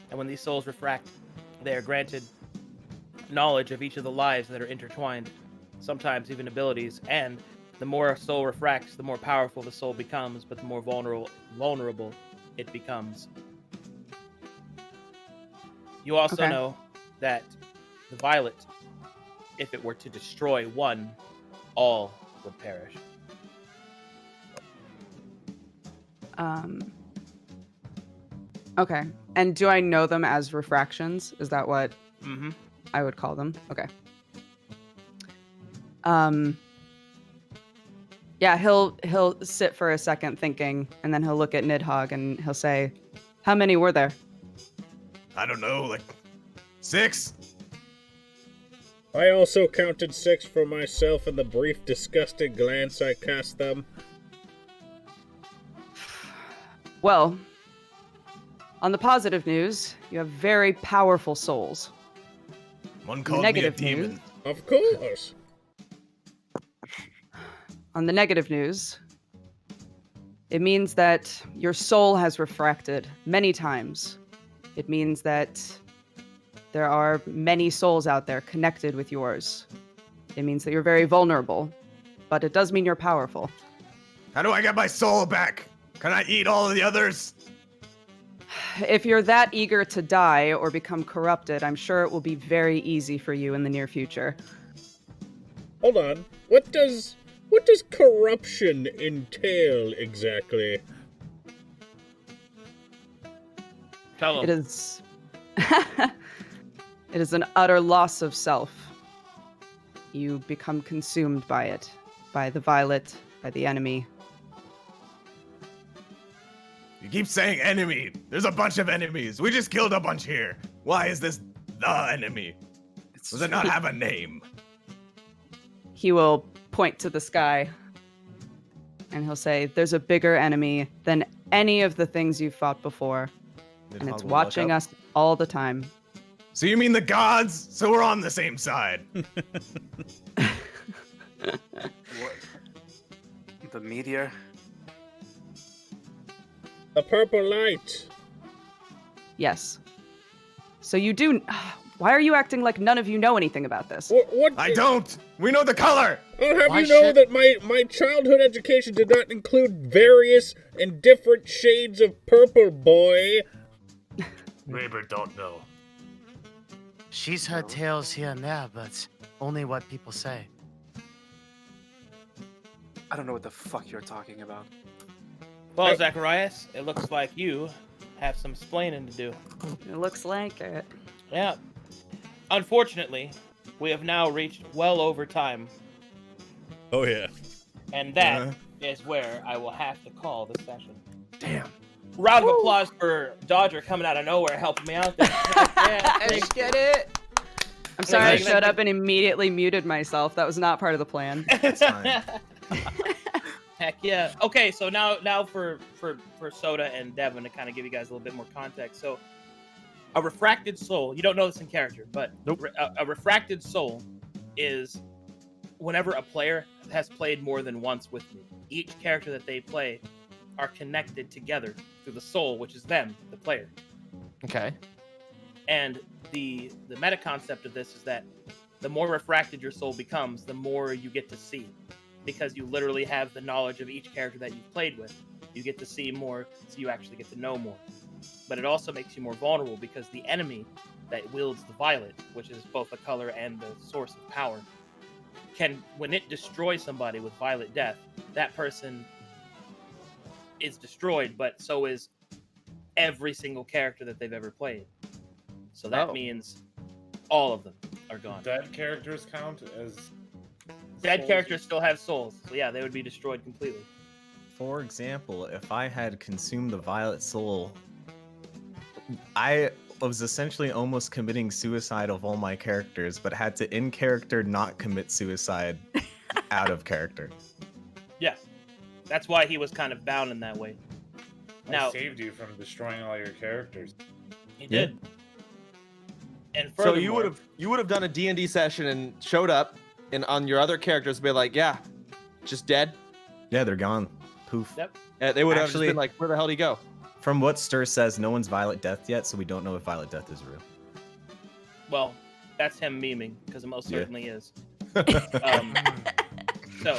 And when these souls refract, they are granted knowledge of each of the lives that are intertwined, sometimes even abilities, and the more a soul refracts, the more powerful the soul becomes, but the more vulnerable it becomes. You also Okay. know that the violet, if it were to destroy one, all would perish. Okay. And do I know them as refractions? Is that what Mm-hmm. I would call them? Okay. Yeah, he'll sit for a second thinking, and then he'll look at Nidhogg and he'll say, "How many were there?" I don't know, like 6? I also counted 6 for myself in the brief, disgusted glance I cast them. Well, on the positive news, you have very powerful souls. One On the called me a negative demon. news, Of course. on the negative news, it means that your soul has refracted many times. It means that there are many souls out there connected with yours. It means that you're very vulnerable, but it does mean you're powerful. How do I get my soul back? Can I eat all of the others? If you're that eager to die or become corrupted, I'm sure it will be very easy for you in the near future. Hold on. What does What does corruption entail exactly? Tell It him. is. It is an utter loss of self. You become consumed by it, by the violet, by the enemy. You keep saying enemy. There's a bunch of enemies. We just killed a bunch here. Why is this the enemy? Does it not have a name? He will point to the sky and he'll say, "There's a bigger enemy than any of the things you've fought before, and it's watching us all the time." So you mean the gods? So we're on the same side. What? The meteor? The purple light. Yes. So you do. Why are you acting like none of you know anything about this? What? I don't. We know the color. I'll have you know that my childhood education did not include various and different shades of purple, boy. Raber don't know. She's heard tales here and there, but only what people say. I don't know what the fuck you're talking about. Well, Zacharias, it looks like you have some splaining to do. It looks like it. Yeah. Unfortunately, we have now reached well over time, Oh yeah. and that is where I will have to call the session. Damn. Round of applause for Dodger coming out of nowhere, helping me out there. Yeah, Let's get it. I'm sorry I showed up and immediately muted myself. That was not part of the plan. Heck yeah. Okay, so now for Soda and Devin to kind of give you guys a little bit more context. So a refracted soul, you don't know this in character, but a refracted soul is whenever a player has played more than once with me. Each character that they play are connected together through the soul, which is them, the player. Okay. And the meta concept of this is that the more refracted your soul becomes, the more you get to see. Because you literally have the knowledge of each character that you've played with. You get to see more, so you actually get to know more. But it also makes you more vulnerable because the enemy that wields the violet, which is both the color and the source of power, can, when it destroys somebody with violet death, that person is destroyed, but so is every single character that they've ever played. So that means all of them are gone. Dead characters count as Dead souls? characters still have souls, so yeah, they would be destroyed completely. For example, if I had consumed the violet soul, I was essentially almost committing suicide of all my characters, but had to in character not commit suicide out of character. Yeah, that's why he was kind of bound in that way. I saved you from destroying all your characters. He did. And So furthermore, you would have done a D&D session and showed up, and on your other characters be like, yeah, just dead. Yeah, they're gone. Poof. Yep. They would have just Actually- been like, where the hell did he go? From what Stir says, no one's Violet Death yet, so we don't know if Violet Death is real. well, that's him memeing because it most Yeah. certainly is. So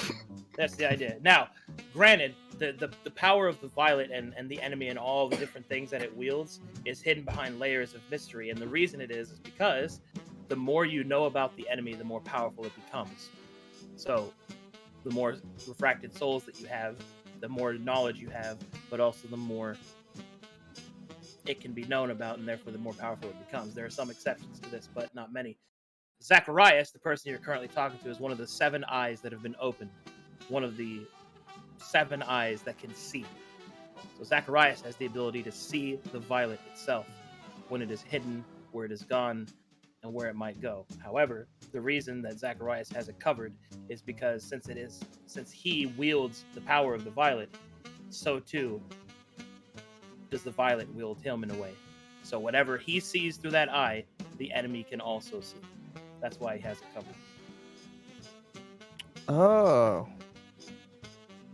that's the idea. Now, granted, the power of the violet and the enemy and all the different things that it wields is hidden behind layers of mystery, and the reason it is because the more you know about the enemy, the more powerful it becomes. So, the more refracted souls that you have, the more knowledge you have, but also the more it can be known about, and therefore the more powerful it becomes. There are some exceptions to this, but not many. Zacharias, the person you're currently talking to, is one of the 7 eyes that have been opened. One of the 7 eyes that can see. So Zacharias has the ability to see the violet itself, when it is hidden, where it is gone, and where it might go. However, the reason that Zacharias has it covered is because since he wields the power of the violet, so too does the violet wield him in a way. So whatever he sees through that eye, the enemy can also see. That's why he has it covered. Oh.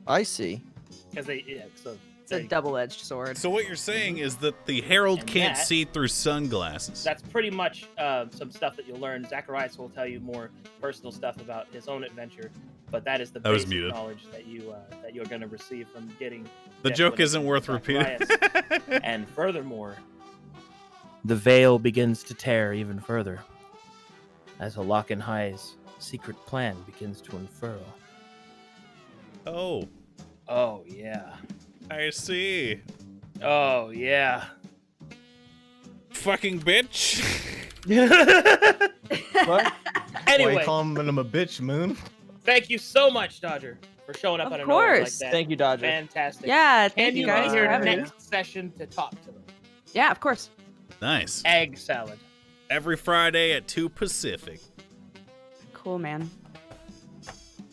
I see. Because so It's a double-edged sword. So what you're saying is that the Herald And can't that- see through sunglasses. that's pretty much some stuff that you'll learn. Zacharias will tell you more personal stuff about his own adventure, but that is the That was basic muted. knowledge that you're going to receive from getting. The Death joke Winning isn't worth Zacharias. repeating. And furthermore, the veil begins to tear even further as Halakan High's secret plan begins to unfurl. Oh. Oh yeah. I see. Oh yeah. Fucking bitch. What? Anyway. Why you calling him a bitch, Moon? Thank you so much, Dodger, for showing up Of out of nowhere like course. that. Thank you, Dodger. Fantastic. Yeah, Can thank you you guys be for here having me. next session to talk to them? Yeah, of course. Nice. Egg salad. Every Friday at 2 Pacific. Cool, man.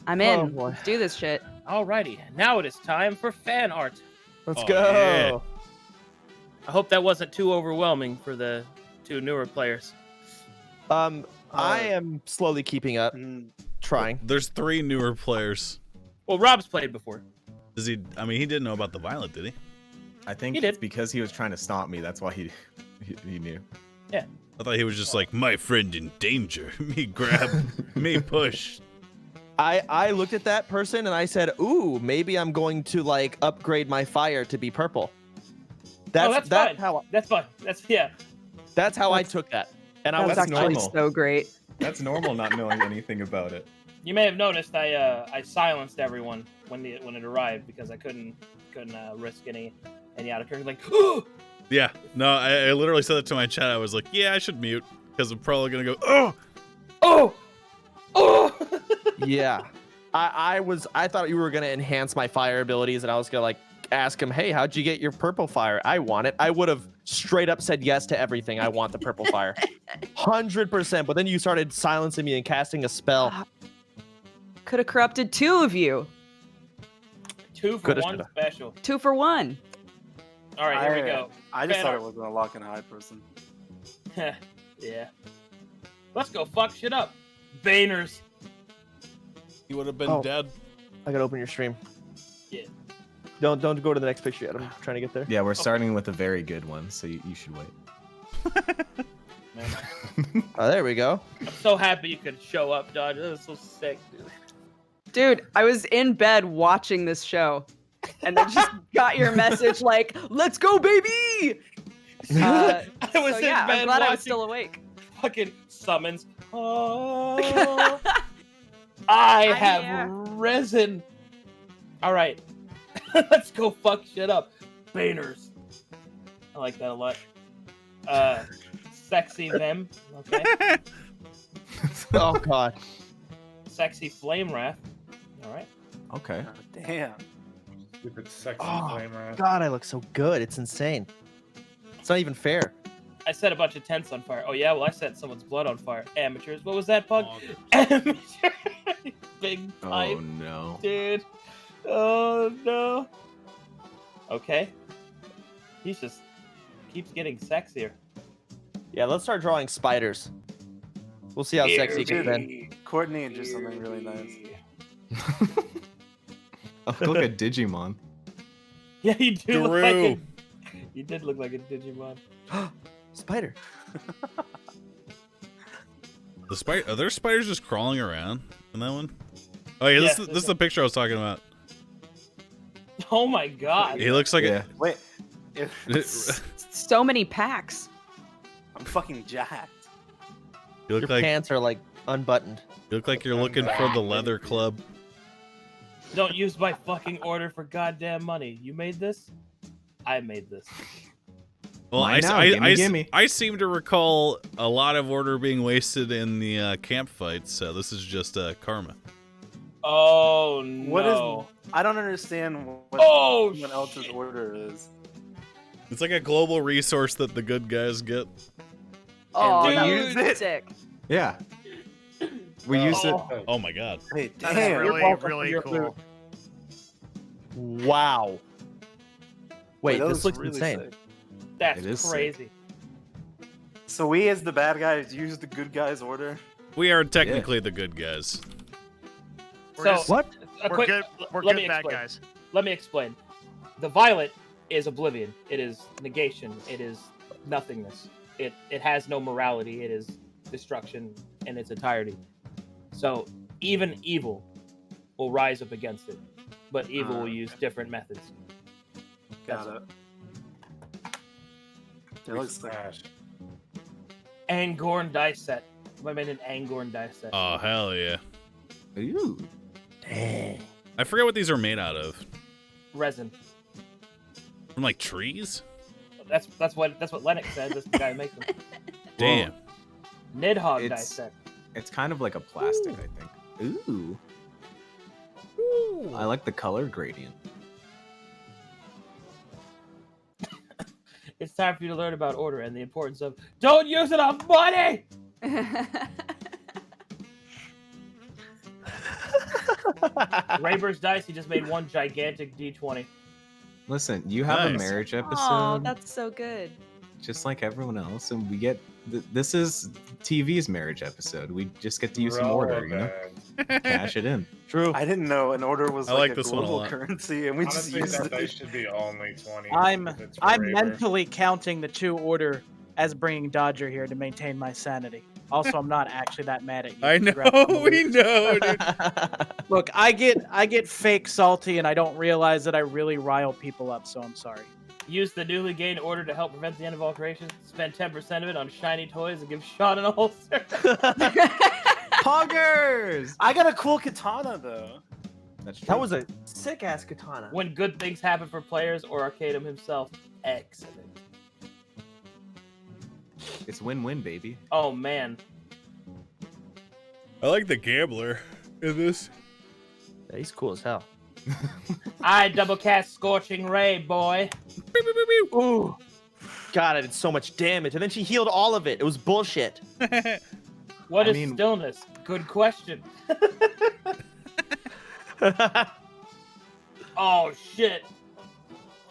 I'm in. Oh, boy. Let's do this shit. Alrighty, now it is time for fan art. Let's Oh, go. yeah. I hope that wasn't too overwhelming for the 2 newer players. I am slowly keeping up, trying. There's 3 newer players. Well, Rob's played before. Does he? I mean, he didn't know about the violet, did he? I think He did. it's because he was trying to stomp me. That's why he knew. Yeah. I thought he was just like, my friend in danger. Me grab, me push. I looked at that person and I said, "Ooh, maybe I'm going to like upgrade my fire to be purple." That's fine. how That's fine. that's how I took that. And I That was was actually normal. so great. That's normal, not knowing anything about it. You may have noticed I silenced everyone when it arrived because I couldn't risk any out of turn. Like, Yeah. No, I literally said that to my chat. I was like, yeah, I should mute because I'm probably gonna go, oh. yeah. I thought you were gonna enhance my fire abilities, and I was gonna like ask him, "Hey, how'd you get your purple fire? I want it." I would have straight up said yes to everything. I want the purple fire, 100%. But then you started silencing me and casting a spell. Could have corrupted 2 of you. 2 for Coulda, 1 shoulda. special. 2 for 1. All right, here we go. I just Fan thought art. it was gonna lock in a high person. Yeah. Let's go fuck shit up. Baners. He would have been Oh. dead. I gotta open your stream. Yeah. Don't go to the next picture yet. I'm trying to get there. Yeah, we're starting with a very good one, so you should wait. Oh, there we go. I'm so happy you could show up, Dodge. That was so sick, dude. Dude, I was in bed watching this show and then just got your message like, let's go, baby! I was so, in yeah, bed I'm glad I was watching still awake. Fucking summons. Oh, I have risen. All right, let's go fuck shit up. Baners. I like that a lot. Sexy them. Okay. Oh god. Sexy flame wrath. All right. Okay. Damn. Stupid sexy Oh flame wrath. god, I look so good. It's insane. It's not even fair. I set a bunch of tents on fire. Oh yeah, well I set someone's blood on fire. Amateurs. What was that, Pug? Amateur. Big pipe, Oh no. dude. Oh no. Okay. He's just keeps getting sexier. Yeah, let's start drawing spiders. We'll see how sexy it gets then. Courtney drew something really nice. Oh, look at Digimon. Yeah, you do look like Drew. a, you did look like a Digimon. Spider. The spider. Are there spiders just crawling around in that one? Oh yeah, Yes, this is the picture I was talking about. Oh my god. He looks like Wait. So many packs. I'm fucking jacked. You look Your like pants are like unbuttoned. you look like you're looking for the leather club. Don't use my fucking order for goddamn money. You made this? I made this. Well, Mine now, gimme. I seem to recall a lot of order being wasted in the camp fights, so this is just karma. Oh no. What is? I don't understand what Oh, someone else's order is. It's like a global resource that the good guys get. Oh, we that use was it? sick. Yeah. We use it. Oh my god. Hey, That's damn. really cool. Wow. Wait, that this was looks really insane. sick. That's It is sick. crazy. So we, as the bad guys, use the good guys' order. We are technically the good guys. We're So just- What? a We're quick- good. We're let good me bad explain. guys. Let me explain. The violet is oblivion. It is negation. It is nothingness. It has no morality. It is destruction in its entirety. So even evil will rise up against it, but evil will use different methods. Got it. It looks sick. Smash. Angorn dice set. I made an Angorn dice set. Oh hell yeah. Ooh. Dang. I forget what these are made out of. Resin. From like trees? That's what Lennox says. That's the guy who makes them. Damn. Nidhogg dissect. It's kind of like a plastic, I think. Ooh. I like the color gradient. It's time for you to learn about order and the importance of don't use it on money. Raybur's dice. He just made one gigantic D20. Listen, you have a marriage episode. Oh, that's so good. Just like everyone else, and we get this is TV's marriage episode. We just get to use some order, you know, cash it in. True. I didn't know an order was I like like a this one a global lot. currency, and we Honestly, just used that it. dice should be only 20. I'm if it's I'm Raver. mentally counting the 2 order as bringing Dodger here to maintain my sanity. Also, I'm not actually that mad at you. I know, we know, dude. Look, I get fake salty, and I don't realize that I really rile people up. So I'm sorry. Use the newly gained order to help prevent the end of all creation. Spend 10% of it on shiny toys and give Sean an ulcer. Poggers! I got a cool katana though. That's true. That was a sick ass katana. When good things happen for players or Arcadum himself. Excellent. It's win-win, baby. Oh man. I like the gambler in this. Yeah, he's cool as hell. I double cast Scorching Ray, boy. Ooh. God, I did so much damage. And then she healed all of it. It was bullshit. What I is mean- stillness? Good question. Oh shit.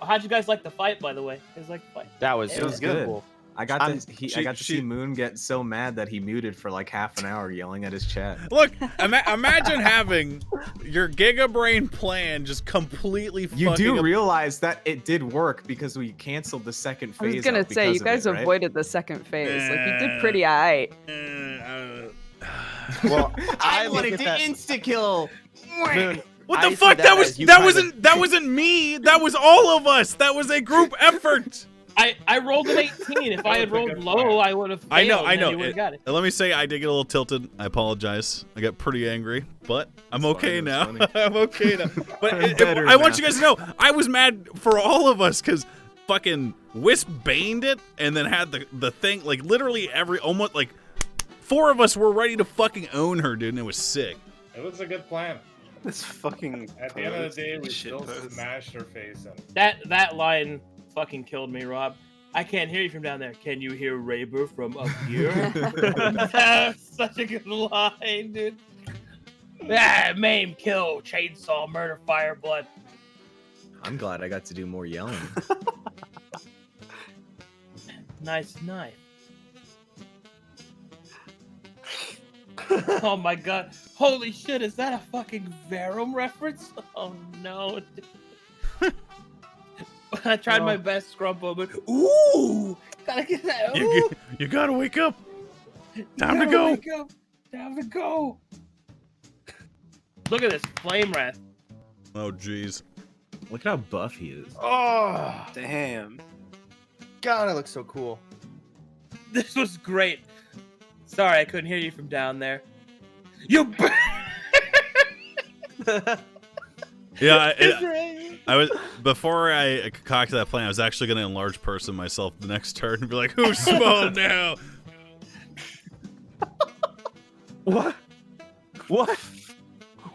How'd you guys like the fight, by the way? You guys like the fight? That was, It was good. cool. I got to she- see Moon get so mad that he muted for like half an hour yelling at his chat. Look, imagine having your Giga Brain plan just completely You fucking do up. realize that it did work because we canceled the second I phase. was gonna out say, you because of guys it, right? avoided the second phase. Like, you did pretty aight. Well, I look wanted at to that- insta kill. Moon, What I the see fuck? That as you that kind wasn't me. That was all of us. That was a group effort. I rolled an 18. If I had was a rolled good low, plan. I would have. I know. You would have got it. Let me say, I did get a little tilted. I apologize. I got pretty angry, but I'm It's okay fine, now. it's funny. I'm okay now. But I'm better I want now. you guys to know, I was mad for all of us because fucking Wisp baned it and then had the thing like literally almost like 4 of us were ready to fucking own her, dude, and it was sick. It was a good plan. This fucking. At the end of the day, we shit still post. smashed her face in. That line fucking killed me, Rob. I can't hear you from down there. Can you hear Rayber from up here? That's such a good line, dude. Ah, maim, kill, chainsaw, murder, fire, blood. I'm glad I got to do more yelling. Nice knife. Oh my god. Holy shit, is that a fucking Verum reference? Oh no. I tried my best, Scrumpo, but ooh! Gotta get that. Ooh. You gotta wake up. Time to Gotta go. wake up. Time to go. Look at this flame wrath. Oh jeez. Look at how buff he is. Oh, Damn. God, I look so cool. This was great. Sorry, I couldn't hear you from down there. You. Yeah, I was before I concocted that plan. I was actually gonna enlarge person myself the next turn and be like, "Who's small now?" What? What?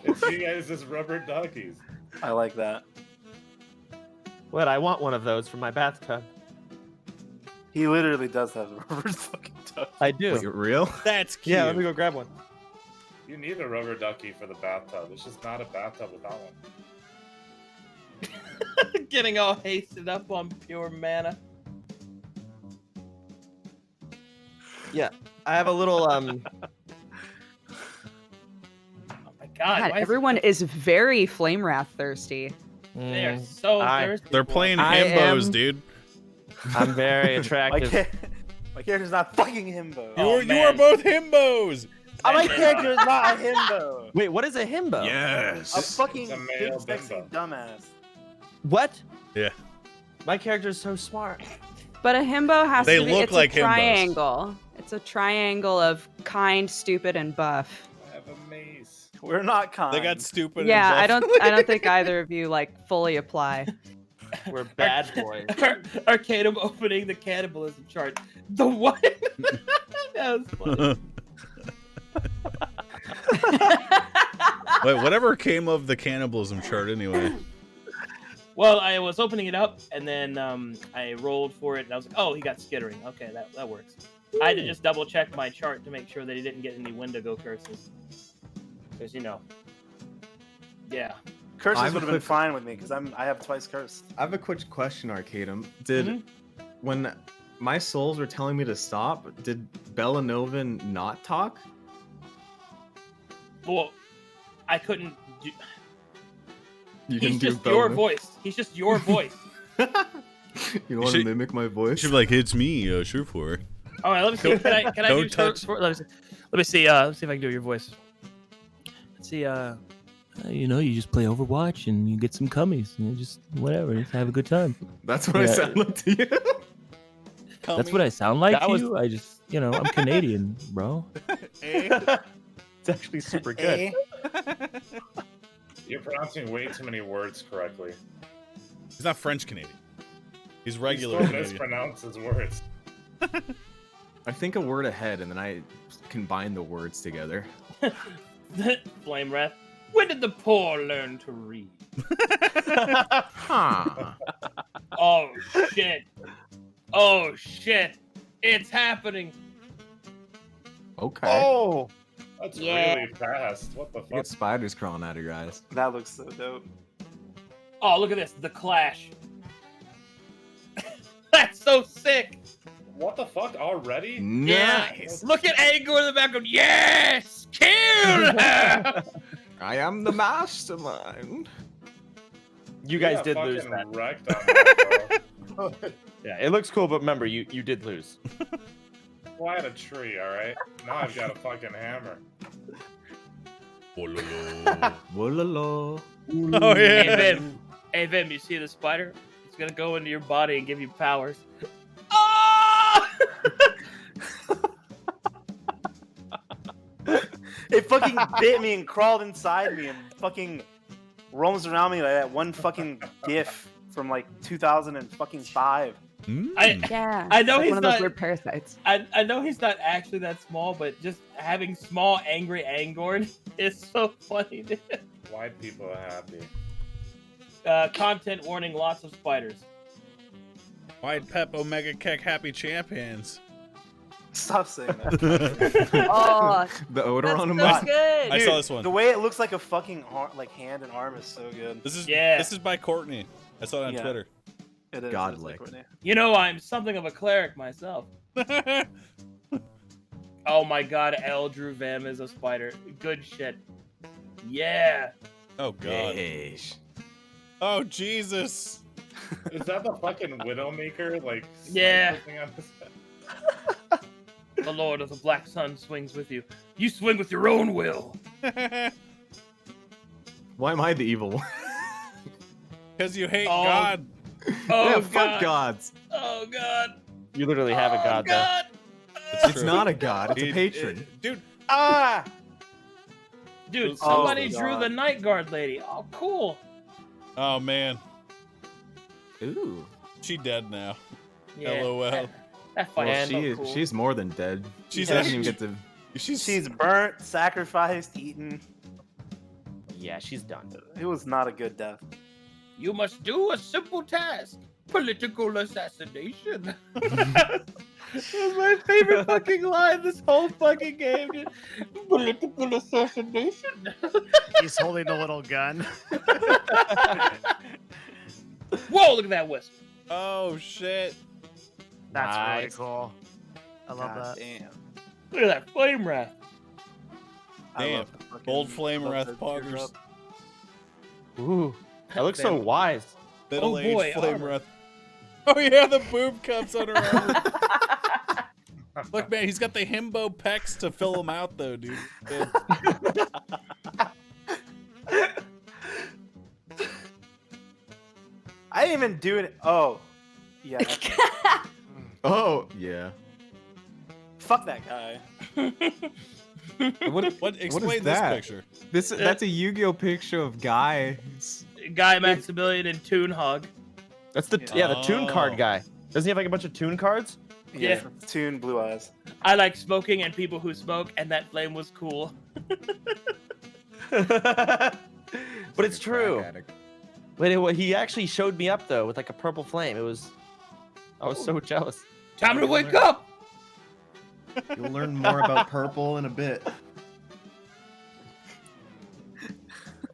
It's you guys as rubber duckies. I like that. What? I want one of those for my bathtub. He literally does have a rubber fucking duck. I do. Wait, real? That's cute. Yeah, let me go grab one. You need a rubber ducky for the bathtub. It's just not a bathtub without one. Getting all hasted up on pure mana. Yeah, I have a little Oh my god, God, why is everyone is very flame wrath thirsty. they are so thirsty. They're playing I himbos, am- dude. I'm very My, attractive. my character's not fucking himbo. You Oh, are man. both himbos. My character is not a himbo. Wait, what is a himbo? A Yes. fucking It's a big male sexy bimbo. dumbass. What? Yeah. My character is so smart. But a himbo has They to be look it's like a himbos. triangle. It's a triangle of kind, stupid, and buff. I have a mace. We're not kind. They got stupid. Yeah, and I don't think either of you like fully apply. We're bad boys. Arcanum opening the cannibalism chart. The what? That was funny. Wait, whatever came of the cannibalism chart anyway? Well, I was opening it up, and then I rolled for it, and I was like, oh, he got skittering. Okay, that works. I had to just double check my chart to make sure that he didn't get any Wendigo curses. Because, yeah. Curses would have been fine with me because I have twice cursed. I have a quick question, Arcadum. Did when my souls were telling me to stop, did Bellanovan not talk? Well, I couldn't do... You He's can do just your Bellanovan? voice. He's just your voice. You want to mimic my voice? Should be like, it's me, Sure. All right, let me see. Can I Don't do touch. Let me see. Let's see if I can do your voice. Let's see. You just play Overwatch and you get some cummies. Just whatever. Just have a good time. That's what I sound like to you. That's what I sound like That to was- you. I just, I'm Canadian, bro. It's actually super good. You're pronouncing way too many words correctly. He's not French Canadian. He's regular He still Canadian. mispronounces words. I think a word ahead, and then I combine the words together. Flame Wrath. When did the poor learn to read? Huh. Oh shit! Oh shit! It's happening! Okay. Oh, That's Yeah. really fast. What the You fuck? get spiders crawling out of your eyes. That looks so dope. Oh, look at this! The Clash. That's so sick! What the fuck already? Nice. Look at Angor in the background. Yes! Kill her! I am the mastermind. you guys got did lose fucking that. wrecked on that, bro. Yeah, it looks cool, but remember, you did lose. Well, I had a tree, alright? Now I've got a fucking hammer. Wololo. Oh yeah. Hey Vim, you see the spider? It's gonna go into your body and give you powers. Oh! It fucking bit me and crawled inside me and fucking roams around me like that one fucking GIF from like 2005. Yeah. I know Like he's one of those not. weird parasites. I know he's not actually that small, but just having small, angry Angorn is so funny, dude. White people are happy. Content warning: lots of spiders. White Pep Omega Keck Happy Champions. Stop saying that. Oh, The odor that's on him. so must- good. I saw this one. The way it looks like a fucking hand and arm is so good. This is Yeah. This is by Courtney. I saw it on Yeah. Twitter. It is. Godlike. It's like You know, I'm something of a cleric myself. Oh my god, Eldrew Vam is a spider. Good shit. Yeah. Oh god. Yeesh. Oh Jesus. Is that the fucking Widowmaker? Like, Yeah. sniper thing on his head? The Lord of the Black Sun swings with you. You swing with your own will. Why am I the evil one? Because you hate Oh. God. Oh yeah, god. fuck gods. Oh god. You literally have a Oh, god, god. It's true. not a god, it's a It- patron. Dude, Ah! Dude, Oh, somebody drew God. the Night Guard lady. Oh, cool. oh man. Ooh. She dead now. Yeah. LOL. That fight Well, is so she, cool. she's more than dead. She's She doesn't actually- even get to. She's burnt, sacrificed, eaten. Yeah, she's done. It was not a good death. You must do a simple task. Political assassination. That was my favorite fucking line this whole fucking game, dude. Political assassination. He's holding a little gun. Whoa, look at that wisp. Oh shit. That's really Nice. cool. I love God that. damn. Look at that flame wrath. I Damn. love the fucking- Bold flame love wrath the poggers. teardrop. Ooh, that looks so wise. Middle aged boy, flame armor. wrath. Oh yeah, the boob cups on her armor. Look, man, he's got the himbo pecs to fill him out, though, dude. Good. I didn't even do it. Oh, yeah. Oh, yeah. Fuck that guy. What? Explain this that? picture. That's a Yu-Gi-Oh picture of Guy. Guy Maximilian and Toon Hog. That's the Toon card guy. Doesn't he have like a bunch of Toon cards? Yeah. Toon blue eyes. I like smoking and people who smoke, and that flame was cool. But it's true. Wait, he actually showed me up though with like a purple flame. I was so jealous. Time to wake up. You'll learn more about purple in a bit.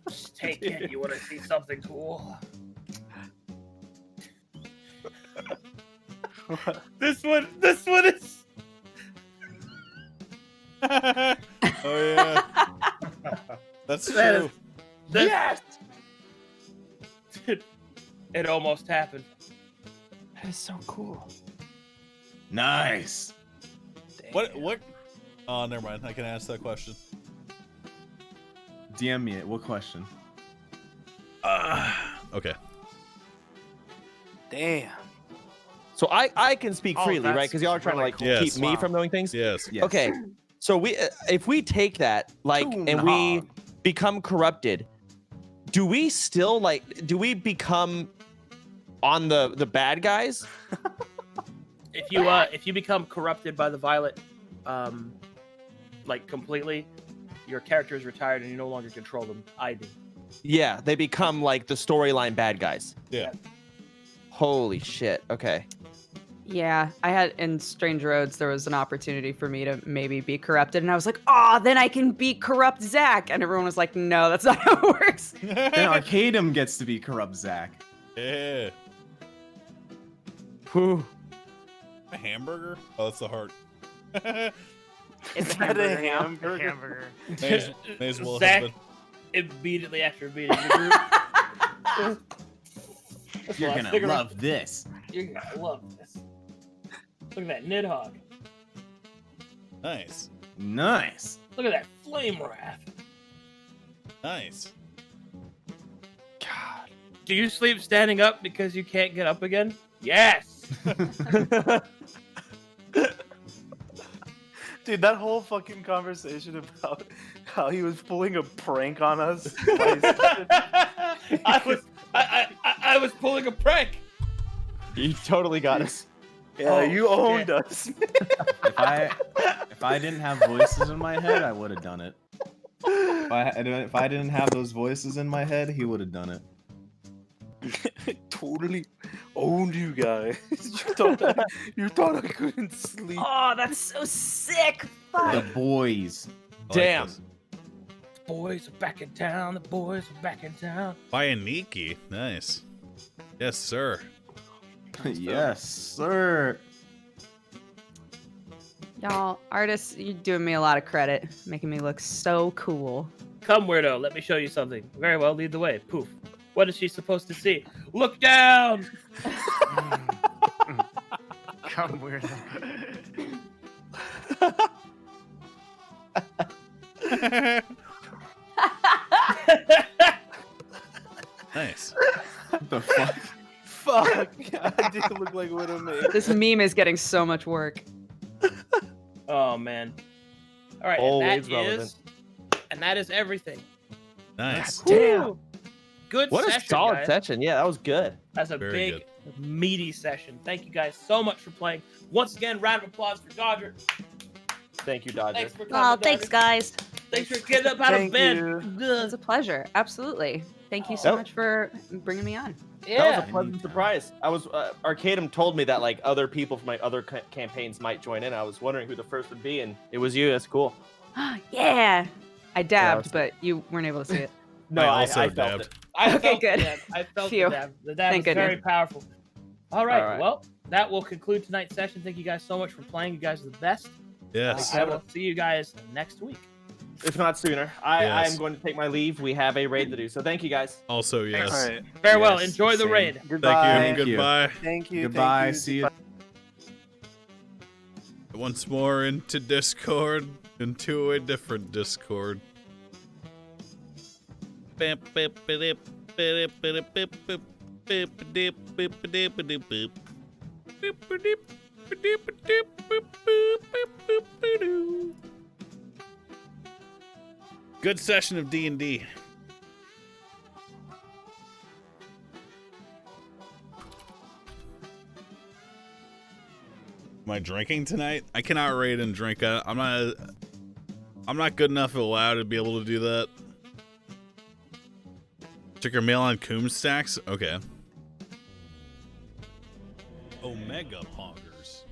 Just take it. You want to see something cool? This one is. Oh yeah. That's true. Yes. It almost happened. That is so cool. Nice. What? Oh, never mind. I can ask that question. DM me it. What question? Okay. Damn. So I can speak freely, right? that's Because y'all are trying to like Yes. keep me from knowing things. Yes. Yes. Okay. So if we take that and we become corrupted, do we still become on the bad guys? If you become corrupted by the violet, like completely, your character is retired and you no longer control them. I do. Yeah, they become like the storyline bad guys. Yeah. Holy shit. Okay. Yeah, I had in Strange Roads, there was an opportunity for me to maybe be corrupted, and I was like, oh, then I can be corrupt Zach. And everyone was like, no, that's not how it works. Then Arcadum gets to be corrupt Zach. Yeah. Whew. A hamburger? Oh, that's the heart. It's a That a hamburger. hamburger? May as well have Zach been. immediately after beating the group. You're gonna love this. You're gonna love this. Look at that Nidhogg. Nice. Nice. Look at that Flame Wrath. Nice. God. Do you sleep standing up because you can't get up again? Yes. Dude, that whole fucking conversation about how he was pulling a prank on us. I was pulling a prank. You totally got us. Yeah, you owned us. If I didn't have voices in my head, I would have done it. If I didn't have those voices in my head, he would have done it. Totally owned you guys. You thought I couldn't sleep. Oh, that's so sick. Fuck. The boys. Damn. The boys are back in town. The boys are back in town. Bianiki. Nice. Yes, sir. Yes, sir. Y'all, artists, you're doing me a lot of credit, making me look so cool. Come, weirdo. Let me show you something. Very well. Lead the way. Poof. What is she supposed to see? Look down. Come weirdo. Nice. What the fuck? Fuck. I do look like Widowmaker. This meme is getting so much work. Oh man. All right. Always relevant. And that is everything. Nice. Damn. Good What session, a solid guys. session. Yeah, that was good. That's a Very big, meaty session. Thank you guys so much for playing. Once again, round of applause for Dodger. Thank you, Dodger. Thanks for coming, Oh, Dodger. thanks, guys. Thanks for getting up out of Thank bed. you. It's a pleasure. Absolutely. Thank you so That- much for bringing me on. Yeah. That was a pleasant surprise. I was Arcadum told me that like other people from my other campaigns might join in. I was wondering who the first would be, and it was you. That's cool. Yeah. I dabbed, was- but you weren't able to see it. No, I I also felt dabbed. it. I Okay, felt good. The dab. I felt Phew. the dab. The dab Thank was very goodness. powerful. All right. All right. Well, that will conclude tonight's session. Thank you guys so much for playing. You guys are the best. Yes. I will see you guys next week. If not sooner. I Yes. am going to take my leave. We have a raid to do. So thank you guys. Also, yes. All right. Farewell. Yes, Enjoy the same. raid. Goodbye. Thank you. you. Goodbye. Thank you. Goodbye. Thank you. See you. Once more into Discord, into a different Discord. Good session of D&D. Am I drinking tonight? I cannot raid and drink. I'm not good enough at WoW to be able to do that. Check your mail on Coom stacks? Okay. Omega Poggers.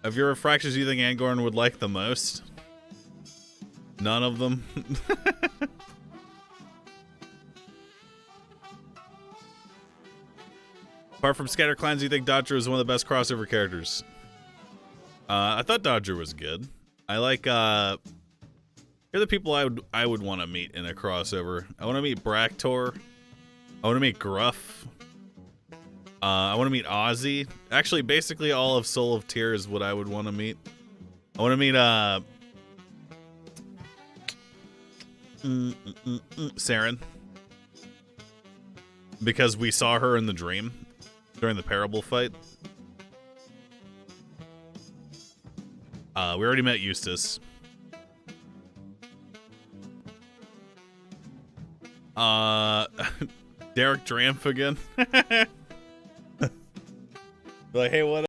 Of your refractors you think Angorn would like the most? None of them. Apart from Scatter Clans, you think Dodger is one of the best crossover characters? I thought Dodger was good. I like, here are the people I would want to meet in a crossover. I want to meet Braktor. I want to meet Gruff. I want to meet Ozzy. Actually, basically all of Soul of Tyr is what I would want to meet. I want to meet, Saren. Because we saw her in the dream during the Parable fight. We already met Eustace. Derek Dramp again. Like, hey, what